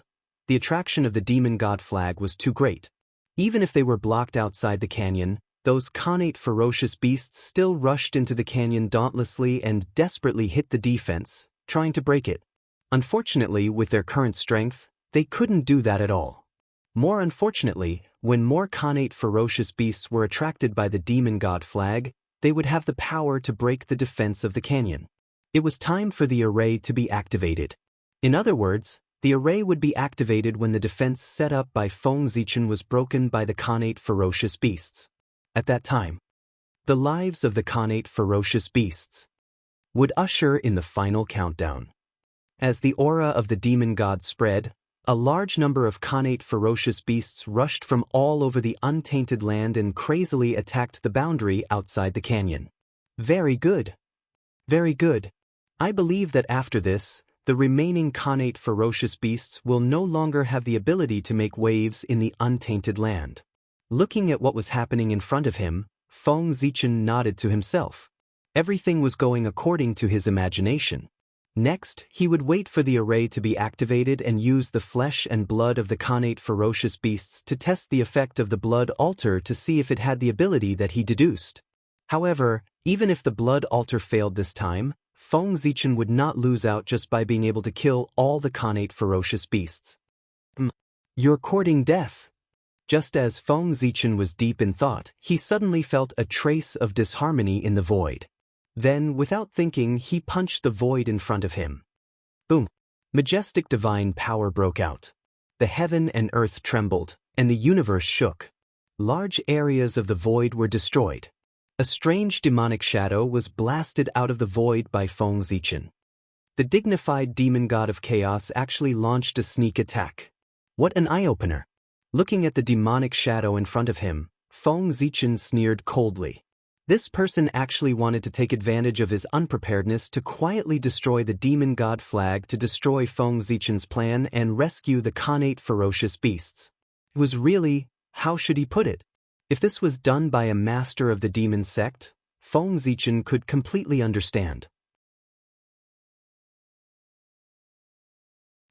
The attraction of the demon god flag was too great. Even if they were blocked outside the canyon, those Khanate ferocious beasts still rushed into the canyon dauntlessly and desperately hit the defense, trying to break it. Unfortunately, with their current strength, they couldn't do that at all. More unfortunately, when more Khanate ferocious beasts were attracted by the demon god flag, they would have the power to break the defense of the canyon. It was time for the array to be activated. In other words, the array would be activated when the defense set up by Feng Zichen was broken by the Khanate ferocious beasts. At that time, the lives of the Khanate ferocious beasts would usher in the final countdown. As the aura of the demon god spread, a large number of Khanate ferocious beasts rushed from all over the untainted land and crazily attacked the boundary outside the canyon. Very good. Very good. I believe that after this, the remaining Khanate ferocious beasts will no longer have the ability to make waves in the untainted land. Looking at what was happening in front of him, Feng Zichen nodded to himself. Everything was going according to his imagination. Next, he would wait for the array to be activated and use the flesh and blood of the Khanate ferocious beasts to test the effect of the blood altar to see if it had the ability that he deduced. However, even if the blood altar failed this time, Feng Zichen would not lose out just by being able to kill all the Khanate ferocious beasts. You're courting death. Just as Feng Zichen was deep in thought, he suddenly felt a trace of disharmony in the void. Then, without thinking, he punched the void in front of him. Boom! Majestic divine power broke out. The heaven and earth trembled, and the universe shook. Large areas of the void were destroyed. A strange demonic shadow was blasted out of the void by Feng Zichen. The dignified demon god of chaos actually launched a sneak attack. What an eye-opener! Looking at the demonic shadow in front of him, Feng Zichen sneered coldly. This person actually wanted to take advantage of his unpreparedness to quietly destroy the demon god flag to destroy Feng Zichen's plan and rescue the Khanate ferocious beasts. It was really, how should he put it? If this was done by a master of the demon sect, Feng Zichen could completely understand.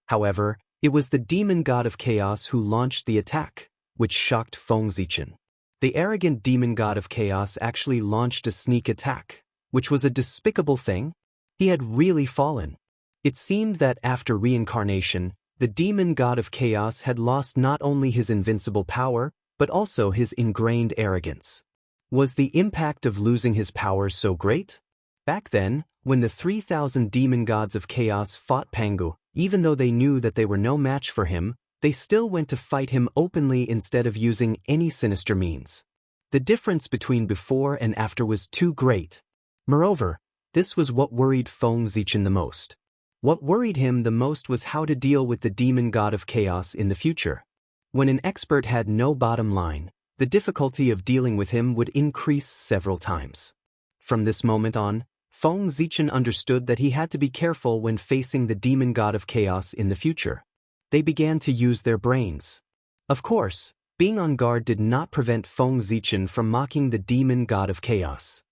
However, it was the demon god of chaos who launched the attack, which shocked Feng Zichen. The arrogant demon god of chaos actually launched a sneak attack, which was a despicable thing. He had really fallen. It seemed that after reincarnation, the demon god of chaos had lost not only his invincible power, but also his ingrained arrogance. Was the impact of losing his powers so great? Back then, when the 3,000 demon gods of chaos fought Pangu, even though they knew that they were no match for him, they still went to fight him openly instead of using any sinister means. The difference between before and after was too great. Moreover, this was what worried Feng Zichen the most. What worried him the most was how to deal with the demon god of chaos in the future. When an expert had no bottom line, the difficulty of dealing with him would increase several times. From this moment on, Feng Zichen understood that he had to be careful when facing the demon god of chaos in the future. They began to use their brains. Of course, being on guard did not prevent Feng Zichen from mocking the demon god of chaos.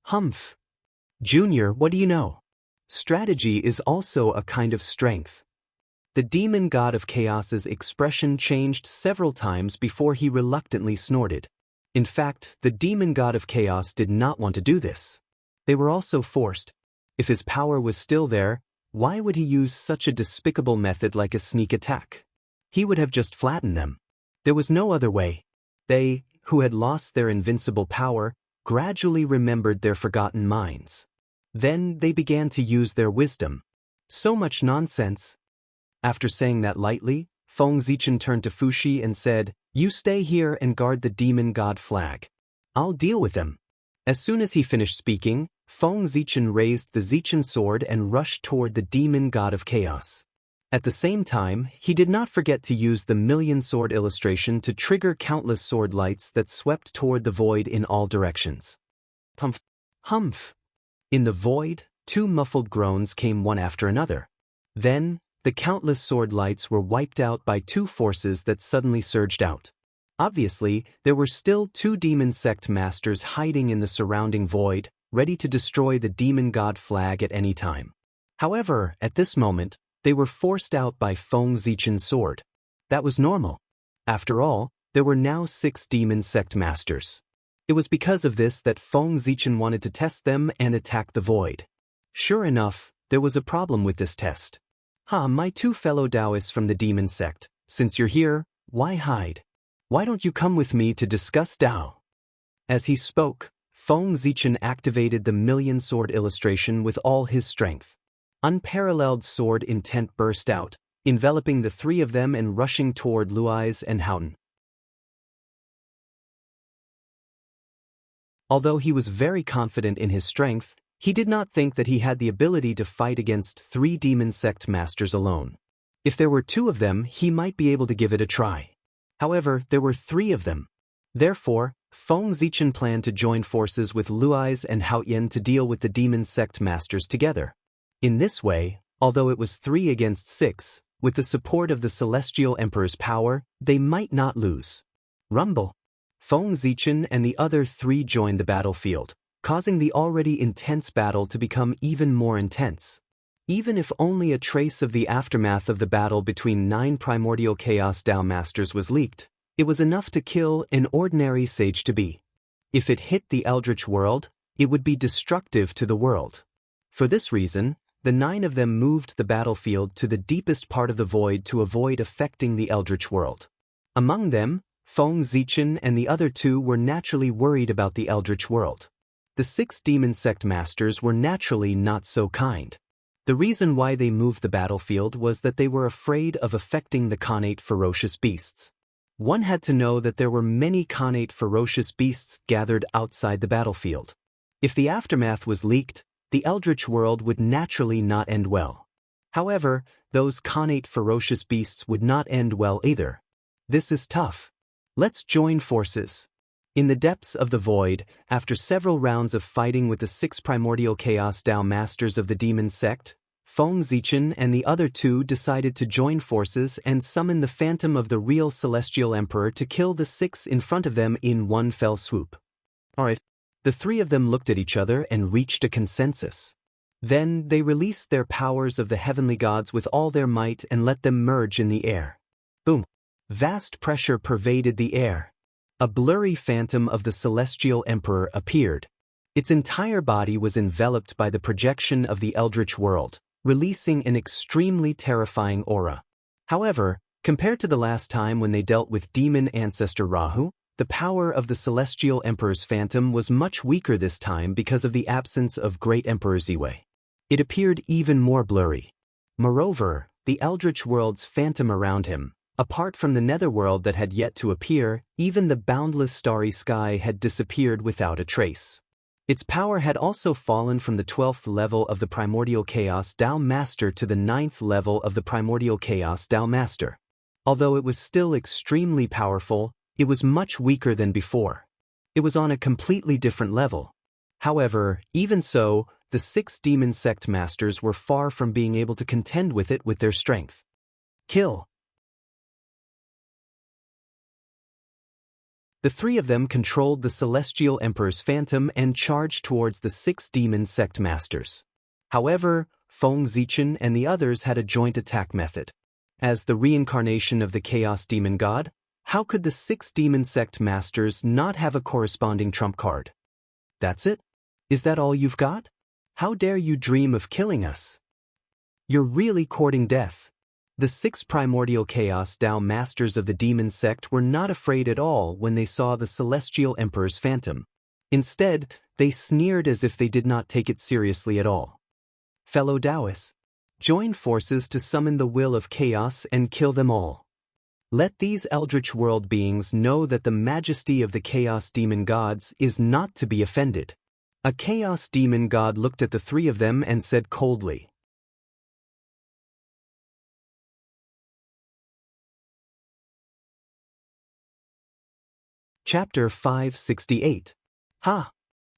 Humph. Junior, what do you know? Strategy is also a kind of strength. The demon god of chaos's expression changed several times before he reluctantly snorted. In fact, the demon god of chaos did not want to do this. They were also forced. If his power was still there, why would he use such a despicable method like a sneak attack? He would have just flattened them. There was no other way. They, who had lost their invincible power, gradually remembered their forgotten minds. Then they began to use their wisdom. So much nonsense. After saying that lightly, Feng Zichen turned to Fushi and said, "You stay here and guard the demon god flag. I'll deal with them." As soon as he finished speaking, Feng Zichen raised the Zichen sword and rushed toward the demon god of chaos. At the same time, he did not forget to use the million sword illustration to trigger countless sword lights that swept toward the void in all directions. Humph. Humph. In the void, two muffled groans came one after another. Then, the countless sword lights were wiped out by two forces that suddenly surged out. Obviously, there were still two demon sect masters hiding in the surrounding void, ready to destroy the demon god flag at any time. However, at this moment, they were forced out by Feng Zichen's sword. That was normal. After all, there were now 6 demon sect masters. It was because of this that Feng Zichen wanted to test them and attack the void. Sure enough, there was a problem with this test. My two fellow Taoists from the demon sect, since you're here, why hide? Why don't you come with me to discuss Tao? As he spoke, Feng Zichen activated the million sword illustration with all his strength. Unparalleled sword intent burst out, enveloping the 3 of them and rushing toward Luais and Houghton. Although he was very confident in his strength, he did not think that he had the ability to fight against 3 demon sect masters alone. If there were 2 of them, he might be able to give it a try. However, there were 3 of them. Therefore, Feng Zichen planned to join forces with Luais and Haoyan to deal with the demon sect masters together. In this way, although it was 3 against 6, with the support of the Celestial Emperor's power, they might not lose. Rumble. Feng Zichen and the other 3 joined the battlefield, causing the already intense battle to become even more intense. Even if only a trace of the aftermath of the battle between 9 primordial Chaos Tao Masters was leaked, it was enough to kill an ordinary sage-to-be. If it hit the Eldritch world, it would be destructive to the world. For this reason, the 9 of them moved the battlefield to the deepest part of the void to avoid affecting the Eldritch world. Among them, Feng Zichen and the other 2 were naturally worried about the Eldritch world. The 6 demon sect masters were naturally not so kind. The reason why they moved the battlefield was that they were afraid of affecting the Khanate ferocious beasts. One had to know that there were many Khanate ferocious beasts gathered outside the battlefield. If the aftermath was leaked, the Eldritch world would naturally not end well. However, those Khanate ferocious beasts would not end well either. This is tough. Let's join forces. In the depths of the void, after several rounds of fighting with the 6 primordial Chaos Tao Masters of the Demon Sect, Feng Zichen and the other 2 decided to join forces and summon the phantom of the real Celestial Emperor to kill the 6 in front of them in one fell swoop. Alright. The 3 of them looked at each other and reached a consensus. Then they released their powers of the heavenly gods with all their might and let them merge in the air. Boom. Vast pressure pervaded the air. A blurry phantom of the Celestial Emperor appeared. Its entire body was enveloped by the projection of the Eldritch world, releasing an extremely terrifying aura. However, compared to the last time when they dealt with demon ancestor Rahu, the power of the Celestial Emperor's phantom was much weaker this time because of the absence of Great Emperor Ziwei. It appeared even more blurry. Moreover, the Eldritch world's phantom around him, apart from the netherworld that had yet to appear, even the boundless starry sky had disappeared without a trace. Its power had also fallen from the 12th level of the Primordial Chaos Tao Master to the 9th level of the Primordial Chaos Tao Master. Although it was still extremely powerful, it was much weaker than before. It was on a completely different level. However, even so, the 6 demon sect masters were far from being able to contend with it with their strength. Kill. The 3 of them controlled the Celestial Emperor's phantom and charged towards the 6 demon sect masters. However, Feng Zichen and the others had a joint attack method. As the reincarnation of the Chaos Demon God, how could the 6 demon sect masters not have a corresponding trump card? That's it? Is that all you've got? How dare you dream of killing us? You're really courting death. The 6 primordial chaos Tao masters of the demon sect were not afraid at all when they saw the Celestial Emperor's phantom. Instead, they sneered as if they did not take it seriously at all. Fellow Taoists, join forces to summon the will of chaos and kill them all. Let these eldritch world beings know that the majesty of the chaos demon gods is not to be offended. A chaos demon god looked at the 3 of them and said coldly, Chapter 568. Ha!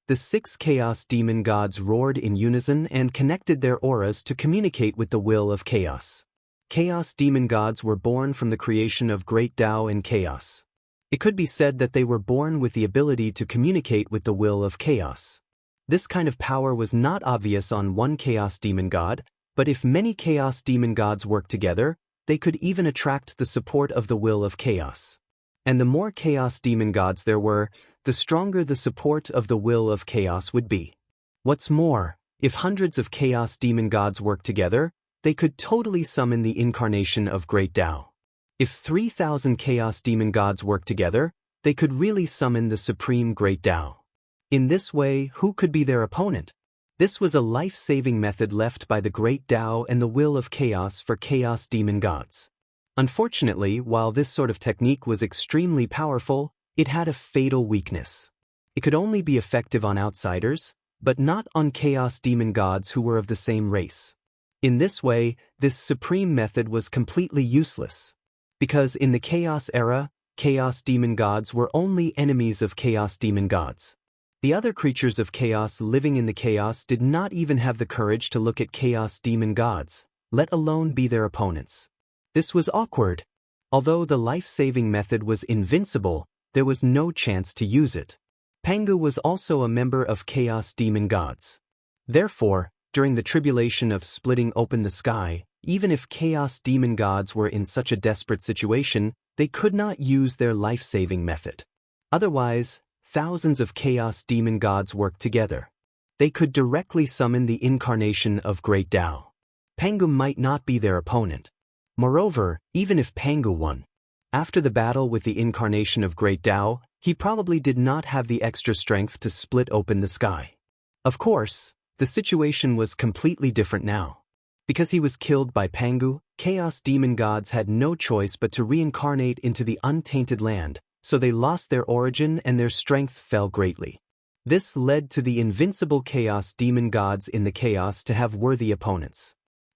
The 6 chaos demon gods roared in unison and connected their auras to communicate with the will of chaos. Chaos demon gods were born from the creation of great Tao and chaos. It could be said that they were born with the ability to communicate with the will of chaos. This kind of power was not obvious on one chaos demon god, but if many chaos demon gods worked together, they could even attract the support of the will of chaos. And the more chaos demon gods there were, the stronger the support of the will of chaos would be. What's more, if hundreds of chaos demon gods worked together, they could totally summon the incarnation of Great Tao. If 3,000 chaos demon gods worked together, they could really summon the supreme Great Tao. In this way, who could be their opponent? This was a life-saving method left by the Great Tao and the will of chaos for chaos demon gods. Unfortunately, while this sort of technique was extremely powerful, it had a fatal weakness. It could only be effective on outsiders, but not on chaos demon gods who were of the same race. In this way, this supreme method was completely useless. Because in the chaos era, chaos demon gods were only enemies of chaos demon gods. The other creatures of chaos living in the chaos did not even have the courage to look at chaos demon gods, let alone be their opponents. This was awkward. Although the life-saving method was invincible, there was no chance to use it. Pangu was also a member of chaos demon gods. Therefore, during the tribulation of splitting open the sky, even if chaos demon gods were in such a desperate situation, they could not use their life-saving method. Otherwise, thousands of chaos demon gods worked together. They could directly summon the incarnation of Great Tao. Pangu might not be their opponent. Moreover, even if Pangu won, after the battle with the incarnation of Great Tao, he probably did not have the extra strength to split open the sky. Of course, the situation was completely different now. Because he was killed by Pangu, chaos demon gods had no choice but to reincarnate into the untainted land, so they lost their origin and their strength fell greatly. This led to the invincible chaos demon gods in the chaos to have worthy opponents.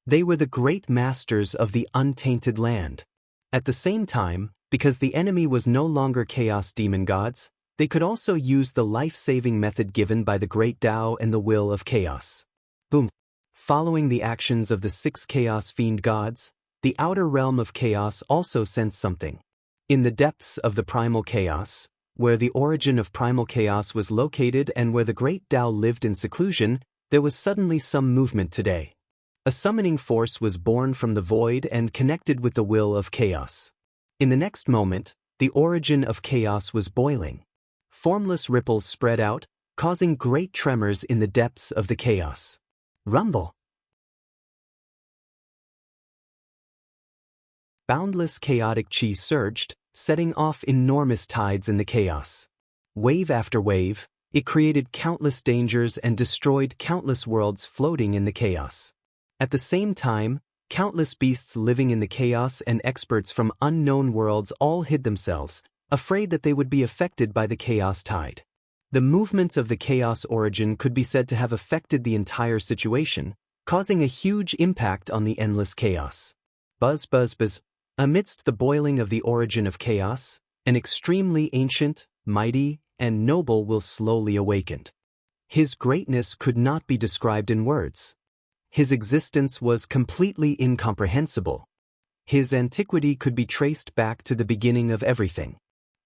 They were the great masters of the untainted land. At the same time, because the enemy was no longer chaos demon gods, they could also use the life-saving method given by the Great Tao and the will of chaos. Boom. Following the actions of the 6 chaos fiend gods, the outer realm of chaos also sensed something. In the depths of the primal chaos, where the origin of primal chaos was located and where the Great Tao lived in seclusion, there was suddenly some movement today. A summoning force was born from the void and connected with the will of chaos. In the next moment, the origin of chaos was boiling. Formless ripples spread out, causing great tremors in the depths of the chaos. Rumble. Boundless chaotic chi surged, setting off enormous tides in the chaos. Wave after wave, it created countless dangers and destroyed countless worlds floating in the chaos. At the same time, countless beasts living in the chaos and experts from unknown worlds all hid themselves, afraid that they would be affected by the chaos tide. The movement of the chaos origin could be said to have affected the entire situation, causing a huge impact on the endless chaos. Buzz buzz buzz. Amidst the boiling of the origin of chaos, an extremely ancient, mighty, and noble will slowly awakened. His greatness could not be described in words. His existence was completely incomprehensible. His antiquity could be traced back to the beginning of everything.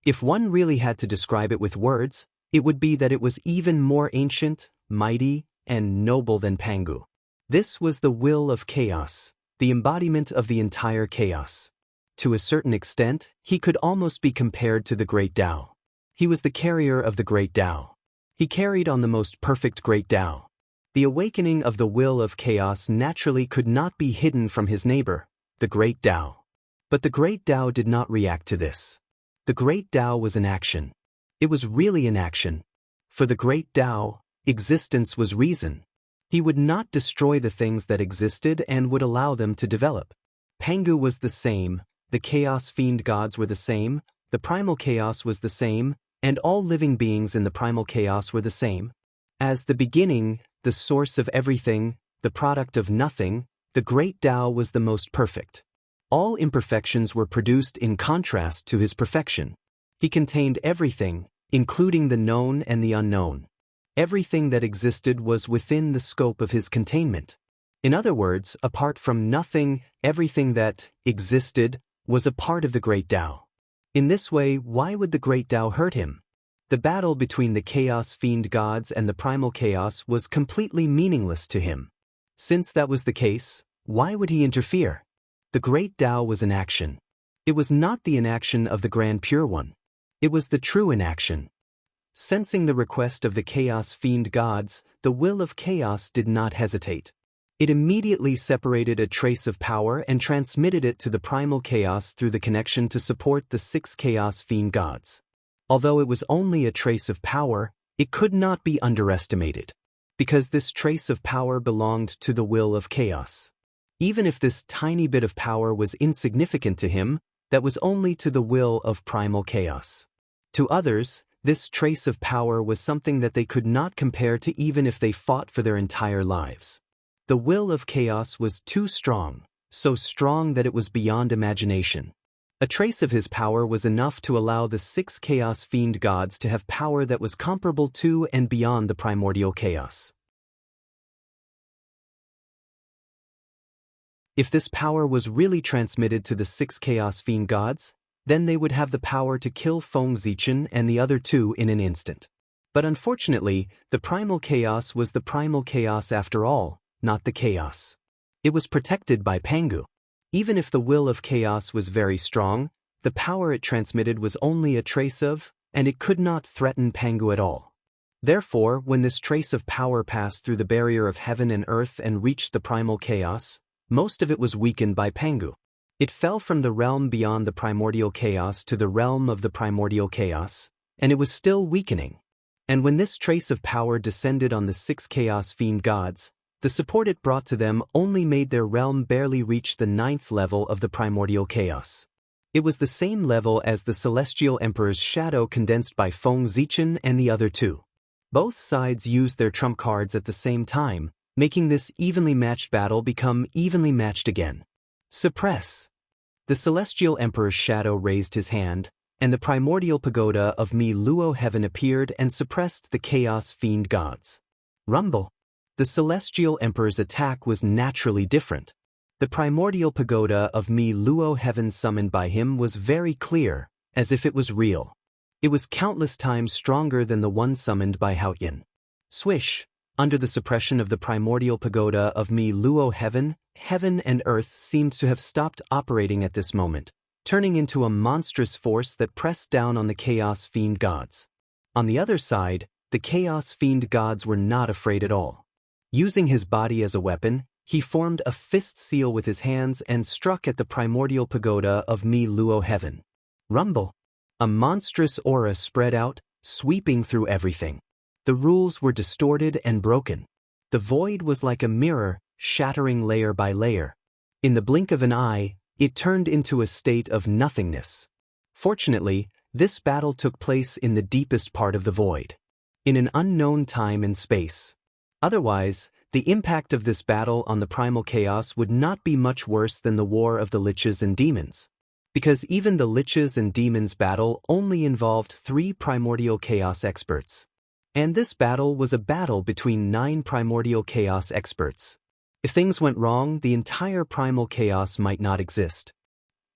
If one really had to describe it with words, it would be that it was even more ancient, mighty, and noble than Pangu. This was the will of chaos, the embodiment of the entire chaos. To a certain extent, he could almost be compared to the Great Tao. He was the carrier of the Great Tao. He carried on the most perfect Great Tao. The awakening of the will of chaos naturally could not be hidden from his neighbor, the Great Tao. But the Great Tao did not react to this. The Great Tao was in action. It was really in action. For the Great Tao, existence was reason. He would not destroy the things that existed and would allow them to develop. Pangu was the same, the chaos fiend gods were the same, the primal chaos was the same, and all living beings in the primal chaos were the same. As the beginning, the source of everything, the product of nothing, the Great Tao was the most perfect. All imperfections were produced in contrast to his perfection. He contained everything, including the known and the unknown. Everything that existed was within the scope of his containment. In other words, apart from nothing, everything that existed was a part of the Great Tao. In this way, why would the Great Tao hurt him? The battle between the chaos fiend gods and the primal chaos was completely meaningless to him. Since that was the case, why would he interfere? The Great Tao was in action. It was not the inaction of the Grand Pure One. It was the true inaction. Sensing the request of the chaos fiend gods, the will of chaos did not hesitate. It immediately separated a trace of power and transmitted it to the primal chaos through the connection to support the 6 chaos fiend gods. Although it was only a trace of power, it could not be underestimated, because this trace of power belonged to the will of chaos. Even if this tiny bit of power was insignificant to him, that was only to the will of primal chaos. To others, this trace of power was something that they could not compare to even if they fought for their entire lives. The will of chaos was too strong, so strong that it was beyond imagination. A trace of his power was enough to allow the 6 chaos fiend gods to have power that was comparable to and beyond the primordial chaos. If this power was really transmitted to the 6 chaos fiend gods, then they would have the power to kill Feng Zichen and the other 2 in an instant. But unfortunately, the primal chaos was the primal chaos after all, not the chaos. It was protected by Pangu. Even if the will of chaos was very strong, the power it transmitted was only a trace of, and it could not threaten Pangu at all. Therefore, when this trace of power passed through the barrier of heaven and earth and reached the primal chaos, most of it was weakened by Pangu. It fell from the realm beyond the primordial chaos to the realm of the primordial chaos, and it was still weakening. And when this trace of power descended on the 6 chaos fiend gods, the support it brought to them only made their realm barely reach the 9th level of the primordial chaos. It was the same level as the Celestial Emperor's shadow condensed by Feng Zichen and the other 2. Both sides used their trump cards at the same time, making this evenly matched battle become evenly matched again. Suppress. The Celestial Emperor's shadow raised his hand, and the primordial pagoda of Mi Luo heaven appeared and suppressed the chaos fiend gods. Rumble. The Celestial Emperor's attack was naturally different. The primordial pagoda of Mi Luo heaven summoned by him was very clear, as if it was real. It was countless times stronger than the one summoned by Haoyan. Swish. Under the suppression of the primordial pagoda of Mi Luo heaven, heaven and earth seemed to have stopped operating at this moment, turning into a monstrous force that pressed down on the chaos fiend gods. On the other side, the chaos fiend gods were not afraid at all. Using his body as a weapon, he formed a fist seal with his hands and struck at the primordial pagoda of Mi Luo heaven. Rumble. A monstrous aura spread out, sweeping through everything. The rules were distorted and broken. The void was like a mirror, shattering layer by layer. In the blink of an eye, it turned into a state of nothingness. Fortunately, this battle took place in the deepest part of the void. in an unknown time and space. Otherwise, the impact of this battle on the primal chaos would not be much worse than the war of the liches and demons. Because even the liches and demons battle only involved 3 primordial chaos experts. And this battle was a battle between 9 primordial chaos experts. If things went wrong, the entire primal chaos might not exist.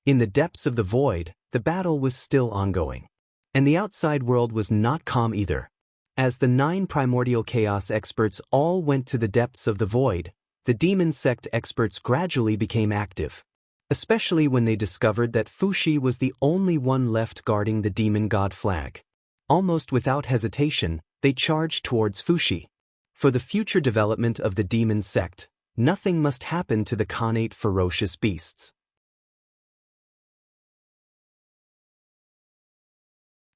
In the depths of the void, the battle was still ongoing. And the outside world was not calm either. As the 9 primordial chaos experts all went to the depths of the void, the demon sect experts gradually became active. Especially when they discovered that Fushi was the only one left guarding the demon god flag. Almost without hesitation, they charged towards Fushi. For the future development of the demon sect, nothing must happen to the Khanate ferocious beasts.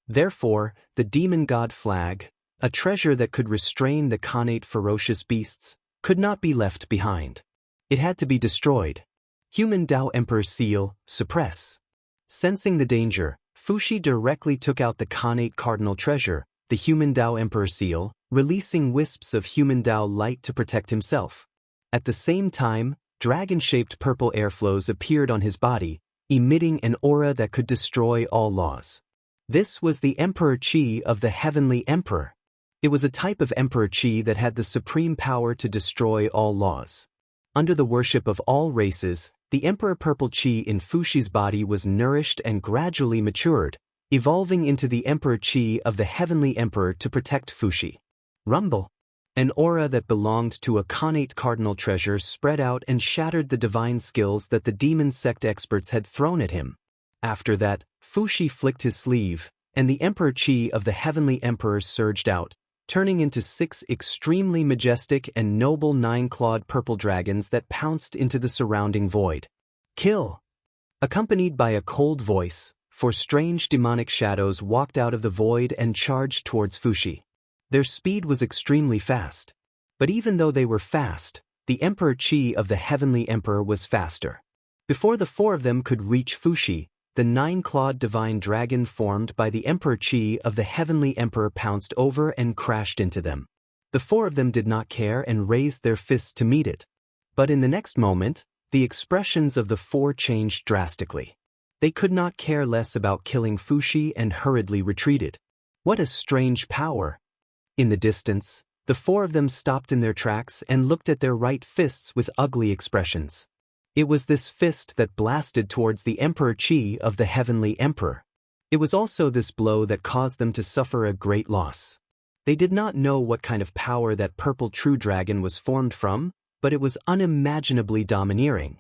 Therefore, the demon god flag, a treasure that could restrain the Khanate ferocious beasts, could not be left behind. It had to be destroyed. Human Dao Emperor's seal, suppress. Sensing the danger, Fushi directly took out the Khanate cardinal treasure, the Human Dao Emperor seal, releasing wisps of Human Dao light to protect himself. At the same time, dragon-shaped purple airflows appeared on his body, emitting an aura that could destroy all laws. This was the Emperor Chi of the Heavenly Emperor. It was a type of Emperor Chi that had the supreme power to destroy all laws. Under the worship of all races, the Emperor Purple Chi in Fushi's body was nourished and gradually matured, evolving into the Emperor Chi of the Heavenly Emperor to protect Fushi. Rumble. An aura that belonged to a Khanate cardinal treasure spread out and shattered the divine skills that the demon sect experts had thrown at him. After that, Fushi flicked his sleeve, and the Emperor Chi of the Heavenly Emperor surged out, turning into 6 extremely majestic and noble 9-clawed purple dragons that pounced into the surrounding void. Kill! Accompanied by a cold voice, 4 strange demonic shadows walked out of the void and charged towards Fushi. Their speed was extremely fast. But even though they were fast, the Emperor Chi of the Heavenly Emperor was faster. Before the 4 of them could reach Fushi, the 9-clawed divine dragon formed by the Emperor Chi of the Heavenly Emperor pounced over and crashed into them. The 4 of them did not care and raised their fists to meet it. But in the next moment, the expressions of the 4 changed drastically. They could not care less about killing Fushi and hurriedly retreated. What a strange power! In the distance, the 4 of them stopped in their tracks and looked at their right fists with ugly expressions. It was this fist that blasted towards the Emperor Chi of the Heavenly Emperor. It was also this blow that caused them to suffer a great loss. They did not know what kind of power that purple true dragon was formed from, but it was unimaginably domineering.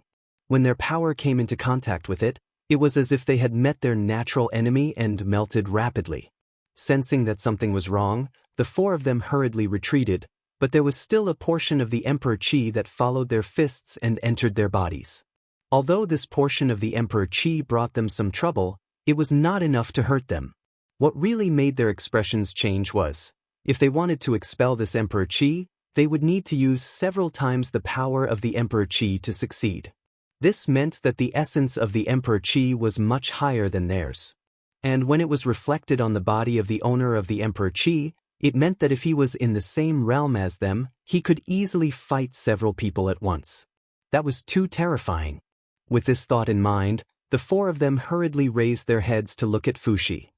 When their power came into contact with it, it was as if they had met their natural enemy and melted rapidly. Sensing that something was wrong, the 4 of them hurriedly retreated, but there was still a portion of the Emperor Chi that followed their fists and entered their bodies. Although this portion of the Emperor Chi brought them some trouble, it was not enough to hurt them. What really made their expressions change was, if they wanted to expel this Emperor Chi, they would need to use several times the power of the Emperor Chi to succeed. This meant that the essence of the Emperor Chi was much higher than theirs. And when it was reflected on the body of the owner of the Emperor Chi, it meant that if he was in the same realm as them, he could easily fight several people at once. That was too terrifying. With this thought in mind, the 4 of them hurriedly raised their heads to look at Fushi.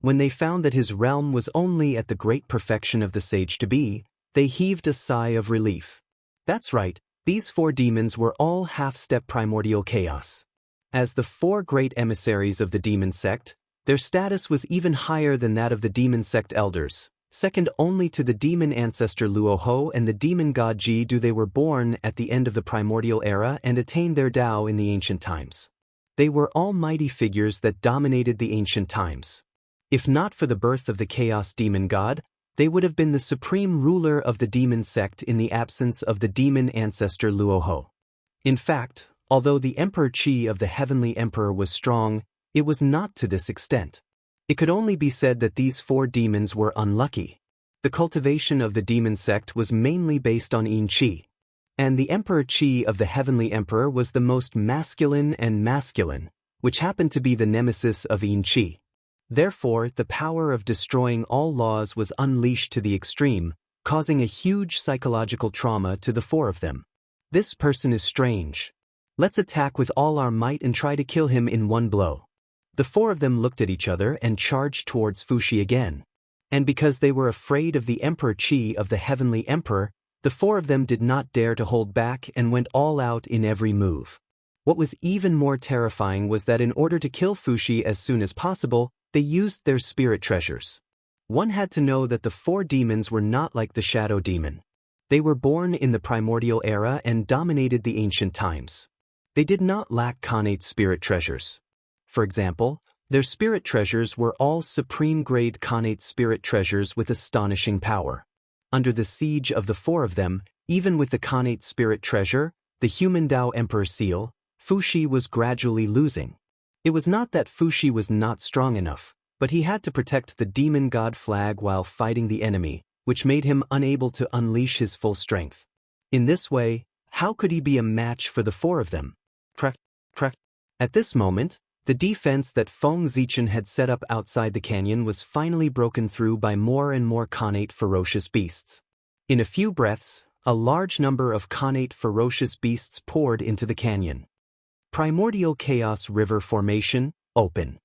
When they found that his realm was only at the great perfection of the sage-to-be, they heaved a sigh of relief. That's right, these 4 demons were all half-step primordial chaos. As the 4 great emissaries of the demon sect, their status was even higher than that of the demon sect elders, second only to the demon ancestor Luoho and the demon god Ji. They were born at the end of the primordial era and attained their Tao in the ancient times. They were almighty figures that dominated the ancient times. If not for the birth of the chaos demon god, they would have been the supreme ruler of the demon sect in the absence of the demon ancestor Luoho. In fact, although the Emperor Chi of the Heavenly Emperor was strong, it was not to this extent. It could only be said that these 4 demons were unlucky. The cultivation of the demon sect was mainly based on Yin Chi. And the Emperor Chi of the Heavenly Emperor was the most masculine and masculine, which happened to be the nemesis of Yin Chi. Therefore, the power of destroying all laws was unleashed to the extreme, causing a huge psychological trauma to the four of them. This person is strange. Let's attack with all our might and try to kill him in one blow. The four of them looked at each other and charged towards Fuxi again. And because they were afraid of the Emperor Qi of the Heavenly Emperor, the four of them did not dare to hold back and went all out in every move. What was even more terrifying was that in order to kill Fuxi as soon as possible, they used their spirit treasures. One had to know that the four demons were not like the shadow demon. They were born in the primordial era and dominated the ancient times. They did not lack connate spirit treasures. For example, their spirit treasures were all supreme-grade connate spirit treasures with astonishing power. Under the siege of the four of them, even with the connate spirit treasure, the human Dao Emperor seal, Fuxi was gradually losing. It was not that Fuxi was not strong enough, but he had to protect the demon god flag while fighting the enemy, which made him unable to unleash his full strength. In this way, how could he be a match for the four of them? At this moment, the defense that Feng Zichen had set up outside the canyon was finally broken through by more and more connate ferocious beasts. In a few breaths, a large number of connate ferocious beasts poured into the canyon. Primordial Chaos River Formation, open.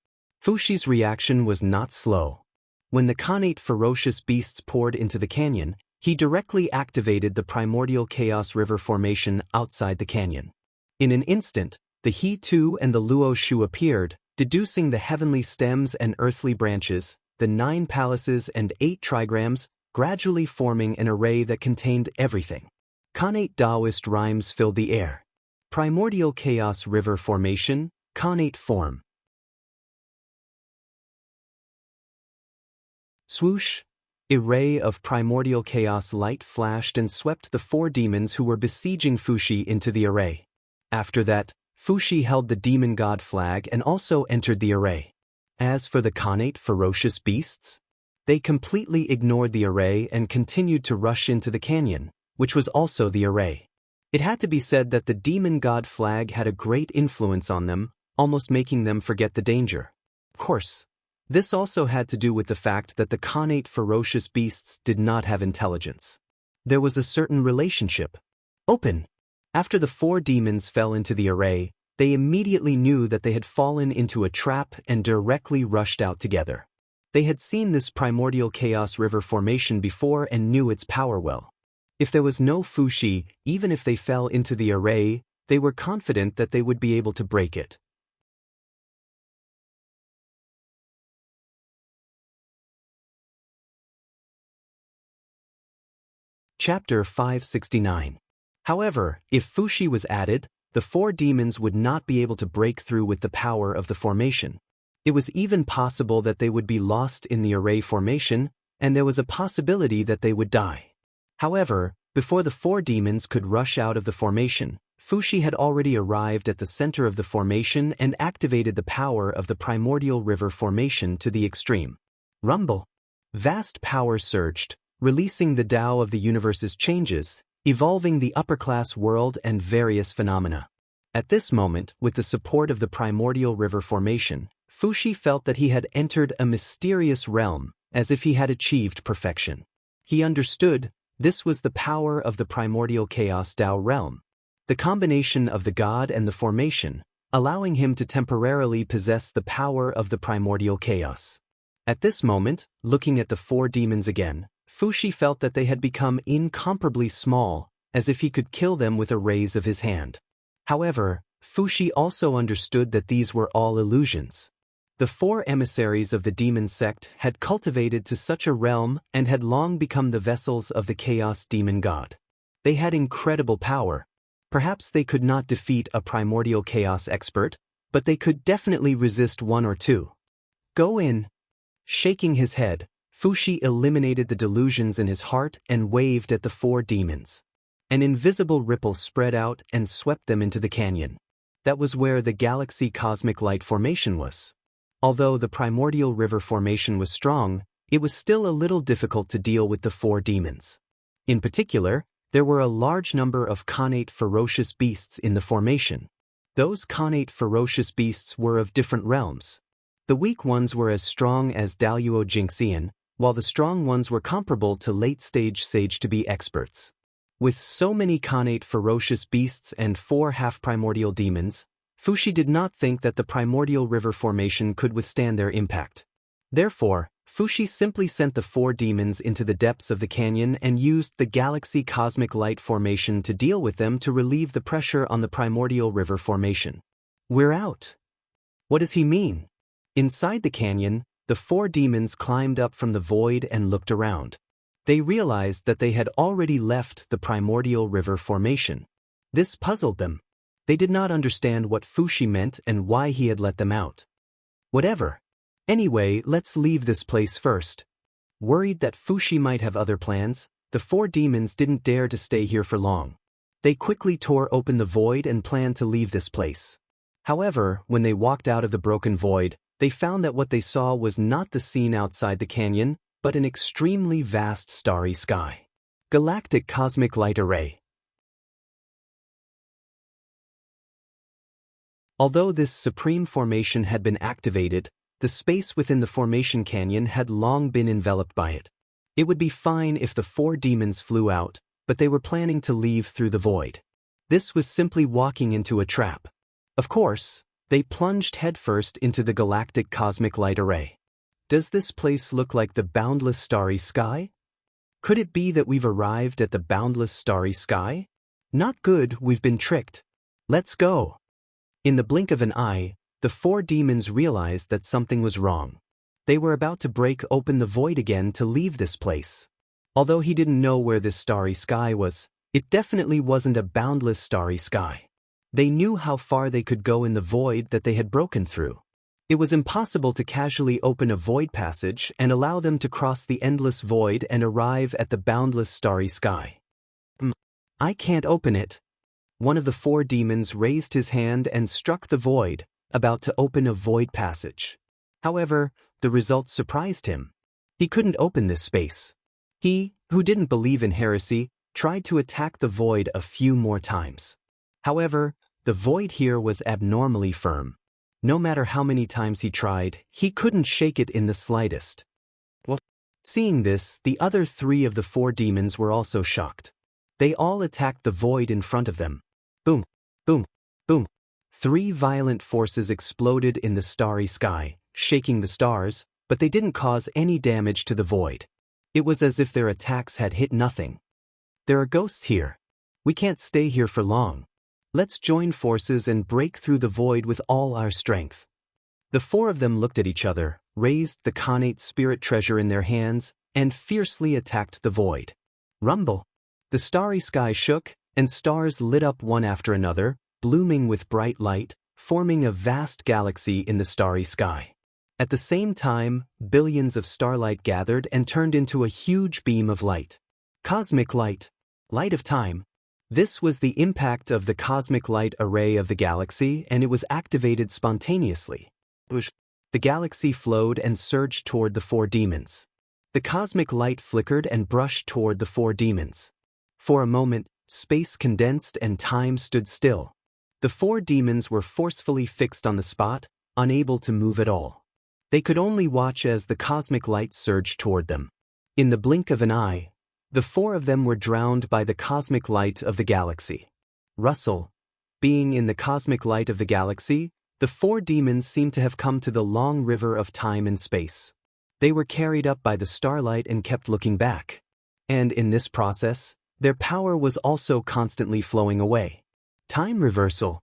Fuxi's reaction was not slow. When the connate ferocious beasts poured into the canyon, he directly activated the Primordial Chaos River Formation outside the canyon. In an instant, the He Tu and the Luo Shu appeared, deducing the heavenly stems and earthly branches, the 9 palaces and 8 trigrams, gradually forming an array that contained everything. Connate Taoist rhymes filled the air. Primordial Chaos River Formation, connate form. Swoosh! A ray of primordial chaos light flashed and swept the 4 demons who were besieging Fuxi into the array. After that, Fuxi held the demon god flag and also entered the array. As for the connate ferocious beasts, they completely ignored the array and continued to rush into the canyon, which was also the array. It had to be said that the demon god flag had a great influence on them, almost making them forget the danger. Of course, this also had to do with the fact that the connate ferocious beasts did not have intelligence. There was a certain relationship. Open! After the 4 demons fell into the array, they immediately knew that they had fallen into a trap and directly rushed out together. They had seen this primordial chaos river formation before and knew its power well. If there was no Fuxi, even if they fell into the array, they were confident that they would be able to break it. Chapter 569. However, if Fuxi was added, the 4 demons would not be able to break through with the power of the formation. It was even possible that they would be lost in the array formation, and there was a possibility that they would die. However, before the 4 demons could rush out of the formation, Fuxi had already arrived at the center of the formation and activated the power of the primordial river formation to the extreme. Rumble! Vast power surged, releasing the Tao of the universe's changes, evolving the upper-class world and various phenomena. At this moment, with the support of the primordial river formation, Fuxi felt that he had entered a mysterious realm, as if he had achieved perfection. He understood this was the power of the primordial chaos Tao realm, the combination of the god and the formation, allowing him to temporarily possess the power of the primordial chaos. At this moment, looking at the 4 demons again, Fuxi felt that they had become incomparably small, as if he could kill them with a raise of his hand. However, Fuxi also understood that these were all illusions. The 4 emissaries of the demon sect had cultivated to such a realm and had long become the vessels of the chaos demon god. They had incredible power. Perhaps they could not defeat a primordial chaos expert, but they could definitely resist 1 or 2. Go in! Shaking his head, Fuxi eliminated the delusions in his heart and waved at the 4 demons. An invisible ripple spread out and swept them into the canyon. That was where the galaxy cosmic light formation was. Although the primordial river formation was strong, it was still a little difficult to deal with the 4 demons. In particular, there were a large number of connate ferocious beasts in the formation. Those connate ferocious beasts were of different realms. The weak ones were as strong as Daluo Jinxian, while the strong ones were comparable to late-stage sage-to-be experts. With so many Khanate ferocious beasts and 4 half-primordial demons, Fushi did not think that the primordial river formation could withstand their impact. Therefore, Fushi simply sent the 4 demons into the depths of the canyon and used the galaxy cosmic light formation to deal with them to relieve the pressure on the primordial river formation. "We're out." What does he mean? Inside the canyon, the 4 demons climbed up from the void and looked around. They realized that they had already left the primordial river formation. This puzzled them. They did not understand what Fushi meant and why he had let them out. Whatever. Anyway, let's leave this place first. Worried that Fushi might have other plans, the 4 demons didn't dare to stay here for long. They quickly tore open the void and planned to leave this place. However, when they walked out of the broken void, they found that what they saw was not the scene outside the canyon, but an extremely vast starry sky. Galactic Cosmic Light Array. Although this supreme formation had been activated, the space within the formation canyon had long been enveloped by it. It would be fine if the 4 demons flew out, but they were planning to leave through the void. This was simply walking into a trap. Of course, they plunged headfirst into the galactic cosmic light array. Does this place look like the boundless starry sky? Could it be that we've arrived at the boundless starry sky? Not good, we've been tricked. Let's go. In the blink of an eye, the 4 demons realized that something was wrong. They were about to break open the void again to leave this place. Although he didn't know where this starry sky was, it definitely wasn't a boundless starry sky. They knew how far they could go in the void that they had broken through. It was impossible to casually open a void passage and allow them to cross the endless void and arrive at the boundless starry sky. I can't open it. One of the 4 demons raised his hand and struck the void, about to open a void passage. However, the result surprised him. He couldn't open this space. He, who didn't believe in heresy, tried to attack the void a few more times. However, the void here was abnormally firm. No matter how many times he tried, he couldn't shake it in the slightest. Seeing this, the other 3 of the 4 demons were also shocked. They all attacked the void in front of them. Boom, boom, boom. 3 violent forces exploded in the starry sky, shaking the stars, but they didn't cause any damage to the void. It was as if their attacks had hit nothing. There are ghosts here. We can't stay here for long. Let's join forces and break through the void with all our strength. The 4 of them looked at each other, raised the Khanate spirit treasure in their hands, and fiercely attacked the void. Rumble! The starry sky shook, and stars lit up one after another, blooming with bright light, forming a vast galaxy in the starry sky. At the same time, billions of starlight gathered and turned into a huge beam of light. Cosmic light. Light of time. This was the impact of the cosmic light array of the galaxy, and it was activated spontaneously. The galaxy flowed and surged toward the 4 demons. The cosmic light flickered and brushed toward the 4 demons. For a moment, space condensed and time stood still. The 4 demons were forcefully fixed on the spot, unable to move at all. They could only watch as the cosmic light surged toward them. In the blink of an eye, the 4 of them were drowned by the cosmic light of the galaxy. Russell. Being in the cosmic light of the galaxy, the 4 demons seemed to have come to the long river of time and space. They were carried up by the starlight and kept looking back. And in this process, their power was also constantly flowing away. Time reversal.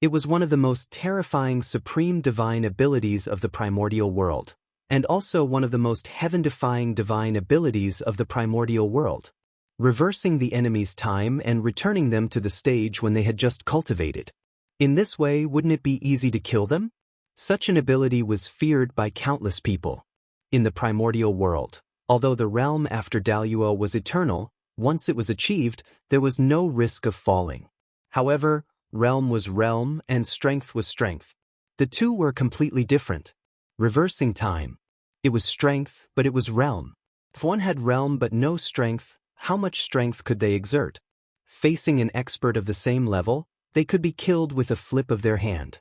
It was one of the most terrifying supreme divine abilities of the primordial world, and also one of the most heaven-defying divine abilities of the primordial world, reversing the enemy's time and returning them to the stage when they had just cultivated. In this way, wouldn't it be easy to kill them? Such an ability was feared by countless people. In the primordial world, although the realm after Daluo was eternal, once it was achieved, there was no risk of falling. However, realm was realm and strength was strength. The two were completely different. Reversing time. It was strength, but it was realm. If one had realm but no strength, how much strength could they exert? Facing an expert of the same level, they could be killed with a flip of their hand.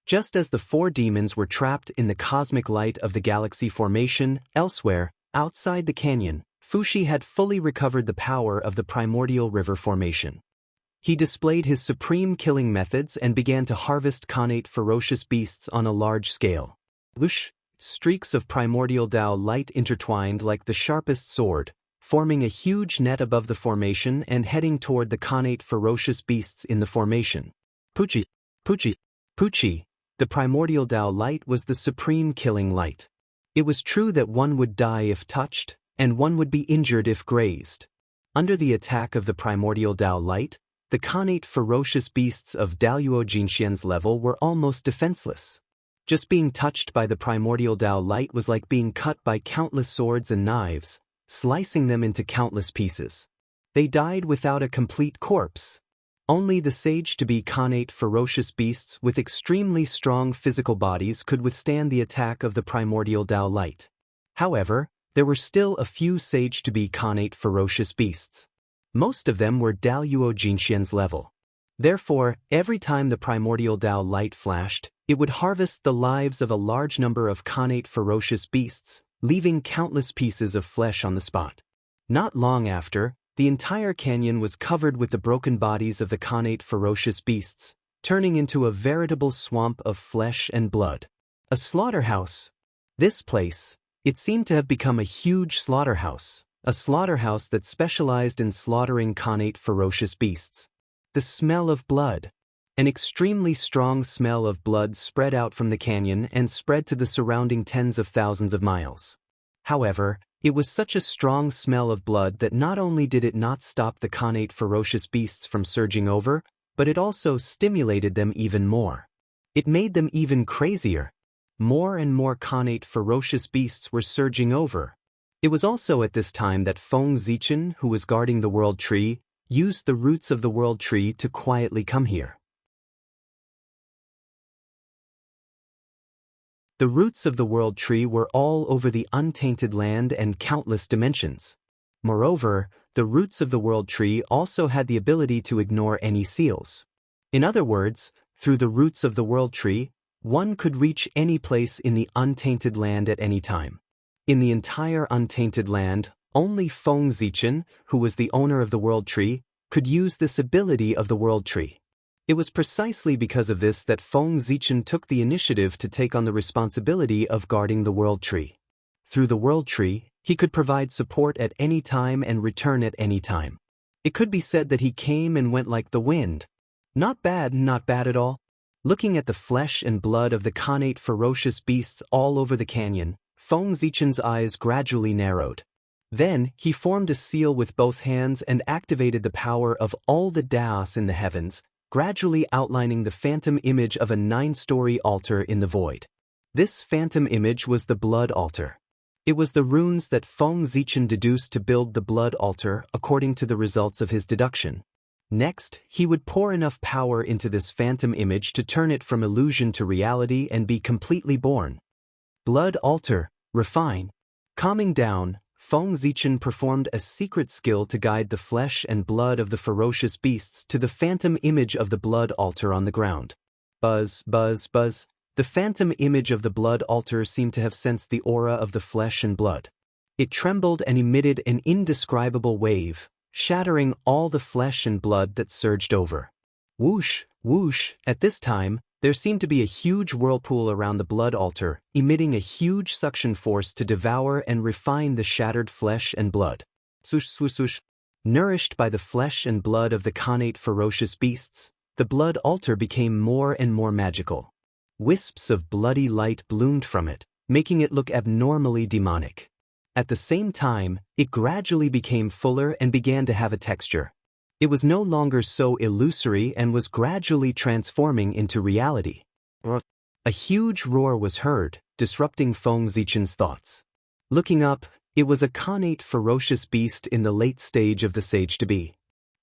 Just as the four demons were trapped in the cosmic light of the galaxy formation, elsewhere, outside the canyon, Fushi had fully recovered the power of the primordial river formation. He displayed his supreme killing methods and began to harvest connate ferocious beasts on a large scale. Whoosh! Streaks of primordial Tao light intertwined like the sharpest sword, forming a huge net above the formation and heading toward the connate ferocious beasts in the formation. Puchi! Puchi! Puchi! The primordial Tao light was the supreme killing light. It was true that one would die if touched, and one would be injured if grazed. Under the attack of the primordial Tao light, the connate ferocious beasts of Daluo Jinxian's level were almost defenseless. Just being touched by the primordial Tao light was like being cut by countless swords and knives, slicing them into countless pieces. They died without a complete corpse. Only the sage-to-be connate ferocious beasts with extremely strong physical bodies could withstand the attack of the primordial Tao light. However, there were still a few sage-to-be connate ferocious beasts. Most of them were Daluo Jinxian's level. Therefore, every time the primordial Tao light flashed, it would harvest the lives of a large number of connate ferocious beasts, leaving countless pieces of flesh on the spot. Not long after, the entire canyon was covered with the broken bodies of the connate ferocious beasts, turning into a veritable swamp of flesh and blood. A slaughterhouse. This place, it seemed to have become a huge slaughterhouse, a slaughterhouse that specialized in slaughtering connate ferocious beasts. The smell of blood. An extremely strong smell of blood spread out from the canyon and spread to the surrounding tens of thousands of miles. However, it was such a strong smell of blood that not only did it not stop the connate ferocious beasts from surging over, but it also stimulated them even more. It made them even crazier. More and more connate ferocious beasts were surging over. It was also at this time that Feng Zichen, who was guarding the World Tree, used the roots of the World Tree to quietly come here. The roots of the World Tree were all over the untainted land and countless dimensions. Moreover, the roots of the World Tree also had the ability to ignore any seals. In other words, through the roots of the World Tree, one could reach any place in the untainted land at any time. In the entire untainted land, only Feng Zichen, who was the owner of the World Tree, could use this ability of the World Tree. It was precisely because of this that Feng Zichen took the initiative to take on the responsibility of guarding the World Tree. Through the World Tree, he could provide support at any time and return at any time. It could be said that he came and went like the wind. Not bad at all. Looking at the flesh and blood of the connate ferocious beasts all over the canyon, Feng Zichen's eyes gradually narrowed. Then, he formed a seal with both hands and activated the power of all the Daos in the heavens, gradually outlining the phantom image of a 9-story altar in the void. This phantom image was the blood altar. It was the runes that Feng Zichen deduced to build the blood altar according to the results of his deduction. Next, he would pour enough power into this phantom image to turn it from illusion to reality and be completely born. Blood altar, refine. Calming down, Feng Zichen performed a secret skill to guide the flesh and blood of the ferocious beasts to the phantom image of the blood altar on the ground. Buzz, buzz, buzz. The phantom image of the blood altar seemed to have sensed the aura of the flesh and blood. It trembled and emitted an indescribable wave, shattering all the flesh and blood that surged over. Whoosh, whoosh. At this time, there seemed to be a huge whirlpool around the blood altar, emitting a huge suction force to devour and refine the shattered flesh and blood. Swoosh, swoosh, swoosh. Nourished by the flesh and blood of the connate ferocious beasts, the blood altar became more and more magical. Wisps of bloody light bloomed from it, making it look abnormally demonic. At the same time, it gradually became fuller and began to have a texture. It was no longer so illusory and was gradually transforming into reality. A huge roar was heard, disrupting Feng Zichen's thoughts. Looking up, it was a connate ferocious beast in the late stage of the sage-to-be.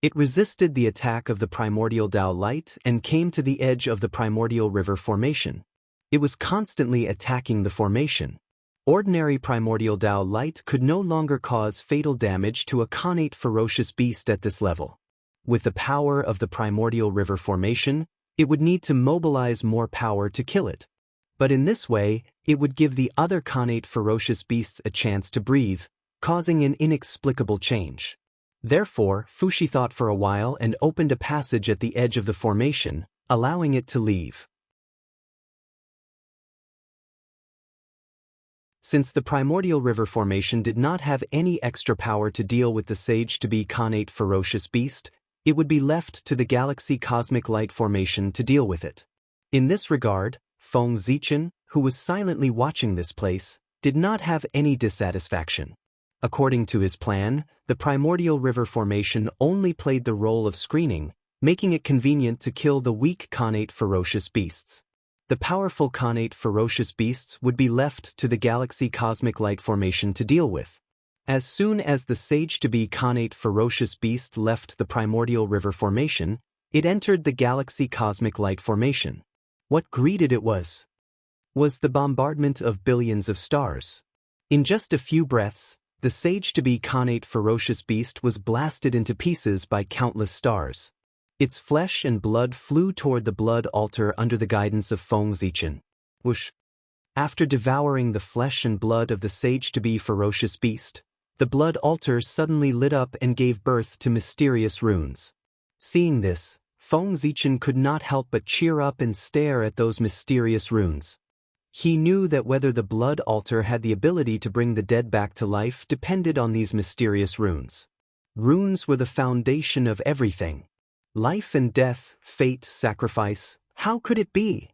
It resisted the attack of the primordial Tao light and came to the edge of the primordial river formation. It was constantly attacking the formation. Ordinary primordial Tao light could no longer cause fatal damage to a connate ferocious beast at this level. With the power of the primordial river formation, it would need to mobilize more power to kill it. But in this way, it would give the other Khanate ferocious beasts a chance to breathe, causing an inexplicable change. Therefore, Fushi thought for a while and opened a passage at the edge of the formation, allowing it to leave. Since the primordial river formation did not have any extra power to deal with the sage-to-be Khanate ferocious beast, it would be left to the galaxy cosmic light formation to deal with it. In this regard, Feng Zichen, who was silently watching this place, did not have any dissatisfaction. According to his plan, the primordial river formation only played the role of screening, making it convenient to kill the weak Khanate ferocious beasts. The powerful Khanate ferocious beasts would be left to the galaxy cosmic light formation to deal with. As soon as the sage-to-be Khanate ferocious beast left the primordial river formation, it entered the galaxy cosmic light formation. What greeted it was the bombardment of billions of stars. In just a few breaths, the sage-to-be Khanate ferocious beast was blasted into pieces by countless stars. Its flesh and blood flew toward the blood altar under the guidance of Feng Zichen. Whoosh! After devouring the flesh and blood of the sage-to-be ferocious beast, the blood altar suddenly lit up and gave birth to mysterious runes. Seeing this, Feng Zichen could not help but cheer up and stare at those mysterious runes. He knew that whether the blood altar had the ability to bring the dead back to life depended on these mysterious runes. Runes were the foundation of everything. Life and death, fate, sacrifice, how could it be?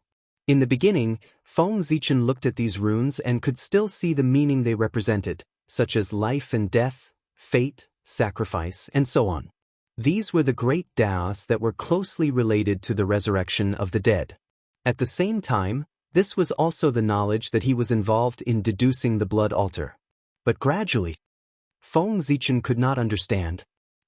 In the beginning, Feng Zichen looked at these runes and could still see the meaning they represented, such as life and death, fate, sacrifice, and so on. These were the great Daos that were closely related to the resurrection of the dead. At the same time, this was also the knowledge that he was involved in deducing the blood altar. But gradually, Feng Zichen could not understand.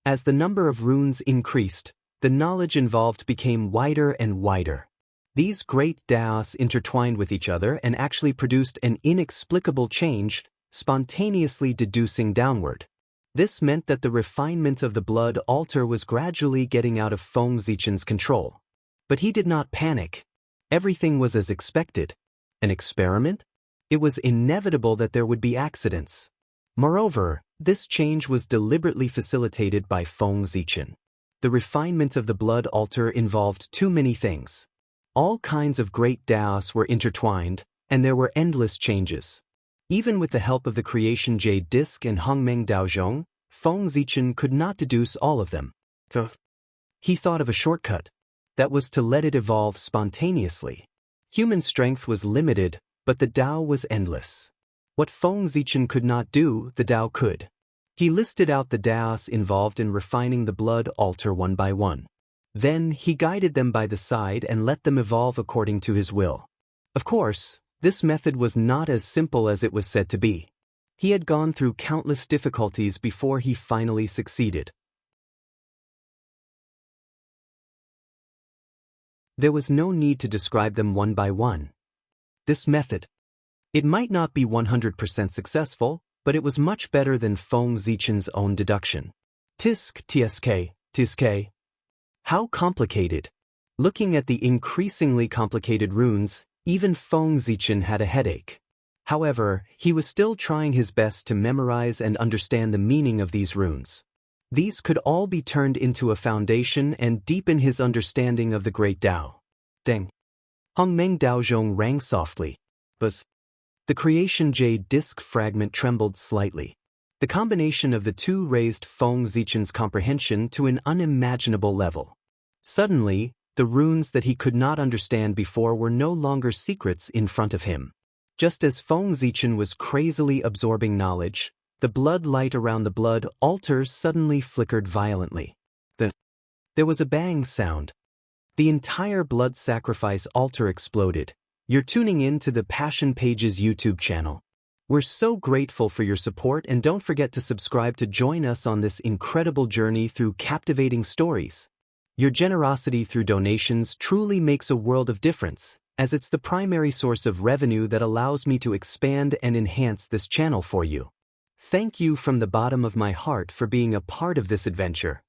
As the number of runes increased, the knowledge involved became wider and wider. These great Daos intertwined with each other and actually produced an inexplicable change, spontaneously deducing downward. This meant that the refinement of the blood altar was gradually getting out of Feng Zichen's control. But he did not panic. Everything was as expected. An experiment? It was inevitable that there would be accidents. Moreover, this change was deliberately facilitated by Feng Zichen. The refinement of the blood altar involved too many things. All kinds of great Daos were intertwined, and there were endless changes. Even with the help of the creation Jade Disk and Hongmeng Daozhong, Feng Zichen could not deduce all of them. He thought of a shortcut. That was to let it evolve spontaneously. Human strength was limited, but the Tao was endless. What Feng Zichen could not do, the Tao could. He listed out the Daos involved in refining the blood altar one by one. Then he guided them by the side and let them evolve according to his will. Of course, this method was not as simple as it was said to be. He had gone through countless difficulties before he finally succeeded. There was no need to describe them one by one. This method, it might not be 100% successful, but it was much better than Feng Zichen's own deduction. Tsk. How complicated. Looking at the increasingly complicated runes, even Feng Zichen had a headache. However, he was still trying his best to memorize and understand the meaning of these runes. These could all be turned into a foundation and deepen his understanding of the great Tao. Deng. Hongmeng Daozhong rang softly. Buzz. The creation Jade Disk fragment trembled slightly. The combination of the two raised Feng Zichen's comprehension to an unimaginable level. Suddenly, the runes that he could not understand before were no longer secrets in front of him. Just as Feng Zichen was crazily absorbing knowledge, the blood light around the blood altar suddenly flickered violently. There was a bang sound. The entire blood sacrifice altar exploded. You're tuning in to the Passion Pages YouTube channel. We're so grateful for your support, and don't forget to subscribe to join us on this incredible journey through captivating stories. Your generosity through donations truly makes a world of difference, as it's the primary source of revenue that allows me to expand and enhance this channel for you. Thank you from the bottom of my heart for being a part of this adventure.